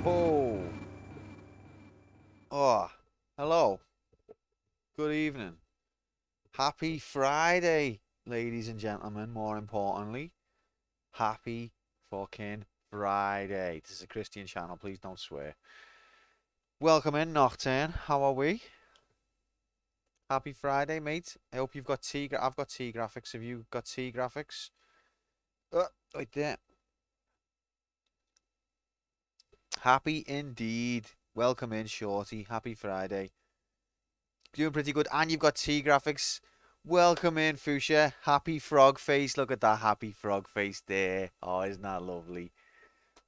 Oh, oh, hello. Good evening. Happy Friday, ladies and gentlemen. More importantly, happy fucking Friday. This is a Christian channel. Please don't swear. Welcome in, Nocturne. How are we? Happy Friday, mate. I hope you've got I've got T graphics. Have you got T graphics? Right there. Happy indeed. Welcome in, Shorty. Happy Friday. Doing pretty good. And you've got T graphics. Welcome in, Fuchsia. Happy frog face. Look at that happy frog face there. Oh, isn't that lovely?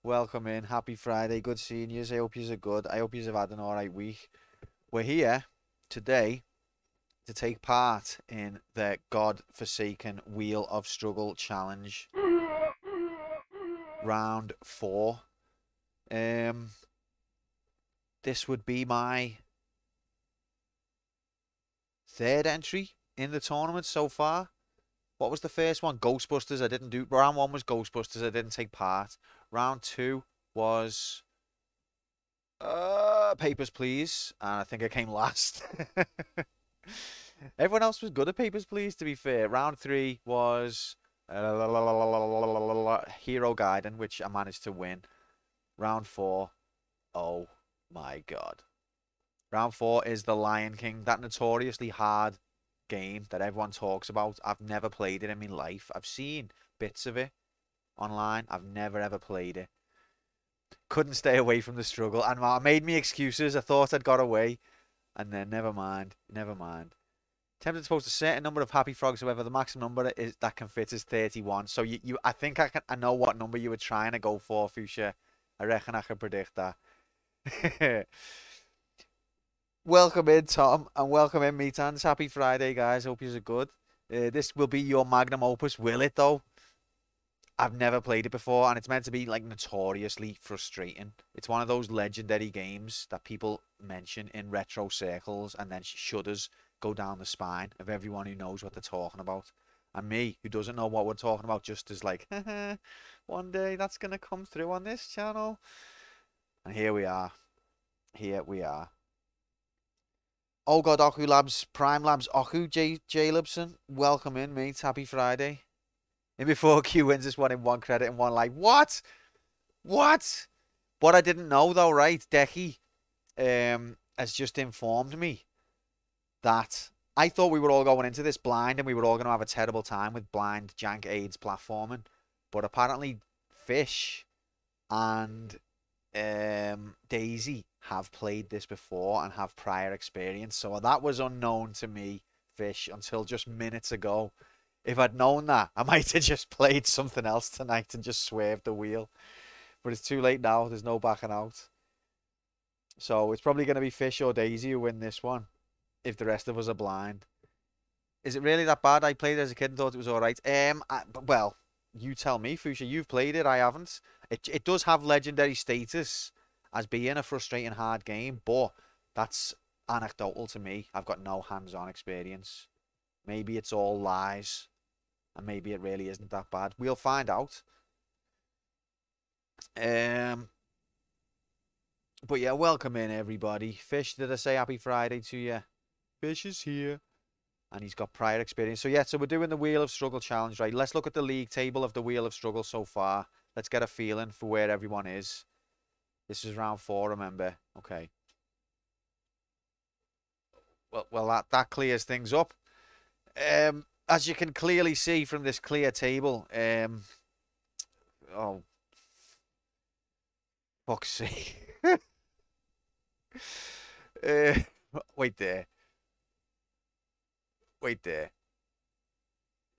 Welcome in. Happy Friday. Good seeing you. I hope you are good. I hope you have had an alright week. We're here today to take part in the God-forsaken Wheel of Struggle Challenge. Round 4. This would be my third entry in the tournament so far. What was the first one? Ghostbusters. I didn't do. Round 1 was Ghostbusters. I didn't take part. Round 2 was Papers, Please. And I think I came last. Everyone else was good at Papers, Please, to be fair. Round 3 was Hero Gaiden, which I managed to win. Round 4. Oh my god. Round 4 is The Lion King. That notoriously hard game that everyone talks about. I've never played it in my life. I've seen bits of it online. I've never ever played it. Couldn't stay away from the struggle. And I made me excuses. I thought I'd got away. And then never mind. Never mind. Tempted to post a certain number of happy frogs. However, the maximum number is that can fit is 31. So I think I know what number you were trying to go for, Fuchsia. I reckon I can predict that. Welcome in, Tom, and welcome in, Meatans. Happy Friday, guys. Hope you're good. This will be your magnum opus, will it, though? I've never played it before, and it's meant to be, like, notoriously frustrating. It's one of those legendary games that people mention in retro circles, and then shudders go down the spine of everyone who knows what they're talking about. And me, who doesn't know what we're talking about, just is like, one day that's going to come through on this channel. And here we are. Here we are. Oh God, Oku Labs, Prime Labs, Oku, Jalebson, welcome in, mate. Happy Friday. And before Q wins this one in 1 credit and 1 like. What? What? What I didn't know though, right? Decky has just informed me that I thought we were all going into this blind and we were all going to have a terrible time with blind jank AIDS platforming. But apparently Fish and Daisy have played this before and have prior experience, so that was unknown to me, Fish, until just minutes ago. If I'd known that, I might have just played something else tonight and just swerved the wheel, but it's too late now. There's no backing out, so it's probably going to be Fish or Daisy who win this one if the rest of us are blind. Is it really that bad? I played it as a kid and thought it was all right. Well, you tell me, Fuchsia. You've played it. I haven't. It does have legendary status as being a frustrating hard game, but that's anecdotal to me. I've got no hands-on experience. Maybe it's all lies, and maybe it really isn't that bad. We'll find out. But yeah, welcome in everybody. Fish, did I say happy Friday to you? Fish is here. And he's got prior experience. So yeah, so we're doing the Wheel of Struggle challenge, right? Let's look at the league table of the Wheel of Struggle so far. Let's get a feeling for where everyone is. This is round 4, remember? Okay. Well, that clears things up. As you can clearly see from this clear table, oh, fuck's sake. Wait there. Wait there.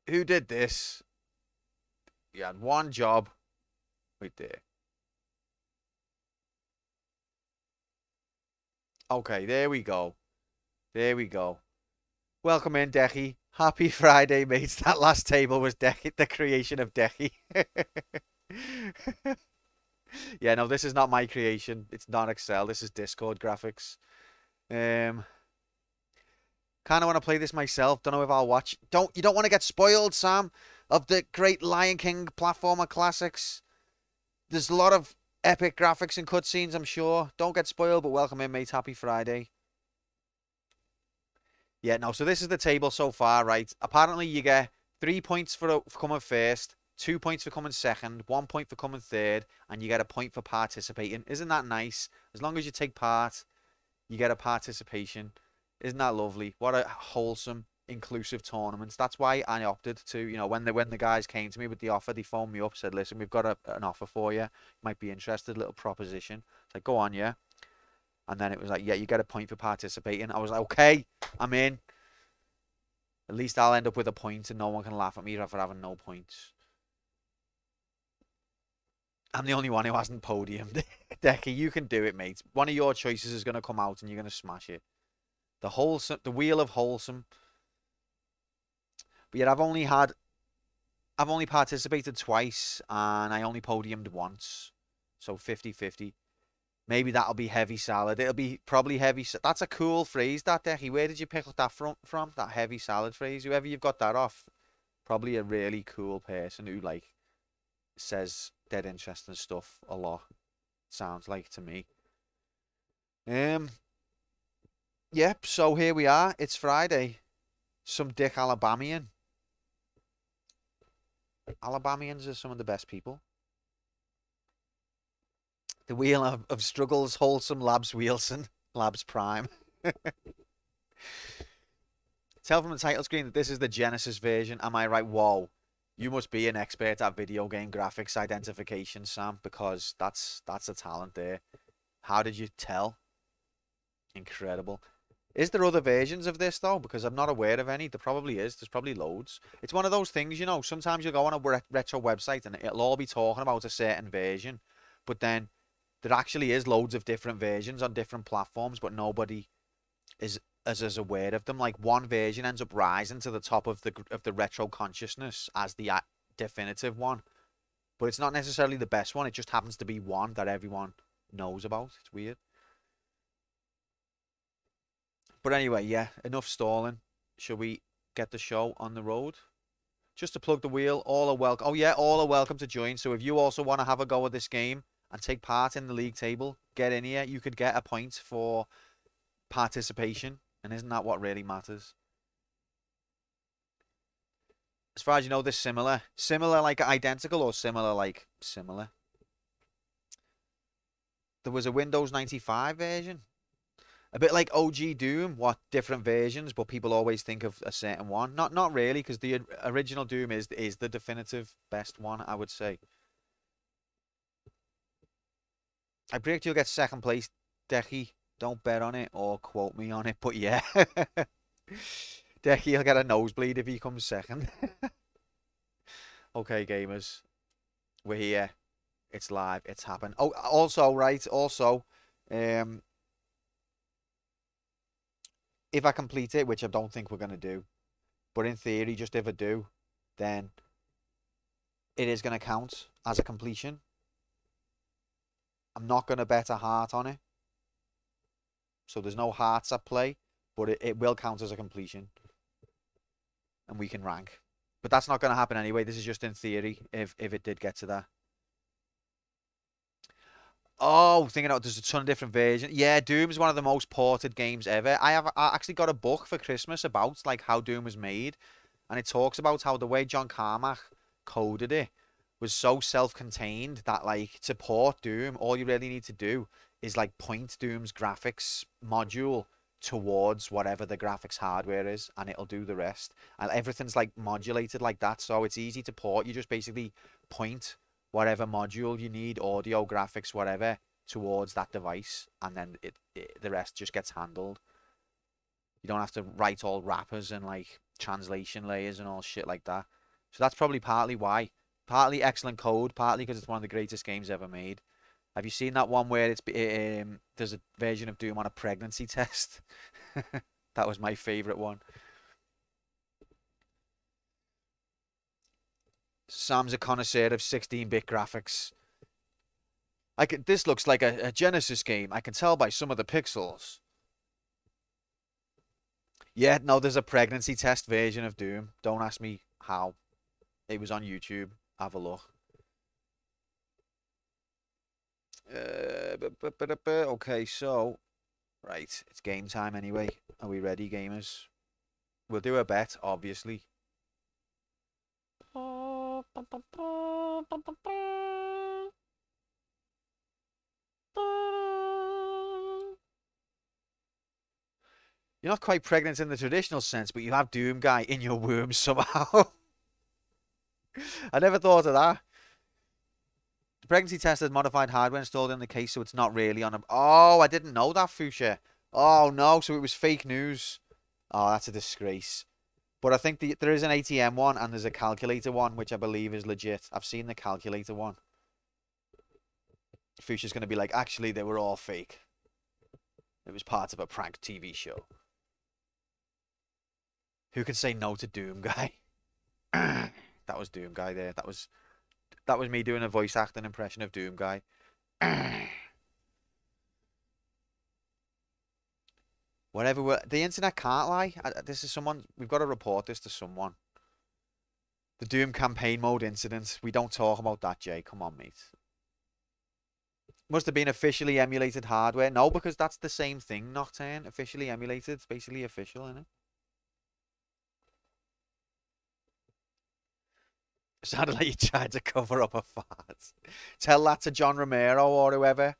Who did this? You had one job. Wait there. Okay, there we go. There we go. Welcome in, Decky. Happy Friday, mates. That last table was Decky, the creation of Decky. Yeah, no, this is not my creation. It's not Excel. This is Discord graphics. Kind of want to play this myself. Don't know if I'll watch. You don't want to get spoiled, Sam, of the great Lion King platformer classics. There's a lot of Epic graphics and cutscenes, I'm sure. Don't get spoiled, but welcome in, mate. Happy Friday. Yeah, no, so this is the table so far, right? Apparently you get 3 points for coming first, 2 points for coming second, 1 point for coming third, and you get a point for participating. Isn't that nice? As long as you take part, you get a participation. Isn't that lovely? What a wholesome, inclusive tournament. That's why I opted to, you know, when the guys came to me with the offer, they phoned me up, said, listen, we've got an offer for you. Might be interested, little proposition. It's like, go on, yeah. And then it was like, yeah, you get a point for participating. I was like, okay, I'm in. At least I'll end up with a point and no one can laugh at me for having no points. I'm the only one who hasn't podiumed. Decky, you can do it, mate. One of your choices is going to come out and you're going to smash it. The wheel of wholesome. But yet I've only participated twice and I only podiumed once. So 50-50. Maybe that'll be heavy salad. It'll be probably heavy. That's a cool phrase, that, Decky. Where did you pick up that from? That heavy salad phrase? Whoever you've got that off, probably a really cool person who, like, says dead interesting stuff a lot. Sounds like to me. Yep, so here we are. It's Friday. Some Dick Alabamian. Alabamians are some of the best people. The wheel of struggles, wholesome, Labs Wheelson, Labs Prime. Tell from the title screen that this is the Genesis version. Am I right? Whoa. You must be an expert at video game graphics identification, Sam, because that's a talent there. How did you tell? Incredible. Is there other versions of this, though? Because I'm not aware of any. There probably is. There's probably loads. It's one of those things, you know, sometimes you go on a retro website and it'll all be talking about a certain version, but then there actually is loads of different versions on different platforms, but nobody is as aware of them. Like, one version ends up rising to the top of the retro consciousness as the definitive one, but it's not necessarily the best one. It just happens to be one that everyone knows about. It's weird. But anyway, yeah, enough stalling. Shall we get the show on the road? Just to plug the wheel, all are welcome. Oh yeah, all are welcome to join. So if you also want to have a go at this game and take part in the league table, get in here. You could get a point for participation, and isn't that what really matters? As far as you know, they're similar. Similar like identical, or similar like similar? There was a Windows 95 version. A bit like OG Doom, what different versions, but people always think of a certain one. Not really, because the original Doom is the definitive best one, I would say. I predict you'll get second place, Decky. Don't bet on it or quote me on it, but yeah. Decky will get a nosebleed if he comes second. Okay, gamers. We're here. It's live. It's happened. Oh, also, right, if I complete it, which I don't think we're going to do, but in theory, just if I do, then it is going to count as a completion. I'm not going to bet a heart on it. So there's no hearts at play, but it will count as a completion. And we can rank. But that's not going to happen anyway. This is just in theory, if it did get to that. Oh, thinking out, there's a ton of different versions. Yeah, Doom's one of the most ported games ever. I actually got a book for Christmas about like how Doom was made, and it talks about how the way John Carmack coded it was so self-contained that, like, to port Doom, all you really need to do is like point Doom's graphics module towards whatever the graphics hardware is, and it'll do the rest. And everything's like modulated like that, so it's easy to port. You just basically point whatever module you need, audio, graphics, whatever, towards that device, and then the rest just gets handled. You don't have to write all wrappers and like translation layers and all shit like that. So that's probably partly why. Partly excellent code, partly because it's one of the greatest games ever made. Have you seen that one where there's a version of Doom on a pregnancy test? That was my favorite one. Sam's a connoisseur of 16-bit graphics. This looks like a Genesis game. I can tell by some of the pixels. Yeah, no, there's a pregnancy test version of Doom. Don't ask me how. It was on YouTube. Have a look. Okay, so right, it's game time anyway. Are we ready, gamers? We'll do a bet, obviously. You're not quite pregnant in the traditional sense, but you have Doom Guy in your womb somehow. I never thought of that. The pregnancy test has modified hardware installed in the case, so it's not really on a... Oh, I didn't know that, Fuchsia. Oh, no, so it was fake news. Oh, that's a disgrace. But I think there is an ATM one and there's a calculator one, which I believe is legit. I've seen the calculator one. Fuchsia's going to be like, actually, they were all fake. It was part of a prank TV show. Who can say no to Doom Guy? That was Doom Guy there. That was me doing a voice acting impression of Doom Guy. Whatever. The internet can't lie. This is someone. We've got to report this to someone. The Doom campaign mode incident. We don't talk about that, Jay. Come on, mate. Must have been officially emulated hardware. No, because that's the same thing, Nocturne. Officially emulated. It's basically official, isn't it? Sounded like you tried to cover up a fart. Tell that to John Romero or whoever.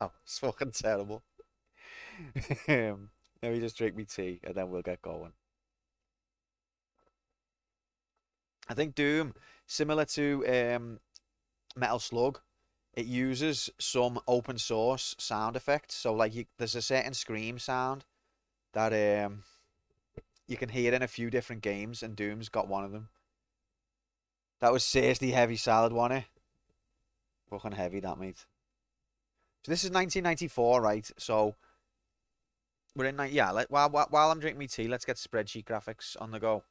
Oh, it's fucking terrible. Let me just drink me tea and then we'll get going. I think Doom, similar to Metal Slug, it uses some open source sound effects. So like there's a certain scream sound that you can hear in a few different games, and Doom's got one of them. That was seriously heavy salad, wasn't it? Fucking heavy, that, mate. So this is 1994, right? So we're in yeah. While I'm drinking my tea, let's get spreadsheet graphics on the go.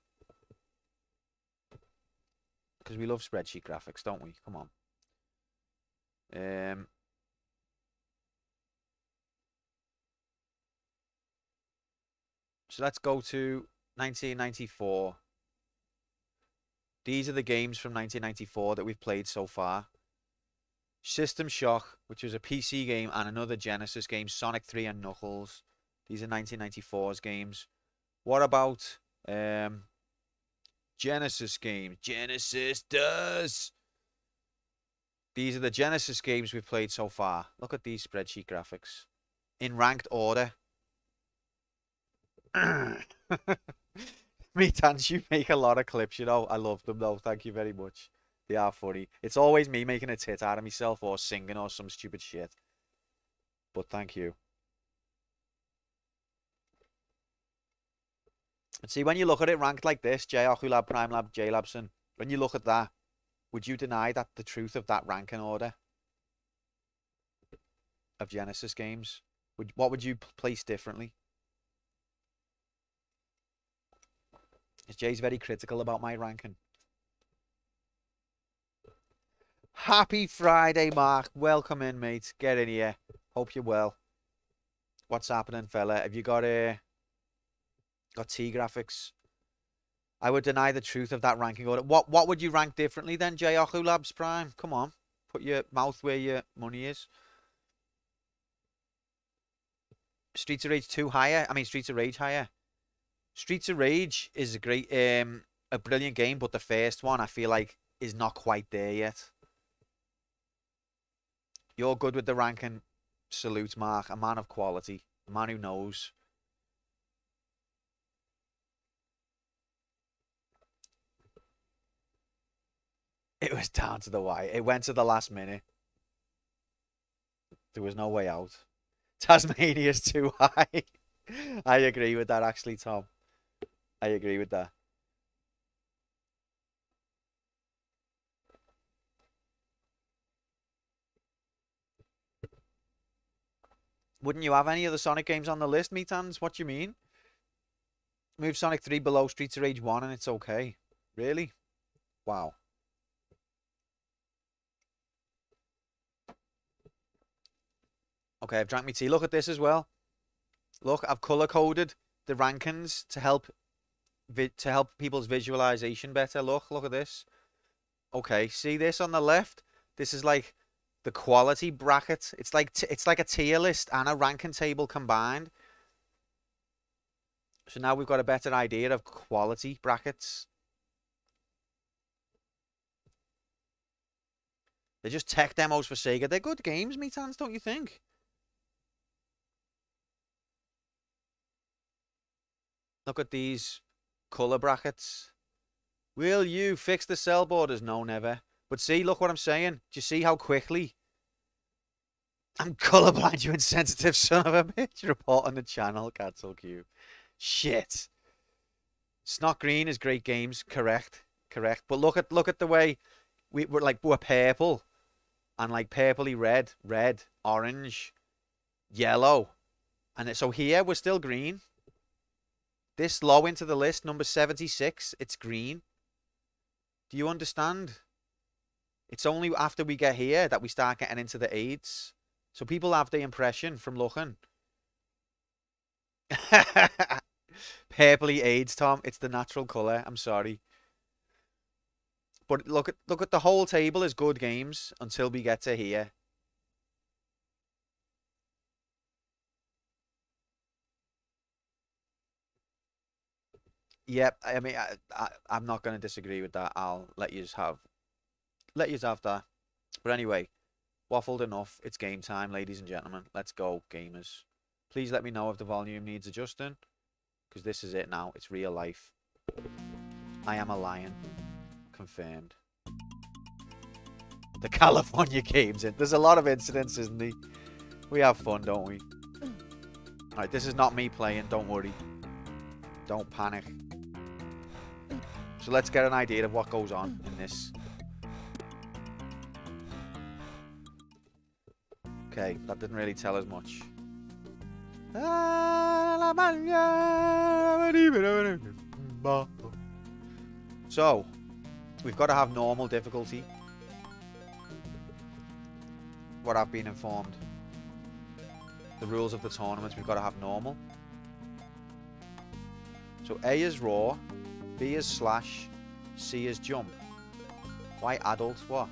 Because we love spreadsheet graphics, don't we? Come on. So let's go to 1994. These are the games from 1994 that we've played so far. System Shock, which was a PC game, and another Genesis game, Sonic 3 and Knuckles. These are 1994's games. What about Genesis games? Genesis does! These are the Genesis games we've played so far. Look at these spreadsheet graphics. In ranked order. Me, Tans, you make a lot of clips, you know. I love them, though. Thank you very much. They are funny. It's always me making a tit out of myself or singing or some stupid shit. But thank you. And see, when you look at it ranked like this, J Oculab, Prime Lab, J Labson, when you look at that, would you deny that the truth of that ranking order of Genesis games? What would you place differently? Jay's very critical about my ranking. Happy Friday, Mark. Welcome in, mate. Get in here. Hope you're well. What's happening, fella? Have you got T graphics? I would deny the truth of that ranking order. What would you rank differently then, J Oculabs Prime? Come on. Put your mouth where your money is. Streets of Rage 2 higher? I mean, Streets of Rage higher. Streets of Rage is a great, a brilliant game, but the first one I feel like is not quite there yet. You're good with the ranking. Salute, Mark. A man of quality. A man who knows. It was down to the wire. It went to the last minute. There was no way out. Tasmania's too high. I agree with that, actually, Tom. I agree with that. Wouldn't you have any of the Sonic games on the list, Metans? What do you mean? Move Sonic 3 below Streets of Rage 1 and it's okay. Really? Wow. Okay, I've drank my tea. Look at this as well. Look, I've color-coded the rankings to help to help people's visualization better. Look at this. Okay, see this on the left? This is like the quality bracket. It's like a tier list and a ranking table combined. So now we've got a better idea of quality brackets. They're just tech demos for Sega. They're good games, Metans, don't you think? Look at these color brackets. Will you fix the cell borders? No, never. But see, look what I'm saying. Do you see how quickly? I'm colorblind, you insensitive son of a bitch. Report on the channel, Cancel Cube. Shit. Snot Green is great games, correct. But look at the way we're purple and like purpley red, orange, yellow. And so here we're still green. This low into the list, number 76, it's green. Do you understand? It's only after we get here that we start getting into the AIDS. So people have the impression from looking. Purpley AIDS, Tom. It's the natural colour. I'm sorry. But look at the whole table is good games until we get to here. Yep, I mean I'm not going to disagree with that. I'll let you have that. But anyway, waffled enough. It's game time, ladies and gentlemen. Let's go, gamers. Please let me know if the volume needs adjusting, because this is it now. It's real life. I am a lion. Confirmed. The California games in. There's a lot of incidents, isn't there? We have fun, don't we? Alright, this is not me playing. Don't worry. Don't panic. So let's get an idea of what goes on in this. Okay, that didn't really tell us much. So, we've got to have normal difficulty. What I've been informed. The rules of the tournament, we've got to have normal. So A is raw, B is slash, C is jump. Why adult? What?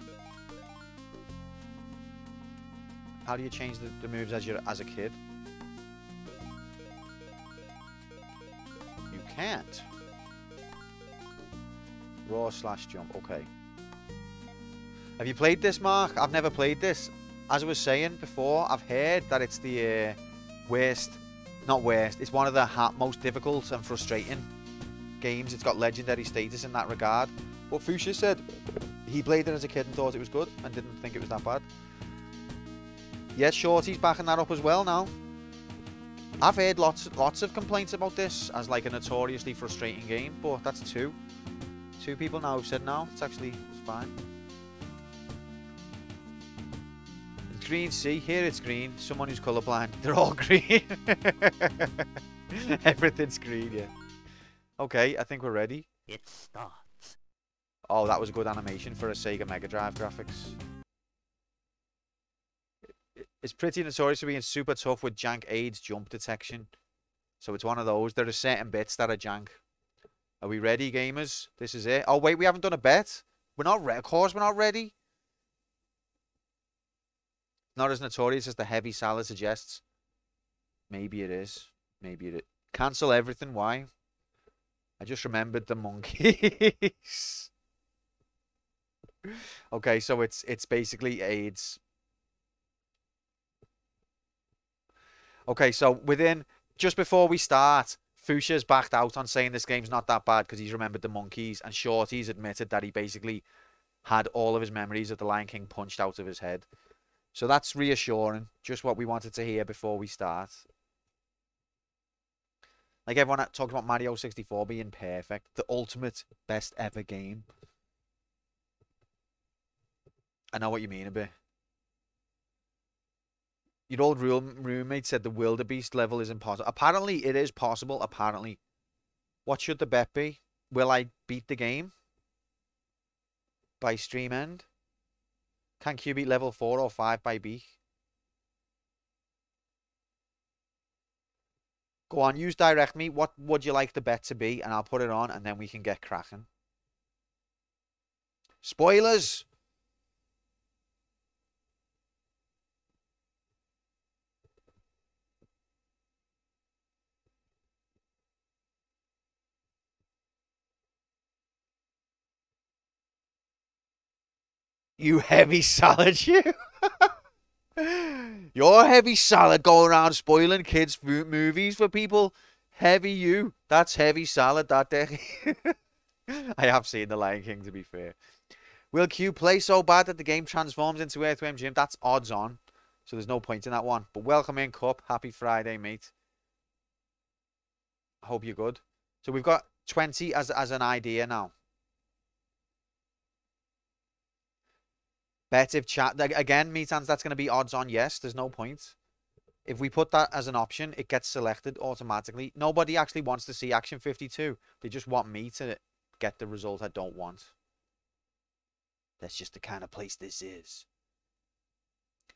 How do you change the moves as a kid? You can't. Raw slash jump. Okay. Have you played this, Mark? I've never played this. As I was saying before, I've heard that it's the worst. Not worst. It's one of the most difficult and frustrating games. It's got legendary status in that regard. But Fuchsia said he played it as a kid and thought it was good and didn't think it was that bad. Yeah, Shorty's backing that up as well now. I've heard lots of complaints about this as like a notoriously frustrating game, but that's two people now have said no. It's fine. It's green. See here, it's green. Someone who's colorblind. They're all green. Everything's green. Yeah. Okay, I think we're ready. It starts. Oh, that was a good animation for a Sega Mega Drive graphics. It's pretty notorious for being super tough with jank AIDS jump detection. So it's one of those. There are certain bits that are jank. Are we ready, gamers? This is it. Oh, wait, we haven't done a bet. We're not ready. Of course we're not ready. Not as notorious as the heavy salad suggests. Maybe it is. Maybe it is. Cancel everything. Why? I just remembered the monkeys. Okay, so it's basically AIDS. Okay, so just before we start, Fuchsia's backed out on saying this game's not that bad because he's remembered the monkeys, and Shorty's admitted that he basically had all of his memories of the Lion King punched out of his head. So that's reassuring, just what we wanted to hear before we start. Like everyone talks about Mario 64 being perfect, the ultimate best ever game. I know what you mean a bit. Your old roommate said the wildebeest level is impossible. Apparently, it is possible. Apparently. What should the bet be? Will I beat the game? By stream end? Can Q beat level 4 or 5 by B? Go on, use direct me. What would you like the bet to be? And I'll put it on and then we can get cracking. Spoilers! You heavy salad, you. You're a heavy salad going around spoiling kids' movies for people. Heavy you. That's heavy salad, that day. I have seen The Lion King, to be fair. Will Q play so bad that the game transforms into Earthworm Jim? That's odds on. So there's no point in that one. But welcome in, Cup. Happy Friday, mate. Hope you're good. So we've got 20 as an idea now. Bet if chat again, Metans, that's going to be odds on. Yes, there's no point. If we put that as an option, it gets selected automatically. Nobody actually wants to see Action 52. They just want me to get the result I don't want. That's just the kind of place this is.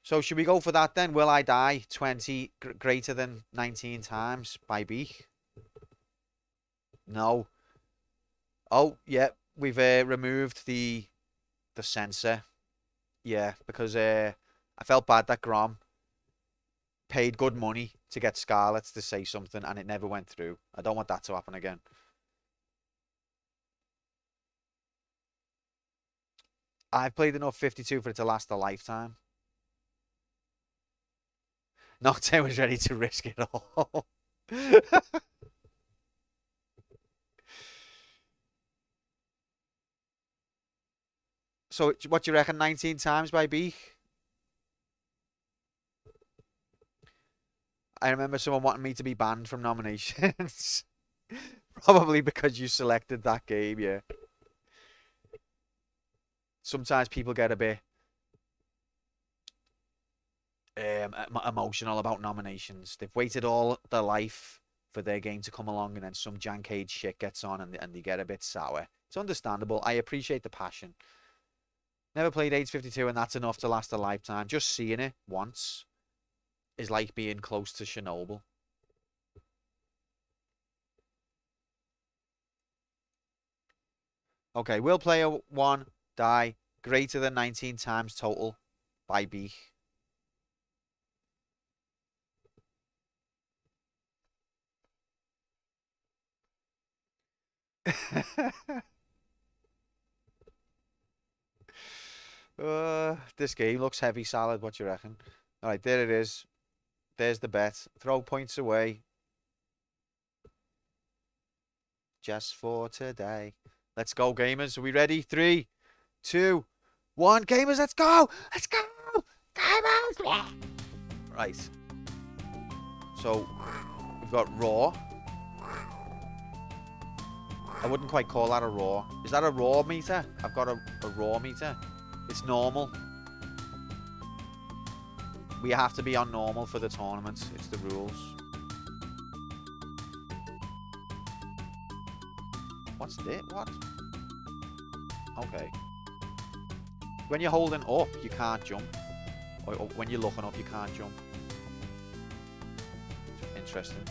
So should we go for that then? Will I die 20 greater than 19 times by Beak? No. Oh, yeah. We've removed the censor. Yeah, because I felt bad that Grom paid good money to get Scarlet to say something and it never went through. I don't want that to happen again. I've played enough 52 for it to last a lifetime. Nocturne was ready to risk it all. So what do you reckon, 19 times by Beak? I remember someone wanting me to be banned from nominations. Probably because you selected that game, yeah. Sometimes people get a bit emotional about nominations. They've waited all their life for their game to come along and then some jankade shit gets on and they get a bit sour. It's understandable. I appreciate the passion. Never played Age 52 and that's enough to last a lifetime. Just seeing it once is like being close to Chernobyl. Okay, will player 1 die greater than 19 times total by Beak? This game looks heavy salad. What do you reckon? All right, there it is. There's the bet. Throw points away. Just for today. Let's go, gamers. Are we ready? 3, 2, 1. Gamers, let's go. Let's go. Gamers. Right. So, we've got raw. I wouldn't quite call that a raw. Is that a raw meter? I've got a raw meter. It's normal. We have to be on normal for the tournament. It's the rules. What's this? What? Okay. When you're holding up, you can't jump. Or when you're looking up, you can't jump. Interesting.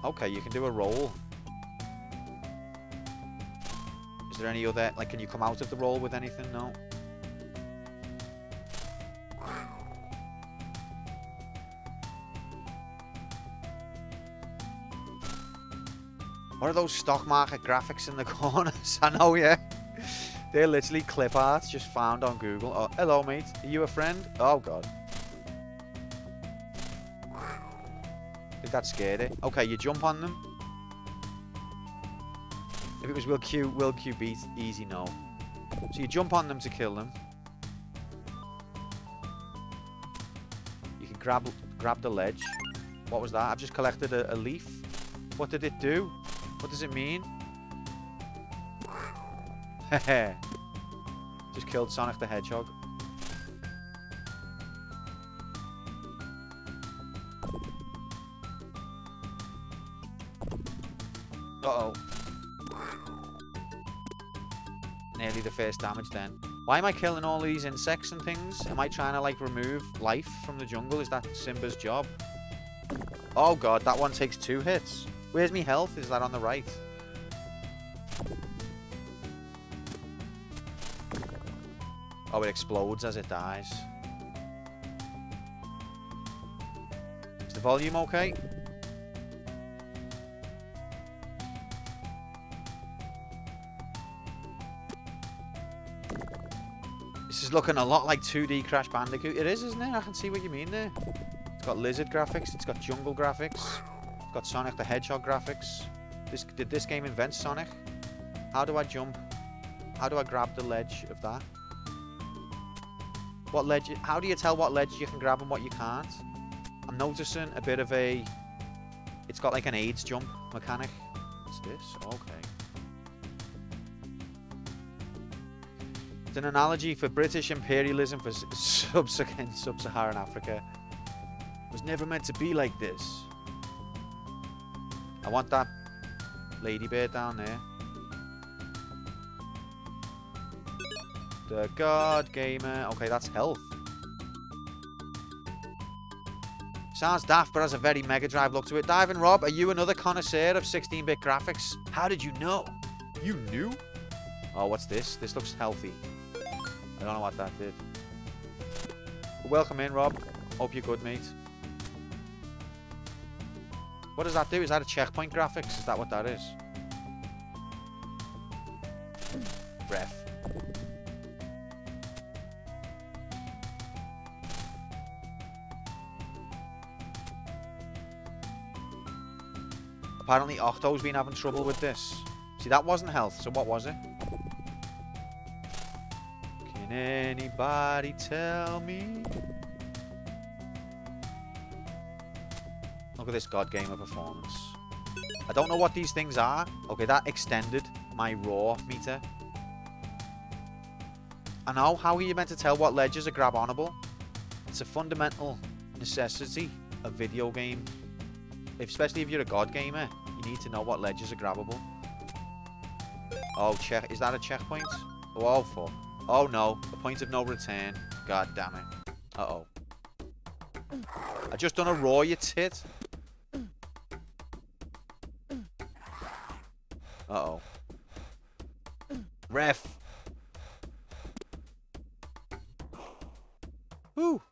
Okay, you can do a roll. Is there any other, like, can you come out of the roll with anything? No. What are those stock market graphics in the corners? I know, yeah. They're literally clip arts just found on Google. Oh, hello, mate. Are you a friend? Oh, God. I think that scared it. Okay, you jump on them. If it was Will Q beat easy, no. So you jump on them to kill them. You can grab the ledge. What was that? I've just collected a leaf. What did it do? What does it mean? Heh. Just killed Sonic the Hedgehog. Uh-oh. Nearly the first damage then. Why am I killing all these insects and things? Am I trying to, like, remove life from the jungle? Is that Simba's job? Oh, God, that one takes 2 hits. Where's me health? Is that on the right? Oh, it explodes as it dies. Is the volume okay? This is looking a lot like 2D Crash Bandicoot. It is, isn't it? I can see what you mean there. It's got lizard graphics. It's got jungle graphics. It's got Sonic the Hedgehog graphics. Did this game invent Sonic? How do I jump? How do I grab the ledge of that? What ledge? How do you tell what ledge you can grab and what you can't? I'm noticing a bit of a... It's got like an AIDS jump mechanic. What's this? Okay. It's an analogy for British imperialism for sub-Saharan Africa. It was never meant to be like this. I want that ladybird down there. The God Gamer. Okay, that's health. Sounds daft, but has a very Mega Drive look to it. Diving Rob, are you another connoisseur of 16-bit graphics? How did you know? You knew? Oh, what's this? This looks healthy. I don't know what that did. But welcome in, Rob. Hope you're good, mate. What does that do? Is that a checkpoint graphics? Is that what that is? Ref. Apparently Octo's been having trouble with this. See, that wasn't health, so what was it? Can anybody tell me? Look at this God Gamer performance. I don't know what these things are. Okay, that extended my raw meter. I know. How are you meant to tell what ledges are grab-onable? It's a fundamental necessity of video game. Especially if you're a God Gamer, you need to know what ledges are grabbable. Oh, check. Is that a checkpoint? Oh, fuck. Oh, no. A point of no return. God damn it. Uh-oh. I just done a raw, you tit. Uh-oh. Ref. Woo.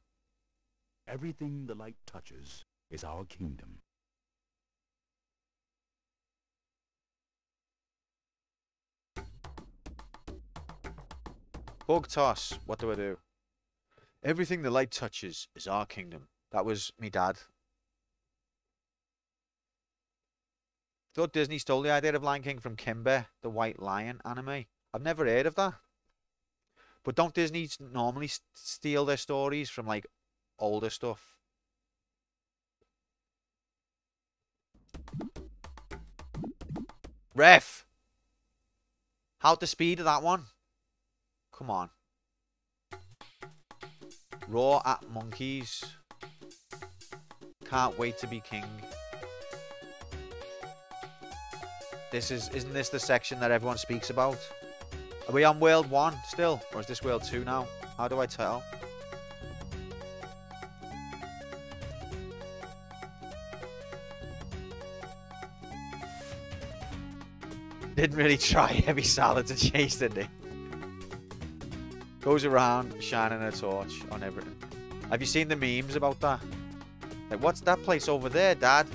Everything the light touches is our kingdom. Bug toss. What do I do? Everything the light touches is our kingdom. That was me dad. Thought Disney stole the idea of Lion King from Kimber, the White Lion anime. I've never heard of that. But don't Disney normally steal their stories from, like, older stuff? Ref! How's the speed of that one? Come on. Raw at monkeys. Can't wait to be king. Isn't this the section that everyone speaks about? Are we on world 1 still? Or is this world 2 now? How do I tell? Didn't really try heavy salad to chase, did he? Goes around shining a torch on everything. Have you seen the memes about that? Like, what's that place over there, Dad?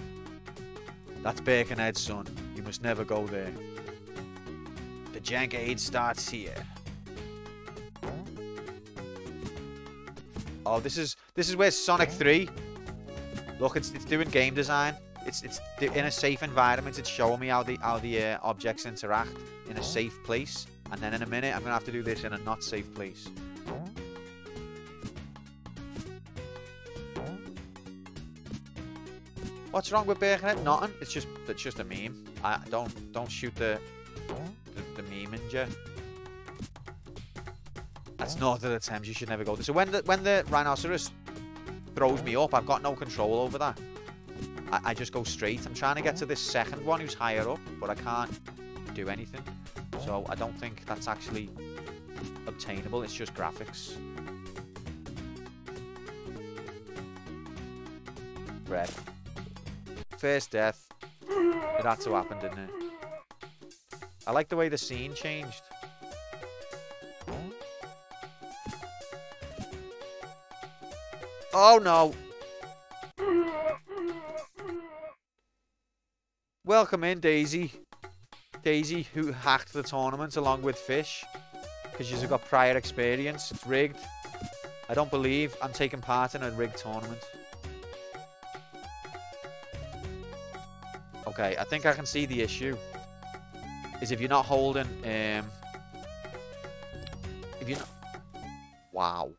That's Birkenhead, son. You must never go there. The Jankade starts here. Oh, this is where Sonic 3. Look, it's doing game design. It's in a safe environment. It's showing me how the objects interact in a safe place. And then in a minute, I'm gonna have to do this in a not safe place. What's wrong with Birkenhead? Nothing. It's just a meme. Don't shoot the meme in you. That's north of the Thames. You should never go there. So when the rhinoceros throws me up, I've got no control over that. I just go straight. I'm trying to get to this second one who's higher up, but I can't do anything. So I don't think that's actually obtainable. It's just graphics. Red. First death. It had to happen, didn't it? I like the way the scene changed. Oh no! Welcome in, Daisy. Daisy, who hacked the tournament along with Fish. Because you've got prior experience. It's rigged. I don't believe I'm taking part in a rigged tournament. Okay, I think I can see the issue. Is if you're not holding... if you're not... Wow.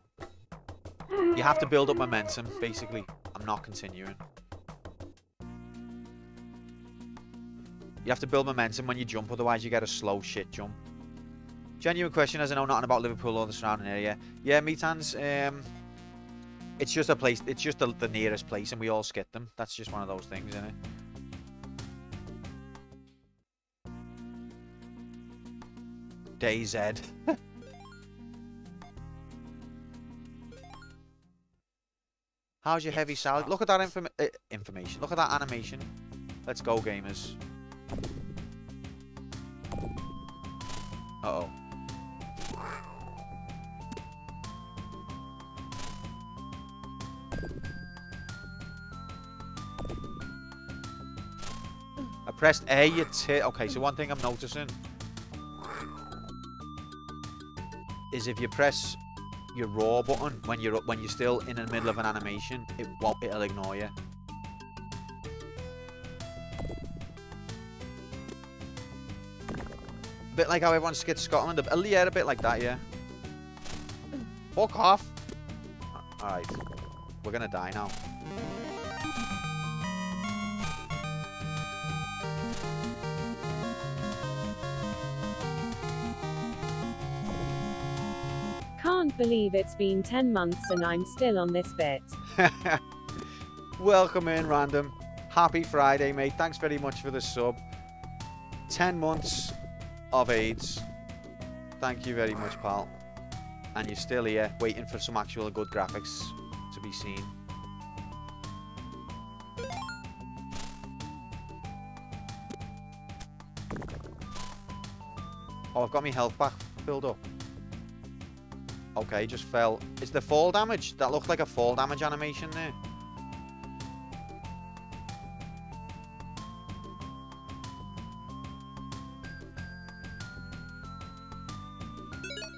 You have to build up momentum, basically. I'm not continuing. You have to build momentum when you jump, otherwise you get a slow shit jump. Genuine question, as I know nothing about Liverpool or the surrounding area. Yeah, Meatans, it's just a place, it's just the nearest place and we all skip them. That's just one of those things, isn't it? DayZ. How's your heavy salad? Look at that information. Look at that animation. Let's go, gamers. Uh-oh. I pressed A, okay, so one thing I'm noticing is if you press your raw button when you're still in the middle of an animation, it'll ignore you. A bit like how everyone skips Scotland. Yeah, a bit like that, yeah. Fuck off. Alright. We're gonna die now. Can't believe it's been 10 months and I'm still on this bit. Welcome in, Random. Happy Friday, mate. Thanks very much for the sub. 10 months of AIDS. Thank you very much, pal. And you're still here, waiting for some actual good graphics to be seen. Oh, I've got my health back filled up. Okay, just fell. Is the fall damage? That looked like a fall damage animation there.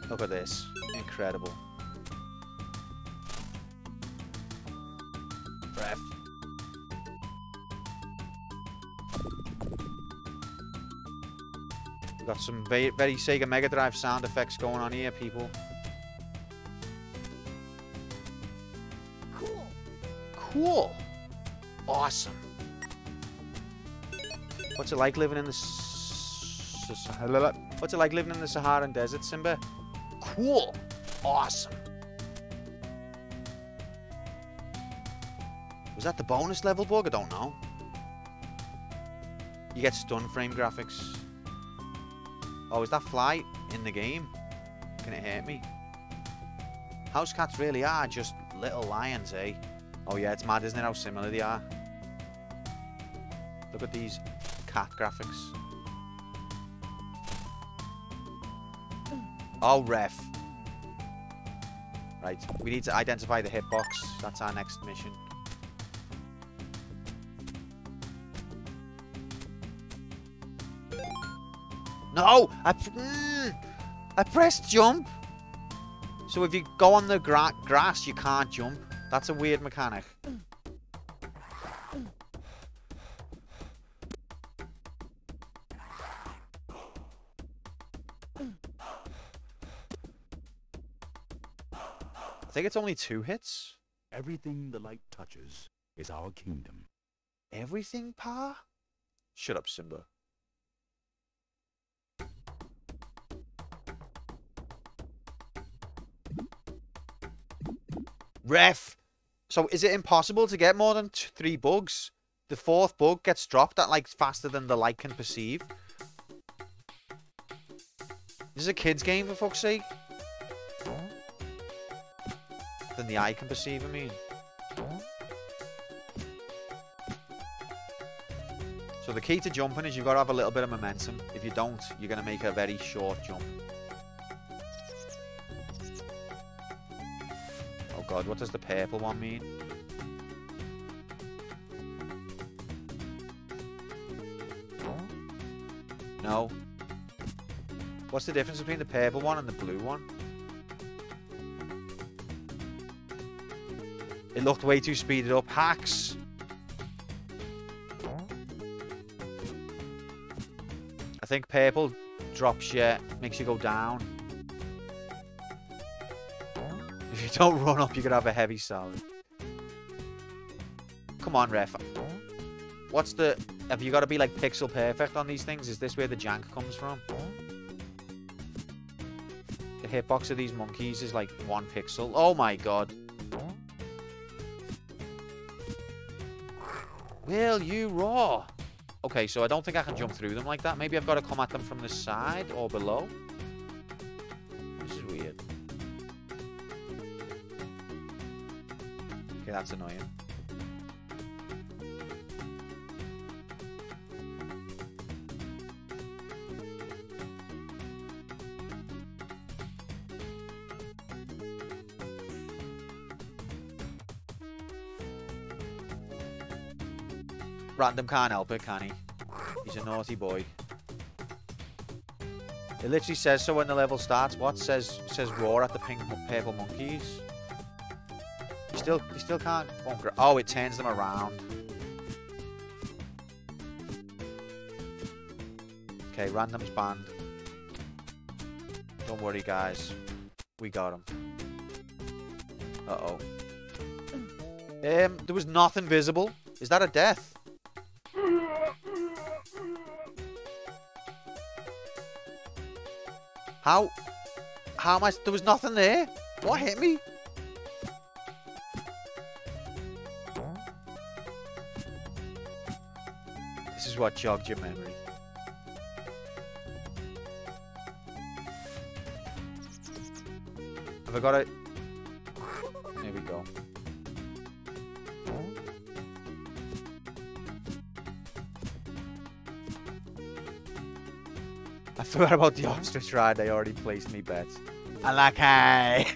Look at this. Incredible. Ref. We've got some very Sega Mega Drive sound effects going on here, people. Cool. Awesome. What's it like living in the Saharan desert, Simba? Cool. Awesome. Was that the bonus level bug? I don't know. You get stun frame graphics. Oh, is that fly in the game? Can it hurt me? House cats really are just little lions, eh? Oh yeah, it's mad, isn't it, how similar they are? Look at these cat graphics. Oh, ref. Right, we need to identify the hitbox. That's our next mission. No! I pressed jump! So if you go on the grass, you can't jump. That's a weird mechanic. I think it's only 2 hits. Everything the light touches is our kingdom. Everything, Pa? Shut up, Simba. Ref! So is it impossible to get more than 3 bugs? The 4th bug gets dropped at like faster than the light can perceive. This is a kid's game, for fuck's sake. than the eye can perceive, I mean. So the key to jumping is you've got to have a little bit of momentum. If you don't, you're going to make a very short jump. Oh god, what does the purple one mean? No. What's the difference between the purple one and the blue one? It looked way too speeded up. Hacks! I think purple drops you, makes you go down. If you don't run up, you're going to have a heavy salad. Come on, ref. What's the... Have you got to be like pixel perfect on these things? Is this where the jank comes from? The hitbox of these monkeys is like 1 pixel. Oh my god. Will you roar? Okay, so I don't think I can jump through them like that. Maybe I've got to come at them from the side or below. This is weird. Okay, that's annoying. Random can't help it, can he? He's a naughty boy. It literally says so when the level starts. What says roar at the purple monkeys? You still can't. Oh, it turns them around. Okay, random's banned. Don't worry, guys. We got him. Uh-oh. There was nothing visible. Is that a death? How am I... There was nothing there. What hit me? This is what jogged your memory. Have I got it? There we go. I forgot about the ostrich ride. I already placed me bets. Unlucky.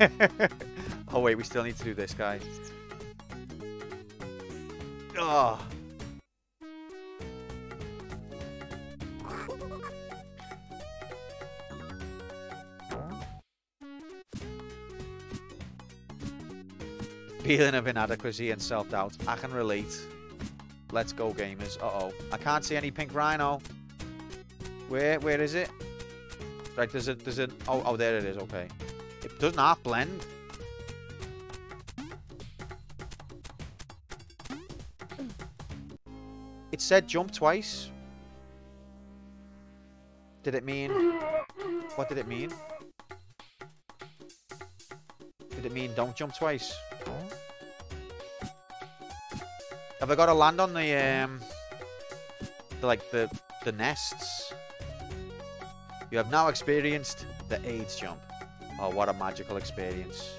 Oh wait, we still need to do this guy. Oh. Feeling of inadequacy and self-doubt. I can relate. Let's go, gamers. Uh-oh. I can't see any pink rhino. Where is it? Right, there's a oh there it is, okay. It doesn't half blend. It said jump twice. Did it mean... What did it mean? Did it mean don't jump twice? Have I got to land on the nests? You have now experienced the AIDS jump. Oh, what a magical experience.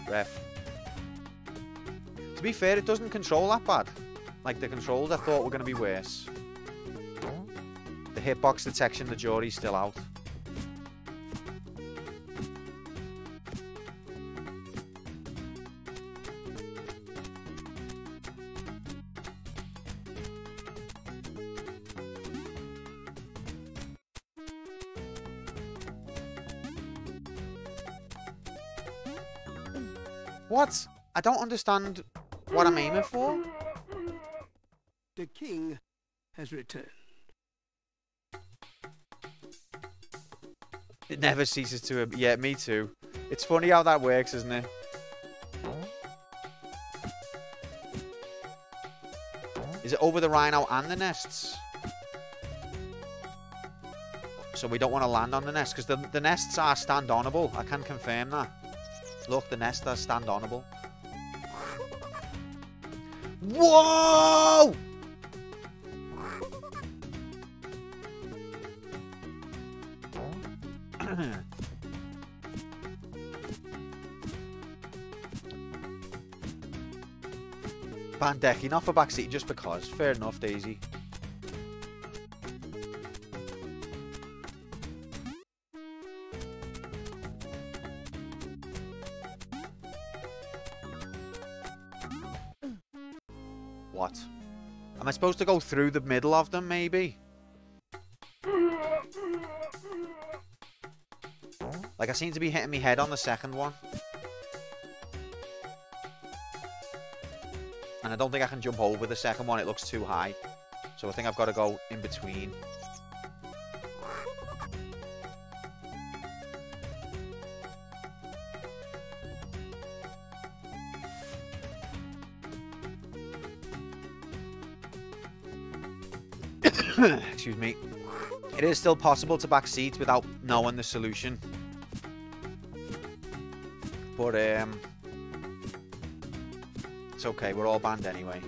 Ref. To be fair, it doesn't control that bad. Like, the controls I thought were going to be worse. The hitbox detection, the jury's still out. What? I don't understand what I'm aiming for. The king has returned. It never ceases to... Yeah, me too. It's funny how that works, isn't it? Is it over the rhino and the nests? So we don't want to land on the nests, because the nests are stand-onable. I can confirm that. Look, the nests are stand-onable. Whoa! Bandeki, not for backseat, just because. Fair enough, Daisy. What? Am I supposed to go through the middle of them, maybe? Like, I seem to be hitting my head on the second one. And I don't think I can jump over the second one. It looks too high. So I think I've got to go in between. Excuse me. It is still possible to backseat without knowing the solution. But, it's okay. We're all banned anyway.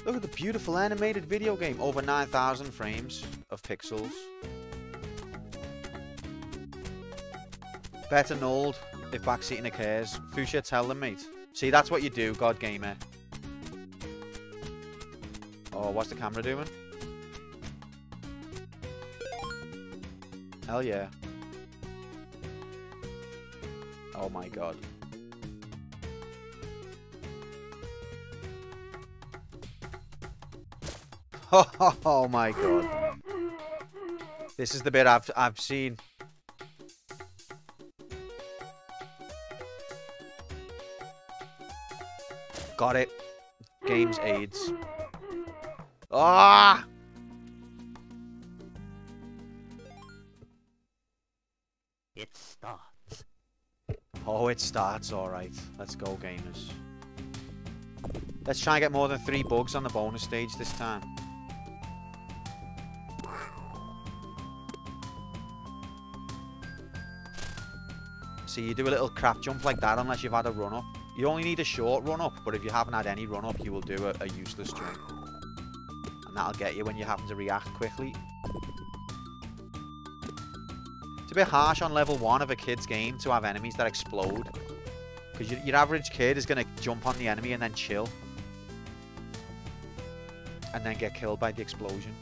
Look at the beautiful animated video game. Over 9,000 frames of pixels. Better nulled if backseating occurs. Fuchsia, tell them, mate. See, that's what you do, God Gamer. Oh, what's the camera doing? Hell yeah. Oh my god. Oh my god. This is the bit I've seen. Got it. Games AIDS. Ah! It starts. Oh, it starts, alright. Let's go, gamers. Let's try and get more than 3 bugs on the bonus stage this time. See, you do a little crap jump like that unless you've had a run-up. You only need a short run-up, but if you haven't had any run-up, you will do a useless jump. And that'll get you when you happen to react quickly. It's a bit harsh on level 1 of a kid's game to have enemies that explode. Because your average kid is going to jump on the enemy and then chill. And then get killed by the explosion.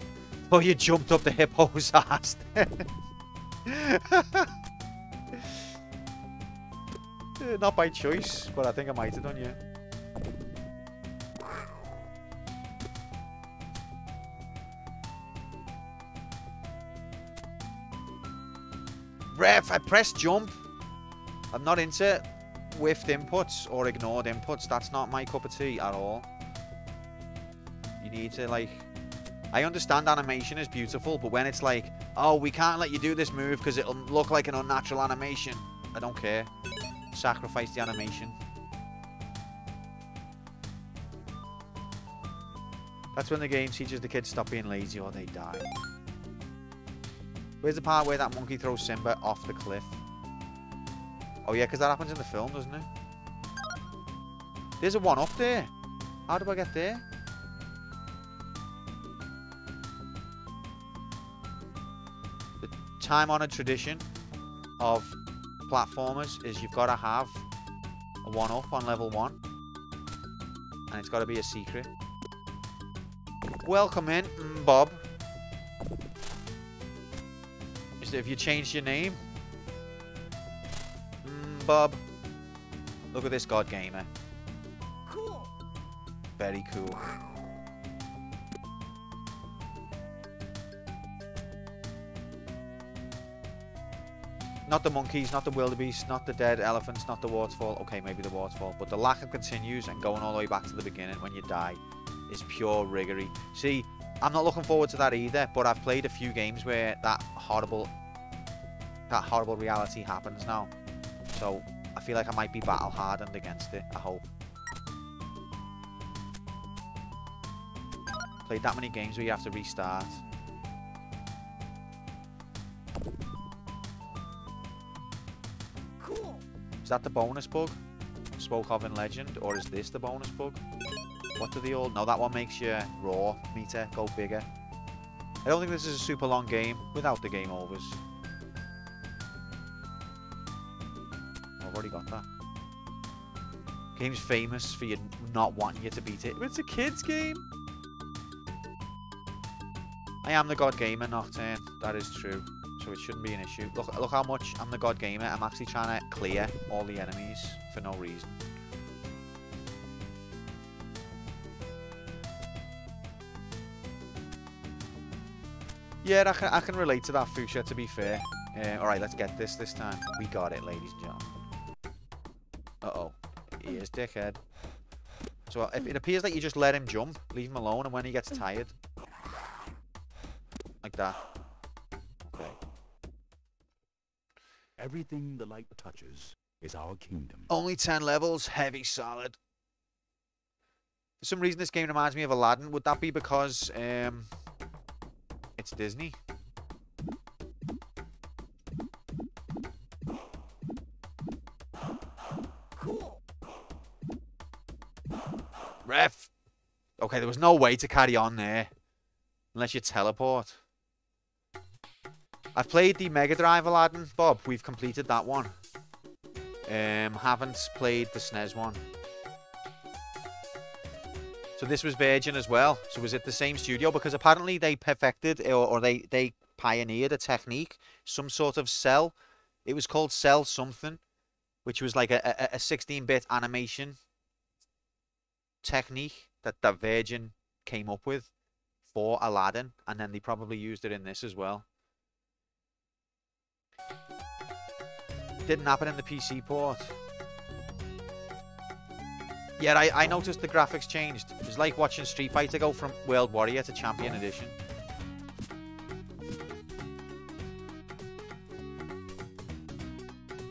Oh, you jumped up the hippo's ass. Not by choice, but I think I might have done, yeah. Ref, I pressed jump. I'm not into whiffed inputs or ignored inputs. That's not my cup of tea at all. You need to, like... I understand animation is beautiful, but when it's like, oh, we can't let you do this move because it'll look like an unnatural animation. I don't care. Sacrifice the animation. That's when the game teaches the kids stop being lazy or they die. Where's the part where that monkey throws Simba off the cliff? Oh yeah, because that happens in the film, doesn't it? There's a one up there. How do I get there? The time-honored tradition of platformers is you've got to have a one-up on level 1. And it's got to be a secret. Welcome in, Bob. Have you changed your name? Bob. Look at this God Gamer. Cool. Very cool. Not the monkeys, not the wildebeest, not the dead elephants, not the waterfall. Okay, maybe the waterfall. But the lack of continues and going all the way back to the beginning when you die is pure riggery. See, I'm not looking forward to that either, but I've played a few games where that horrible reality happens now. So I feel like I might be battle hardened against it, I hope. Played that many games where you have to restart. Cool. Is that the bonus bug? Spoke of in Legend, or is this the bonus bug? What do they all... No, that one makes your raw meter go bigger. I don't think this is a super long game without the game overs. I've already got that. Game's famous for you not wanting you to beat it. But it's a kid's game. I am the God Gamer, Nocturne. That is true. So it shouldn't be an issue. Look how much I'm the God Gamer. I'm actually trying to clear all the enemies for no reason. Yeah, I can relate to that, Fuchsia, to be fair. Alright, let's get this time. We got it, ladies and gentlemen. Uh-oh. He is dickhead. So it appears like you just let him jump, leave him alone, and when he gets tired. Like that. Okay. Everything the light touches is our kingdom. Only 10 levels, heavy solid. For some reason this game reminds me of Aladdin. Would that be because it's Disney? Ref! Okay, there was no way to carry on there. Unless you teleport. I've played the Mega Drive Aladdin, Bob. We've completed that one. Haven't played the SNES one. So this was Virgin as well. So was it the same studio? Because apparently they perfected or they pioneered a technique. Some sort of cell. It was called Cell something. Which was like a 16-bit animation technique that Virgin came up with for Aladdin. And then they probably used it in this as well. Didn't happen in the PC port. Yeah, I noticed the graphics changed. It was like watching Street Fighter go from World Warrior to Champion Edition.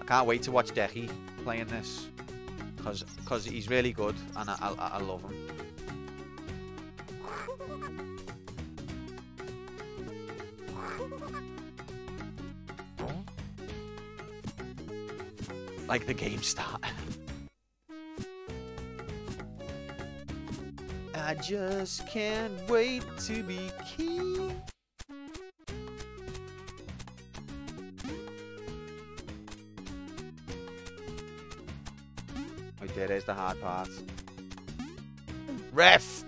I can't wait to watch Decky playing this. Because he's really good and I love him. Like the game start. I just can't wait to be king. Right there's the hard part. Ref!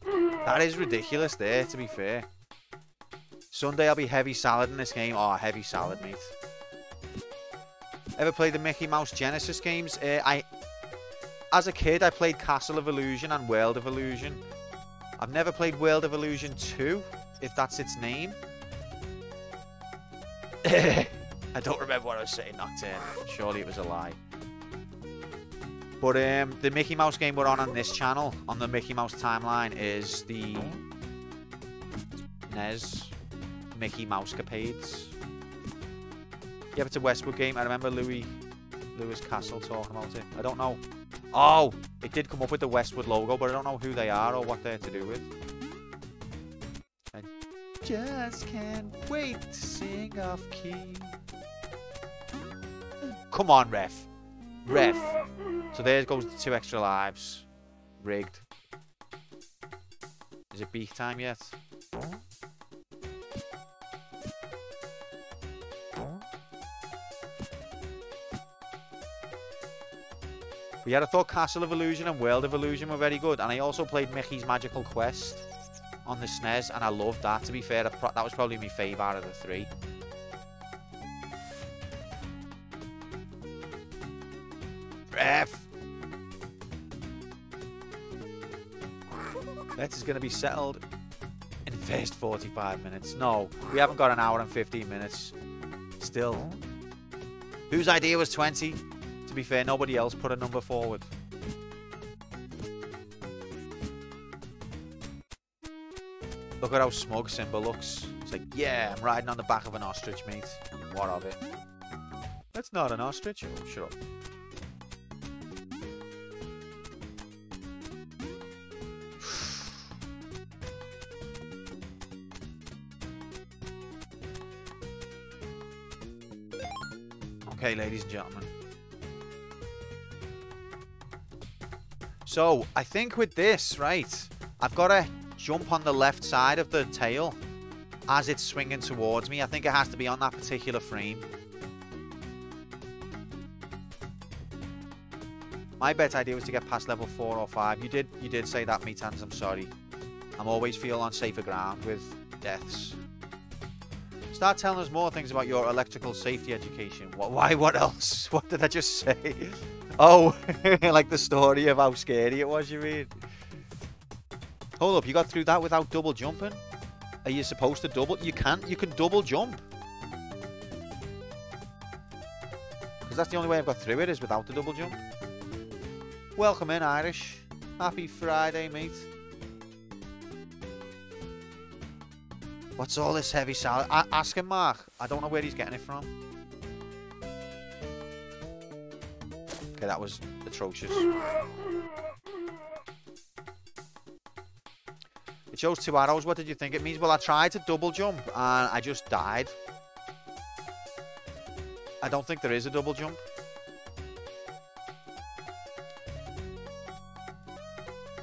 That is ridiculous there, to be fair. Sunday I'll be heavy salad in this game. Oh, heavy salad, mate. Ever played the Mickey Mouse Genesis games? As a kid, I played Castle of Illusion and World of Illusion. I've never played World of Illusion 2, if that's its name. I don't remember what I was saying, Nocturne. Surely it was a lie. But the Mickey Mouse game we're on this channel, on the Mickey Mouse timeline, is the NES Mickey Mousecapades. Yeah, it's a Westwood game. I remember Lewis Castle talking about it. I don't know. Oh, it did come up with the Westwood logo, but I don't know who they are or what they're to do with. I just can't wait to sing off key. Come on, ref. Ref. So there goes the 2 extra lives. Rigged. Is it beak time yet? But yeah, I thought Castle of Illusion and World of Illusion were very good. And I also played Mickey's Magical Quest on the SNES. And I loved that, to be fair. That was probably my favourite of the 3. Ref! That is going to be settled in the first 45 minutes. No, we haven't got an hour and 15 minutes. Still. Whose idea was 20? To be fair, nobody else put a number forward. Look at how smug Simba looks. It's like, yeah, I'm riding on the back of an ostrich, mate. What of it? That's not an ostrich. Oh, shut up. Okay, ladies and gentlemen. So, I think with this, right, I've got to jump on the left side of the tail as it's swinging towards me. I think it has to be on that particular frame. My bet idea was to get past level 4 or 5. You did say that, Meatans. I'm sorry. I'm always feel on safer ground with deaths. Start telling us more things about your electrical safety education. Why? What else? What did I just say? Oh, like the story of how scary it was, you mean? Hold up, you got through that without double jumping? Are you supposed to double? You can double jump. Because that's the only way I've got through it, is without the double jump. Welcome in, Irish. Happy Friday, mate. What's all this heavy salad? Ask him, Mark. I don't know where he's getting it from. Okay, that was atrocious. It shows 2 arrows. What did you think it means? Well, I tried to double jump and I just died. I don't think there is a double jump.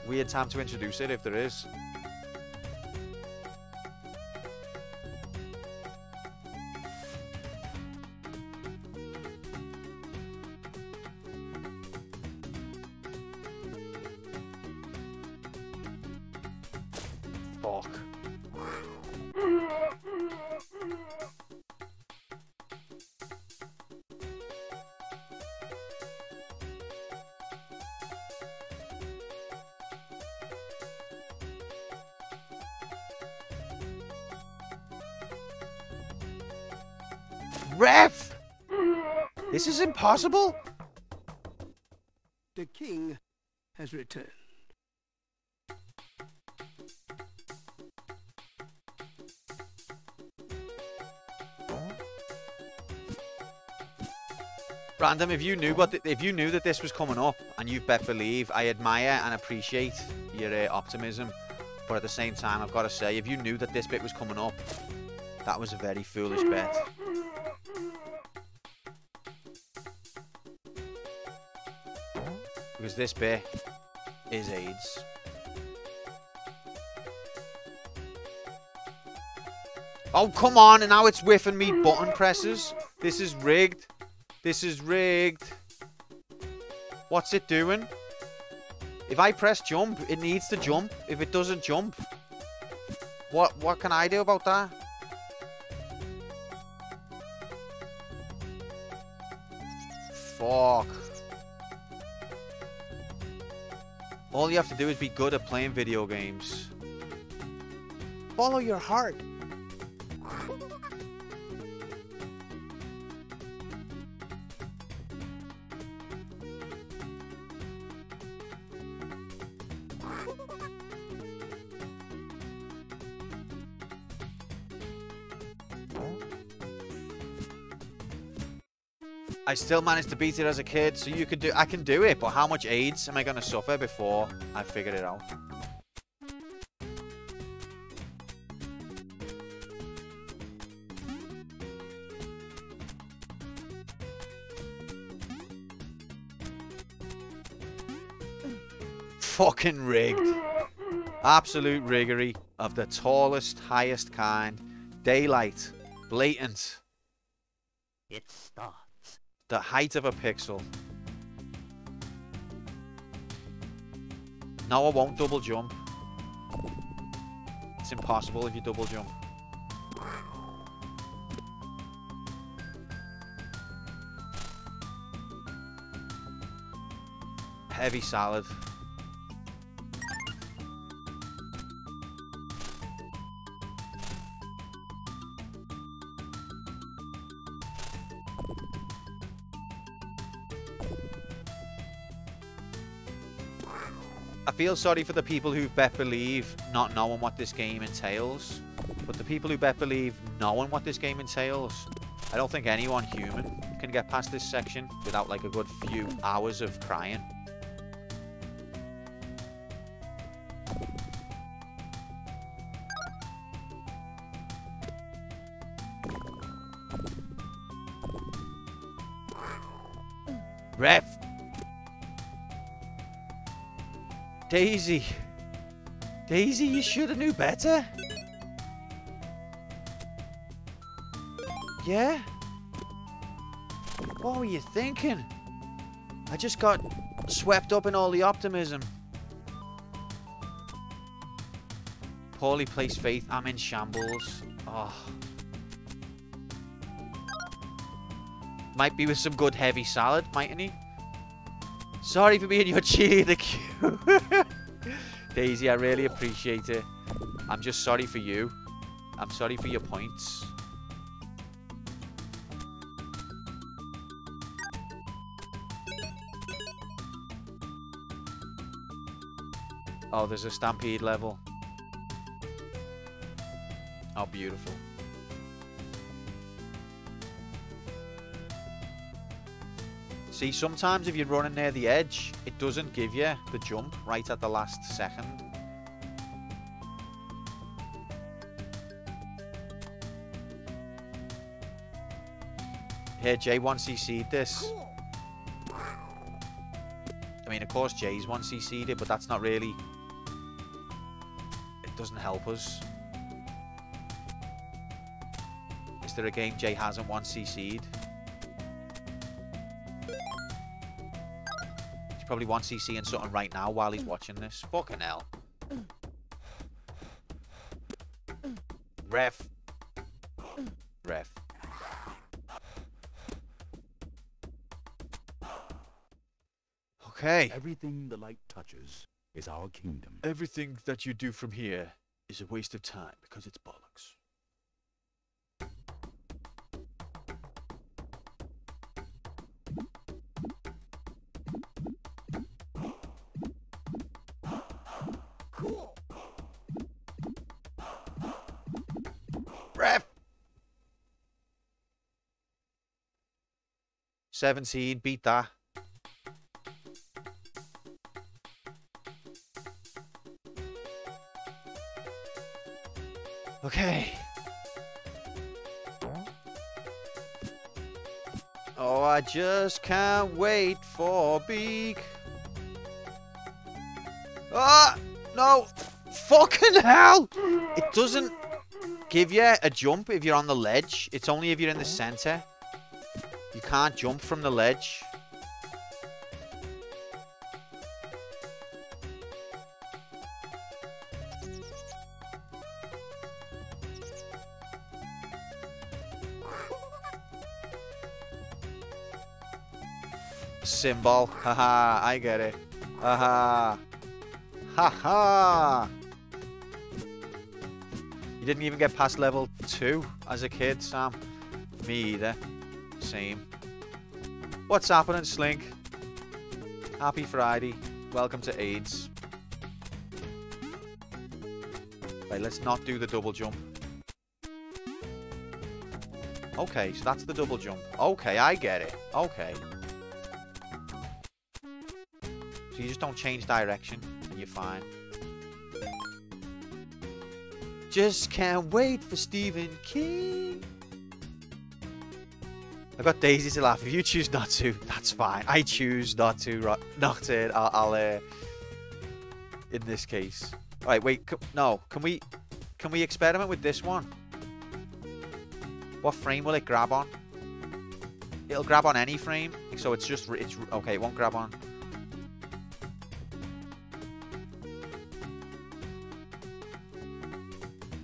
Weird time to introduce it if there is. Fuck. Ref! This is impossible! The king has returned. Random, if you knew that this was coming up and you've bet believe, I admire and appreciate your optimism. But at the same time, I've got to say, if you knew that this bit was coming up, that was a very foolish bet. Because this bit is AIDS. Oh, come on, and now it's whiffing me button presses. This is rigged. This is rigged. What's it doing? If I press jump, it needs to jump. If it doesn't jump, what can I do about that? Fuck. All you have to do is be good at playing video games. Follow your heart. I still managed to beat it as a kid, so I can do it, but how much AIDS am I going to suffer before I figure it out? Fucking rigged. Absolute riggery of the tallest, highest kind. Daylight. Blatant. It starts. The height of a pixel. No, I won't double jump. It's impossible if you double jump. Heavy salad. I feel sorry for the people who bet believe not knowing what this game entails. But the people who bet believe knowing what this game entails, I don't think anyone human can get past this section without like a good few hours of crying. Ref! Daisy! Daisy, you should have knew better! Yeah? What were you thinking? I just got swept up in all the optimism. Poorly placed faith. I'm in shambles. Oh. Might be with some good heavy salad, mightn't he? Sorry for being your cheerleader, Q. Daisy, I really appreciate it. I'm just sorry for you. I'm sorry for your points. Oh, there's a stampede level. Oh, beautiful. See, sometimes if you're running near the edge, it doesn't give you the jump right at the last second. Here, Jay 1cc'd this. I mean, of course, Jay's 1cc'd it, but that's not really... It doesn't help us. Is there a game Jay hasn't 1cc'd? He's probably 1cc'ing something right now while he's watching this. Fucking hell. Ref. Ref. Okay. Everything the light touches is our kingdom. Everything that you do from here is a waste of time because it's bollocks. Ref. 17, beat that. Okay. Oh, I just can't wait for Beak. Ah, no. Fucking hell. It doesn't give you a jump if you're on the ledge. It's only if you're in the center. You can't jump from the ledge. Symbol. Haha, I get it. Haha. Haha. You didn't even get past level 2 as a kid, Sam. Me either. Same. What's happening, Slink? Happy Friday. Welcome to AIDS. Right, let's not do the double jump. Okay, so that's the double jump. Okay, I get it. Okay. So you just don't change direction and you're fine. Just can't wait for Stephen King. I got Daisy to laugh. If you choose not to, that's fine. I choose not to. Not to. I'll in this case. All right, wait. No, can we experiment with this one? What frame will it grab on? It'll grab on any frame. So it's okay. It won't grab on.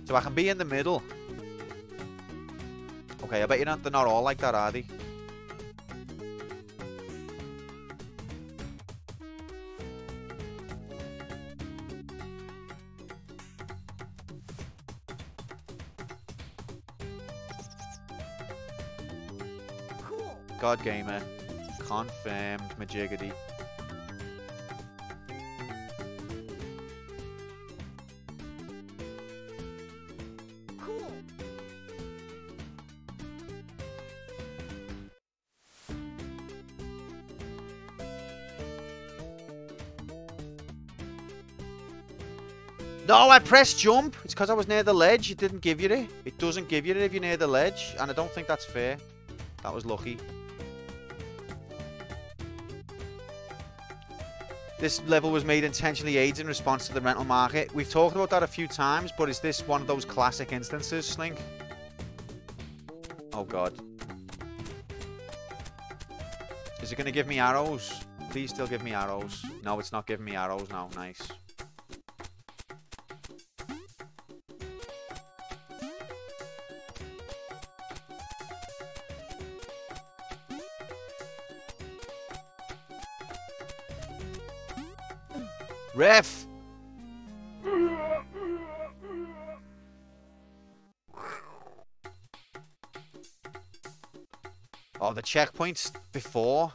So I can be in the middle. Okay, I bet they're not all like that, are they? God Gamer. Confirmed Majiggity. No, I pressed jump. It's because I was near the ledge. It didn't give you it. It doesn't give you it if you're near the ledge. And I don't think that's fair. That was lucky. This level was made intentionally AIDS in response to the rental market. We've talked about that a few times, but is this one of those classic instances, Slink? Oh, God. Is it going to give me arrows? Please still give me arrows. No, it's not giving me arrows now. Nice. Ref! Oh, the checkpoints before.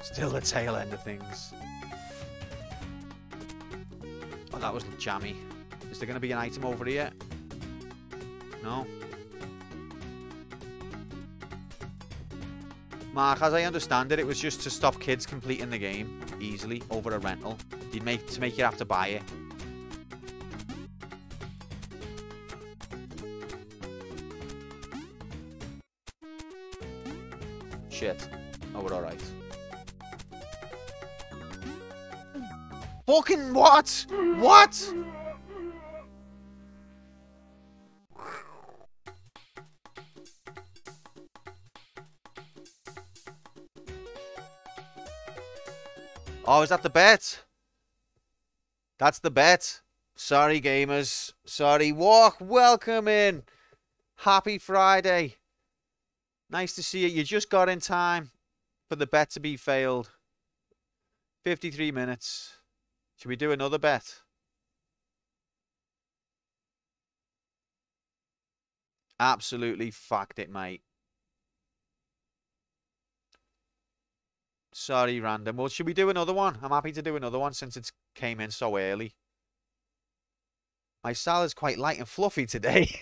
Still the tail end of things. Oh, that was jammy. Is there going to be an item over here? No. Mark, as I understand it, it was just to stop kids completing the game easily over a rental. To make you have to buy it. Shit. Oh, we're alright. Fucking what? What? Oh, is that the bet? That's the bet. Sorry, gamers. Sorry, walk. Welcome in. Happy Friday. Nice to see you. You just got in time for the bet to be failed. 53 minutes. Should we do another bet? Absolutely fucked it, mate. Sorry, random. Well, should we do another one? I'm happy to do another one since it came in so early. My salad's quite light and fluffy today.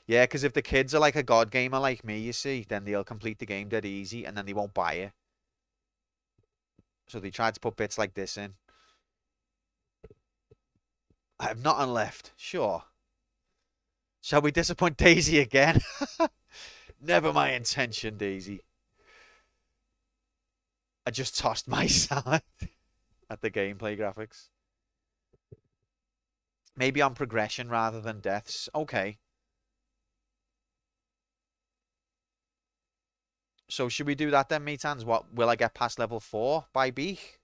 Yeah, because if the kids are like a god gamer like me, you see, then they'll complete the game dead easy and then they won't buy it. So they tried to put bits like this in. I have nothing left. Sure. Shall we disappoint Daisy again? Never my intention, Daisy. I just tossed my salad at the gameplay graphics. Maybe on progression rather than deaths. Okay. So should we do that then, Metans? What, will I get past level 4 by Beak?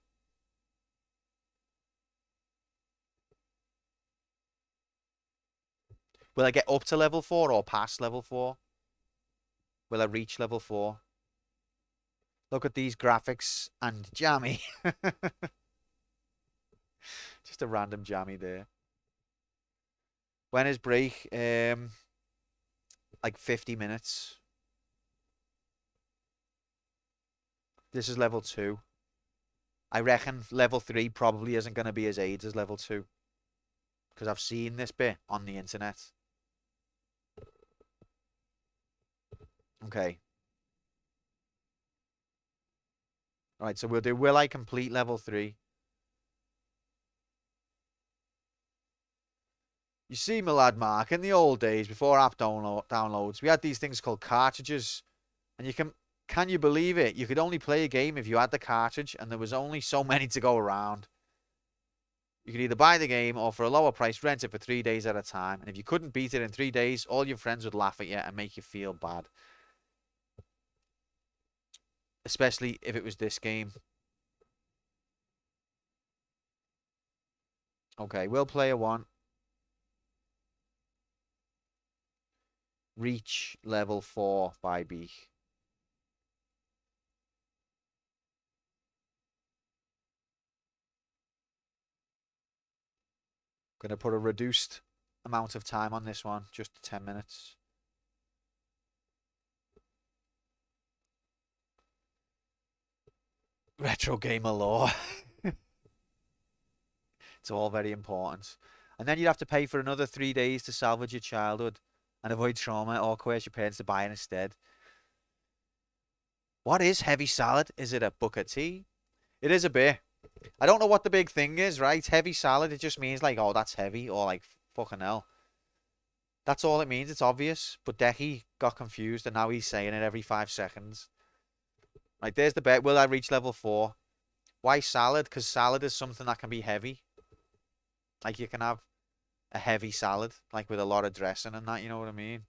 Will I get up to level 4 or past level 4? Will I reach level 4? Look at these graphics and jammy. Just a random jammy there. When is break? Like 50 minutes. This is level 2. I reckon level 3 probably isn't going to be as AIDS as level 2. Because I've seen this bit on the internet. Okay. Alright, so we'll do will I complete level 3? You see, my lad Mark, in the old days, before app downloads, we had these things called cartridges. And you can you believe it? You could only play a game if you had the cartridge, and there was only so many to go around. You could either buy the game or for a lower price, rent it for 3 days at a time. And if you couldn't beat it in 3 days, all your friends would laugh at you and make you feel bad. Especially if it was this game. Okay, will player 1. Reach level 4 by Beak. Going to put a reduced amount of time on this one, just 10 minutes. Retro gamer lore. It's all very important. And then you'd have to pay for another 3 days to salvage your childhood and avoid trauma or coerce your parents to buy it instead. What is heavy salad? Is it a Booker T? It is a bit. I don't know what the big thing is, right? Heavy salad, it just means like, oh, that's heavy, or like, fucking hell. That's all it means. It's obvious. But Decky got confused and now he's saying it every 5 seconds. Right, there's the bet. Will I reach level 4? Why salad? Because salad is something that can be heavy. Like you can have a heavy salad, like with a lot of dressing and that, you know what I mean?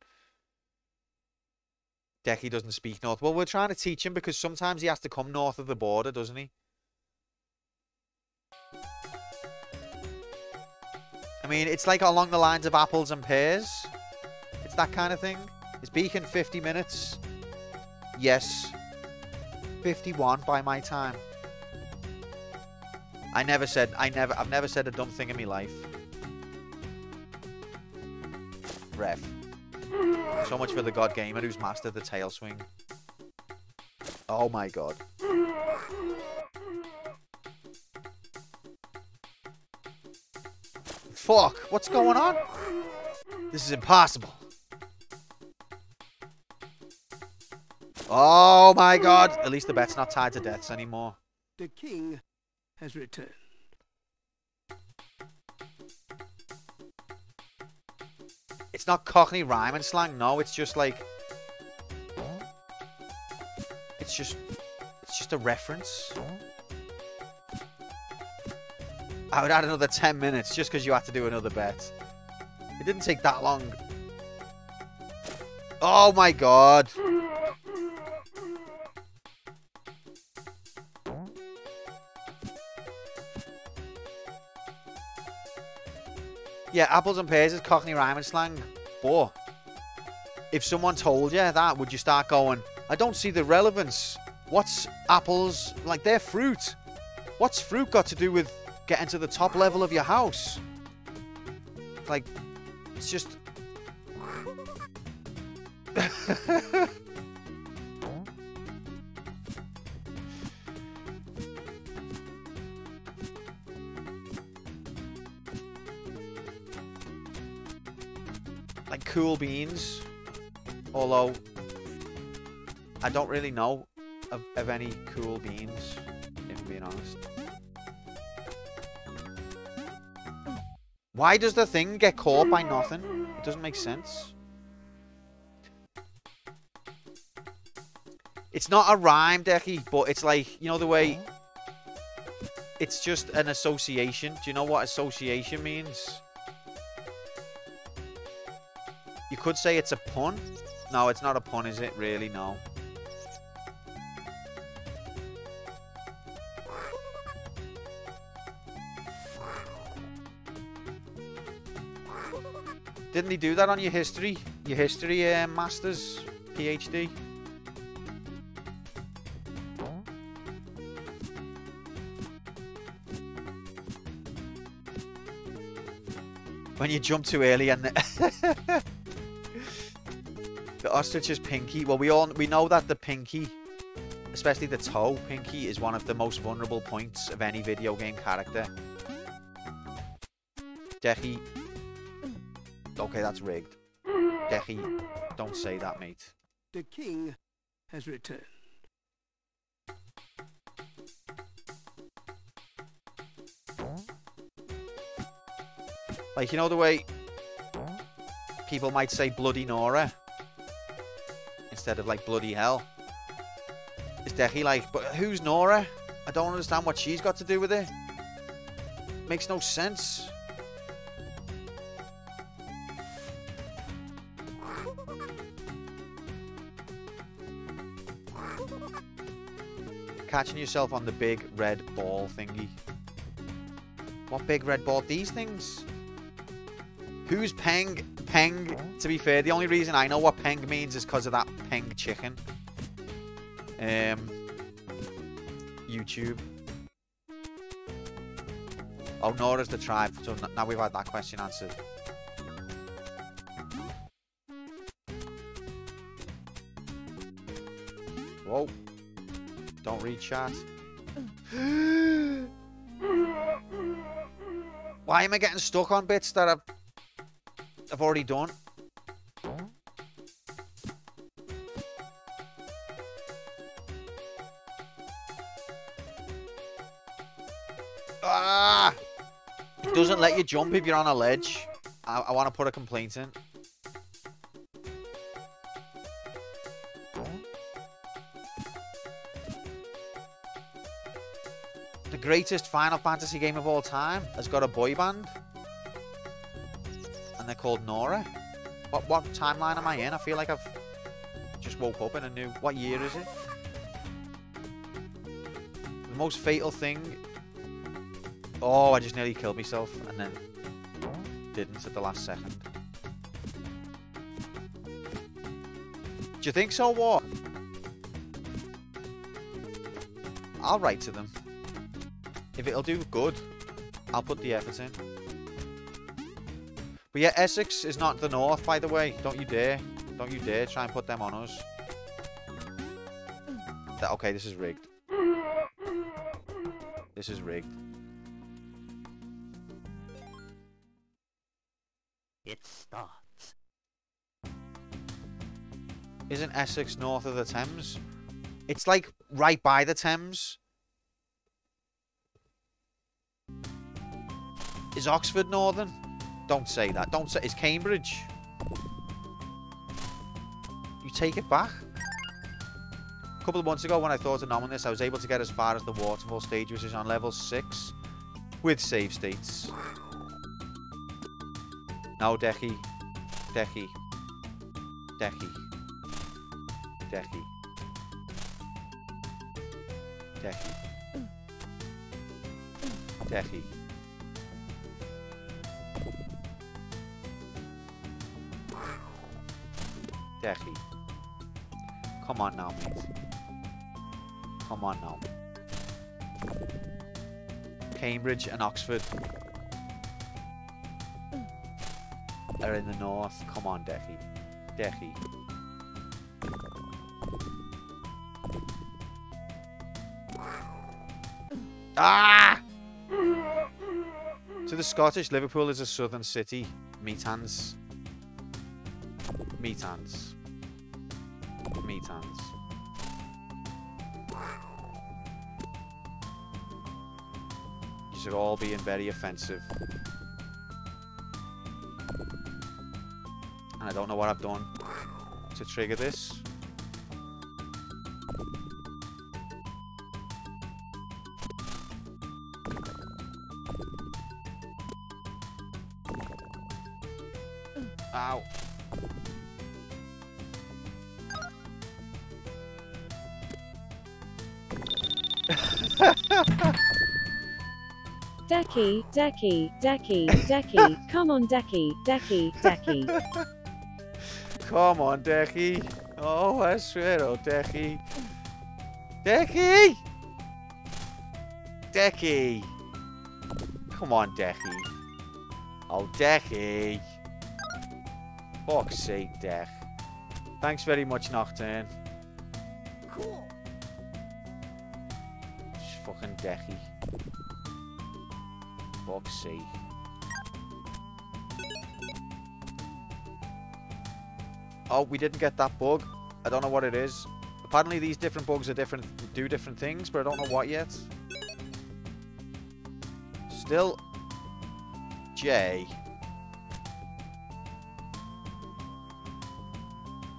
Decky doesn't speak north. Well, we're trying to teach him because sometimes he has to come north of the border, doesn't he? I mean, it's like along the lines of apples and pears. It's that kind of thing. Is Beacon 50 minutes? Yes. 51 by my time. I've never said a dumb thing in my life. Ref. So much for the God Gamer who's mastered the tail swing. Oh my god. Fuck, what's going on? This is impossible. Oh my god. At least the bet's not tied to deaths anymore. The king has returned. It's not Cockney rhyming slang, no, it's just like... It's just a reference. I would add another 10 minutes just because you had to do another bet. It didn't take that long. Oh my god. Yeah, apples and pears is Cockney rhyming slang. But if someone told you that, would you start going, I don't see the relevance. What's apples? Like, they're fruit. What's fruit got to do with getting to the top level of your house? Like, it's just... like cool beans. Although, I don't really know of any cool beans, if I'm being honest. Why does the thing get caught by nothing? It doesn't make sense. It's not a rhyme, Decky, but it's like, you know the way... It's just an association. Do you know what association means? You could say it's a pun. No, it's not a pun, is it? Really, no. Didn't he do that on your history? Your history masters? PhD? When you jump too early and the, the ostrich's pinky. Well, we know that the pinky, especially the toe pinky, is one of the most vulnerable points of any video game character. Decky. Okay, that's rigged. Decky, don't say that, mate. The king has returned. Like, you know the way people might say bloody Nora instead of like bloody hell? Is Decky like, but who's Nora? I don't understand what she's got to do with it. Makes no sense. Catching yourself on the big red ball thingy. What big red ball? These things? Who's Peng? Peng, to be fair, the only reason I know what Peng means is because of that Peng chicken. YouTube. Oh, Nora's the tribe. So now we've had that question answered. Whoa. Don't read chat. Why am I getting stuck on bits that I've already done? Ah! It doesn't let you jump if you're on a ledge. I want to put a complaint in. The greatest Final Fantasy game of all time has got a boy band. And they're called Nora. What timeline am I in? I feel like I've just woke up in a new... What year is it? The most fatal thing... Oh, I just nearly killed myself and then didn't at the last second. Do you think so, what? I'll write to them. If it'll do good, I'll put the effort in. But yeah, Essex is not the north, by the way. Don't you dare. Don't you dare try and put them on us. Okay, this is rigged. This is rigged. It starts. Isn't Essex north of the Thames? It's like right by the Thames. Is Oxford northern? Don't say that. Don't say... It's Cambridge. You take it back. A couple of months ago when I thought of nomming this, I was able to get as far as the waterfall stage, which is on level 6, with save states. No, Decky. Decky. Decky. Decky. Decky. Decky. Decky. Come on now, mate. Come on now. Cambridge and Oxford are in the north. Come on, Decky. Decky. Ah! To the Scottish, Liverpool is a southern city. Meat hands. Meat hands. Meat hands. You should all being very offensive. And I don't know what I've done to trigger this. Ow. Decky, Decky, Decky, Decky. Come on, Decky, Decky, Decky. Come on, Decky. Oh, I swear, oh, Decky. Decky! Decky! Come on, Decky. Oh, Decky. Fuck's sake, Deck. Thanks very much, Nocturne. Cool. Just fucking Decky. Fuck's sake. Oh, we didn't get that bug. I don't know what it is. Apparently these different bugs are do different things, but I don't know what yet. Still J.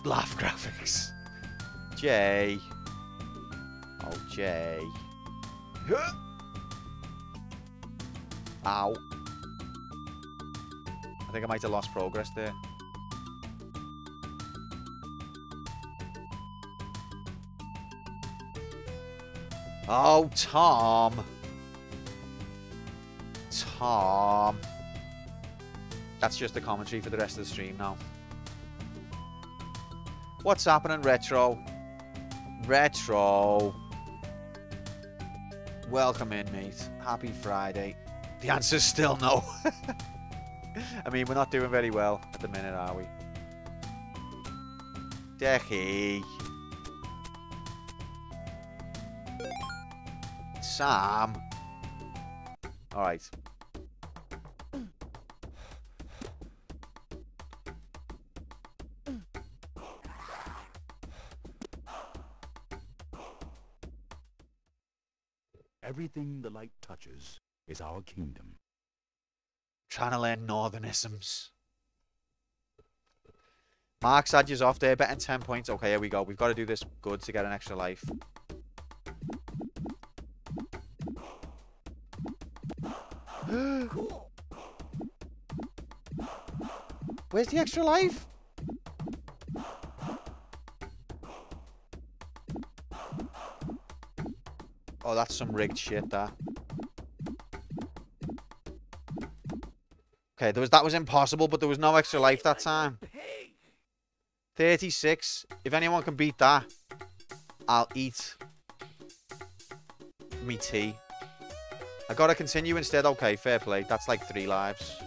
Laugh graphics. J. Oh, J. Ow. I think I might have lost progress there. Oh, Tom. Tom. That's just the commentary for the rest of the stream now. What's happening, Retro? Retro. Welcome in, mate. Happy Friday. The answer's still no. I mean, we're not doing very well at the minute, are we? Decky. Sam. Alright. Everything the light touches is our kingdom. Trying to learn Northernisms. Mark Sadger's off there, betting 10 points. Okay, here we go. We've got to do this good to get an extra life. Cool. Where's the extra life? Oh, that's some rigged shit, that. Okay, that was impossible, but there was no extra life that time. 36. If anyone can beat that, I'll eat me tea. I gotta continue instead. Okay, fair play. That's like 3 lives.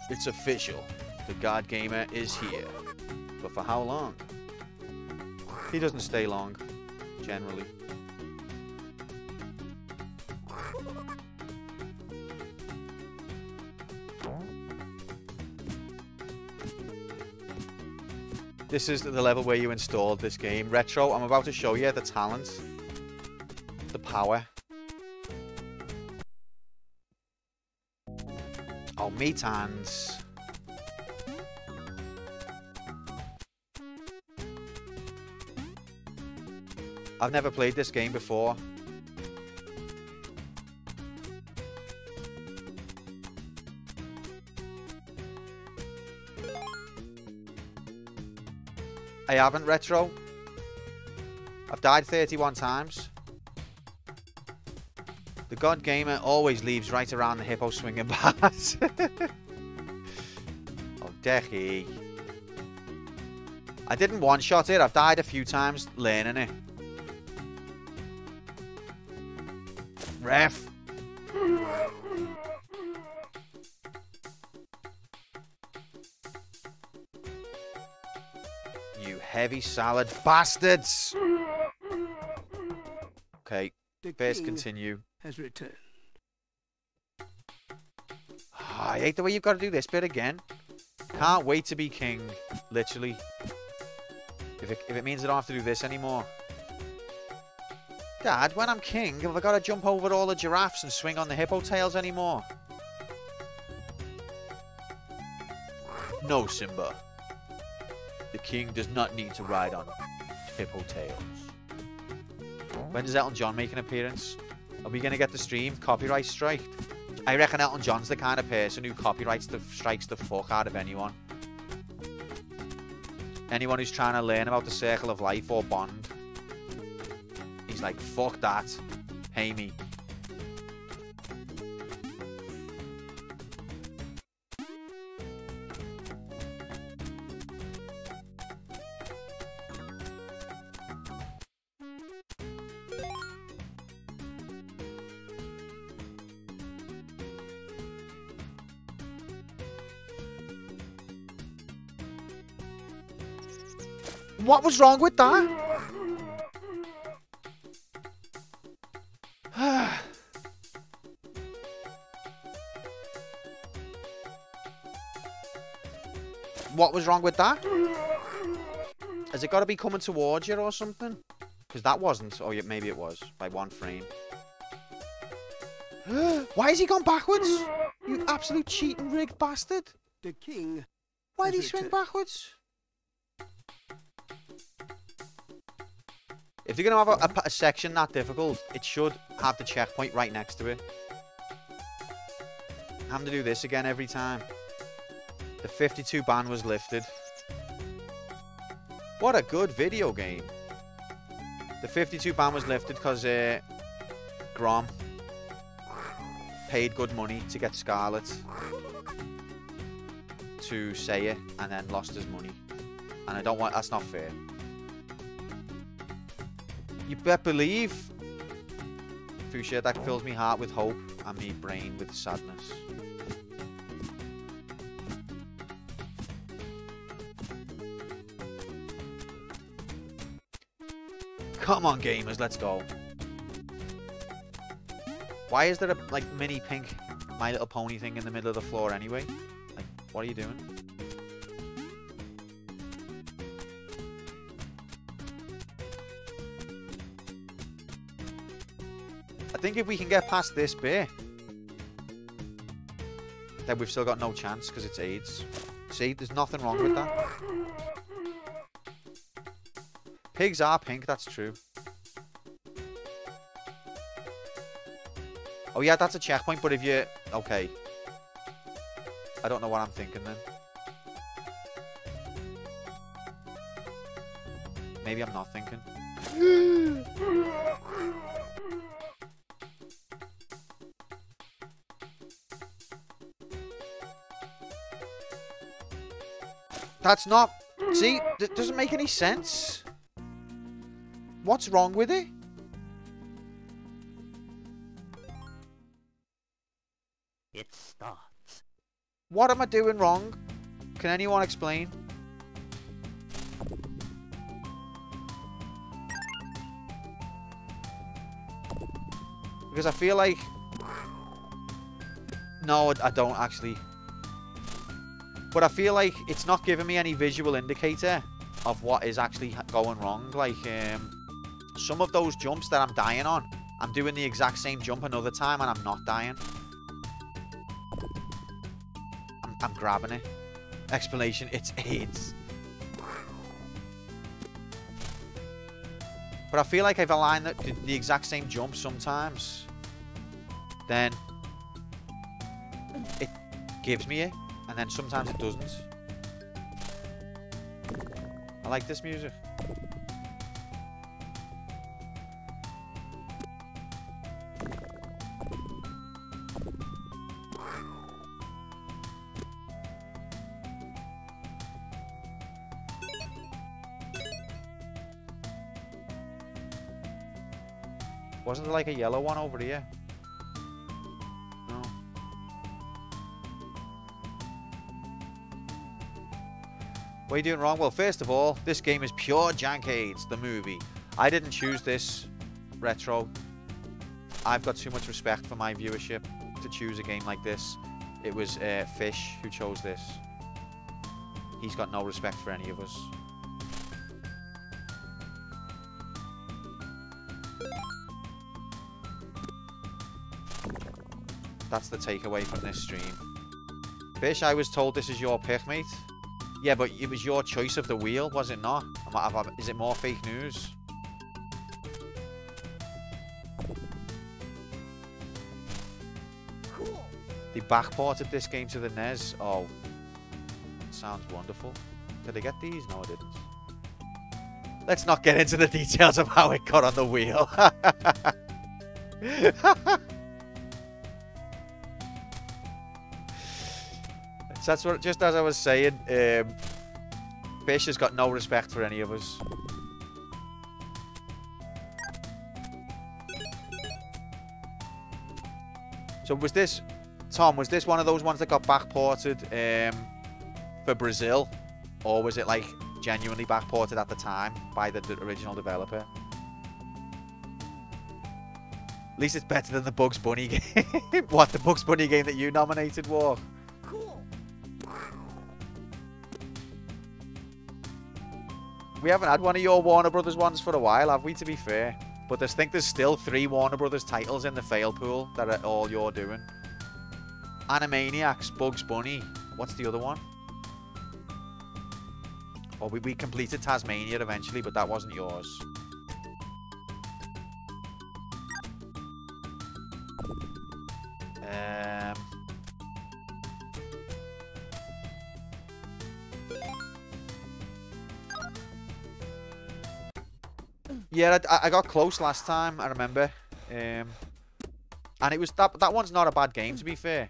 It's official. The God Gamer is here. But for how long? He doesn't stay long, generally. This is the level where you installed this game. Retro, I'm about to show you the talent. The power. Oh, meat hands. I've never played this game before. I haven't, Retro. I've died 31 times. The God Gamer always leaves right around the hippo swinging bat. Oh, Decky. I didn't one-shot it. I've died a few times learning it. Ref. You heavy salad bastards. Okay, first continue. Has returned. I hate the way you've got to do this bit again. Can't wait to be king, literally. If it means I don't have to do this anymore. Dad, when I'm king, have I got to jump over all the giraffes and swing on the hippo tails anymore? No, Simba. The king does not need to ride on hippo tails. When does Elton John make an appearance? Are we going to get the stream copyright striked? I reckon Elton John's the kind of person who strikes the fuck out of anyone. Anyone who's trying to learn about the Circle of Life or Bond. He's like, fuck that. Pay me. What was wrong with that? What was wrong with that? Has it got to be coming towards you or something? Because that wasn't. Oh, yeah, maybe it was. By 1 frame. Why has he gone backwards? You absolute cheating rigged bastard. The king. Why did he swing backwards? If you're going to have a section that difficult, it should have the checkpoint right next to it. I'm having to do this again every time. The 52 ban was lifted. What a good video game. The 52 ban was lifted because Grom paid good money to get Scarlet to say it and then lost his money. And I don't want... That's not fair. You better believe, Fuchsia, that fills me heart with hope and me brain with sadness. Come on, gamers, let's go. Why is there a, like, mini pink My Little Pony thing in the middle of the floor anyway? Like, what are you doing? I think if we can get past this bit, then we've still got no chance because it's AIDS. See, there's nothing wrong with that. Pigs are pink, that's true. Oh yeah, that's a checkpoint, but if you... Okay. I don't know what I'm thinking then. Maybe I'm not thinking. That's not... See, that doesn't make any sense. What's wrong with it? It starts. What am I doing wrong? Can anyone explain? Because I feel like... No, I don't actually. But I feel like it's not giving me any visual indicator of what is actually going wrong. Like, some of those jumps that I'm dying on, I'm doing the exact same jump another time and I'm not dying. I'm grabbing it. Explanation, it's AIDS. But I feel like I've aligned the exact same jump sometimes. Then it gives me it. And then sometimes it doesn't. I like this music. Wasn't there like a yellow one over here? No. What are you doing wrong? Well, first of all, this game is pure Jankades, the movie. I didn't choose this, Retro. I've got too much respect for my viewership to choose a game like this. It was Fish who chose this. He's got no respect for any of us. That's the takeaway from this stream. Fish, I was told this is your pick, mate. Yeah, but it was your choice of the wheel, was it not? Is it more fake news? Cool. They backported this game to the NES. Oh, sounds wonderful. Did I get these? No, I didn't. Let's not get into the details of how it got on the wheel. So that's what, just as I was saying, Fish has got no respect for any of us. So was this, Tom, was this one of those ones that got backported for Brazil? Or was it like genuinely backported at the time by the original developer? At least it's better than the Bugs Bunny game. What, the Bugs Bunny game that you nominated, Walk? Cool. We haven't had one of your Warner Brothers ones for a while, have we, to be fair? But I think there's still 3 Warner Brothers titles in the fail pool that are all you're doing. Animaniacs, Bugs Bunny. What's the other one? Oh, we completed Tasmania eventually, but that wasn't yours. Yeah, I got close last time, I remember. And it was that one's not a bad game, to be fair.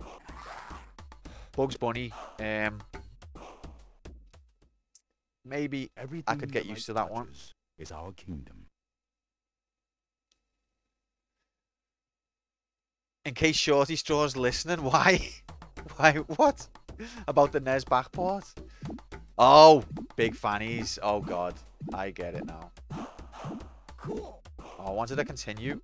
Bugs Bunny. Maybe I could get used to that one. Is our kingdom. In case Shorty Straw's listening, why? Why? What? About the NES backport? Oh, big fannies. Oh, God. I get it now. Cool. Oh, I wanted to continue.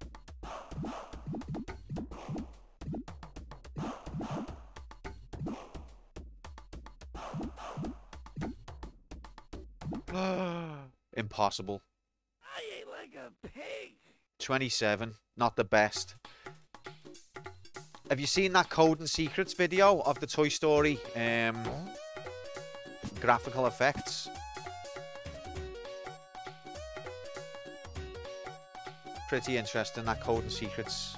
Impossible. I ate like a pig. 27. Not the best. Have you seen that Code and Secrets video of the Toy Story graphical effects? Pretty interesting, that Code and Secrets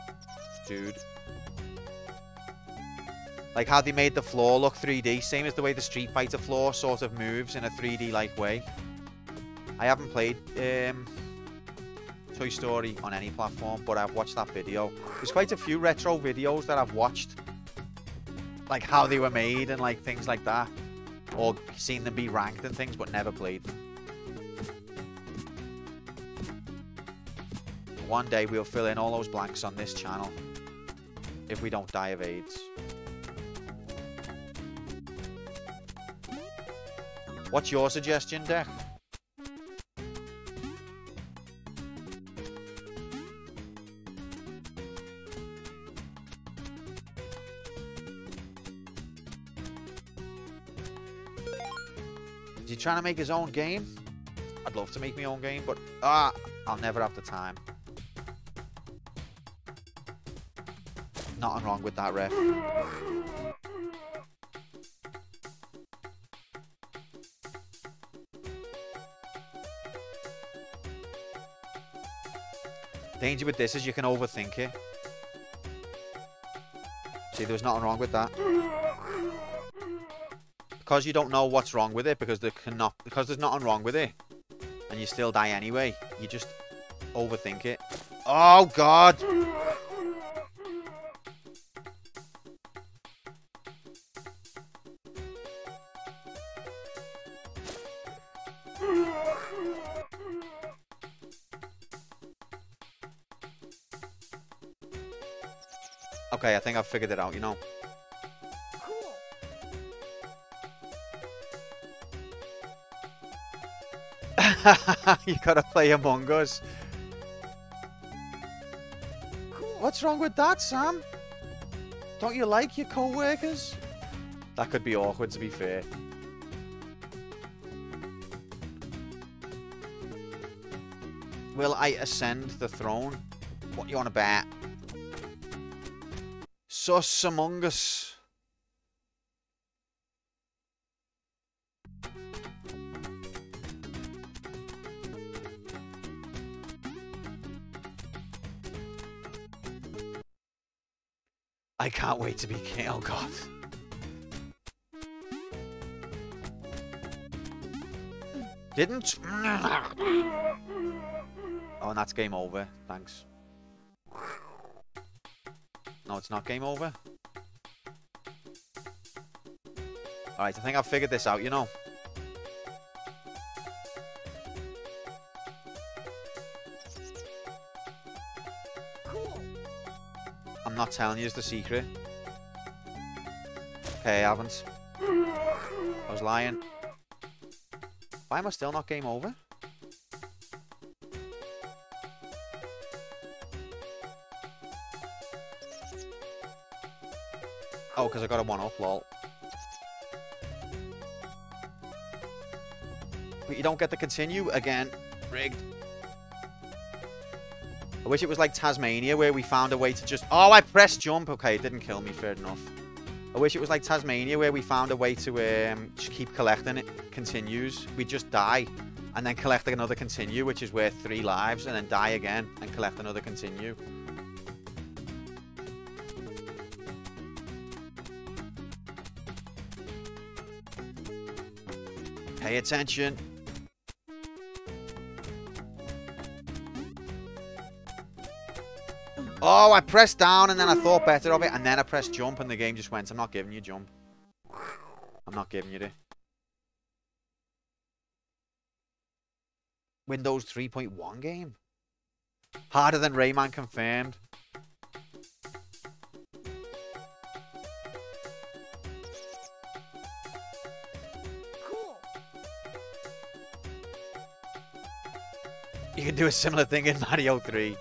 dude. Like how they made the floor look 3D, same as the way the Street Fighter floor sort of moves in a 3D-like way. I haven't played Toy Story on any platform, but I've watched that video. There's quite a few retro videos that I've watched, like how they were made and like things like that, or seen them be ranked and things, but never played them. One day we'll fill in all those blanks on this channel if we don't die of AIDS. What's your suggestion, Deck? Is he trying to make his own game? I'd love to make my own game, but I'll never have the time. Nothing wrong with that, ref. Danger with this is you can overthink it. See, there's nothing wrong with that. Because you don't know what's wrong with it, because there's nothing wrong with it, and you still die anyway, you just overthink it. Oh, God! Okay, I think I've figured it out, you know. Cool. You gotta play Among Us. Cool. What's wrong with that, Sam? Don't you like your co-workers? That could be awkward, to be fair. Will I ascend the throne? What you want to bet? Sus Among Us. I can't wait to be king. Oh, God. Didn't. Oh, and that's game over. Thanks. No, it's not game over. Alright, I think I've figured this out, you know. Cool. I'm not telling you it's the secret. Okay, I haven't. I was lying. Why am I still not game over? Oh, because I got a 1-up, lol. But you don't get to continue again. Rigged. I wish it was like Tasmania, where we found a way to just... Oh, I pressed jump. Okay, it didn't kill me, fair enough. I wish it was like Tasmania, where we found a way to just keep collecting it. Continues. We just die. And then collect another continue, which is worth 3 lives. And then die again and collect another continue. Pay attention. Oh, I pressed down and then I thought better of it, and then I pressed jump and the game just went, I'm not giving you jump. I'm not giving you it. Windows 3.1 game. Harder than Rayman confirmed. You can do a similar thing in Mario 3.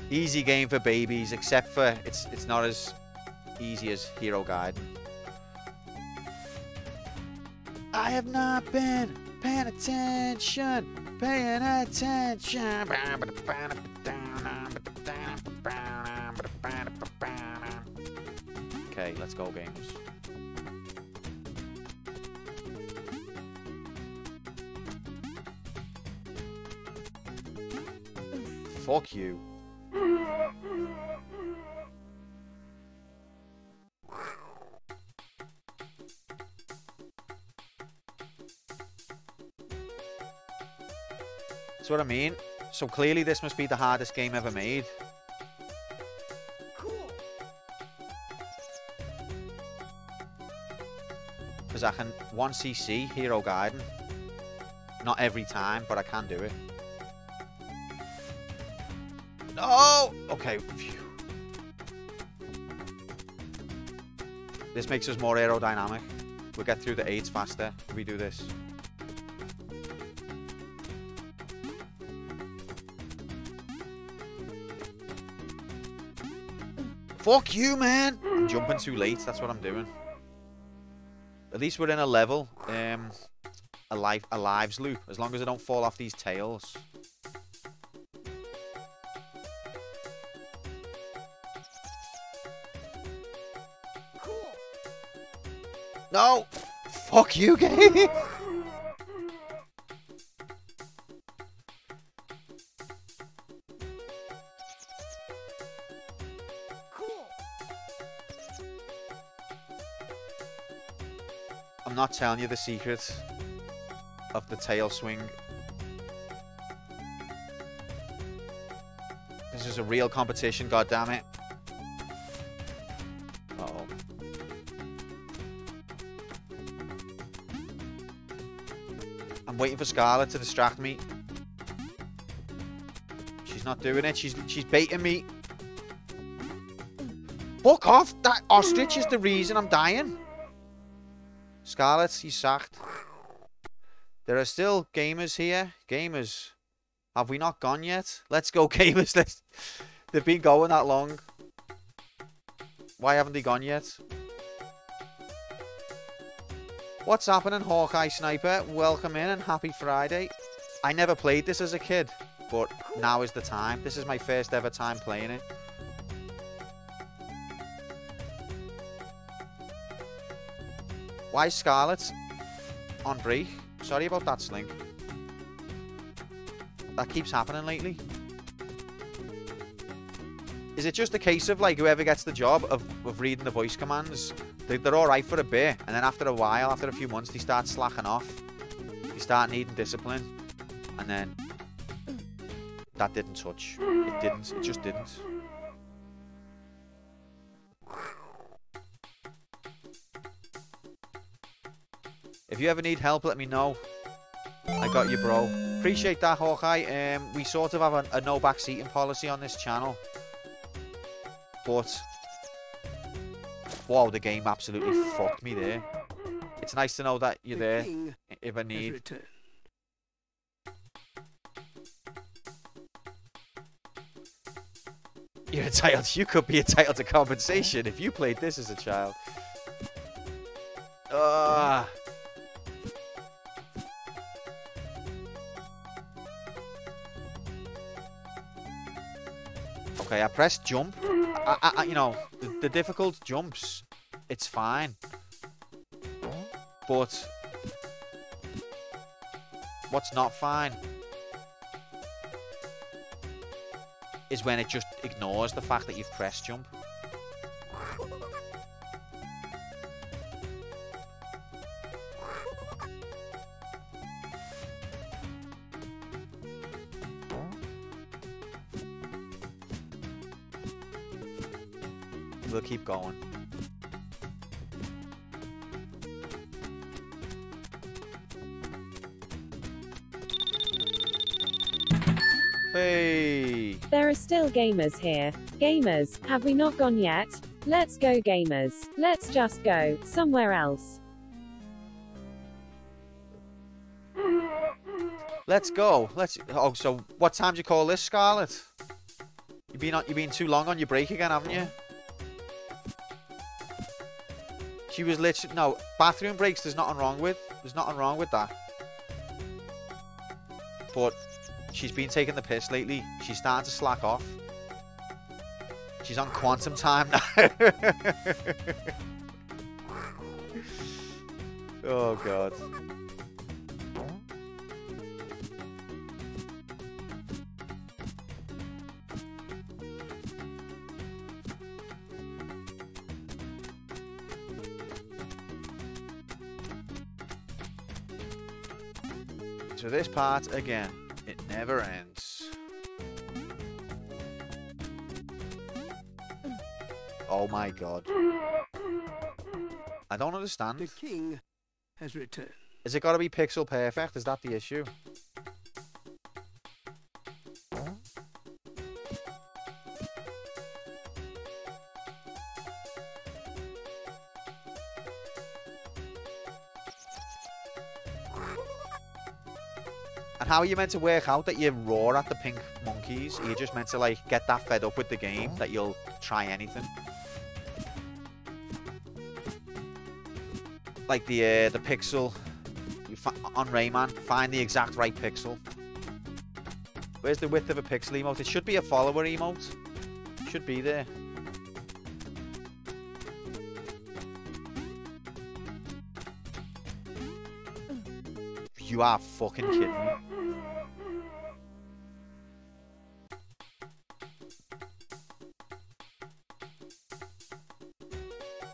Easy game for babies, except for it's not as easy as Hero Gaiden. I have not been paying attention. Paying attention. Okay, let's go, gamers. Fuck you. That's what I mean. So clearly this must be the hardest game ever made. Cool. Because I can 1cc Hero Gaiden. Not every time, but I can do it. No! Okay, phew. This makes us more aerodynamic. We'll get through the 8s faster if we do this. Fuck you, man! I'm jumping too late, that's what I'm doing. At least we're in a level, a lives loop, as long as I don't fall off these tails. Cool. No! Fuck you, game! Cool. I'm not telling you the secret of the tail swing. This is a real competition, goddammit. Uh-oh. I'm waiting for Scarlet to distract me. She's not doing it. She's baiting me. Fuck off! That ostrich is the reason I'm dying. Scarlet, he's sacked. There are still gamers here. Gamers. Have we not gone yet? Let's go, gamers. They've been going that long. Why haven't they gone yet? What's happening, Hawkeye Sniper? Welcome in and happy Friday. I never played this as a kid, but now is the time. This is my first ever time playing it. Why is Scarlet on break? Sorry about that, Slink. That keeps happening lately. Is it just a case of, like, whoever gets the job of reading the voice commands, they're alright for a bit, and then after a while, after a few months, they start slacking off. They start needing discipline. And then that didn't touch. It didn't. It just didn't. If you ever need help, let me know. I got you, bro. Appreciate that, Hawkeye. We sort of have a no backseating policy on this channel. But, whoa, the game absolutely fucked me there. It's nice to know that you're there if I need. You're entitled. You could be entitled to compensation if you played this as a child. Okay, I pressed jump. You know, the difficult jumps, it's fine. But what's not fine is when it just ignores the fact that you've pressed jump. We'll keep going. Hey! There are still gamers here. Gamers, have we not gone yet? Let's go, gamers. Let's just go somewhere else. Let's go. Let's. Oh, so what time do you call this, Scarlet? You've been too long on your break again, haven't you? She was literally no bathroom breaks. There's nothing wrong with. There's nothing wrong with that. But she's been taking the piss lately. She's starting to slack off. She's on quantum time now. Oh, God. So this part, again, it never ends. Oh my God. I don't understand. The king has returned. Is it got to be pixel perfect? Is that the issue? And how are you meant to work out that you roar at the pink monkeys? Are you just meant to, like, get that fed up with the game that you'll try anything? Like the pixel on Rayman, find the exact right pixel. Where's the width of a pixel emote? It should be a follower emote. Should be there. You are fucking kidding me.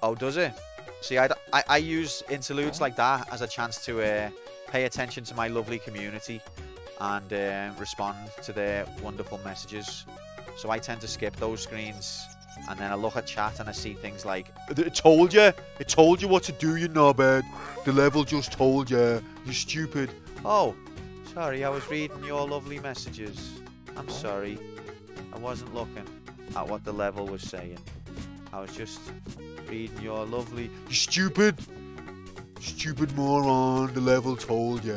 Oh, does it? See, I use interludes like that as a chance to pay attention to my lovely community and respond to their wonderful messages. So I tend to skip those screens, and then I look at chat and I see things like, "It told you what to do, you knobhead. The level just told you, you stupid." Oh, sorry, I was reading your lovely messages. I'm sorry. I wasn't looking at what the level was saying. I was just reading your lovely... You stupid! Stupid moron, the level told ya.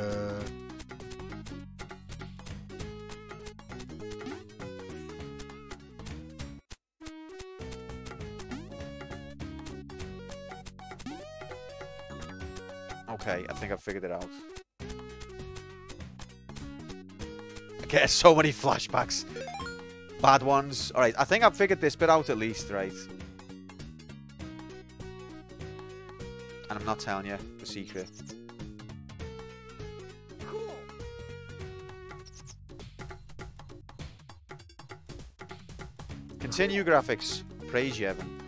Okay, I think I've figured it out. I get so many flashbacks. Bad ones. Alright, I think I've figured this bit out at least, right? And I'm not telling you the secret. Cool. Continue graphics. Praise you, Evan.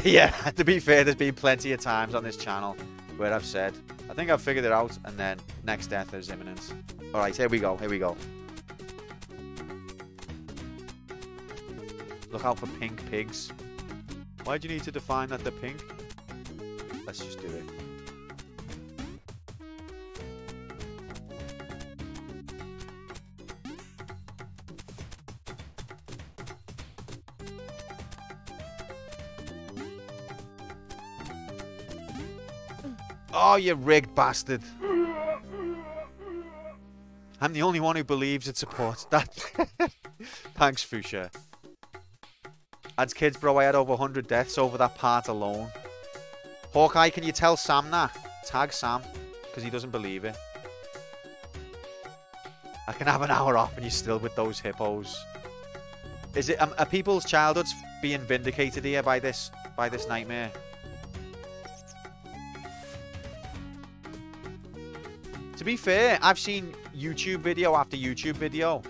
Yeah, to be fair, there's been plenty of times on this channel where I've said, I think I've figured it out, and then next death is imminent. Alright, here we go, here we go. Look out for pink pigs. Why do you need to define that they're pink? Let's just do it. Oh, you rigged bastard. I'm the only one who believes it supports that. Thanks, Fuchsia. As kids, bro, I had over 100 deaths over that part alone. Hawkeye, can you tell Sam that? Tag Sam, because he doesn't believe it. I can have an hour off and you're still with those hippos. Is it, are people's childhoods being vindicated here by this nightmare? To be fair, I've seen YouTube video after YouTube video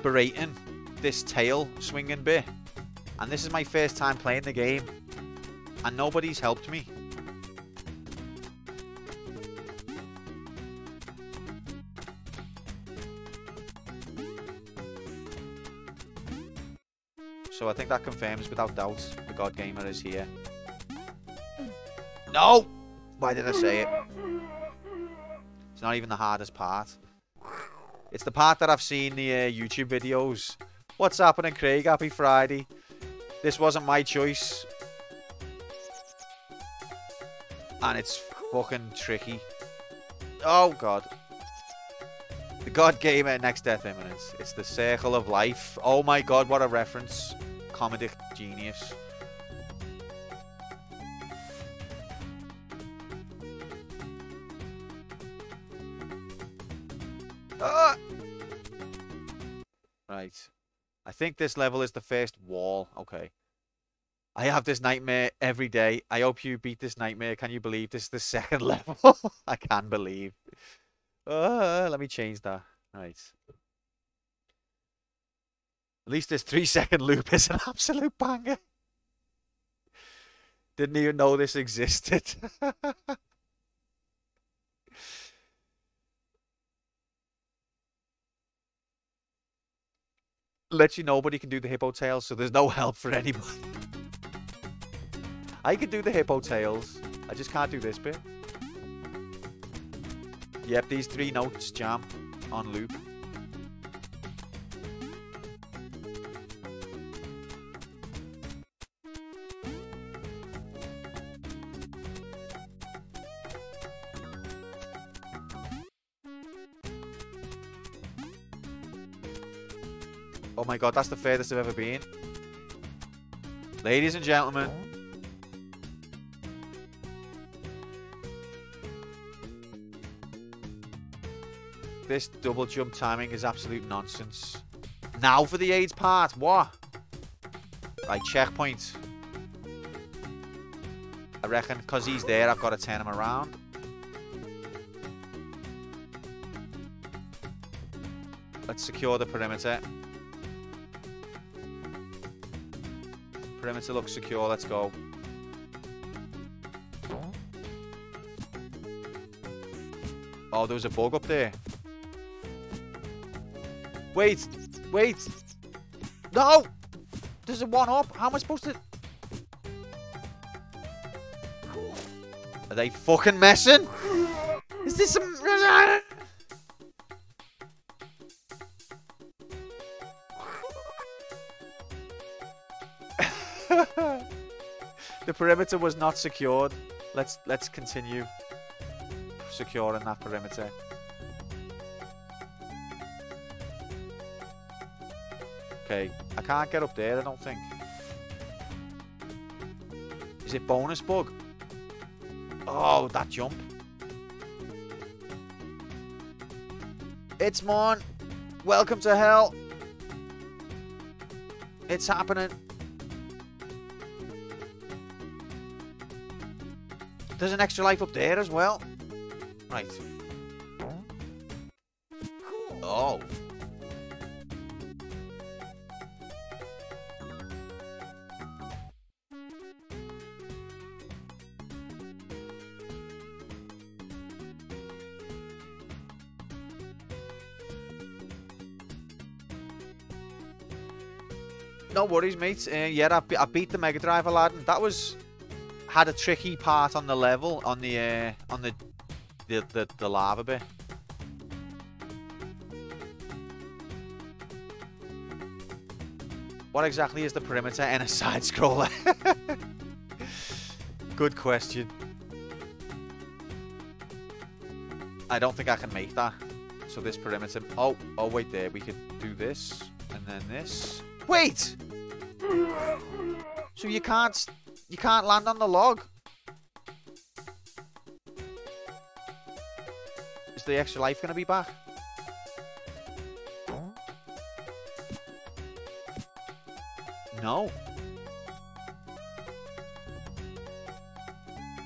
berating this tail swinging bit. And this is my first time playing the game. And nobody's helped me. So I think that confirms without doubt the God Gamer is here. No! Why did I say it? It's not even the hardest part. It's the part that I've seen the YouTube videos. What's happening, Craig? Happy Friday. This wasn't my choice. And it's fucking tricky. Oh, God. The God Gamer, next death imminent. It's the circle of life. Oh, my God, what a reference. Comedic genius. Right. I think this level is the first wall. Okay. I have this nightmare every day. I hope you beat this nightmare. Can you believe this is the second level? I can believe. Let me change that. Right. At least this 3-second loop is an absolute banger. Didn't even know this existed. Literally nobody can do the hippo tails, so there's no help for anybody. I can do the hippo tails. I just can't do this bit. Yep, these 3 notes jam on loop. Oh my god, that's the furthest I've ever been. Ladies and gentlemen. This double jump timing is absolute nonsense. Now for the AIDS part. What? Right, checkpoint. I reckon because he's there, I've got to turn him around. Let's secure the perimeter. Perimeter looks secure. Let's go. Oh, there was a bug up there. Wait. Wait. No! There's a one up. How am I supposed to... Are they fucking messing? Is this some... The perimeter was not secured. Let's continue securing that perimeter. Okay, I can't get up there, I don't think. Is it bonus bug? Oh, that jump. It's Mon. Welcome to hell. It's happening. There's an extra life up there as well. Right. Oh. No worries, mate. Yeah, I beat the Mega Drive Aladdin. That had a tricky part on the level on the lava bit. What exactly is the perimeter in a side scroller? Good question. I don't think I can make that. So this perimeter. Oh, wait there. We could do this and then this. Wait. So you can't land on the log. Is the extra life going to be back? No.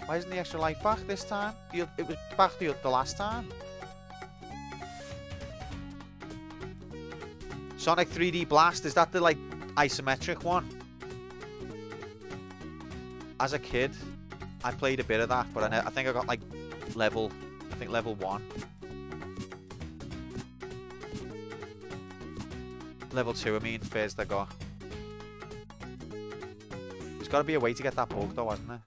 Why isn't the extra life back this time? It was back the last time. Sonic 3D Blast, is that the like isometric one? As a kid, I played a bit of that, but I think I got like level 1. Level 2, I mean, first I got. There's got to be a way to get that bug though, hasn't there?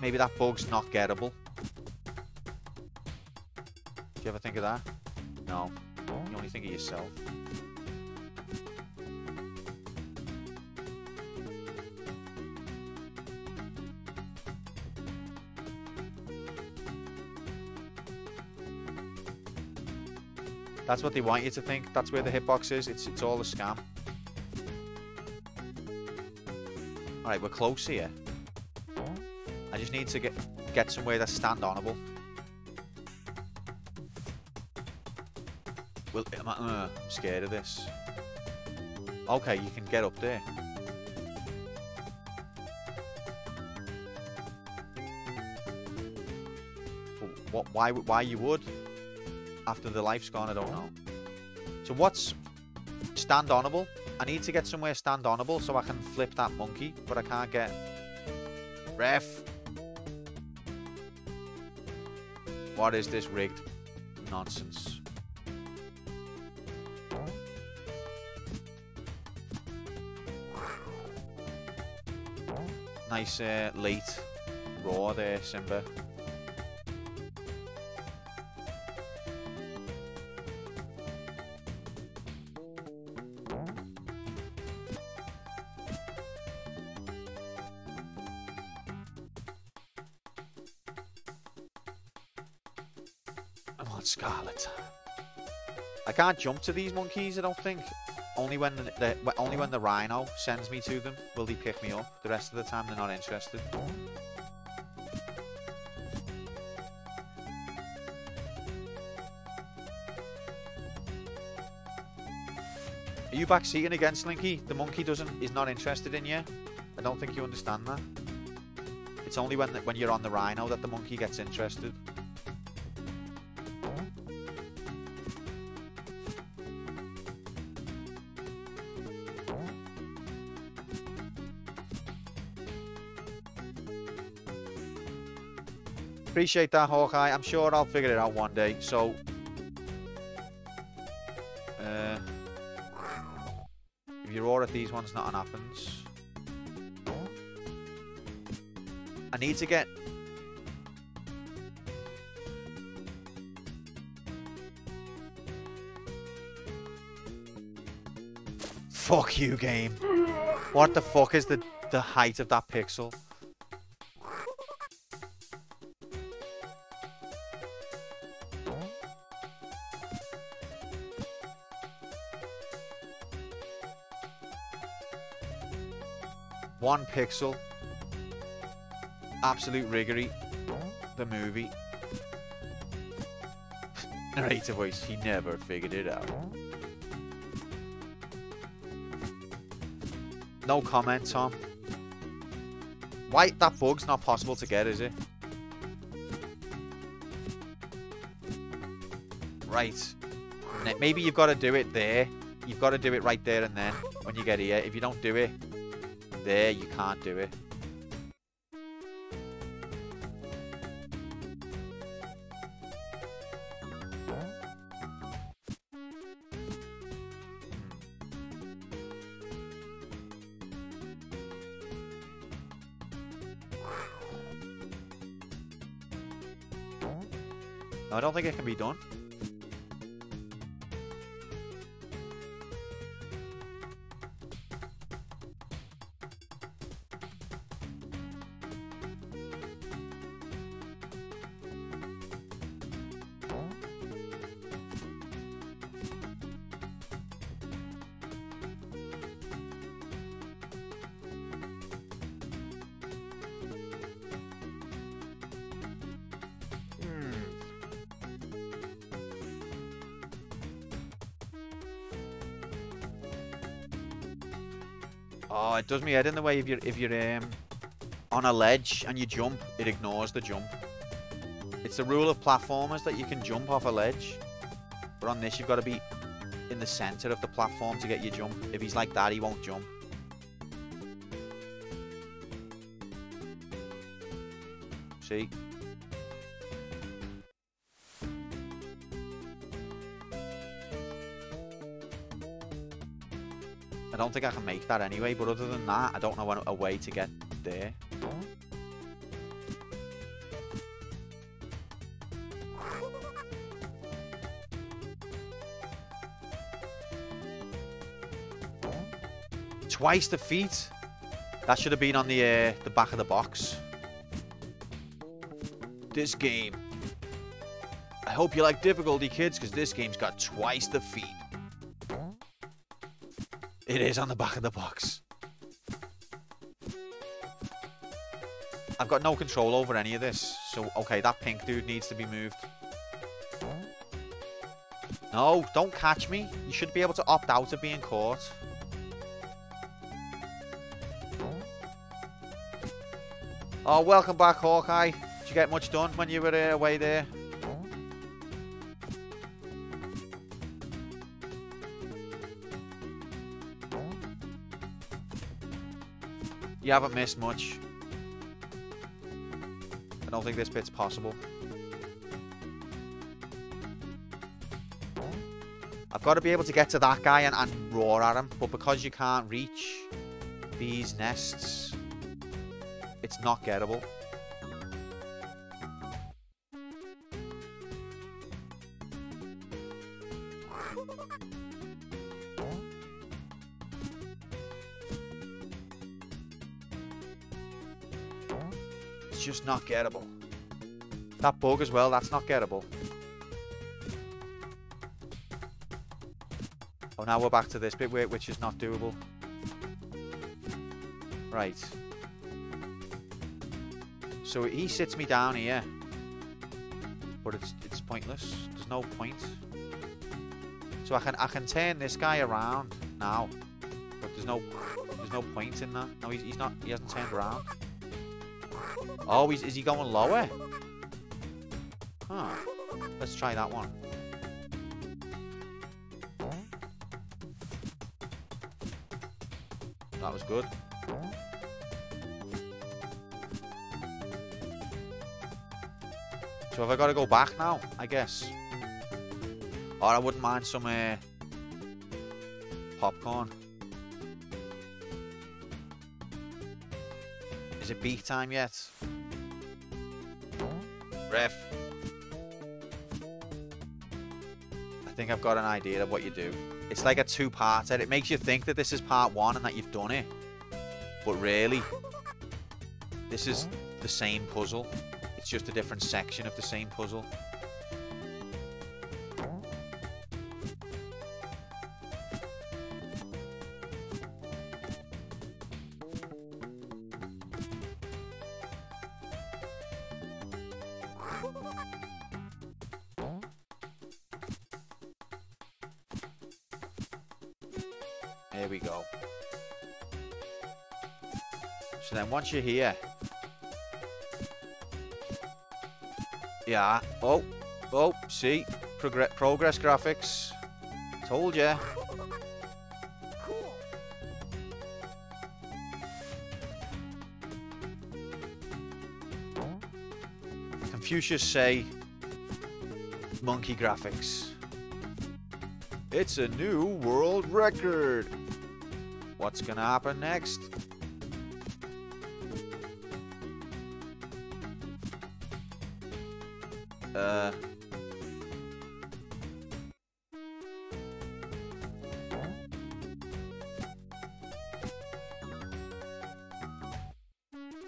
Maybe that bug's not gettable. Do you ever think of that? No. You only think of yourself. That's what they want you to think. That's where the hitbox is. It's all a scam. Alright, we're close here. I just need to get somewhere that's stand-onable. Well, I'm scared of this. Okay, you can get up there. Why you would? After the life's gone, I don't know. So what's stand-onable? I need to get somewhere stand-onable so I can flip that monkey, but I can't get... Ref! What is this rigged nonsense? Nice late roar there, Simba. I'm on Scarlet. I can't jump to these monkeys, I don't think. Only when the rhino sends me to them will they pick me up. The rest of the time they're not interested. Are you backseating again, Slinky? The monkey is not interested in you. I don't think you understand that. It's only when you're on the rhino that the monkey gets interested. Appreciate that, Hawkeye. I'm sure I'll figure it out one day. So, if you roar at these ones, nothing happens. I need to get... Fuck you, game. What the fuck is the height of that pixel? One pixel. Absolute riggery. The movie. Narrator voice. He never figured it out. No comment, Tom. Why? That bug's not possible to get, is it? Right. Maybe you've got to do it there. You've got to do it right there and then when you get here. If you don't do it there, you can't do it. No, I don't think it can be done. Oh, it does me head in the way if you're on a ledge and you jump, it ignores the jump. It's the rule of platformers that you can jump off a ledge, but on this you've got to be in the center of the platform to get your jump. If he's like that, he won't jump. See? I don't think I can make that anyway, but other than that, I don't know a way to get there. Twice the feet. That should have been on the back of the box. This game I hope you like difficulty, kids, because this game's got twice the feet. It is on the back of the box. I've got no control over any of this. So, okay, that pink dude needs to be moved. No, don't catch me. You should be able to opt out of being caught. Oh, welcome back, Hawkeye. Did you get much done when you were away there? You haven't missed much. I don't think this bit's possible. I've got to be able to get to that guy and roar at him, but because you can't reach these nests, it's not gettable. It's just not gettable. That bug as well, that's not gettable. Oh, now we're back to this bit which is not doable. Right. So he sits me down here. But it's pointless. There's no point. So I can turn this guy around now. But there's no point in that. No, he hasn't turned around. Oh, is he going lower? Huh. Let's try that one. That was good. So have I got to go back now, I guess? Or I wouldn't mind some popcorn. Is it beat time yet? Ref. I think I've got an idea of what you do. It's like a two-parter. It makes you think that this is part one and that you've done it. But really, this is the same puzzle. It's just a different section of the same puzzle. There we go. So then once you're here... Yeah. Oh, see? Progress graphics. Told ya. Cool. Confucius say monkey graphics. It's a new world record. What's gonna happen next?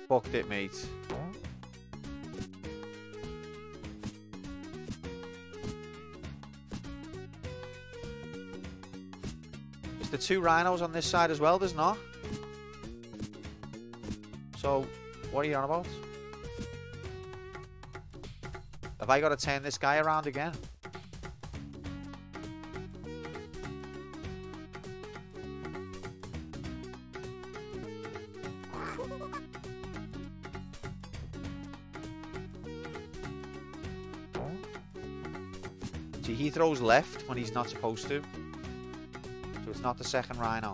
Fucked it, mate. Is there two rhinos on this side as well? There's not. So, what are you on about? Have I got to turn this guy around again? See, he throws left when he's not supposed to. So it's not the second rhino.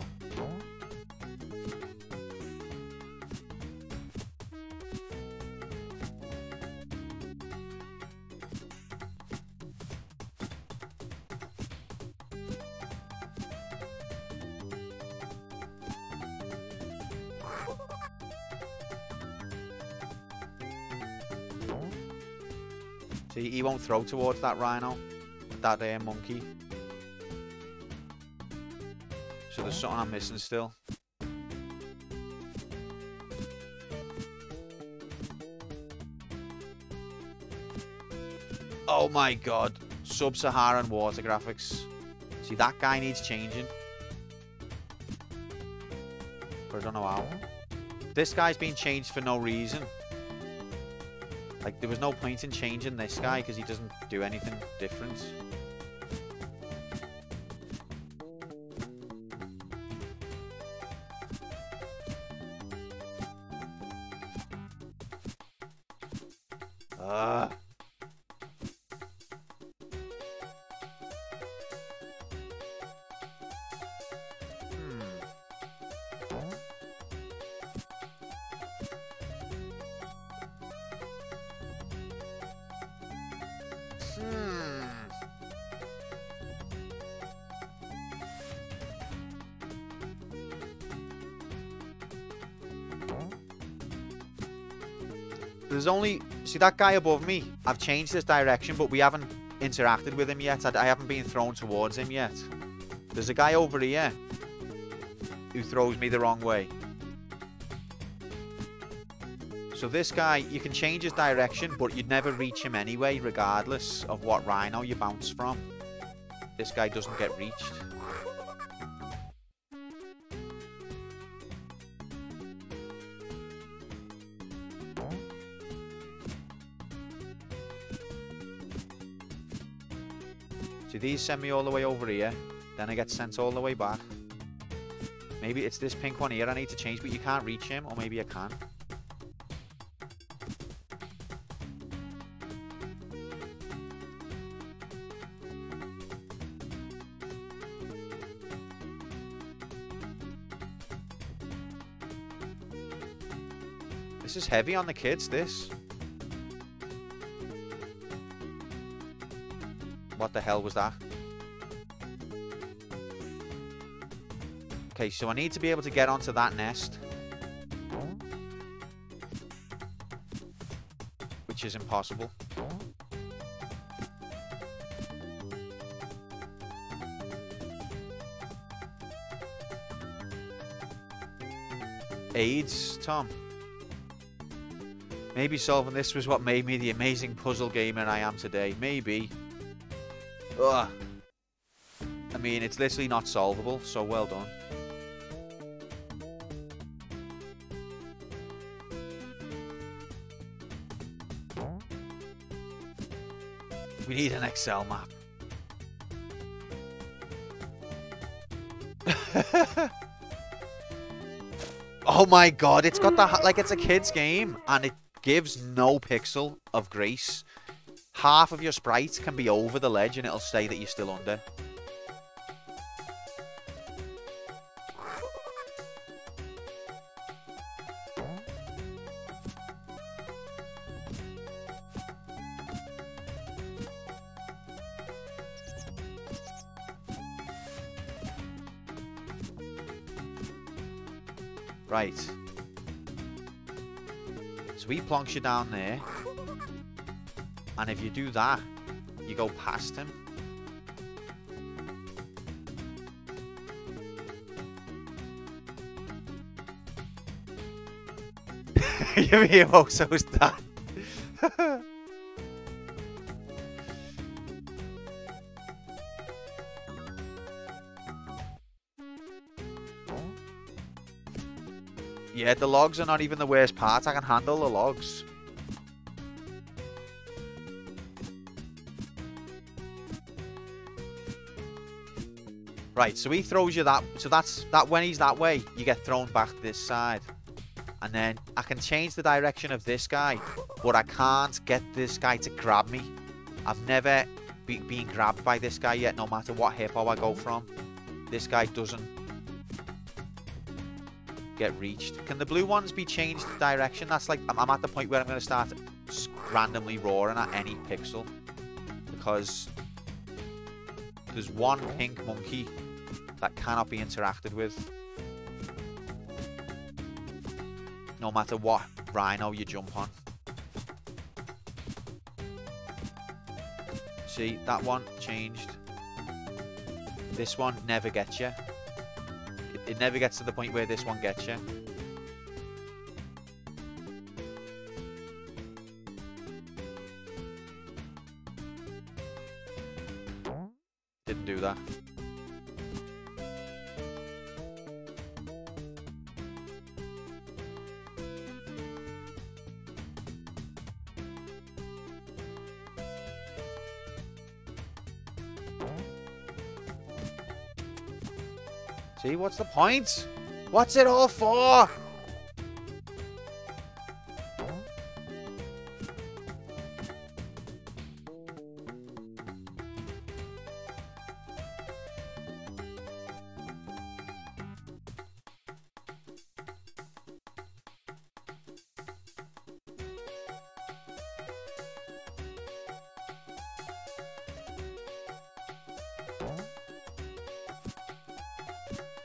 See, he won't throw towards that rhino. That monkey. So there's something I'm missing still. Oh my god. Sub-Saharan water graphics. See, that guy needs changing. But I don't know how. This guy's been changed for no reason. Like, there was no point in changing this guy because he doesn't do anything different. There's only... See that guy above me? I've changed his direction, but we haven't interacted with him yet. I haven't been thrown towards him yet. There's a guy over here who throws me the wrong way. So this guy, you can change his direction, but you'd never reach him anyway, regardless of what rhino you bounce from. This guy doesn't get reached. So these send me all the way over here, then I get sent all the way back. Maybe it's this pink one here I need to change, but you can't reach him, or maybe I can. This is heavy on the kids, this. What the hell was that? Okay, so I need to be able to get onto that nest. Which is impossible. AIDS, Tom. Maybe solving this was what made me the amazing puzzle gamer I am today. Maybe. Ugh. I mean, it's literally not solvable, so well done. We need an Excel map. Oh my god, it's got that, like, it's a kid's game, and it gives no pixel of grace. Half of your sprite can be over the ledge and it'll say that you're still under. Right. So he plonks you down there. And if you do that, you go past him. Your Miyamoto's done. Yeah, the logs are not even the worst part. I can handle the logs. Right, so he throws you that. So that's that. When he's that way, you get thrown back this side. And then I can change the direction of this guy, but I can't get this guy to grab me. I've never been grabbed by this guy yet, no matter what hippo I go from. This guy doesn't get reached. Can the blue ones be changed direction? That's like, I'm at the point where I'm going to start randomly roaring at any pixel. Because there's one pink monkey that cannot be interacted with. No matter what rhino you jump on. See, that one changed. This one never gets you. It never gets to the point where this one gets you. do that. See, what's the point? What's it all for?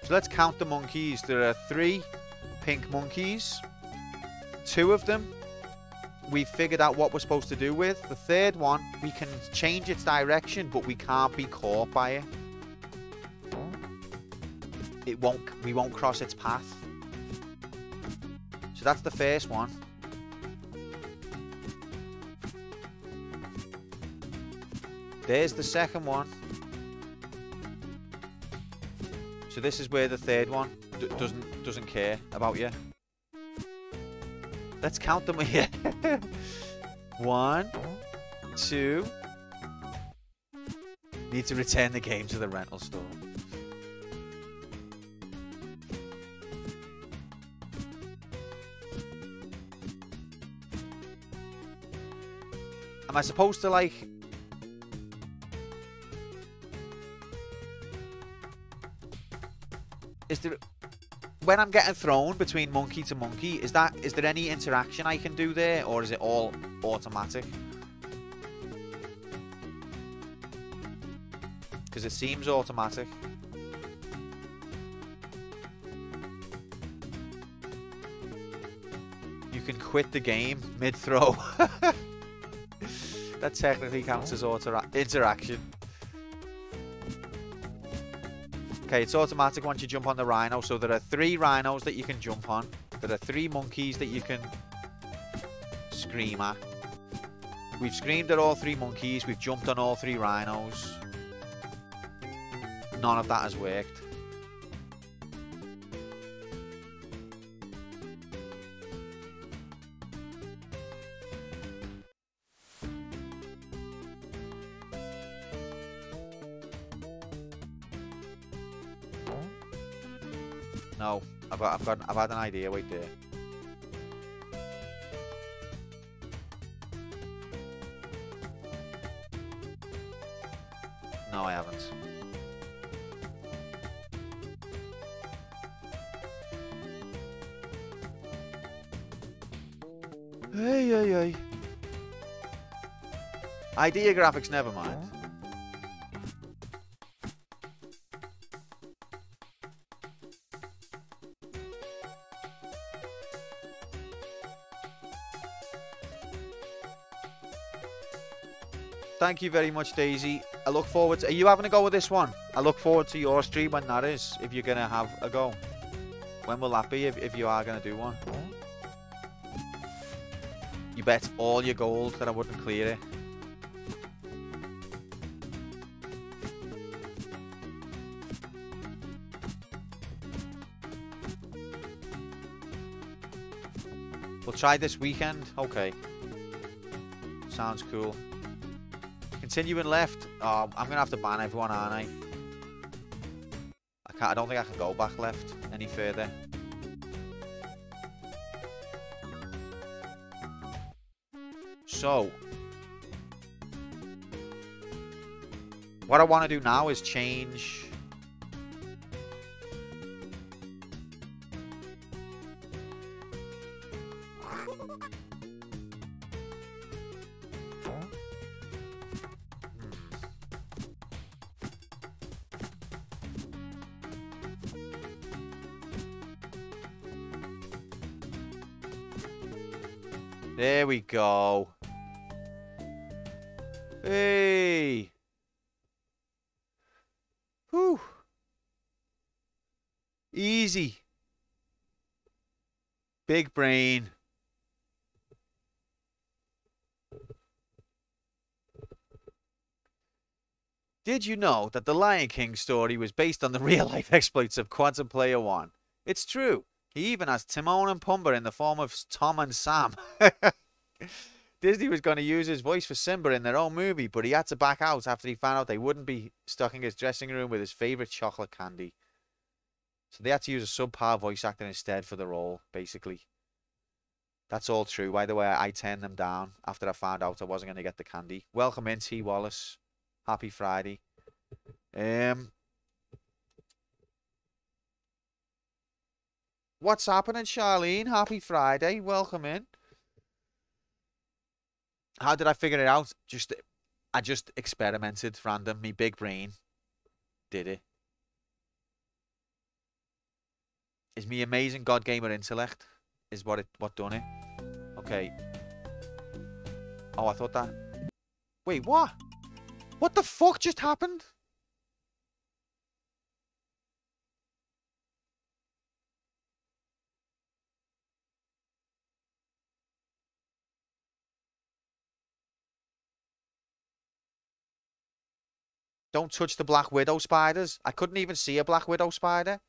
So let's count the monkeys. There are 3 pink monkeys. 2 of them we've figured out what we're supposed to do with. The 3rd one, we can change its direction, but we can't be caught by it. We won't cross its path. So that's the first one. There's the second one. So this is where the 3rd one doesn't care about you. Let's count them here. 1, 2. Need to return the game to the rental store. Am I supposed to like... Is there... When I'm getting thrown between monkey to monkey, is there any interaction I can do there, or is it all automatic? Because it seems automatic. You can quit the game mid-throw. That technically counts as interaction. Okay, it's automatic once you jump on the rhino. So there are 3 rhinos that you can jump on. There are 3 monkeys that you can scream at. We've screamed at all 3 monkeys. We've jumped on all 3 rhinos. None of that has worked. No, I've had an idea. Wait there. No, I haven't. Hey. Idea graphics, never mind. Thank you very much, Daisy. I look forward to... Are you having a go with this one? I look forward to your stream when that is, if you're going to have a go. When will that be, if you are going to do one? You bet all your gold that I wouldn't clear it. We'll try this weekend. Okay. Sounds cool. Continuing left. Oh, I'm gonna have to ban everyone, aren't I? I don't think I can go back left any further. So, what I want to do now is change. There we go. Hey. Whew. Easy. Big brain. Did you know that the Lion King story was based on the real-life exploits of Quantum Player One? It's true. He even has Timon and Pumbaa in the form of Tom and Sam. Disney was going to use his voice for Simba in their own movie, but he had to back out after he found out they wouldn't be stocking his dressing room with his favourite chocolate candy. So they had to use a subpar voice actor instead for the role, basically. That's all true. By the way, I turned them down after I found out I wasn't going to get the candy. Welcome in, T. Wallace. Happy Friday. What's happening, Charlene? Happy Friday. Welcome in. How did I figure it out? I just experimented random. Me big brain did it. Is me amazing God Gamer intellect is what done it. Okay. Oh, I thought that. Wait, what? What the fuck just happened? Don't touch the Black Widow spiders. I couldn't even see a Black Widow spider.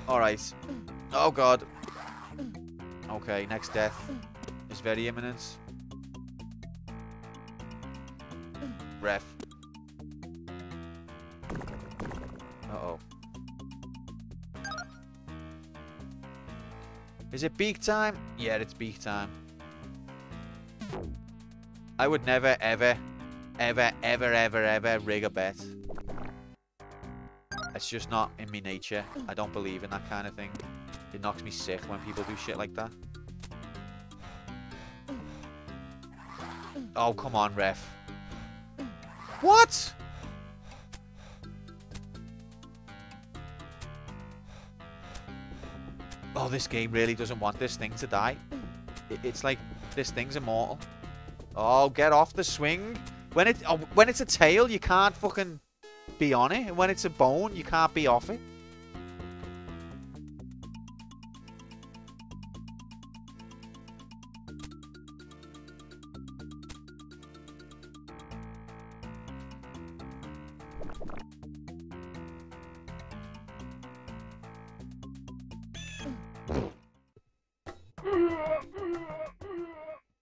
Alright. Oh god. Okay, next death is very imminent. Ref. Uh-oh. Is it beak time? Yeah, it's beak time. I would never, ever, ever, ever, ever, ever rig a bet. It's just not in me nature. I don't believe in that kind of thing. It knocks me sick when people do shit like that. Oh, come on, ref. What? Oh, this game really doesn't want this thing to die. It's like this thing's immortal. Oh, get off the swing. When it's a tail, you can't fucking be on it. And when it's a bone, you can't be off it.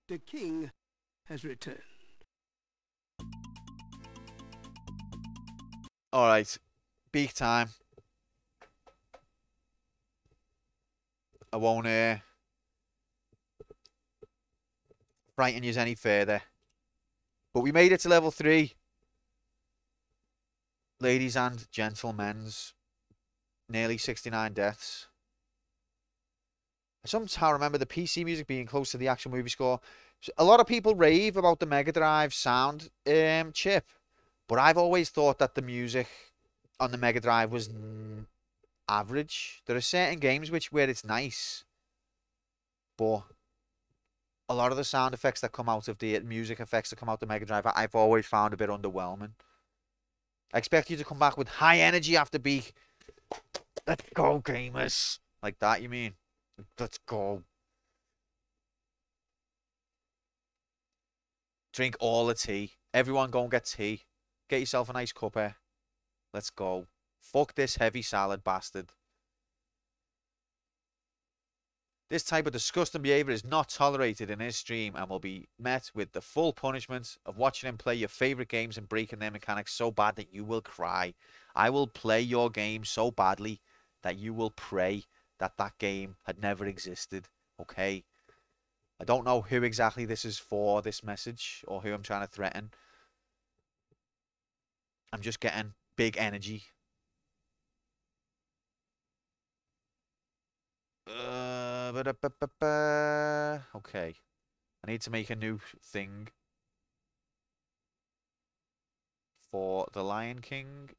The king has returned. Alright. Beak time. I won't frighten you any further. But we made it to level 3. Ladies and gentlemen's. Nearly 69 deaths. I somehow remember the PC music being close to the actual movie score. A lot of people rave about the Mega Drive sound chip. But I've always thought that the music on the Mega Drive was average. There are certain games where it's nice. But a lot of the sound effects that come out of the music effects that come out of the Mega Drive, I've always found a bit underwhelming. I expect you to come back with high energy after beak. Let's go, gamers. Like that, you mean? Let's go. Drink all the tea. Everyone go and get tea. Get yourself a nice cuppa. Let's go. Fuck this heavy salad bastard. This type of disgusting behaviour is not tolerated in his stream and will be met with the full punishment of watching him play your favourite games and breaking their mechanics so bad that you will cry. I will play your game so badly that you will pray that that game had never existed. Okay? I don't know who exactly this is for, this message, or who I'm trying to threaten. I'm just getting big energy. Okay. I need to make a new thing for the Lion King.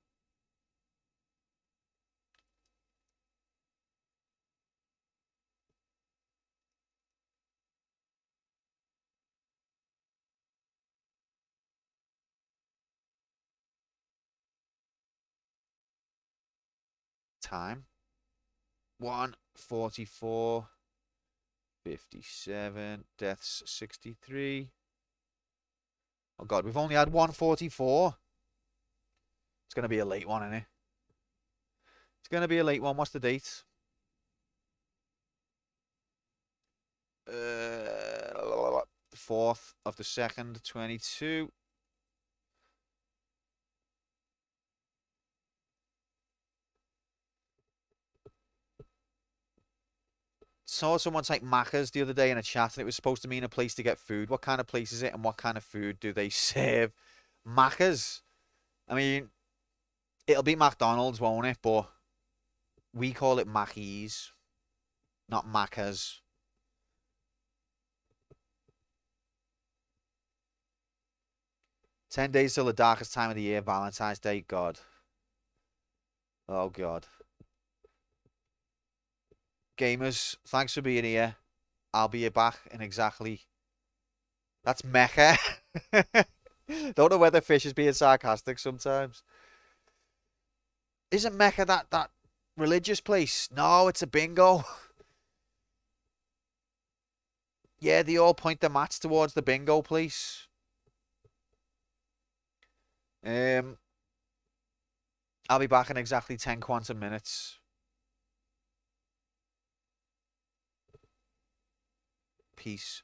Time. 144. 57. Deaths 63. Oh god, we've only had 144. It's going to be a late one, isn't it? It's going to be a late one. What's the date? 4th of the 2nd, 22. Saw someone type Macca's the other day in a chat, and it was supposed to mean a place to get food. What kind of place is it, and what kind of food do they serve? Macca's. I mean, it'll be McDonald's, won't it? But we call it Mackey's, not Macca's. "10 days till the darkest time of the year, Valentine's Day." God. Oh, God. Gamers, thanks for being here. I'll be back in exactly... That's Mecca. Don't know whether Fish is being sarcastic sometimes. Isn't Mecca that religious place? No, it's a bingo. Yeah, they all point their mats towards the bingo place. I'll be back in exactly 10 quantum minutes. Peace.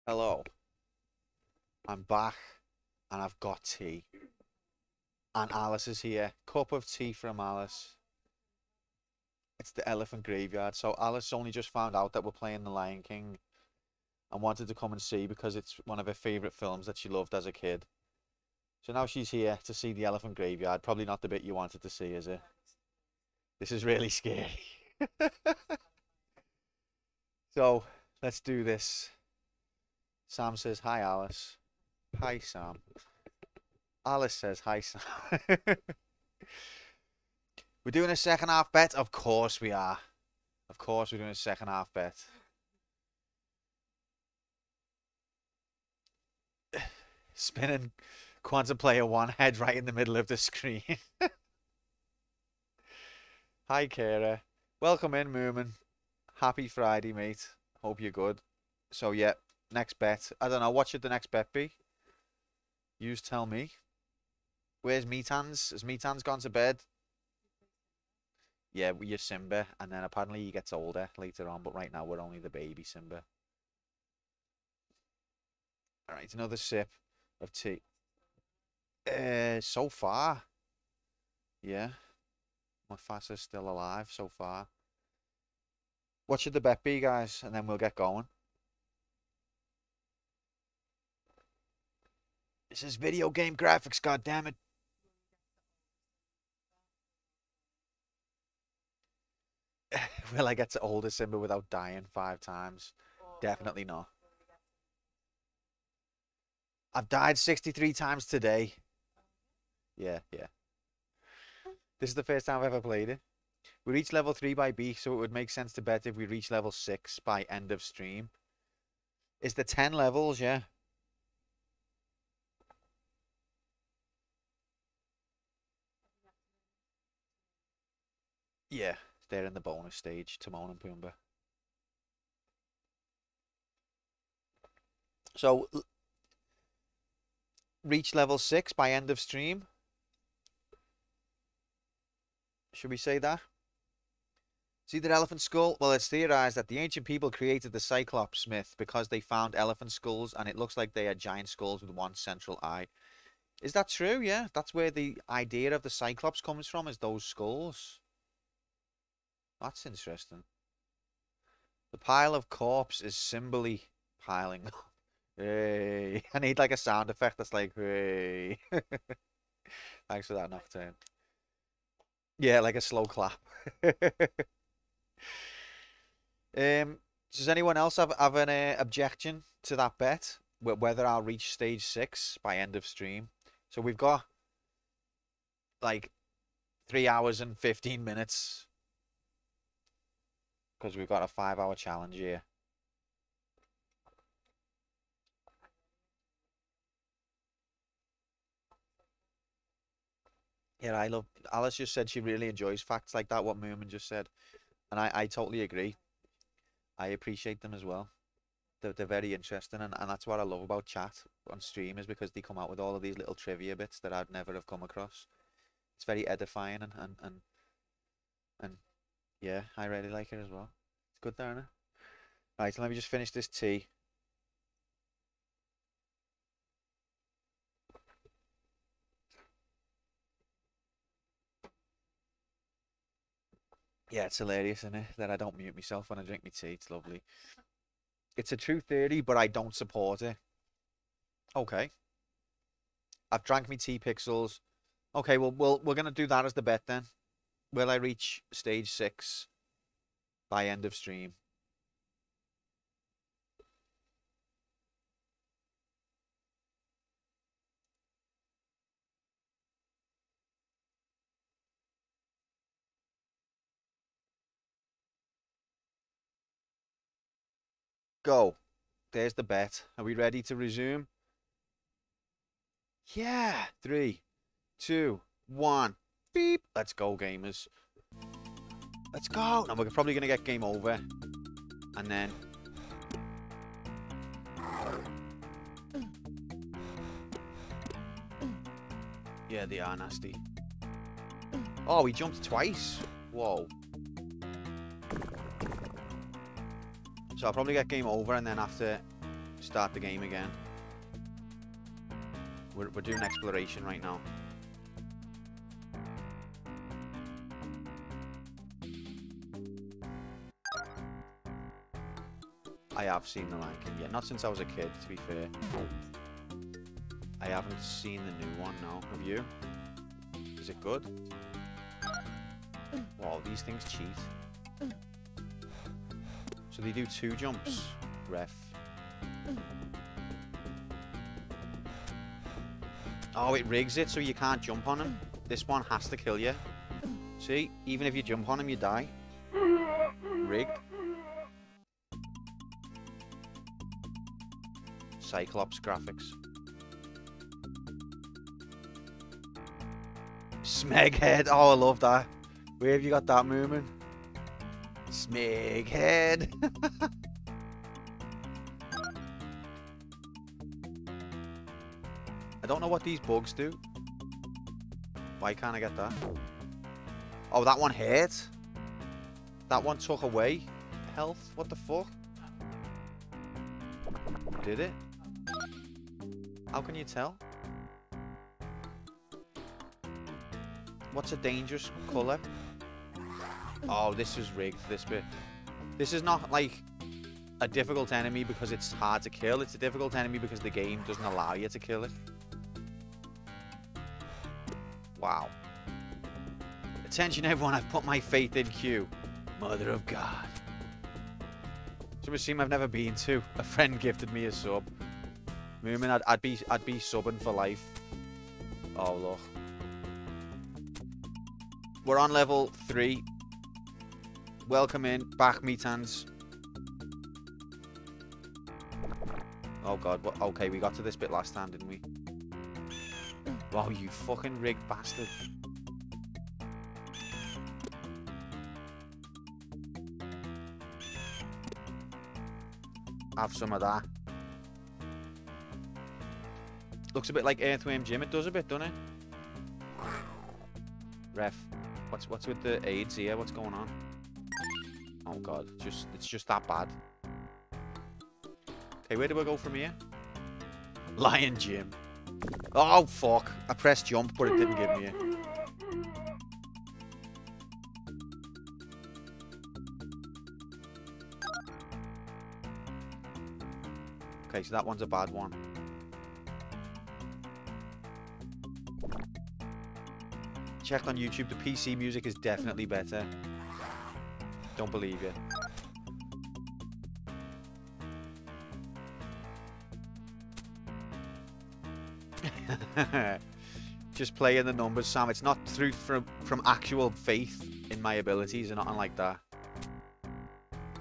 Hello. I'm back and I've got tea. And Alice is here. Cup of tea from Alice. It's the Elephant Graveyard. So Alice only just found out that we're playing The Lion King and wanted to come and see because it's one of her favourite films that she loved as a kid. So now she's here to see the Elephant Graveyard. Probably not the bit you wanted to see, is it? This is really scary. So, let's do this. Sam says, hi, Alice. Hi, Sam. Alice says, hi, Sam. We're doing a second half bet? Of course we are. Of course we're doing a second half bet. Spinning Quantum Player 1 head right in the middle of the screen. Hi, Kara. Welcome in, Moomin. Happy Friday, mate. Hope you're good. So, yeah, next bet. I don't know. What should the next bet be? Yous tell me. Where's Meathands? Has Meathands gone to bed? Yeah, you're Simba. And then apparently he gets older later on. But right now we're only the baby Simba. Alright, another sip of tea. So far. Yeah. Mufasa's still alive so far. What should the bet be, guys? And then we'll get going. This is video game graphics, goddammit. Will I get to older Simba without dying 5 times? Definitely not. I've died 63 times today. Yeah. This is the first time I've ever played it. We reach level 3 by B, so it would make sense to bet if we reach level 6 by end of stream. Is the 10 levels, yeah? Yeah, they're in the bonus stage, Timon and Pumbaa. So, reach level 6 by end of stream. Should we say that? See that elephant skull? Well, it's theorized that the ancient people created the Cyclops myth because they found elephant skulls and it looks like they are giant skulls with one central eye. Is that true? Yeah, that's where the idea of the Cyclops comes from, is those skulls. That's interesting. The pile of corpse is symbolically piling up. Hey, I need like a sound effect that's like, hey. Thanks for that, Nocturne. Yeah, like a slow clap. Does anyone else have an objection to that bet? Whether I'll reach stage 6 by end of stream. So we've got like 3 hours and 15 minutes. Because we've got a 5-hour challenge here. Yeah, I love... Alice just said she really enjoys facts like that, what Moomin just said. And I totally agree. I appreciate them as well. They're very interesting, and that's what I love about chat on stream, is because they come out with all of these little trivia bits that I'd never have come across. It's very edifying, and yeah, I really like it as well. It's good there, isn't it? Right, so let me just finish this tea. Yeah, it's hilarious, isn't it, that I don't mute myself when I drink my tea. It's lovely. It's a true theory, but I don't support it. Okay. I've drank my tea, Pixels. Okay, well, we're going to do that as the bet then. Will I reach stage 6 by end of stream? Go. There's the bet. Are we ready to resume? Yeah. 3, 2, 1. Beep. Let's go, gamers. Let's go. Now we're probably going to get game over. And then... yeah, they are nasty. Oh, we jumped twice. Whoa. So I'll probably get game over and then have to start the game again. We're doing exploration right now. I have seen The Lion King. Yeah, not since I was a kid, to be fair. I haven't seen the new one, no. Have you? Is it good? Wow, these things cheat. So they do 2 jumps, ref. Oh, it rigs it so you can't jump on him. This one has to kill you. See? Even if you jump on him, you die. Rigged. Cyclops graphics. Smeghead. Oh, I love that. Where have you got that movement? Smeghead. I don't know what these bugs do. Why can't I get that? Oh, that one hurt. That one took away health. What the fuck? Did it? How can you tell? What's a dangerous colour? Oh, this is rigged, this bit. This is not like a difficult enemy because it's hard to kill. It's a difficult enemy because the game doesn't allow you to kill it. Wow. Attention everyone, I've put my faith in Q. Mother of God. To a team I've never been to. A friend gifted me a sub. Moomin, I'd be subbing for life. Oh look. We're on level 3. Welcome in, back Metans. Oh god, what? Okay, we got to this bit last time, didn't we? Wow, you fucking rigged bastard. Have some of that. Looks a bit like Earthworm Jim. It does a bit, doesn't it? Ref, what's with the AIDS here? What's going on? Oh god, it's just that bad. Okay, where do I go from here? Lion Jim. Oh fuck! I pressed jump, but it didn't give me it. Okay, so that one's a bad one. Checked on YouTube, the PC music is definitely better. Don't believe you. Just playing the numbers, Sam. It's not through from actual faith in my abilities or nothing like that.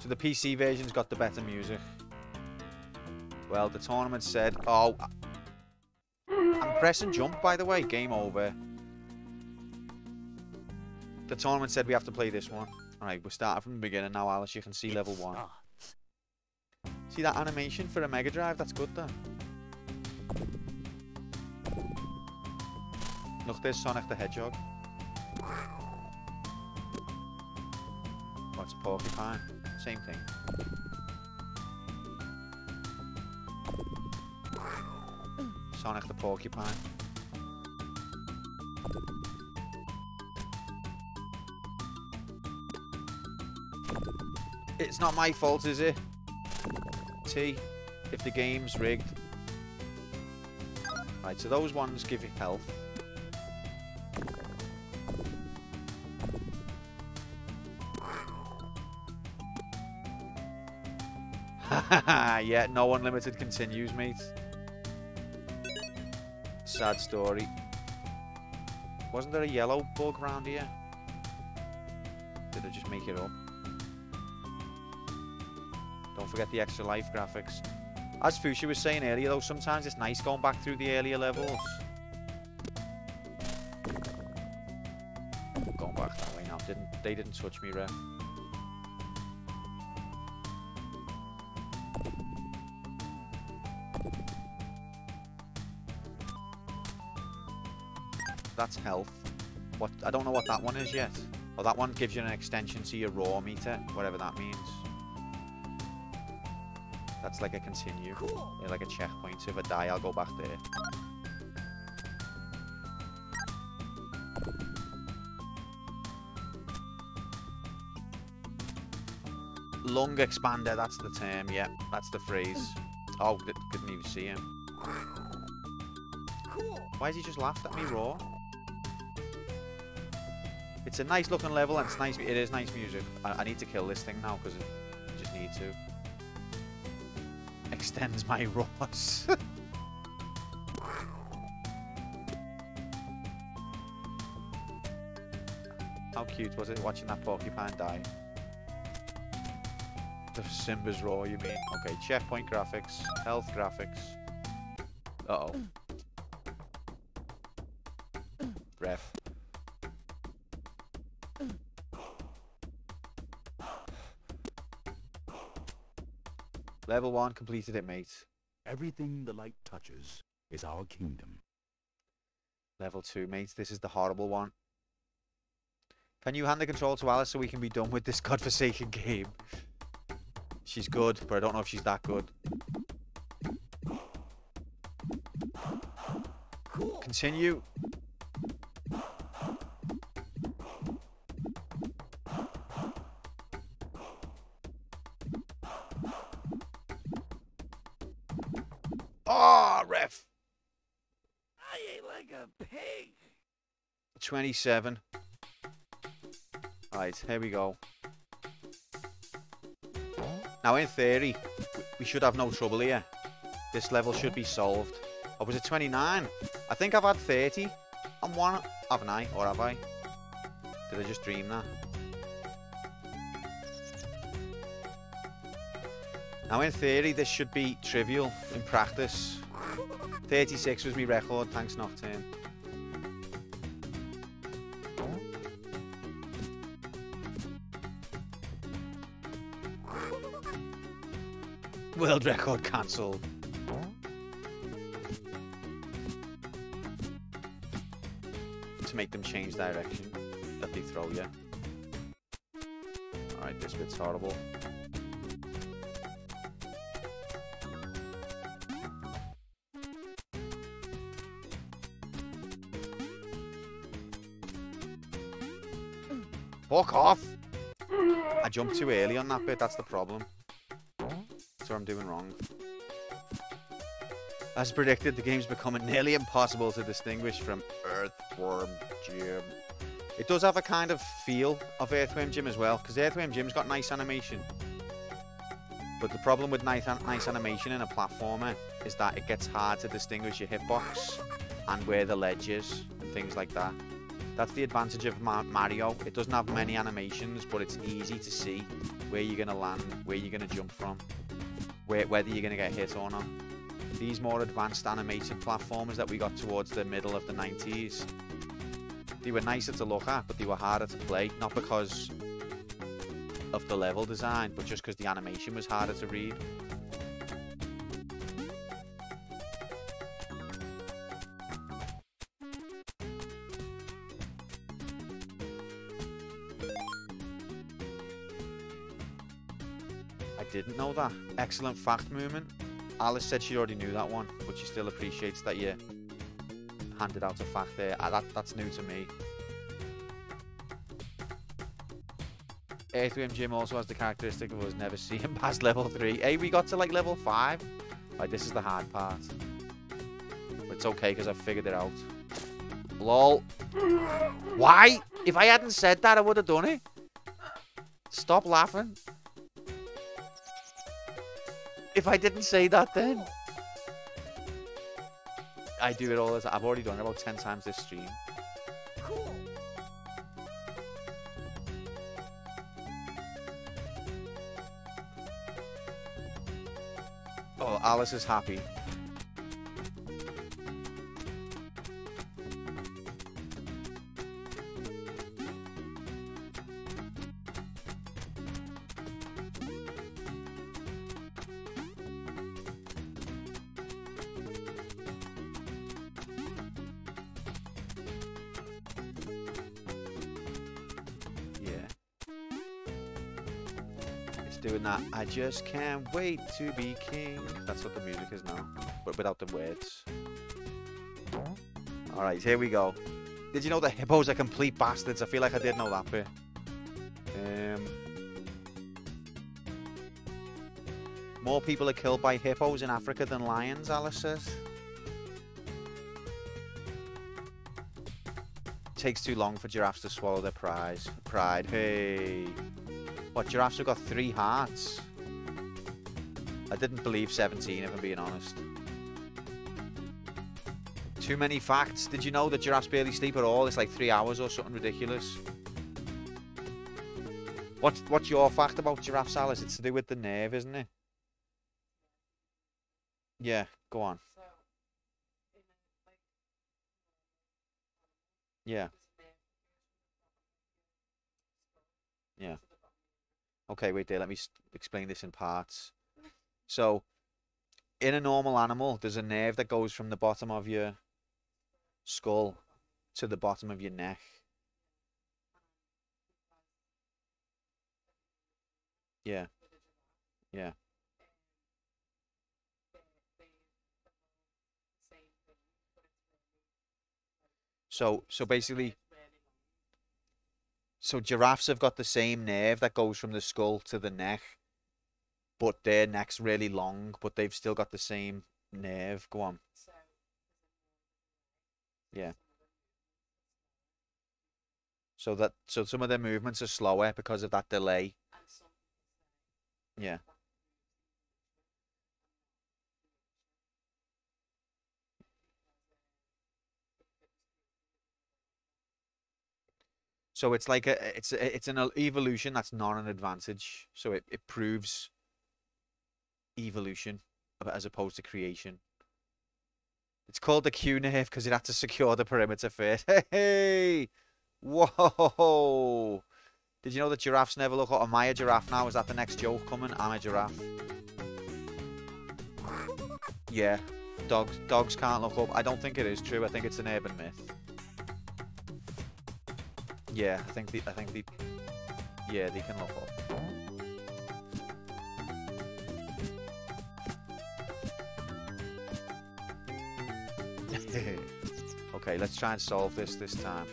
So the PC version's got the better music. Well, the tournament said... Oh, I'm pressing jump, by the way. Game over. The tournament said we have to play this one. Alright, we're starting from the beginning now, Alice. You can see level 1. See that animation for a Mega Drive? That's good, though. Look, there's Sonic the Hedgehog. What's a porcupine? Same thing. Sonic the Porcupine. It's not my fault, is it? T, if the game's rigged. Right, so those ones give you health. Yeah, no unlimited continues, mate. Sad story. Wasn't there a yellow bug around here? Did I just make it up? Don't forget the extra life graphics. As Fuchsia was saying earlier, though, sometimes it's nice going back through the earlier levels. Going back that way now. They didn't touch me, ref. That's health. What? I don't know what that one is yet. Oh, that one gives you an extension to your raw meter, whatever that means. That's like a continue. Cool. Yeah, like a checkpoint. So if I die, I'll go back there. Lung expander, that's the term, yeah. That's the phrase. Oh, couldn't even see him. Cool. Why has he just laughed at me raw? It's a nice looking level and it's nice. It is nice music. I need to kill this thing now because I just need to. Extends my Ross. How cute was it watching that porcupine die? The Simba's roar, you mean? Okay, checkpoint graphics, health graphics. Uh-oh. Ref. Level 1, completed it, mate. Everything the light touches is our kingdom. Level 2, mate. This is the horrible one. Can you hand the control to Alice so we can be done with this godforsaken game? She's good, but I don't know if she's that good. Cool. Continue. Oh, ref. I ate like a pig. 27. Right, here we go. Now, in theory, we should have no trouble here. This level should be solved. Or was it 29? I think I've had 30 and one, haven't I? Or have I? Did I just dream that? Now, in theory, this should be trivial in practice. 36 was my record, thanks Nocturne. World record cancelled. To make them change direction that they throw you. Alright, this bit's horrible. Fuck off! I jumped too early on that bit, that's the problem. That's what I'm doing wrong. As predicted, the game's becoming nearly impossible to distinguish from Earthworm Jim. It does have a kind of feel of Earthworm Jim as well, because Earthworm Jim's got nice animation. But the problem with nice animation in a platformer is that it gets hard to distinguish your hitbox and where the ledge is and things like that. That's the advantage of Mario. It doesn't have many animations, but it's easy to see where you're going to land, where you're going to jump from, whether you're going to get hit or not. These more advanced animated platformers that we got towards the middle of the 90s, they were nicer to look at, but they were harder to play, not because of the level design, but just because the animation was harder to read. I didn't know that. Excellent fact movement. Alice said she already knew that one, but she still appreciates that you handed out a fact there. That's new to me. Earthworm Jim also has the characteristic of us never seeing past level 3. Hey, we got to like level 5. Right, this is the hard part. But it's okay because I've figured it out. Lol. Why? If I hadn't said that, I would have done it. Stop laughing. If I didn't say that then. I do it all the time. I've already done it about 10 times this stream. Cool. Oh, Alice is happy. doing that. I just can't wait to be king. That's what the music is now, but without the words. Alright, here we go. Did you know that hippos are complete bastards? I feel like I did know that bit. More people are killed by hippos in Africa than lions, Alice says. Takes too long for giraffes to swallow their pride. Hey. What, giraffes have got 3 hearts? I didn't believe 17, if I'm being honest. Too many facts. Did you know that giraffes barely sleep at all? It's like 3 hours or something ridiculous. What's your fact about giraffes, Alice? It's to do with the nerve, isn't it? Yeah, go on. Yeah. Yeah. Okay, wait there. Let me explain this in parts. So, in a normal animal, there's a nerve that goes from the bottom of your skull to the bottom of your neck. Yeah. Yeah. So basically, so giraffes have got the same nerve that goes from the skull to the neck, but their neck's really long, but they've still got the same nerve. Go on. Yeah. So some of their movements are slower because of that delay. Yeah. So it's like it's an evolution that's not an advantage. So it proves evolution as opposed to creation. It's called the Q nerve because it had to secure the perimeter first. Hey! Whoa! Did you know that giraffes never look up? Am I a giraffe now? Is that the next joke coming? I'm a giraffe. Yeah. Dogs can't look up. I don't think it is true. I think it's an urban myth. Yeah, I think yeah, they can look up. Okay, let's try and solve this time.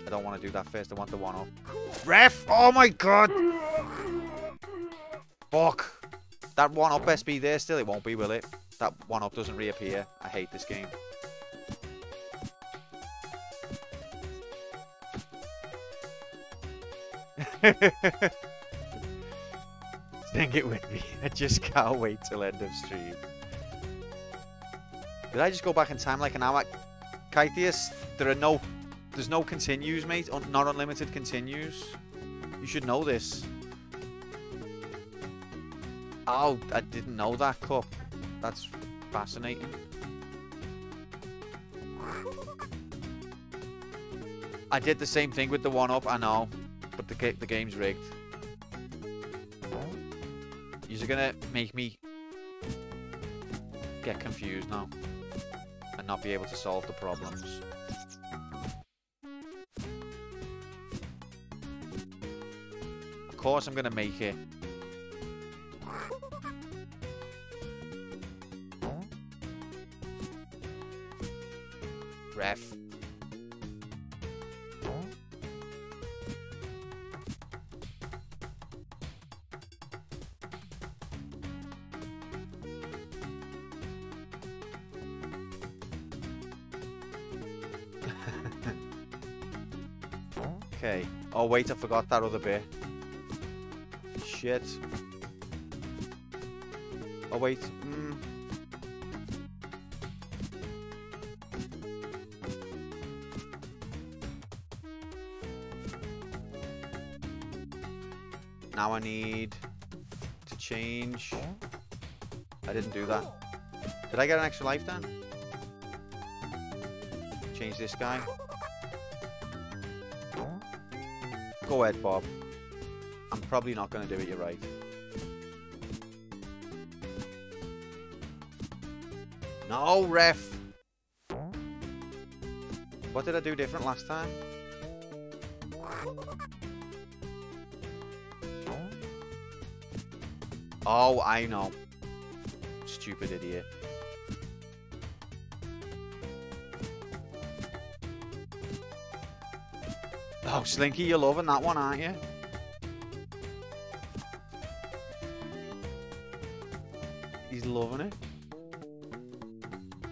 I don't want to do that first. I want the 1-up. Ref! Oh my god! Fuck! That 1-up best be there still. It won't be, will it? That 1-up doesn't reappear. I hate this game. Sing it with me. I just can't wait till end of stream. Did I just go back in time like an hour? Kythius, there's no continues, mate. Not unlimited continues. You should know this. Oh, I didn't know that, Cup. That's fascinating. I did the same thing with the 1-up, I know. But the game's rigged. You're gonna make me get confused now and not be able to solve the problems. Of course I'm gonna make it. Ref. Okay. Oh wait, I forgot that other bit. Shit. Oh wait. Now I need to change. I didn't do that. Did I get an extra life then? Change this guy. Go ahead, Bob. I'm probably not going to do it, you're right. No, ref! What did I do different last time? Oh, I know. Stupid idiot. Oh, Slinky, you're loving that one, aren't you? He's loving it.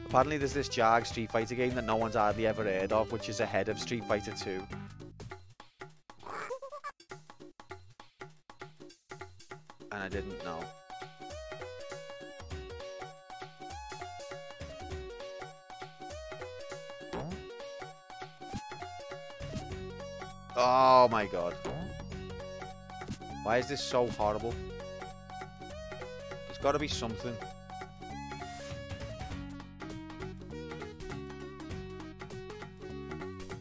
Apparently there's this Jag Street Fighter game that no one's hardly ever heard of, which is ahead of Street Fighter 2. And I didn't know. Oh my god. Why is this so horrible? There's got to be something.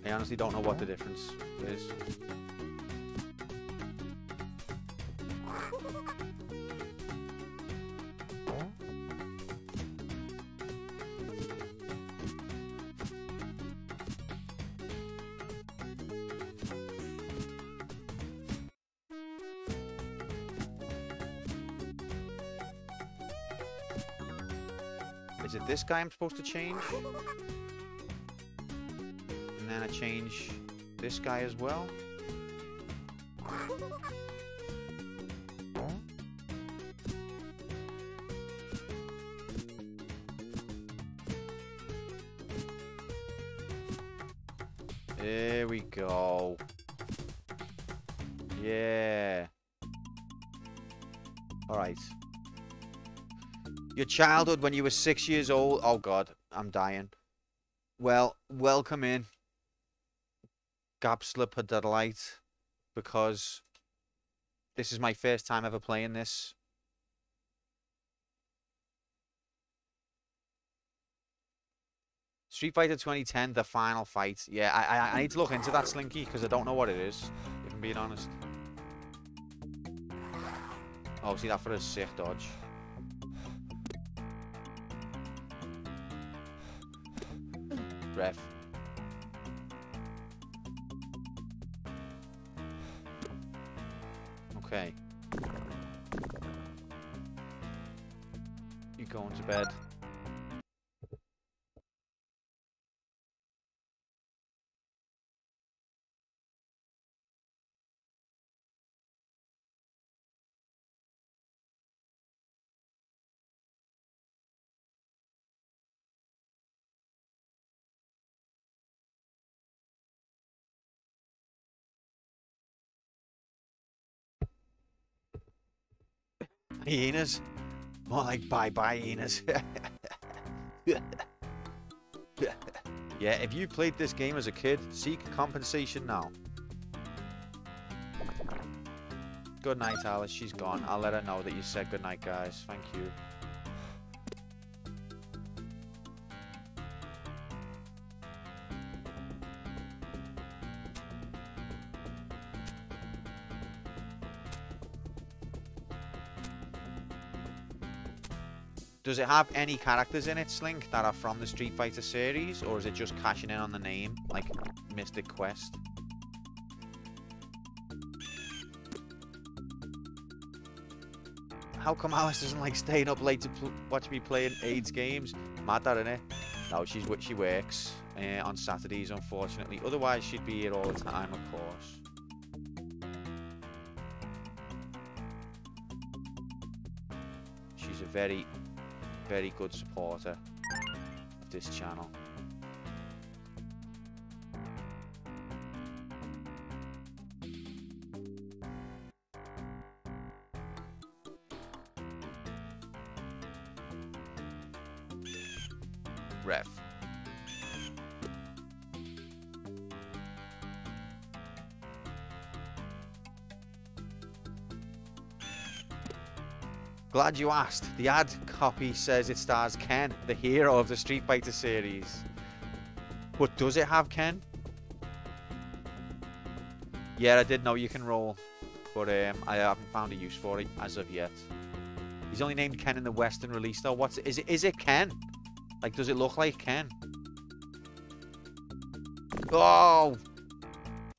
I honestly don't know what the difference is. Is it this guy I'm supposed to change? And then I change this guy as well? There we go. Yeah. Alright. Your childhood when you were 6 years old. Oh god, I'm dying. Well, welcome in, Gapsler Pedalite, because this is my first time ever playing this. Street Fighter 2010, the final fight. Yeah, I need to look into that, Slinky, because I don't know what it is, if I'm being honest. Oh, see that for a sick dodge. Ref. Okay. You going to bed. Hyenas? More like bye-bye hyenas. Yeah, if you played this game as a kid, seek compensation now. Good night, Alice. She's gone. I'll let her know that you said good night, guys. Thank you. Does it have any characters in it, Slink, that are from the Street Fighter series? Or is it just cashing in on the name, like Mystic Quest? How come Alice doesn't like staying up late to watch me playing AIDS games? Mad that, innit? No, she works on Saturdays, unfortunately. Otherwise, she'd be here all the time, of course. She's a very good supporter of this channel. Ref. Glad you asked. The ad copy says it stars Ken, the hero of the Street Fighter series. But does it have Ken? Yeah, I did know you can roll, but I haven't found a use for it as of yet. He's only named Ken in the Western release though. Is it Ken? Like, does it look like Ken? Oh!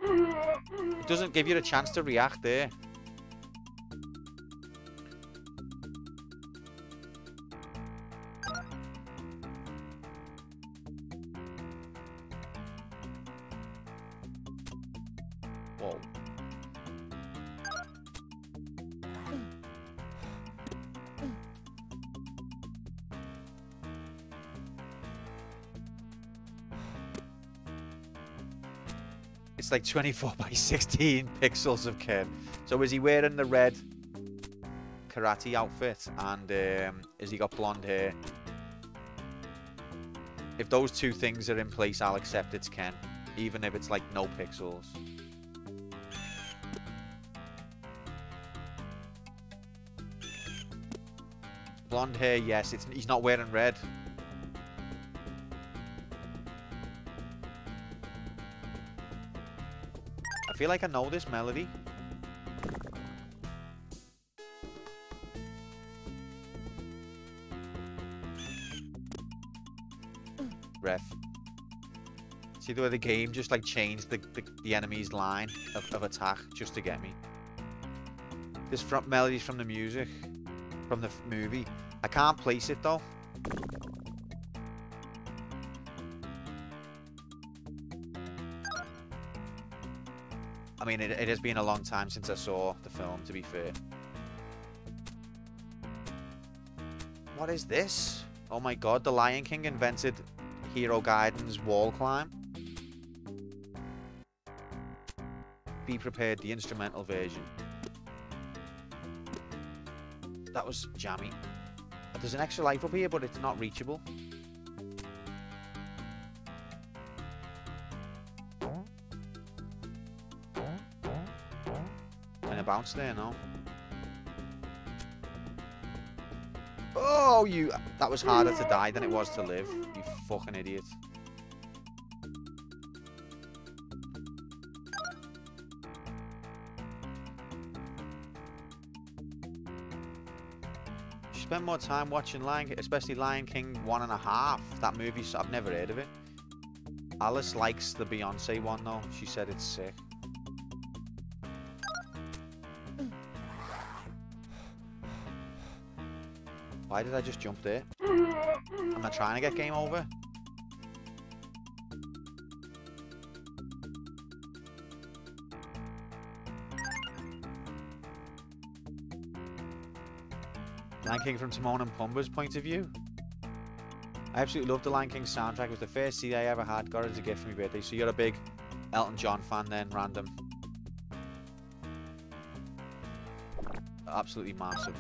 It doesn't give you a chance to react there. Whoa. It's like 24 by 16 pixels of Ken. So is he wearing the red karate outfit and has he got blonde hair? If those two things are in place, I'll accept it's Ken, even if it's like no pixels. Blonde hair, yes. He's not wearing red. I feel like I know this melody. Ref. See the way the game just like changed the enemy's line of attack just to get me. This front melody's from the music, from the movie. I can't place it though. I mean, it has been a long time since I saw the film, to be fair. What is this? Oh my god, the Lion King invented Hero Gaiden's wall climb. Be prepared, the instrumental version. That was jammy. There's an extra life up here, but it's not reachable. And a bounce there, no? Oh, you... That was harder to die than it was to live. You fucking idiot. Spend more time watching Lion King, especially Lion King 1.5. That movie, I've never heard of it. Alice likes the Beyonce one though. She said it's sick. Why did I just jump there? Am I trying to get game over? Lion King from Timon and Pumbaa's point of view. I absolutely love the Lion King soundtrack. It was the first CD I ever had. Got it as a gift for my birthday. So you're a big Elton John fan then, random. Absolutely massive.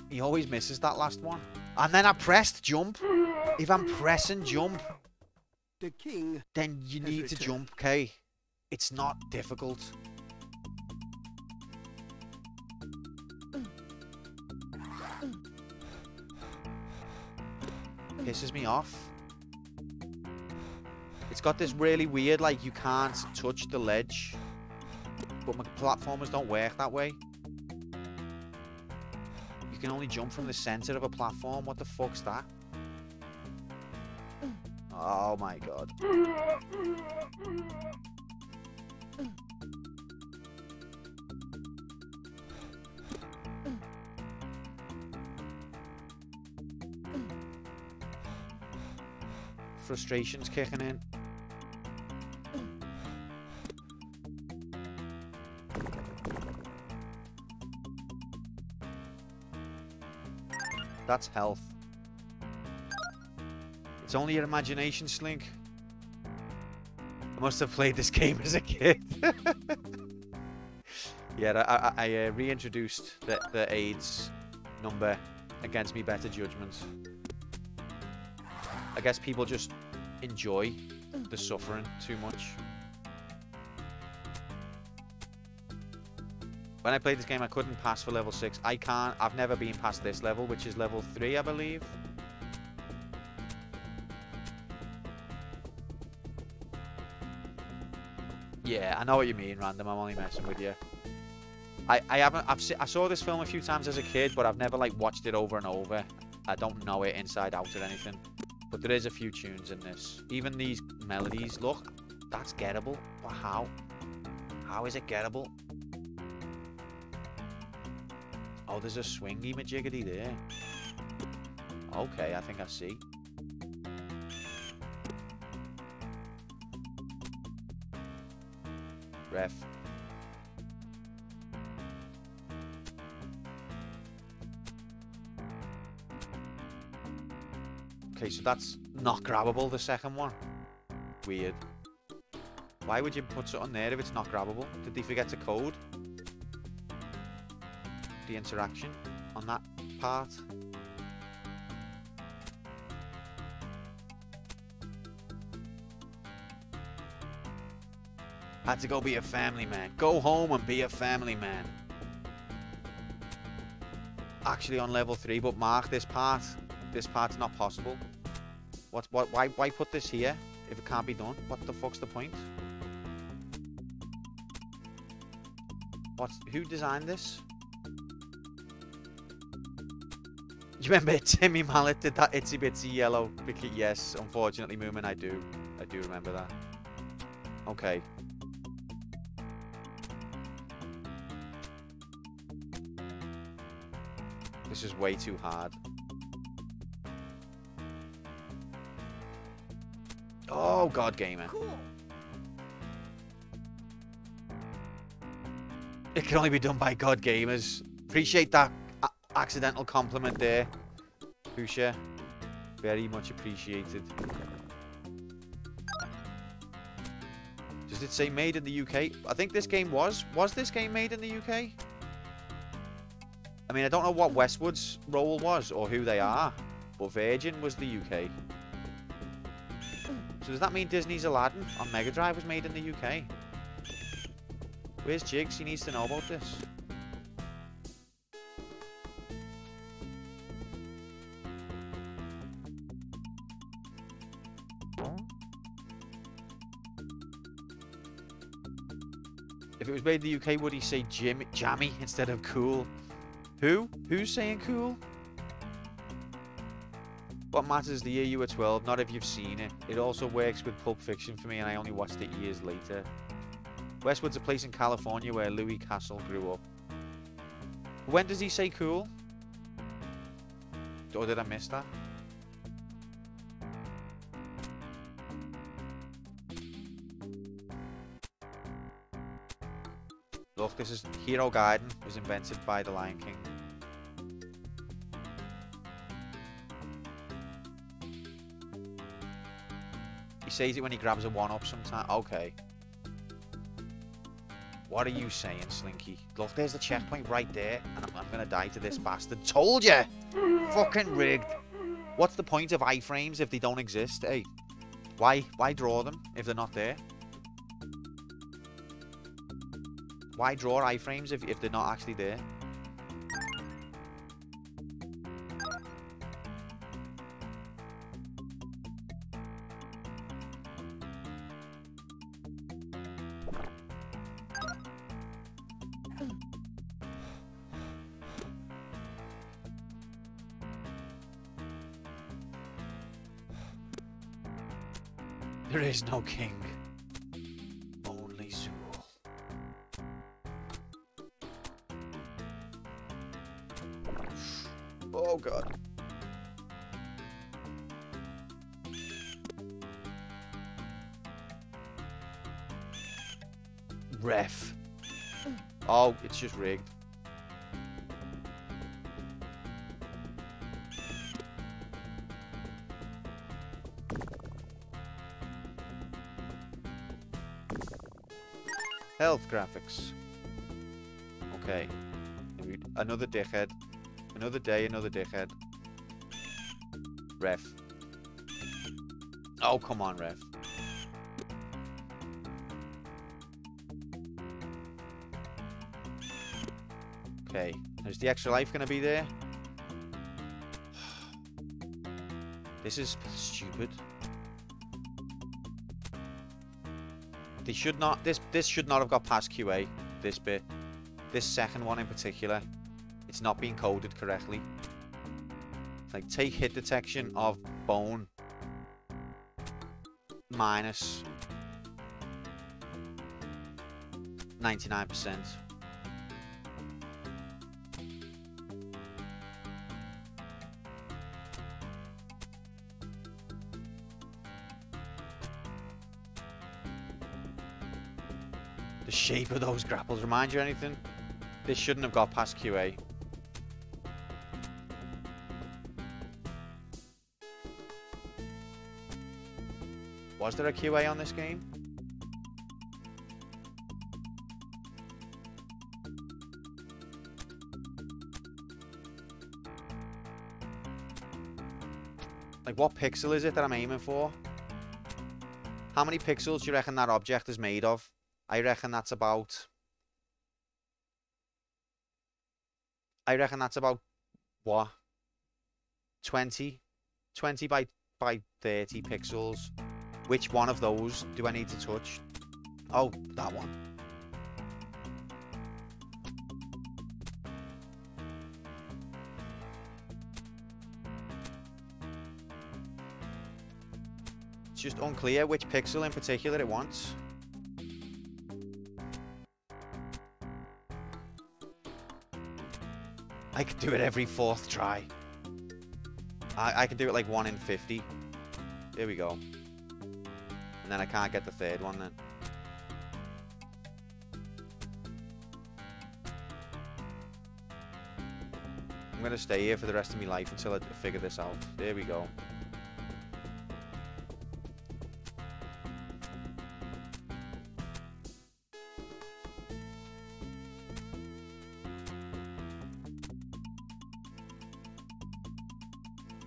He always misses that last one. And then I pressed jump. If I'm pressing jump, The king then you has need to returned. jump, okay? It's not difficult. Pisses me off. It's got this really weird, like, you can't touch the ledge. But my platformers don't work that way. You can only jump from the center of a platform. What the fuck's that? Oh my god. Frustration's kicking in. That's health. It's only your imagination, Slink. I must have played this game as a kid. Yeah, I reintroduced the AIDS number against me better judgment. I guess people just enjoy the suffering too much. When I played this game, I couldn't pass for level 6. I've never been past this level, which is level 3, I believe. Yeah, I know what you mean, Random. I'm only messing with you. I saw this film a few times as a kid, but I've never like watched it over and over. I don't know it inside out or anything. But there is a few tunes in this. Even these melodies, look. That's gettable. But how? How is it gettable? Oh, there's a swingy majiggity there. Okay, I think I see. Ref. Okay, so that's not grabbable, the second one. Weird. Why would you put something there if it's not grabbable? Did they forget to code the interaction on that part? Had to go be a family man. Go home and be a family man. Actually on level 3, but Mark, this part's not possible. Why put this here if it can't be done? What the fuck's the point? Who designed this? Do you remember Timmy Mallet did that itsy bitsy yellow bikini? Yes, unfortunately, Moomin, I do remember that. Okay. This is way too hard. Oh, God, gamer. Cool. It can only be done by God gamers. Appreciate that accidental compliment there, Pusha. Very much appreciated. Does it say made in the UK? I think this game was this game made in the UK? I mean, I don't know what Westwood's role was or who they are, but Virgin was the UK. So does that mean Disney's Aladdin on Mega Drive was made in the UK? Where's Jigs? He needs to know about this. If it was made in the UK, would he say jammy instead of cool? Who? Who's saying cool? What matters is the year you were 12, not if you've seen it. It also works with Pulp Fiction for me, and I only watched it years later. Westwood's a place in California where Louis Castle grew up. When does he say cool? Or did I miss that? Look, this is Hero Gaiden, was invented by the Lion King. He says it when he grabs a 1-up sometime. Okay. What are you saying, Slinky? Look, there's the checkpoint right there, and I'm gonna die to this bastard. Told ya! Fucking rigged. What's the point of iframes if they don't exist, eh? Why draw them if they're not there? Why draw iframes if they're not actually there? There is no king, only Zool. Oh God. Ref. Oh, it's just rigged. Health graphics. Okay. Another dickhead. Another day, another dickhead. Ref. Oh, come on, Ref. Okay. Is the extra life going to be there? This is stupid. They should not. This should not have got past QA. This bit, this second one in particular, it's not being coded correctly. Like take hit detection of bone minus 99%. The shape of those grapples remind you of anything? This shouldn't have got past QA. Was there a QA on this game? Like, what pixel is it that I'm aiming for? How many pixels do you reckon that object is made of? I reckon that's about... what? 20? 20 by 30 pixels. Which one of those do I need to touch? Oh, that one. It's just unclear which pixel in particular it wants. I could do it every 4th try. I could do it like 1 in 50. There we go. And then I can't get the 3rd one then. I'm going to stay here for the rest of my life until I figure this out. There we go.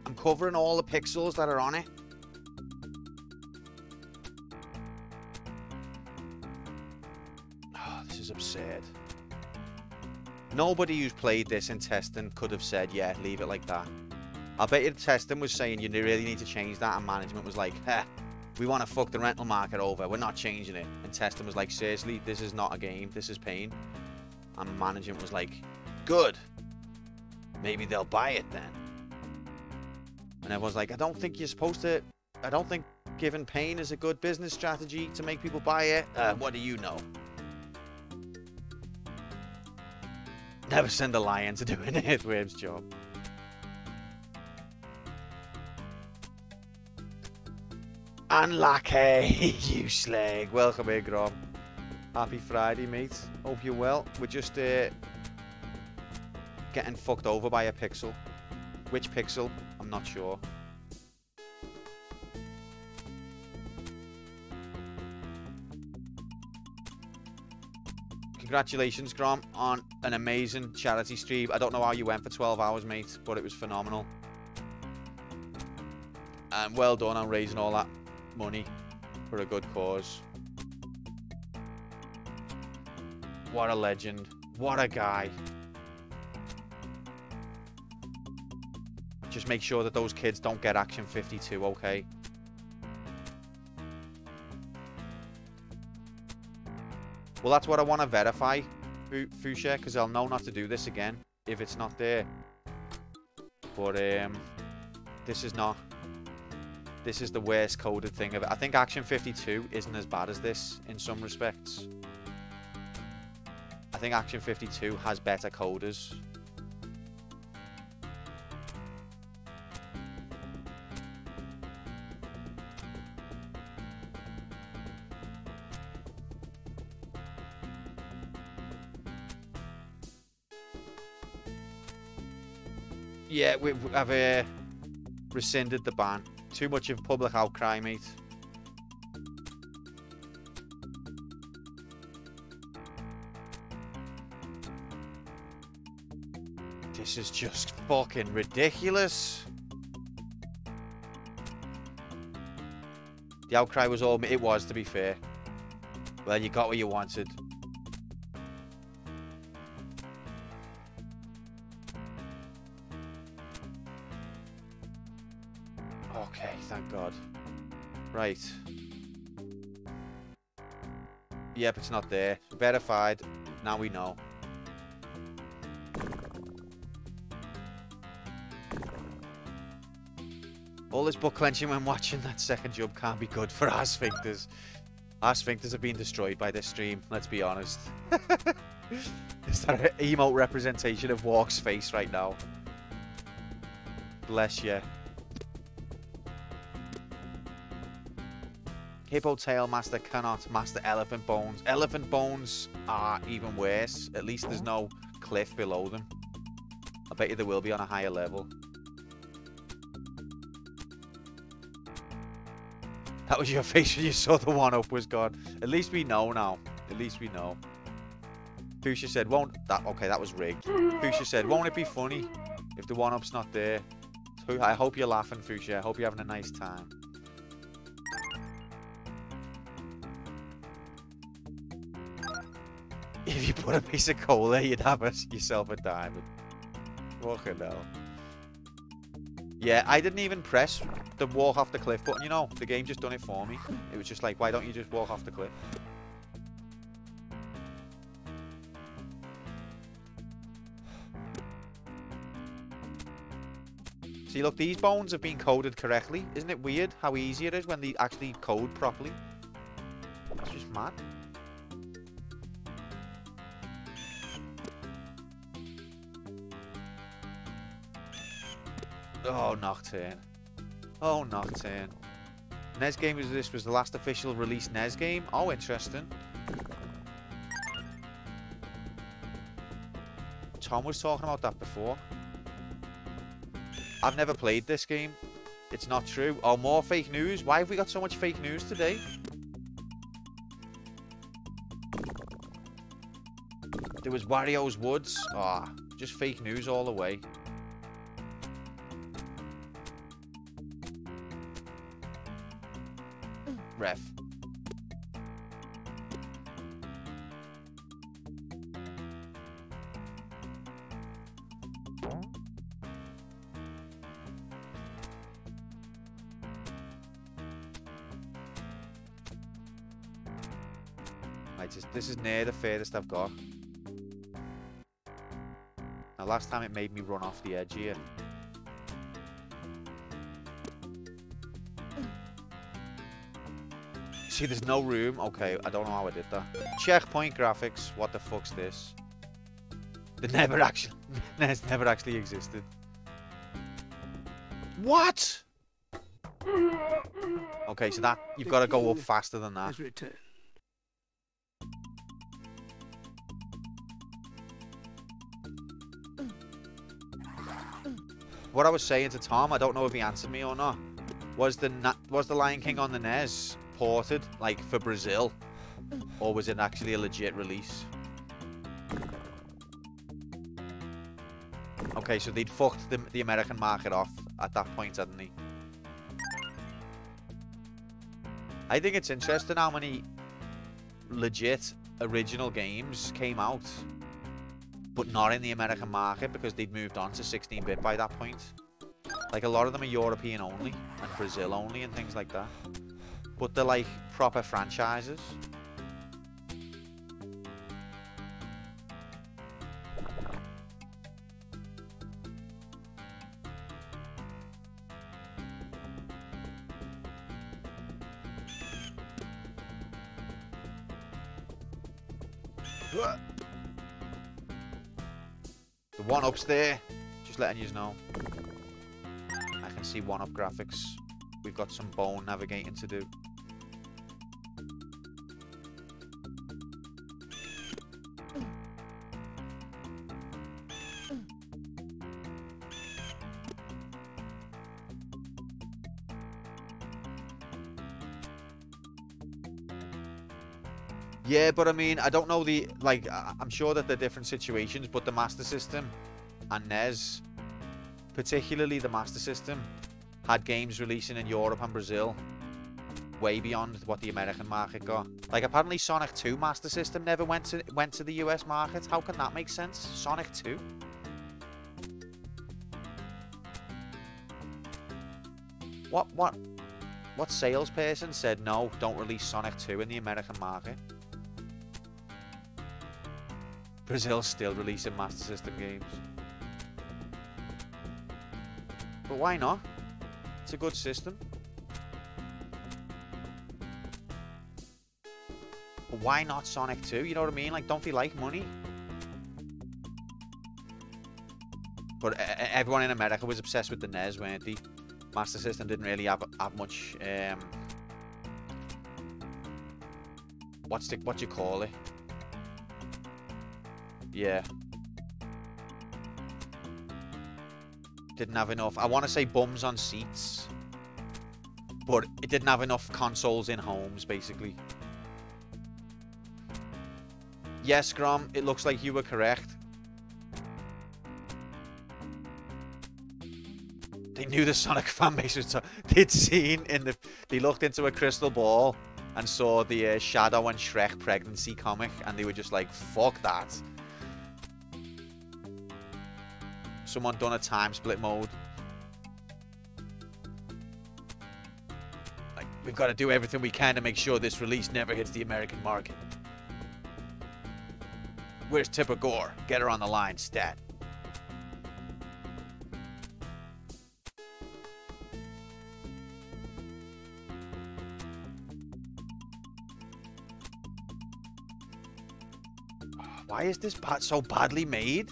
I'm covering all the pixels that are on it. Absurd. Nobody who's played this in testing could have said, yeah, leave it like that. I bet you testing was saying you really need to change that, and management was like, we want to fuck the rental market over, we're not changing it. And testing was like, seriously, this is not a game, this is pain. And management was like, good, maybe they'll buy it then. And everyone's like, I don't think giving pain is a good business strategy to make people buy it. What do you know? Never send a lion to do an Earthwave's job. Unlucky, you slag. Welcome here, Grom. Happy Friday, mate. Hope you're well. We're just getting fucked over by a pixel. Which pixel? I'm not sure. Congratulations, Grom, on an amazing charity stream. I don't know how you went for 12 hours, mate, but it was phenomenal. And well done on raising all that money for a good cause. What a legend. What a guy. Just make sure that those kids don't get Action 52, okay? Well, that's what I want to verify, Fuchsia, because I'll know not to do this again if it's not there. But this is not. This is the worst coded thing of it. I think Action 52 isn't as bad as this in some respects. I think Action 52 has better coders. Yeah, I've rescinded the ban. Too much of public outcry, mate. This is just fucking ridiculous. The outcry was all... It was, to be fair. Well, you got what you wanted. Okay, thank God. Right. Yep, it's not there. Verified. Now we know. All this butt clenching when watching that second jump can't be good for our sphincters. Our sphincters have been destroyed by this stream, let's be honest. Is that an emote representation of Walk's face right now? Bless you. Hippo Tail Master cannot master Elephant Bones. Elephant Bones are even worse. At least there's no cliff below them. I bet you there will be on a higher level. That was your face when you saw the 1-up was gone. At least we know now. At least we know. Fuchsia said, won't... Okay, that was rigged. Fuchsia said, won't it be funny if the 1-up's not there? I hope you're laughing, Fuchsia. I hope you're having a nice time. If you put a piece of coal there, you'd have yourself a diamond. Fucking hell. Yeah, I didn't even press the walk off the cliff button, you know. The game just done it for me. It was just like, why don't you just walk off the cliff? See, look, these bones have been coded correctly. Isn't it weird how easy it is when they actually code properly? It's just mad. Oh, Nocturne. Oh, Nocturne. NES game was this was the last official release NES game. Oh, interesting. Tom was talking about that before. I've never played this game. It's not true. Oh, more fake news. Why have we got so much fake news today? There was Wario's Woods. Ah, oh, just fake news all the way. Ref. This is near the furthest I've got. Now, last time it made me run off the edge here. See, there's no room. Okay, I don't know how I did that. Checkpoint graphics. What the fuck's this? They never actually... NES never actually existed. What? Okay, so that... You've got to go up faster than that. What I was saying to Tom, I don't know if he answered me or not, was the Lion King on the NES ported, like, for Brazil? Or was it actually a legit release? Okay, so they'd fucked the American market off at that point, hadn't they? I think it's interesting how many legit original games came out, but not in the American market because they'd moved on to 16-bit by that point. Like, a lot of them are European only and Brazil only and things like that. But they're like proper franchises. The 1-up's there, just letting you know. I can see 1-up graphics. We've got some bone navigating to do. Yeah, but I mean, I don't know the, like, I'm sure that they're different situations, but the Master System and NES, particularly the Master System, had games releasing in Europe and Brazil way beyond what the American market got. Like, apparently Sonic 2 Master System never went to the US market. How can that make sense? Sonic 2? What salesperson said, no, don't release Sonic 2 in the American market? Brazil's still releasing Master System games. But why not? It's a good system. why not Sonic 2? You know what I mean? Like, don't they like money? But everyone in America was obsessed with the NES, weren't they? Master System didn't really have much. What you call it? Yeah. Didn't have enough. I want to say bums on seats, but it didn't have enough consoles in homes, basically. Yes, Grom, it looks like you were correct. They knew the Sonic fanbase was... They'd seen in the... They looked into a crystal ball and saw the Shadow and Shrek pregnancy comic, and they were just like, fuck that. Someone done a time split mode. Like, we've got to do everything we can to make sure this release never hits the American market. Where's Tipper Gore? Get her on the line, stat. Why is this so badly made?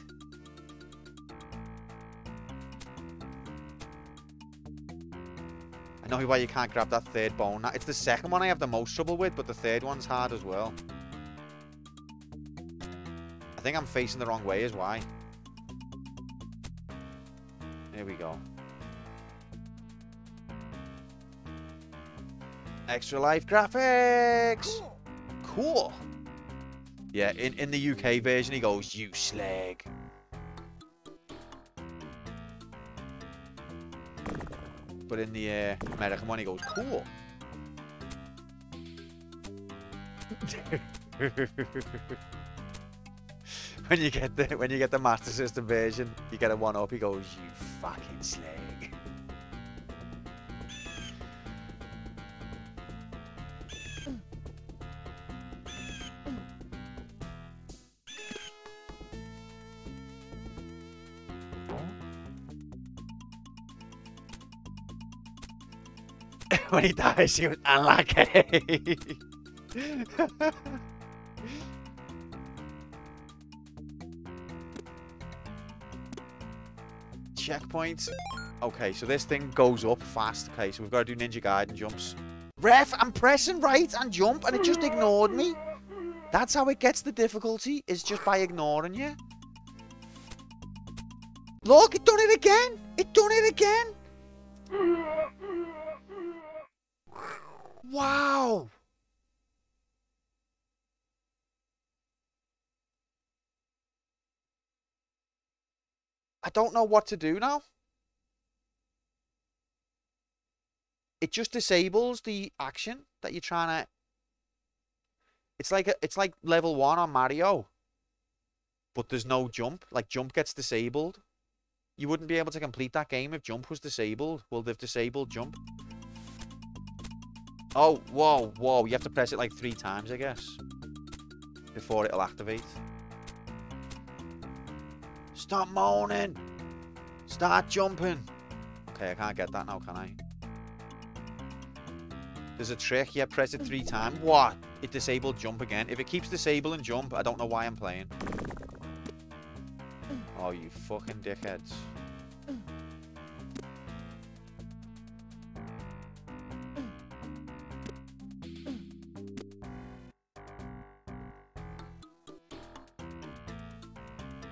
I know why you can't grab that third bone. It's the second one I have the most trouble with, but the third one's hard as well. I think I'm facing the wrong way is why. There we go. Extra life graphics! Cool! Yeah, in the UK version he goes, "You slag." But in the American one he goes, "Cool." when you get the Master System version, you get a 1-up. He goes, "You fucking slag." When he dies, he was unlucky. Checkpoint. Okay, so this thing goes up fast. Okay, so we've got to do Ninja Gaiden jumps. Ref, I'm pressing right and jump, and it just ignored me. That's how it gets the difficulty, is just by ignoring you. Look, it done it again. It done it again. Wow. I don't know what to do now. It just disables the action that you're trying to... It's like level 1 on Mario. But there's no jump. Like, jump gets disabled. You wouldn't be able to complete that game if jump was disabled. Well, they've disabled jump. Oh, whoa, whoa. You have to press it like 3 times, I guess, before it'll activate. Stop moaning. Start jumping. Okay, I can't get that now, can I? There's a trick. Yeah, press it 3 times. What? It disabled jump again. If it keeps disabling jump, I don't know why I'm playing. Oh, you fucking dickheads.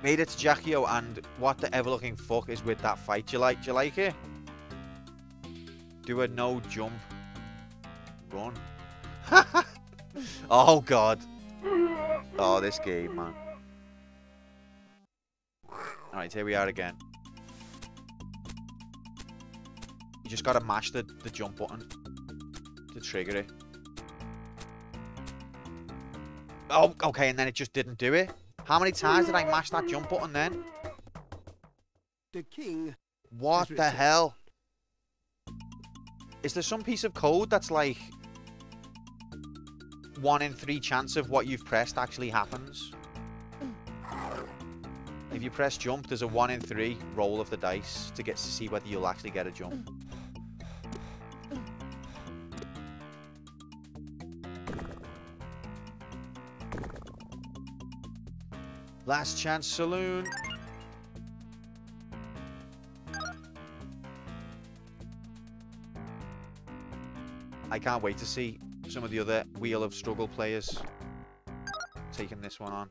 Made it to Jackio, and what the ever-looking fuck is with that fight? Do you like it? Do a no jump run. Oh god. Oh, this game, man. Alright, here we are again. You just gotta mash the jump button to trigger it. Oh, okay, and then it just didn't do it. How many times did I mash that jump button then? The king. What the hell? Is there some piece of code that's like 1 in 3 chance of what you've pressed actually happens? If you press jump, there's a 1 in 3 roll of the dice to see whether you'll actually get a jump. Last chance saloon. I can't wait to see some of the other Wheel of Struggle players taking this one on.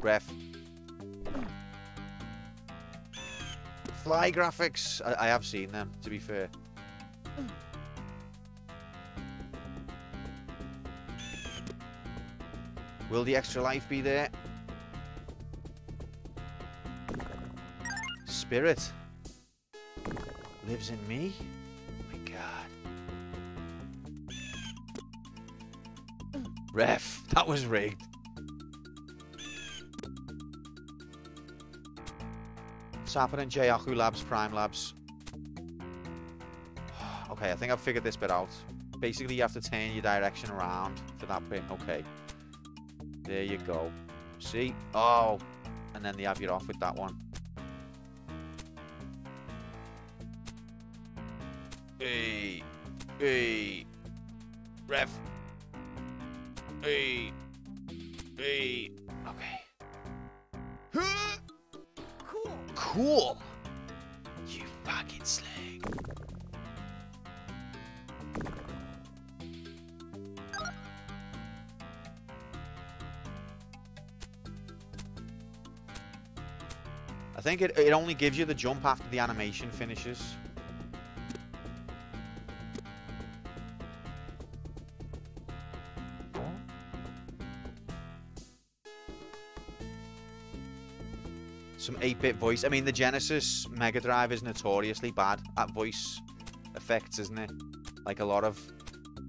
Ref. Fly graphics. I have seen them, to be fair. Will the extra life be there? Spirit lives in me? Oh my god. Ref, that was rigged. What's happening? Jayaku Labs, Prime Labs. Okay, I think I've figured this bit out. Basically, you have to turn your direction around for that bit. Okay. There you go. See? Oh. And then they have you off with that one. Hey. Hey. Ref. Hey. Hey. Okay. Cool. Cool. You fucking slag. I think it only gives you the jump after the animation finishes. Some 8-bit voice. I mean, the Genesis Mega Drive is notoriously bad at voice effects, isn't it? Like, a lot of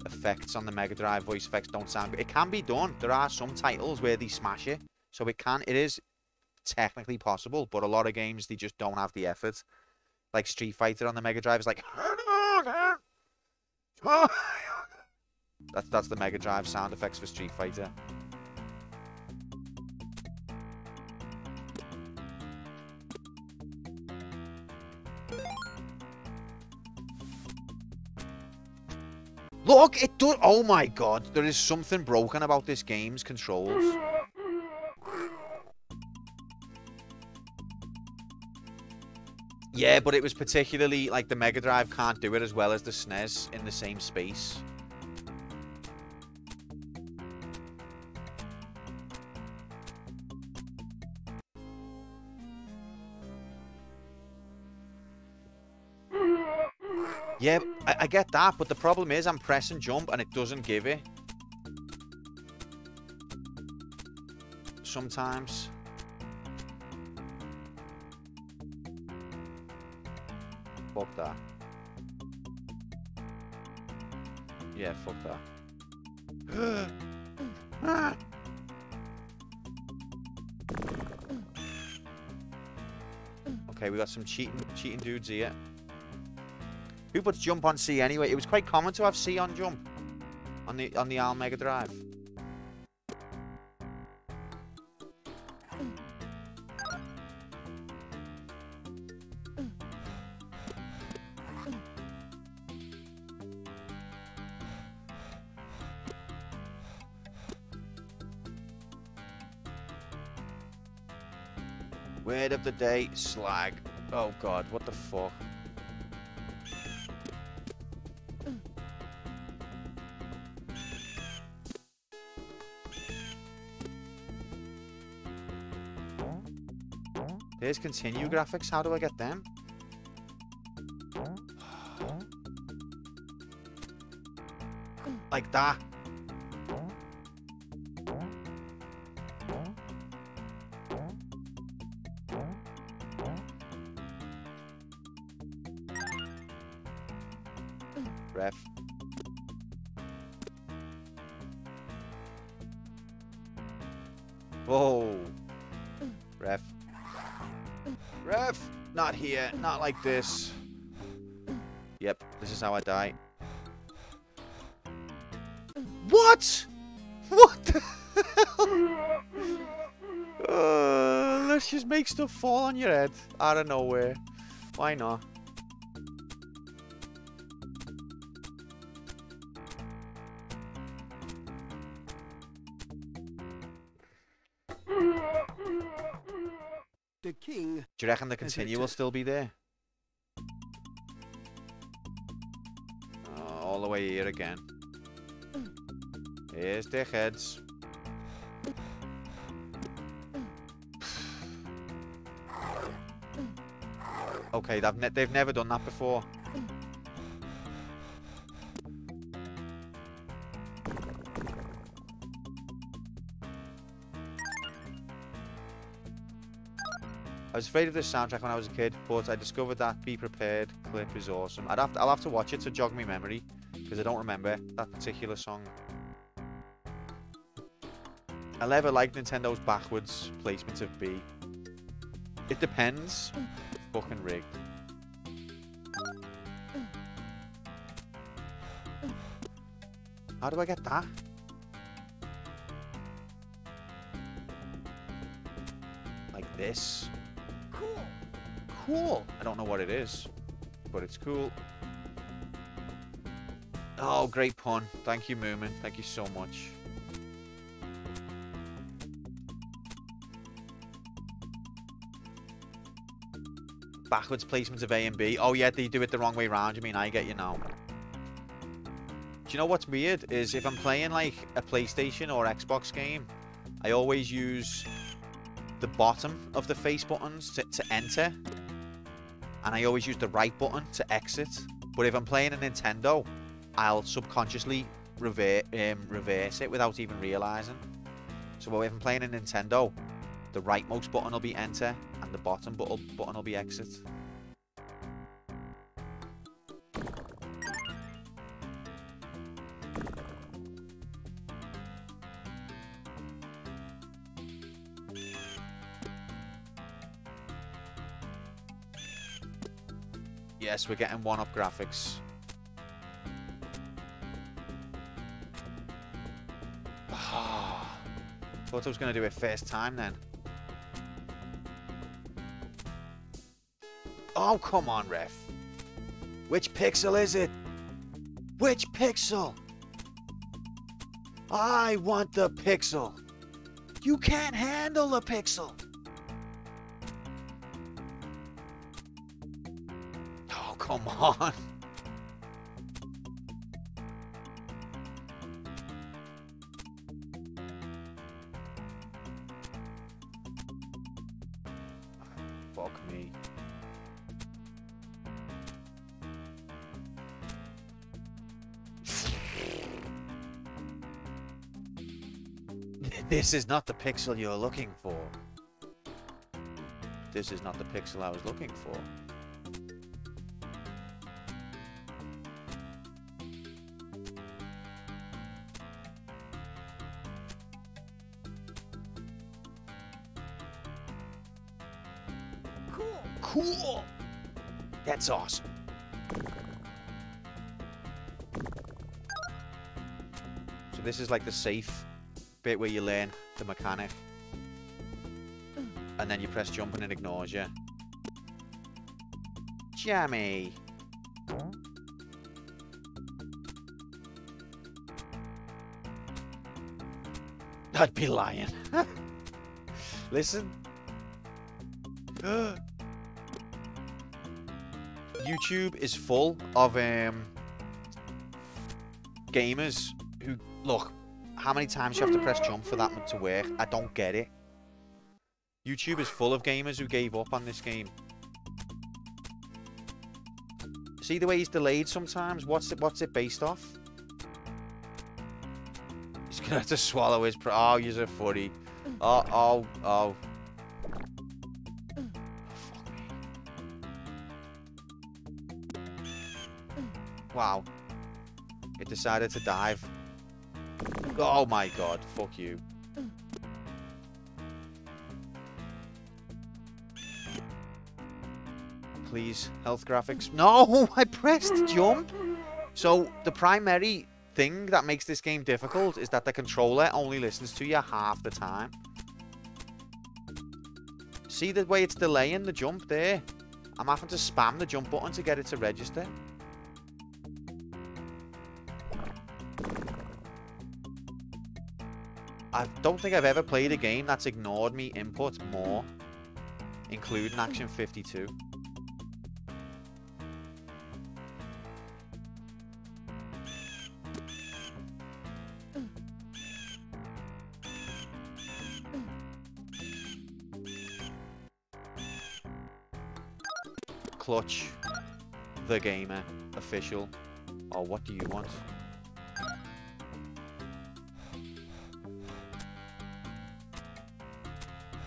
effects on the Mega Drive, voice effects don't sound good. It can be done. There are some titles where they smash it. So it is technically possible, but a lot of games, they just don't have the effort. Like Street Fighter on the Mega Drive is like... That's the Mega Drive sound effects for Street Fighter. Look, it does. Oh my god, there is something broken about this game's controls. Yeah, but it was particularly like the Mega Drive can't do it as well as the SNES in the same space. Yeah, I get that, but the problem is I'm pressing jump and it doesn't give it. Sometimes. Fuck that. Yeah, fuck that. Okay, we got some cheating dudes here. Who puts jump on C anyway? It was quite common to have C on jump on the ARM Mega Drive. Word of the day, slag. Oh god, what the fuck? There's continue graphics. How do I get them? Like that. Ref. Whoa. Ref. Ref! Not here. Not like this. Yep, this is how I die. What? What the hell? Let's just make stuff fall on your head out of nowhere. Why not? Do you reckon the As it, continue will still be there? Oh, all the way here again. Here's dickheads. Okay, they've never done that before. I was afraid of this soundtrack when I was a kid, but I discovered that Be Prepared clip is awesome. I'll have to watch it to jog my memory, because I don't remember that particular song. I never liked Nintendo's backwards placement of B. It depends. Fucking rigged. How do I get that? Like this. Cool. Cool. I don't know what it is, but it's cool. Oh, great pun. Thank you, Moomin. Thank you so much. Backwards placements of A and B. Oh, yeah, they do it the wrong way round. You mean, I get you now. Do you know what's weird? Is if I'm playing, like, a PlayStation or Xbox game, I always use the bottom of the face buttons to enter. And I always use the right button to exit. But if I'm playing a Nintendo, I'll subconsciously reverse it without even realising. So if I'm playing a Nintendo, the rightmost button will be enter, and the bottom button will be exit. Yes, we're getting one-up graphics. Thought I was going to do it first time then. Oh, come on, ref. Which pixel is it? Which pixel? I want the pixel. You can't handle the pixel. Oh, come on. Fuck me. This is not the pixel you're looking for. This is not the pixel I was looking for. Cool. Cool! That's awesome. So this is like the safe bit where you learn the mechanic. And then you press jump and it ignores you. Jammy! I'd be lying. Listen. YouTube is full of gamers who look. How many times you have to press jump for that to work? I don't get it. YouTube is full of gamers who gave up on this game. See the way he's delayed sometimes? What's it based off? He's gonna have to swallow his oh, you're a footy. Oh. Fuck me. Wow. It decided to dive. Oh my god, fuck you. Please, health graphics. No, I pressed jump. So, the primary thing that makes this game difficult is that the controller only listens to you half the time. See the way it's delaying the jump there? I'm having to spam the jump button to get it to register. I don't think I've ever played a game that's ignored me inputs more. including Action 52. Clutch, the gamer, official. Or what do you want?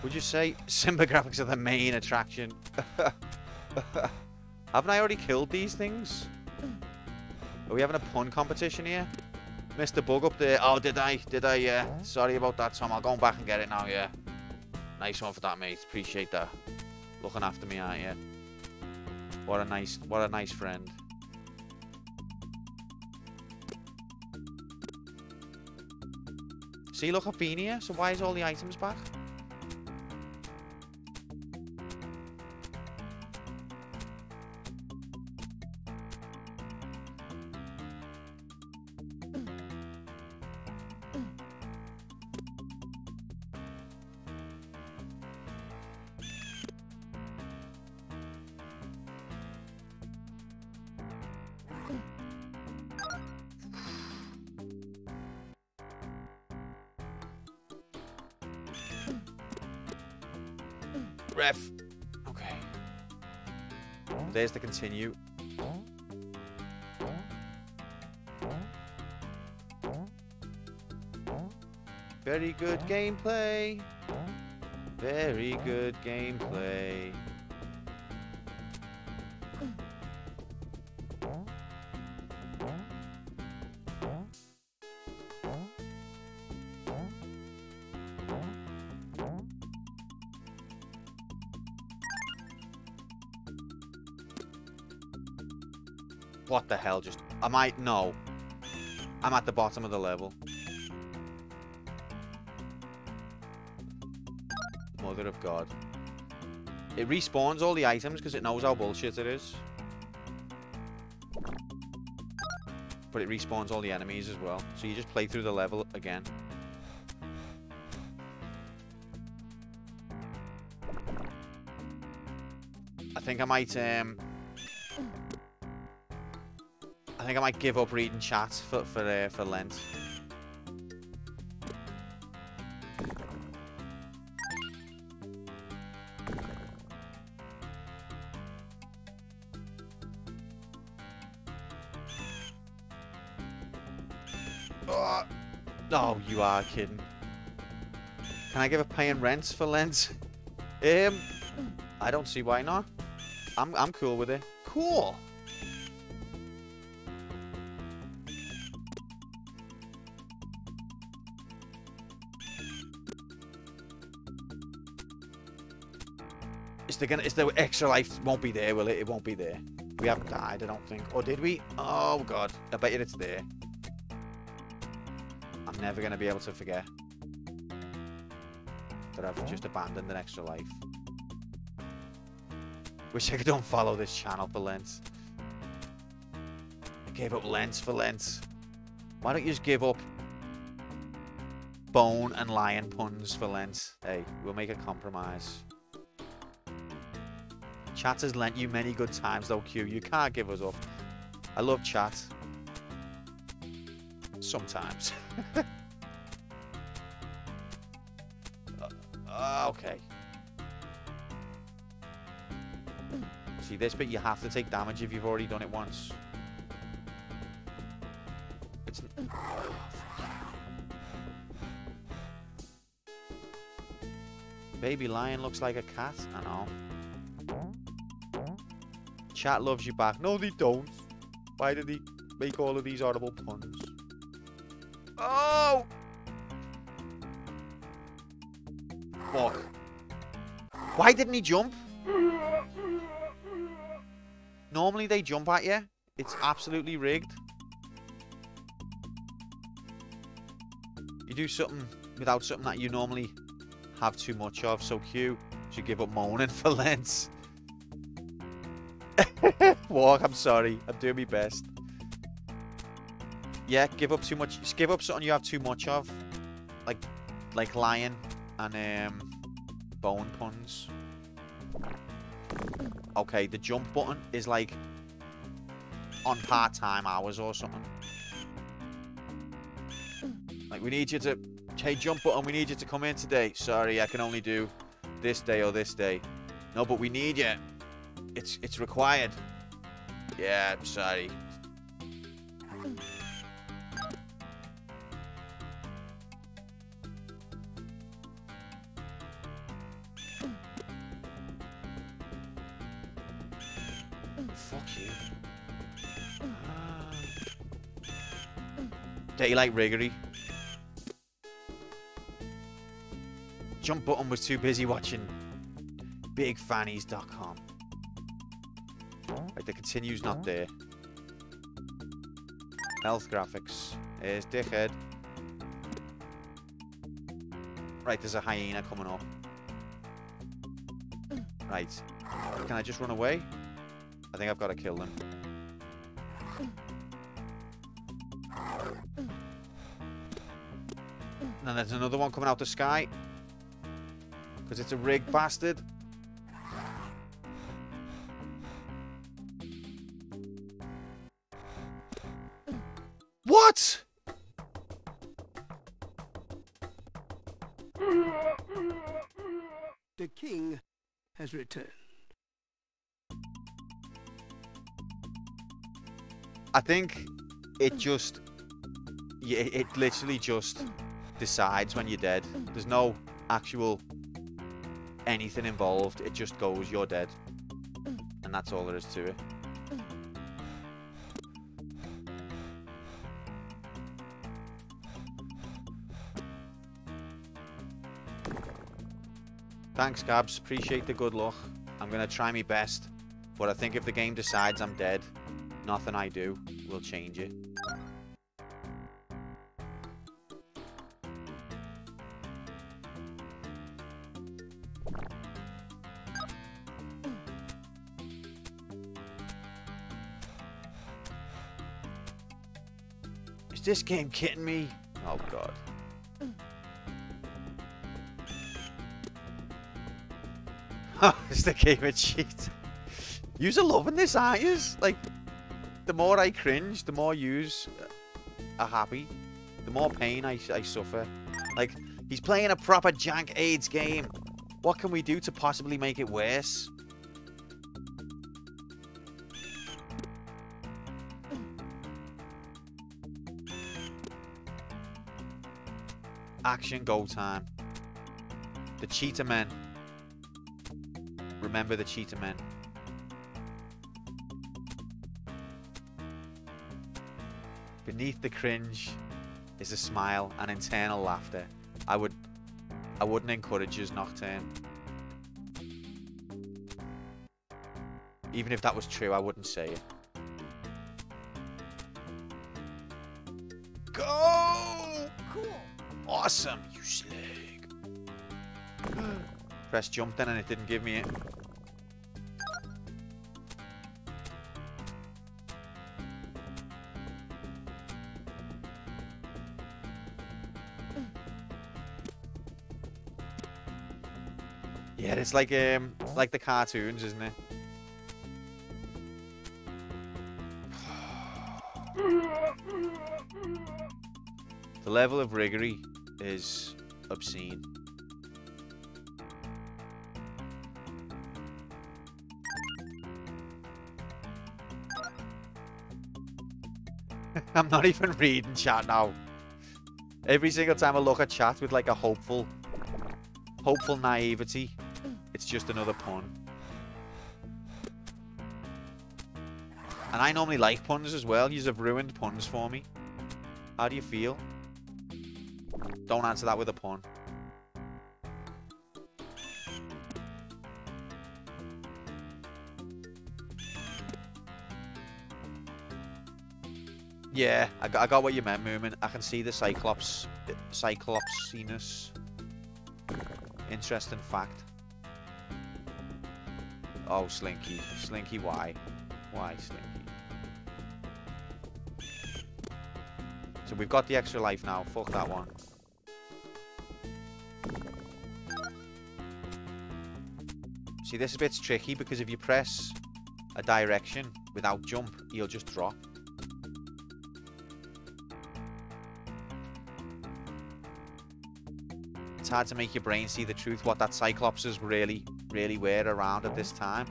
Would you say Simba graphics are the main attraction? Haven't I already killed these things? Are we having a pun competition here? Mr. Bug up there. Oh, did I? Yeah. Sorry about that, Tom. I'll go back and get it now, yeah. Nice one for that, mate. Appreciate that. Looking after me, aren't you? What a nice friend. See, look, I've been here, so why is all the items back? Ref. Okay. There's the continue. Very good gameplay. Very good gameplay. What the hell just... No. I'm at the bottom of the level. Mother of God. It respawns all the items because it knows how bullshit it is. But it respawns all the enemies as well. So you just play through the level again. I think I might give up reading chat for Lent. Oh, you are kidding. Can I give up paying rent for Lent? I don't see why not. I'm cool with it. Cool. Is the extra life won't be there, will it? It won't be there. We haven't died, I don't think. Or did we? Oh God. I bet you it's there. I'm never gonna be able to forget that I've just abandoned an extra life. Wish I could unfollow this channel for Lent. I gave up Lent for Lent. Why don't you just give up bone and lion puns for Lent? Hey, we'll make a compromise. Chat has lent you many good times though, Q. You can't give us up. I love chat. Sometimes. Okay. See this bit, you have to take damage if you've already done it once. It's... Baby lion looks like a cat. I know. Chat loves you back. No, they don't. Why did he make all of these horrible puns? Oh! Fuck. Why didn't he jump? Normally they jump at you. It's absolutely rigged. You do something without something that you normally have too much of. So Q should give up moaning for Lent. Walk, I'm sorry. I'm doing my best. Yeah, give up too much. Just give up something you have too much of. Like lion and bone puns. Okay, the jump button is like on part-time hours or something. Like, we need you to... Hey, jump button, we need you to come in today. Sorry, I can only do this day or this day. No, but we need you. It's required. Yeah, I'm sorry. Fuck you. Daylight Riggery. Jump button was too busy watching bigfannies.com. Right, the continue's not there. Health graphics. There's dickhead. Right, there's a hyena coming up. Right. Can I just run away? I think I've got to kill them. And then there's another one coming out the sky. Because it's a rigged bastard. What? The king has returned. I think it just... Yeah, it literally just decides when you're dead. There's no actual anything involved. It just goes, you're dead. And that's all there is to it. Thanks, Gabs. Appreciate the good luck. I'm going to try my best. But I think if the game decides I'm dead, nothing I do will change it. Is this game kidding me? Oh, God. It's the game of cheat. Yous are loving this, aren't yous? Like, the more I cringe, the more yous are happy. The more pain I suffer. Like, he's playing a proper jank AIDS game. What can we do to possibly make it worse? Action, go time. The Cheetah Men. Remember the Cheetah Men. Beneath the cringe is a smile and internal laughter. I wouldn't encourage us, Nocturne. Even if that was true, I wouldn't say it. Go! Cool. Awesome, you slag. Press jump then and it didn't give me it. Yeah, it's like the cartoons, isn't it? The level of riggery is obscene. I'm not even reading chat now. Every single time I look at chat with like a hopeful naivety, it's just another pun. And I normally like puns as well. Yous have ruined puns for me. How do you feel? Don't answer that with a pun. Yeah, I got what you meant, Moomin. I can see the Cyclopsiness. Interesting fact. Oh, Slinky. Slinky, why? Why, Slinky? So we've got the extra life now. Fuck that one. See, this bit's tricky because if you press a direction without jump, he'll just drop. It's hard to make your brain see the truth, what that Cyclopses really were around at this time.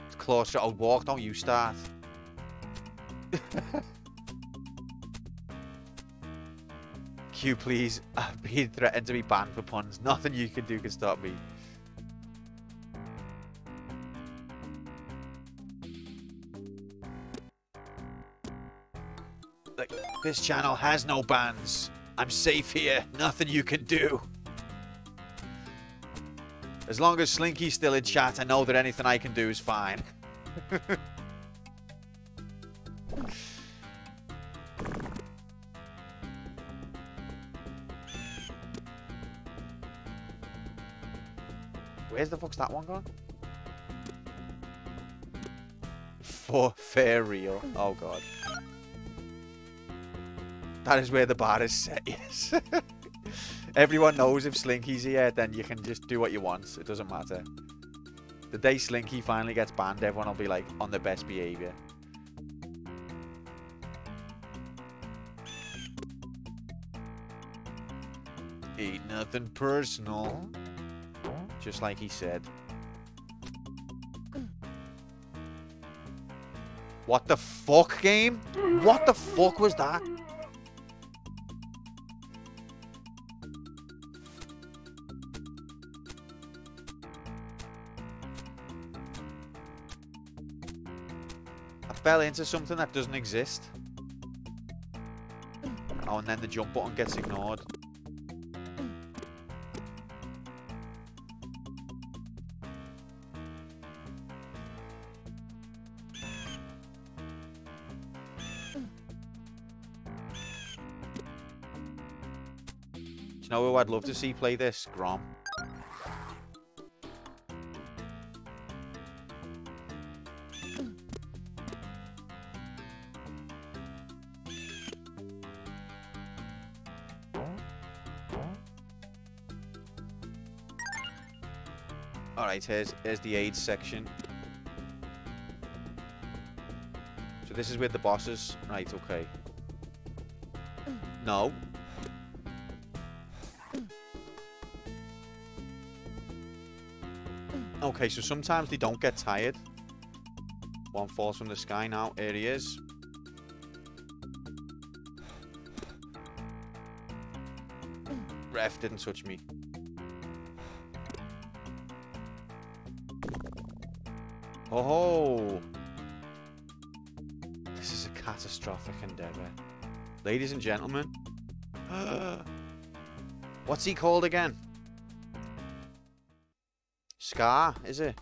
It's closer. Oh, walk, don't you start. Q, please. I've been threatened to be banned for puns. Nothing you can do can stop me. Like, this channel has no bans. I'm safe here. Nothing you can do. As long as Slinky's still in chat, I know that anything I can do is fine. Where's the fuck's that one gone? For fair real. Oh god. That is where the bar is set, yes. Everyone knows if Slinky's here, then you can just do what you want. It doesn't matter. The day Slinky finally gets banned, everyone will be like on their best behaviour. Ain't nothing personal. Just like he said. What the fuck, game? What the fuck was that? I fell into something that doesn't exist. Oh, and then the jump button gets ignored. You know who I'd love to see play this? Grom. Alright, here's the AIDS section. So this is with the bosses. Right, okay. No. Okay, so sometimes they don't get tired. One falls from the sky now. Here he is. Ref didn't touch me. Oh! This is a catastrophic endeavor. Ladies and gentlemen. What's he called again? Scar, is it?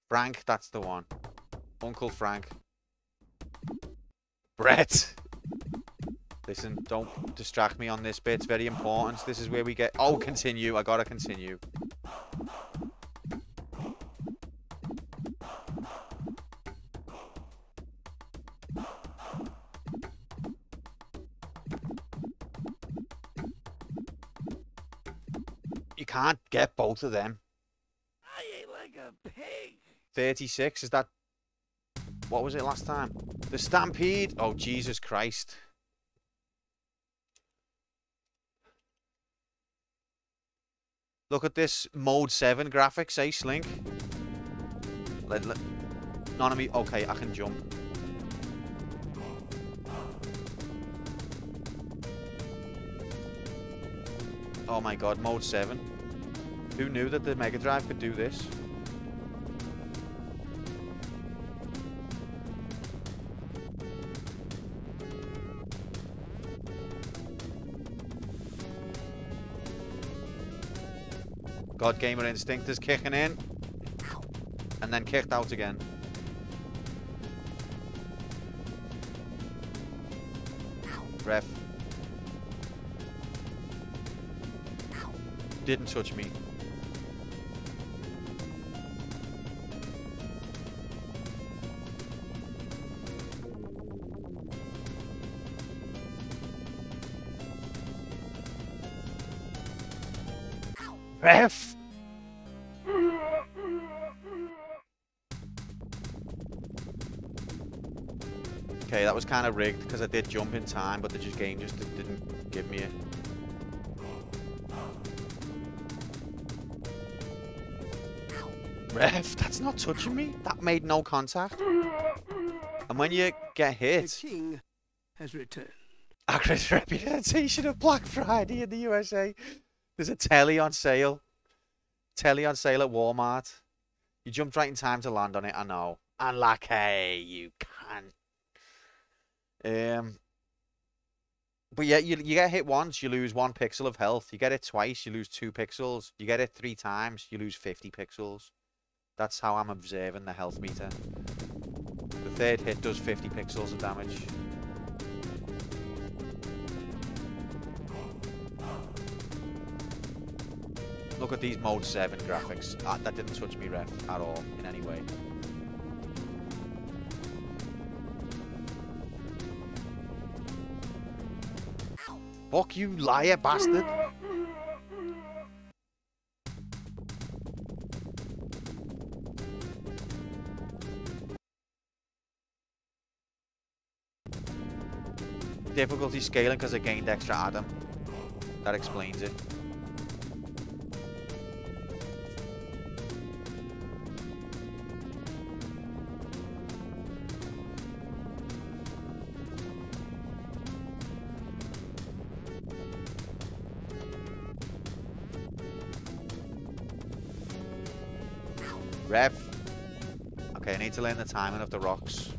Frank, that's the one. Uncle Frank. Brett! Listen, don't distract me on this bit. It's very important. This is where we get... Oh, continue. I gotta continue. You can't get both of them. I ate like a pig. 36, is that... What was it last time? The Stampede? Oh, Jesus Christ. Look at this Mode 7 graphics, eh, Slink? None of me... Okay, I can jump. Oh my god, Mode 7. Who knew that the Mega Drive could do this? God Gamer Instinct is kicking in. And then kicked out again. Ref. Didn't touch me. Ref! Okay, that was kind of rigged because I did jump in time, but the game just didn't give me it. Ref, that's not touching me. That made no contact. And when you get The hit, king has returned. Acra's reputation of Black Friday in the USA. There's a telly on sale. Telly on sale at Walmart. You jumped right in time to land on it, I know. And like, hey, you can't. But yeah, you get hit once, you lose 1 pixel of health. You get it twice, you lose 2 pixels. You get it 3 times, you lose 50 pixels. That's how I'm observing the health meter. The 3rd hit does 50 pixels of damage. Look at these Mode 7 graphics. That didn't touch me, ref, at all, in any way. Fuck you, liar bastard! Difficulty scaling because I gained extra Adam. That explains it. Ref. Okay, I need to learn the timing of the rocks.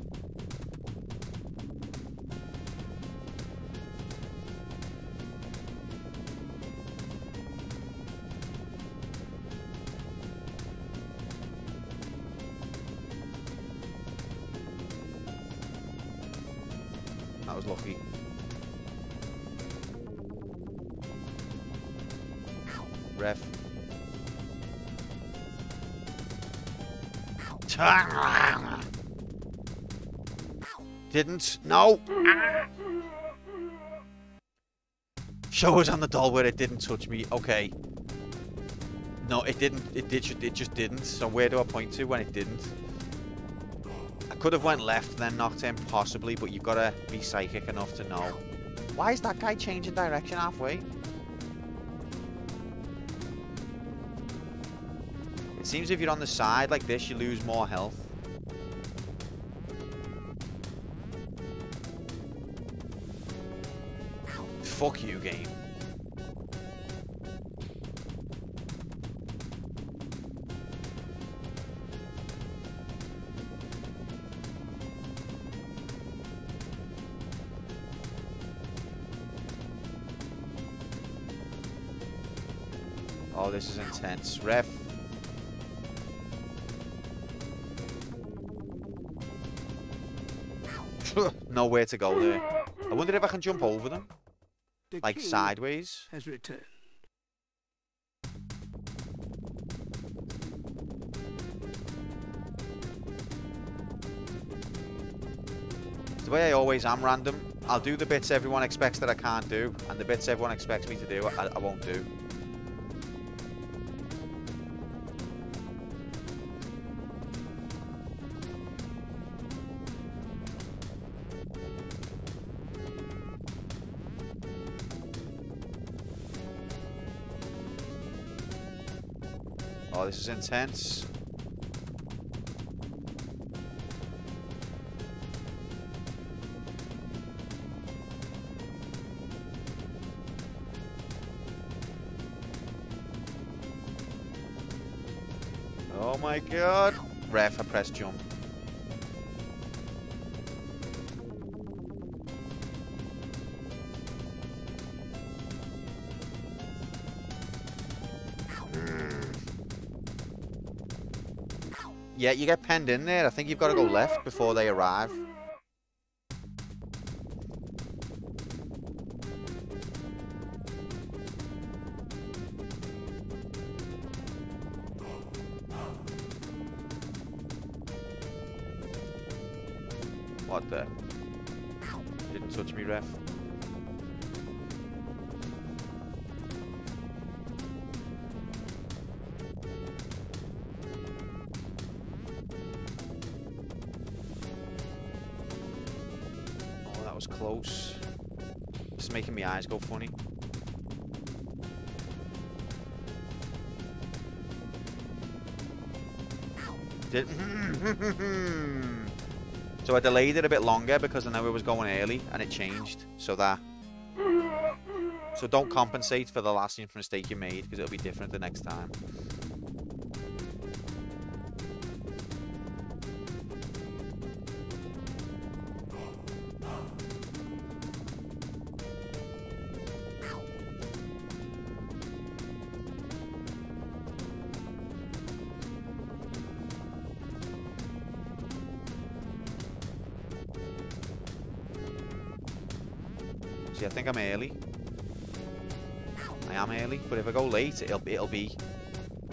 That was lucky. Ref. Didn't. No. Show us on the doll where it didn't touch me. Okay. No, it didn't. It just didn't. So where do I point to when it didn't? I could have went left, then knocked him, possibly, but you've got to be psychic enough to know. Why is that guy changing direction halfway? It seems if you're on the side like this, you lose more health. Fuck you, game. Oh, this is intense. Ref. Nowhere to go there. I wonder if I can jump over them. The Like king sideways. has returned. The way I always am random. I'll do the bits everyone expects that I can't do, and the bits everyone expects me to do, I won't do. Oh, this is intense. Oh my god. Ref, I pressed jump. Yeah, you get penned in there. I think you've got to go left before they arrive. What the? Didn't touch me, ref. was close. This is making my eyes go funny. So I delayed it a bit longer because I knew it was going early and it changed. So don't compensate for the last mistake you made because it'll be different the next time. See, I think I'm early. I am early, but if I go late, it'll be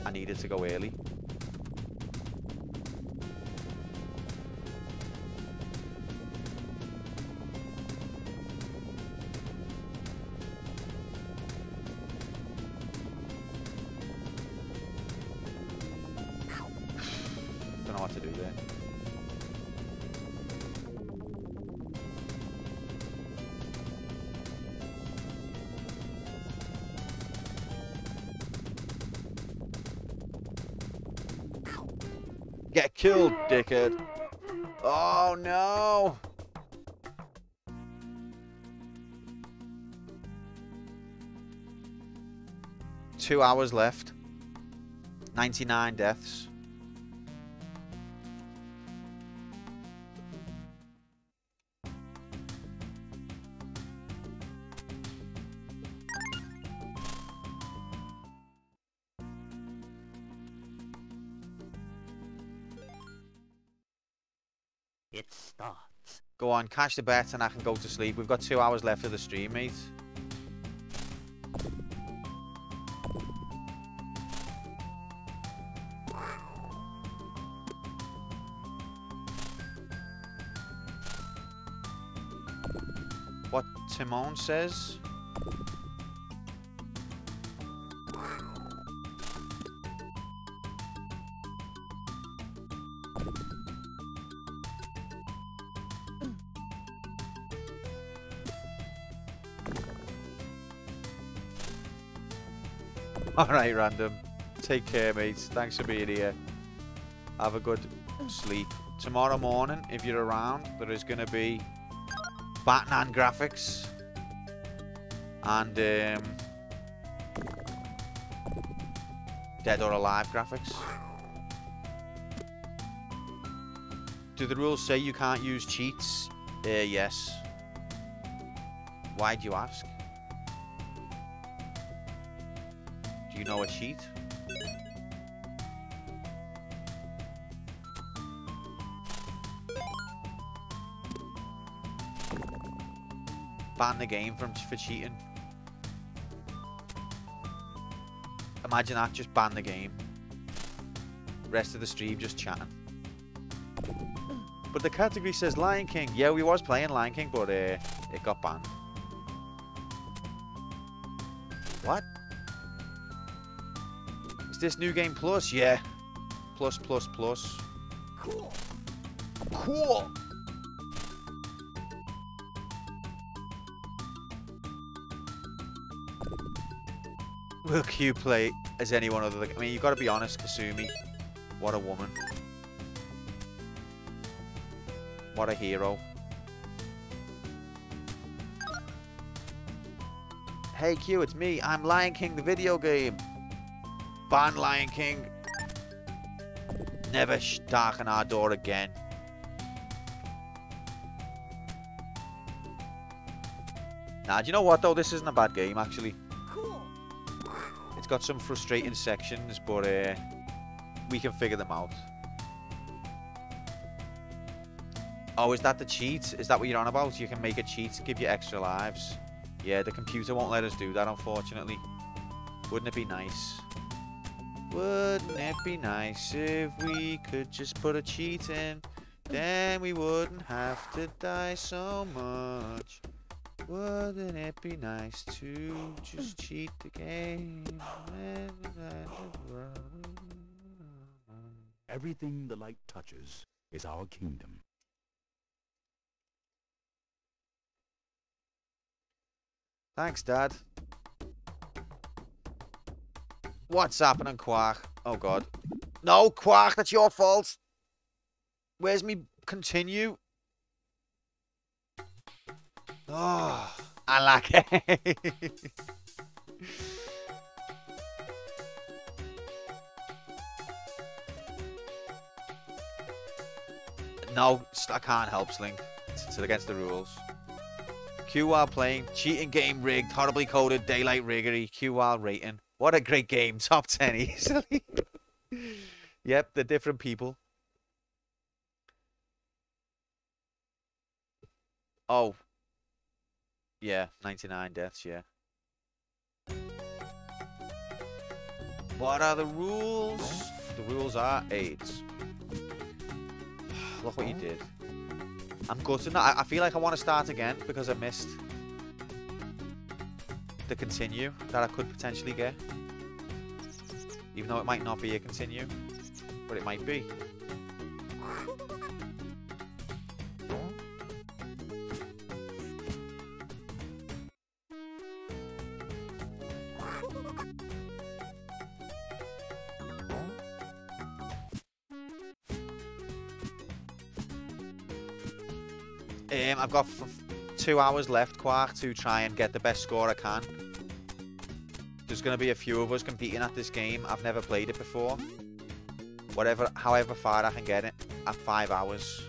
I needed to go early. Don't know what to do there. Get killed, dickhead. Oh no. Two hours left. 99 deaths. It starts. Go on, cash the bet and I can go to sleep. We've got 2 hours left of the stream, mate. What Timon says? Alright, random. Take care, mates. Thanks for being here. Have a good sleep. Tomorrow morning, if you're around, there is going to be Batman graphics. And Dead or Alive graphics. Do the rules say you can't use cheats? Yes. Why do you ask? Do you know a cheat? Ban the game for cheating. Imagine that, just ban the game. Rest of the stream just chatting. But the category says Lion King. Yeah, we was playing Lion King, but it got banned. What? Is this New Game Plus? Yeah. Plus. Cool. Cool. Will Q play as anyone other than... I mean, you've got to be honest, Kasumi. What a woman. What a hero. Hey Q, it's me. I'm Lion King, the video game. Ban Lion King. Never darken our door again. Nah, do you know what though? This isn't a bad game, actually. Cool. It's got some frustrating sections, but we can figure them out. Oh, is that the cheat? Is that what you're on about? You can make a cheat to give you extra lives. Yeah, the computer won't let us do that, unfortunately. Wouldn't it be nice? Wouldn't it be nice if we could just put a cheat in? Then we wouldn't have to die so much. Wouldn't it be nice to just cheat the game? Everything the light touches is our kingdom. Thanks, Dad. What's happening, Quark? Oh, God. No, Quark, that's your fault. Where's me continue? Oh, I like it. No, I can't help Slink. It's against the rules. QR playing, cheating game rigged, horribly coded, daylight riggery, QR rating. What a great game. Top 10 easily. Yep, they're different people. Oh. Yeah, 99 deaths, yeah. What are the rules? The rules are AIDS. Look what you did. I'm gutted. I feel like I want to start again because I missed the continue that I could potentially get. Even though it might not be a continue, but it might be. I've got 2 hours left, Quark, to try and get the best score I can. There's going to be a few of us competing at this game. I've never played it before. However far I can get it at 5 hours.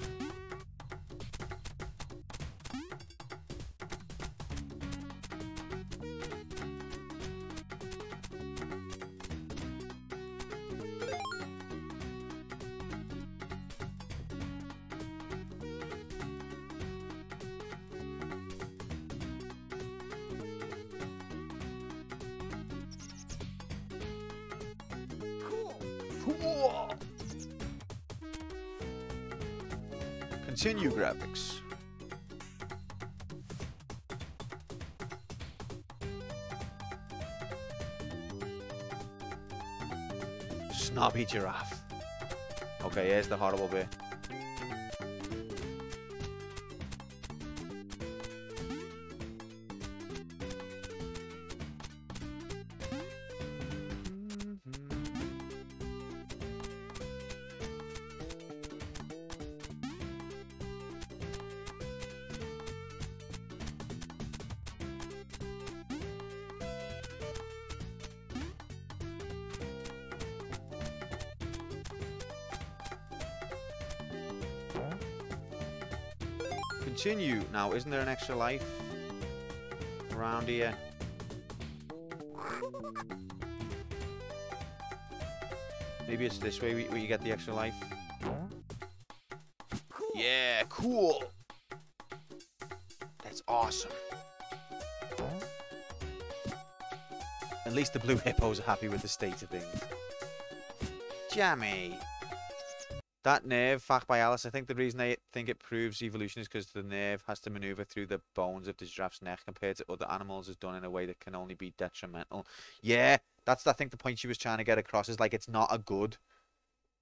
Continue graphics. Snobby giraffe. Okay, here's the horrible bit. Continue. Now, isn't there an extra life around here? Maybe it's this way where you get the extra life. Yeah, cool. That's awesome. At least the blue hippos are happy with the state of things. Jammy. That nerve, fact by Alice, I think the reason they think it proves evolution is because the nerve has to maneuver through the bones of the giraffe's neck compared to other animals is done in a way that can only be detrimental. Yeah, that's, I think, the point she was trying to get across is like it's not a good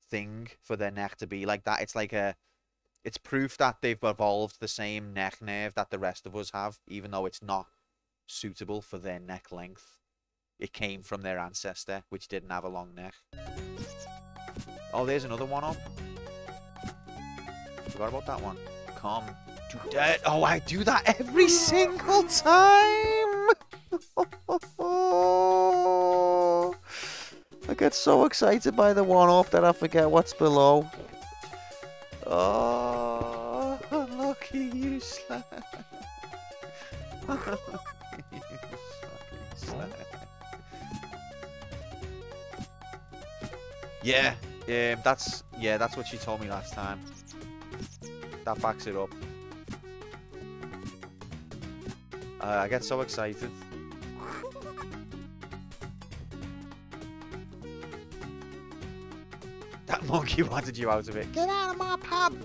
thing for their neck to be like that. It's like it's proof that they've evolved the same neck nerve that the rest of us have, even though it's not suitable for their neck length. It came from their ancestor, which didn't have a long neck. Oh, there's another one up. Forgot about that one. Come to death. Oh, I do that every single time. I get so excited by the one up that I forget what's below. Oh, unlucky you slag. You fucking slag. Yeah. That's what she told me last time. That backs it up. I get so excited. That monkey wanted you out of it. Get out of my pub!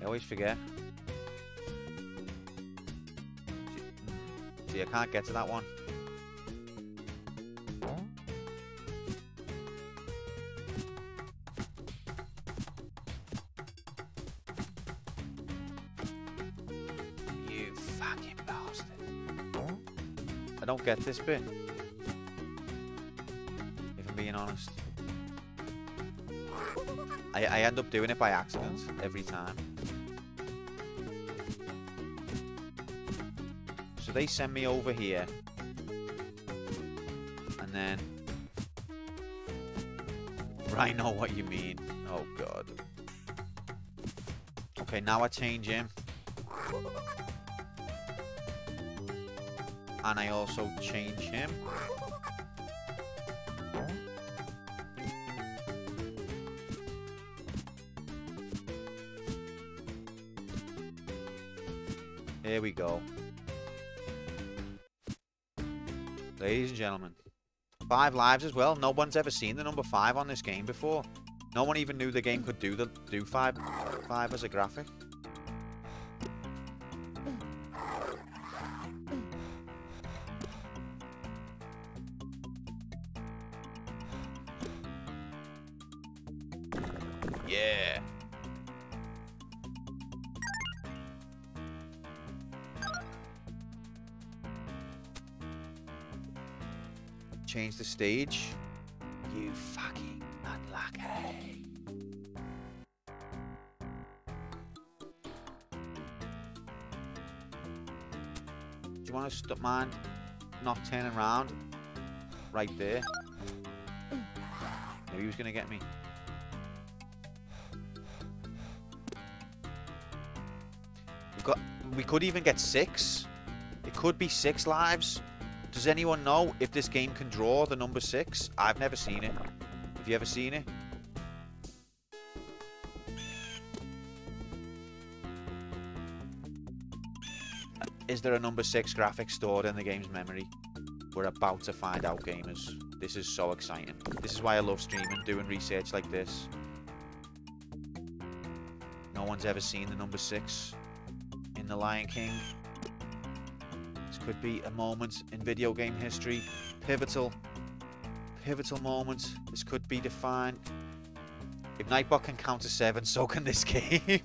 I always forget. See, I can't get to that one. You fucking bastard. I don't get this bit. If I'm being honest. I end up doing it by accident every time. So they send me over here. And then... I know what you mean. Oh, God. Okay, now I change him. And I also change him. Here we go. Ladies and gentlemen. 5 lives as well. No one's ever seen the number 5 on this game before. No one even knew the game could do 5 as a graphic. Yeah. Change the stage. You fucking unlucky. Do you want to stop, man? Not turning around. Right there. Maybe he was going to get me. We could even get 6. It could be 6 lives. Does anyone know if this game can draw the number 6? I've never seen it. Have you ever seen it? Is there a number 6 graphic stored in the game's memory? We're about to find out, gamers. This is so exciting. This is why I love streaming, doing research like this. No one's ever seen the number 6 in The Lion King. This could be a moment in video game history. Pivotal moment. This could be defined. If Nightbot can count to 7, so can this game.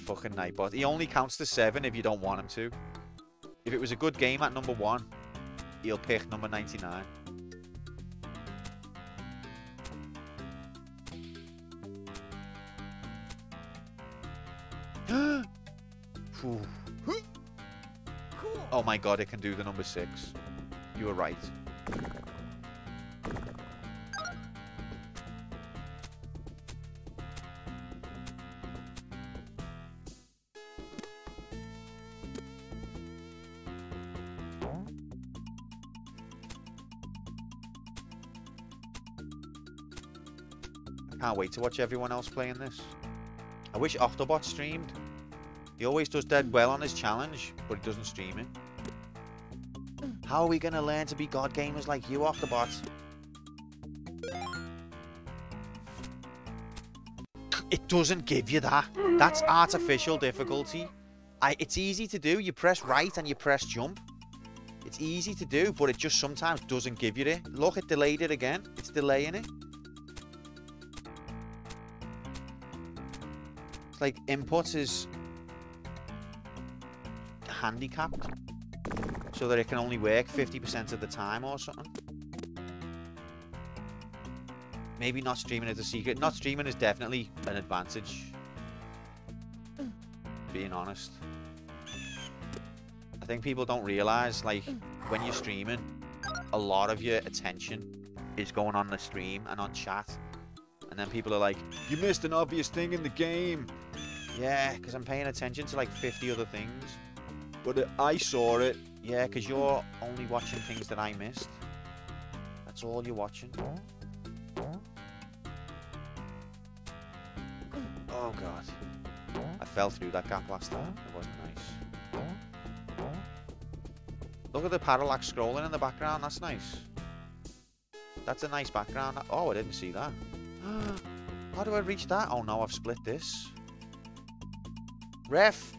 Fucking Nightbot. He only counts to 7 if you don't want him to. If it was a good game at number 1, he'll pick number 99. Oh my god, it can do the number 6. You were right. I can't wait to watch everyone else playing this. I wish Octobot streamed. He always does dead well on his challenge, but he doesn't stream it. How are we going to learn to be god gamers like you, Octobot? It doesn't give you that. That's artificial difficulty. It's easy to do. You press right and you press jump. It's easy to do, but it just sometimes doesn't give you it. Look, it delayed it again. It's delaying it. It's like input is handicapped so that it can only work 50% of the time or something. Maybe not streaming is a secret. Not streaming is definitely an advantage, being honest. I think people don't realize, like, when you're streaming, a lot of your attention is going on the stream and on chat, and then people are like, you missed an obvious thing in the game. Yeah, because I'm paying attention to like 50 other things. But I saw it. Yeah, because you're only watching things that I missed. That's all you're watching. Oh, God. I fell through that gap last time. It wasn't nice. Look at the parallax scrolling in the background. That's nice. That's a nice background. Oh, I didn't see that. How do I reach that? Oh no, I've split this. Ref!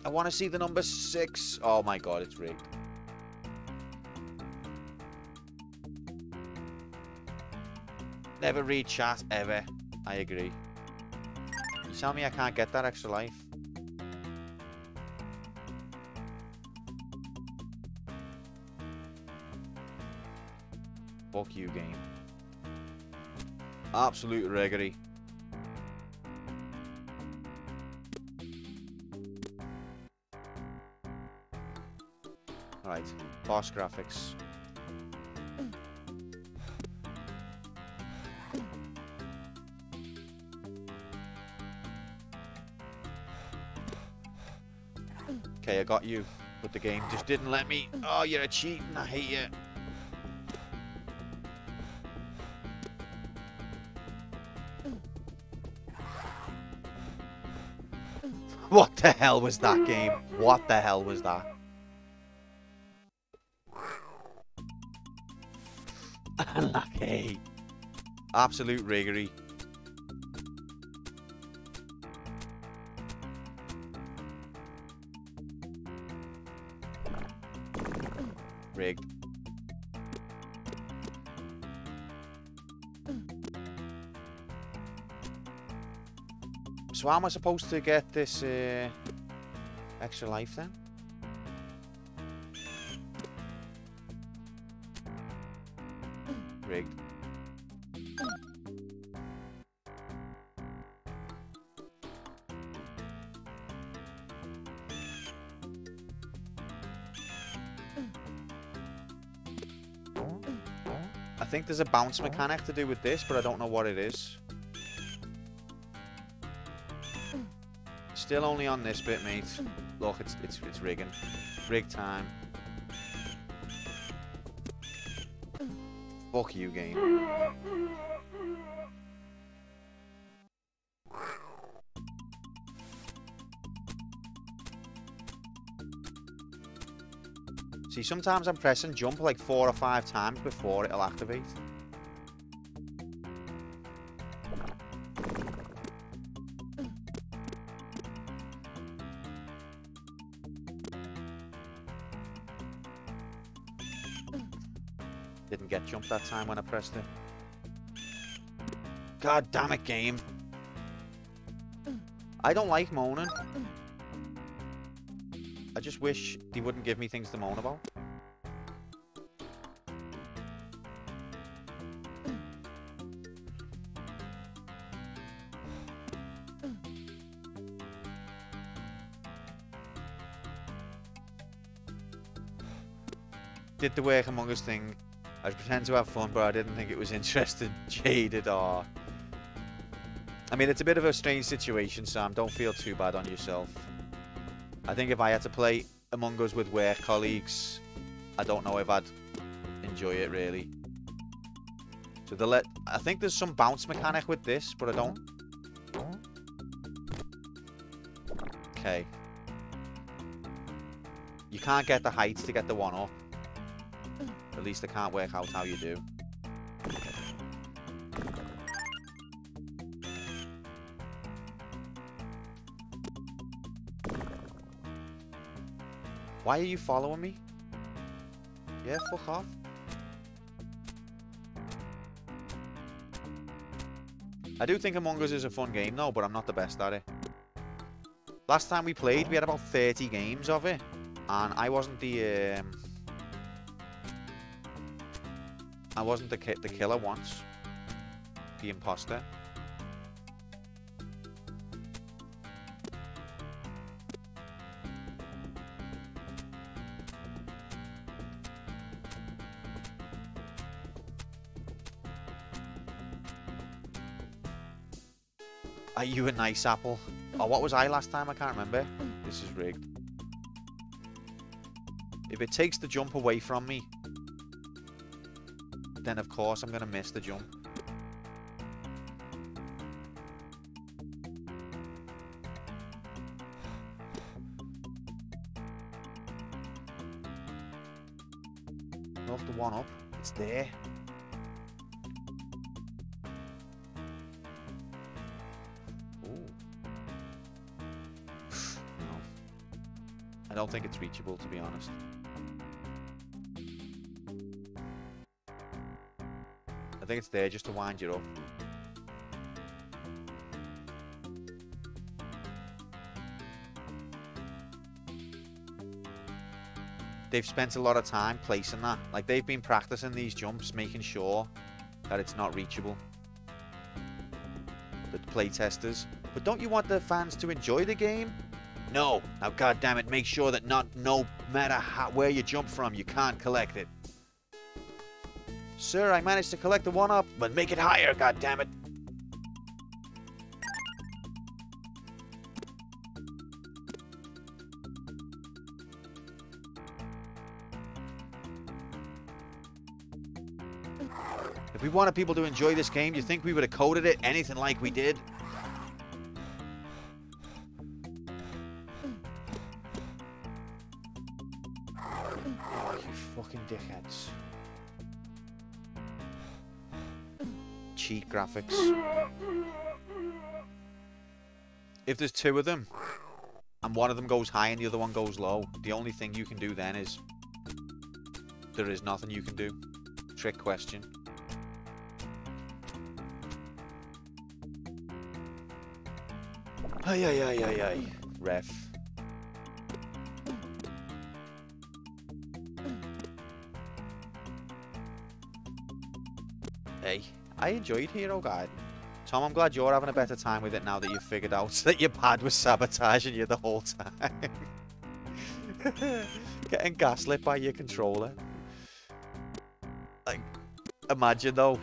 I want to see the number 6. Oh my god, it's rigged. Never read chat, ever. I agree. You tell me I can't get that extra life? Fuck you, game. Absolute riggery. Alright, boss graphics. Okay, I got you, but the game just didn't let me. Oh, you're a cheating, I hate you. What the hell was that game? What the hell was that? Unlucky. Absolute riggery. Rigged. So how am I supposed to get this extra life then? Rigged. I think there's a bounce mechanic to do with this, but I don't know what it is. Still only on this bit, mate. Look, it's rigging. Rig time. Fuck you, game. See, sometimes I'm pressing jump like 4 or 5 times before it'll activate. Didn't get jumped that time when I pressed it. God damn it, game. I don't like moaning. I just wish they wouldn't give me things to moan about. Did the work Among Us thing. I pretend to have fun, but I didn't think it was interesting, jaded, or... I mean, it's a bit of a strange situation, Sam. Don't feel too bad on yourself. I think if I had to play Among Us with work colleagues, I don't know if I'd enjoy it, really. So I think there's some bounce mechanic with this, but I don't... Okay. You can't get the heights to get the one up. At least I can't work out how you do. Why are you following me? Yeah, fuck off. I do think Among Us is a fun game though, but I'm not the best at it. Last time we played, we had about 30 games of it. And I wasn't the killer once. The imposter. Are you a nice apple? Oh, what was I last time? I can't remember. This is rigged. If it takes the jump away from me, then of course I'm going to miss the jump. Off the one up. It's there. Ooh. No. I don't think it's reachable, to be honest. I think it's there just to wind you up. They've spent a lot of time placing that. Like, they've been practicing these jumps, making sure that it's not reachable. The playtesters. But don't you want the fans to enjoy the game? No. Now, goddammit, make sure that no matter where you jump from, you can't collect it. Sir, I managed to collect the 1-up, but make it higher, goddammit. If we wanted people to enjoy this game, you think we would have coded it anything like we did? Oh, you fucking dickheads. Cheap graphics. If there's two of them, and one of them goes high and the other one goes low, the only thing you can do then is... there is nothing you can do. Trick question. Ay, ay, ay, ay, ay. Ref. Hey, I enjoyed Hero Guide. Tom, I'm glad you're having a better time with it now that you've figured out that your pad was sabotaging you the whole time. Getting gaslit by your controller. Like, imagine though,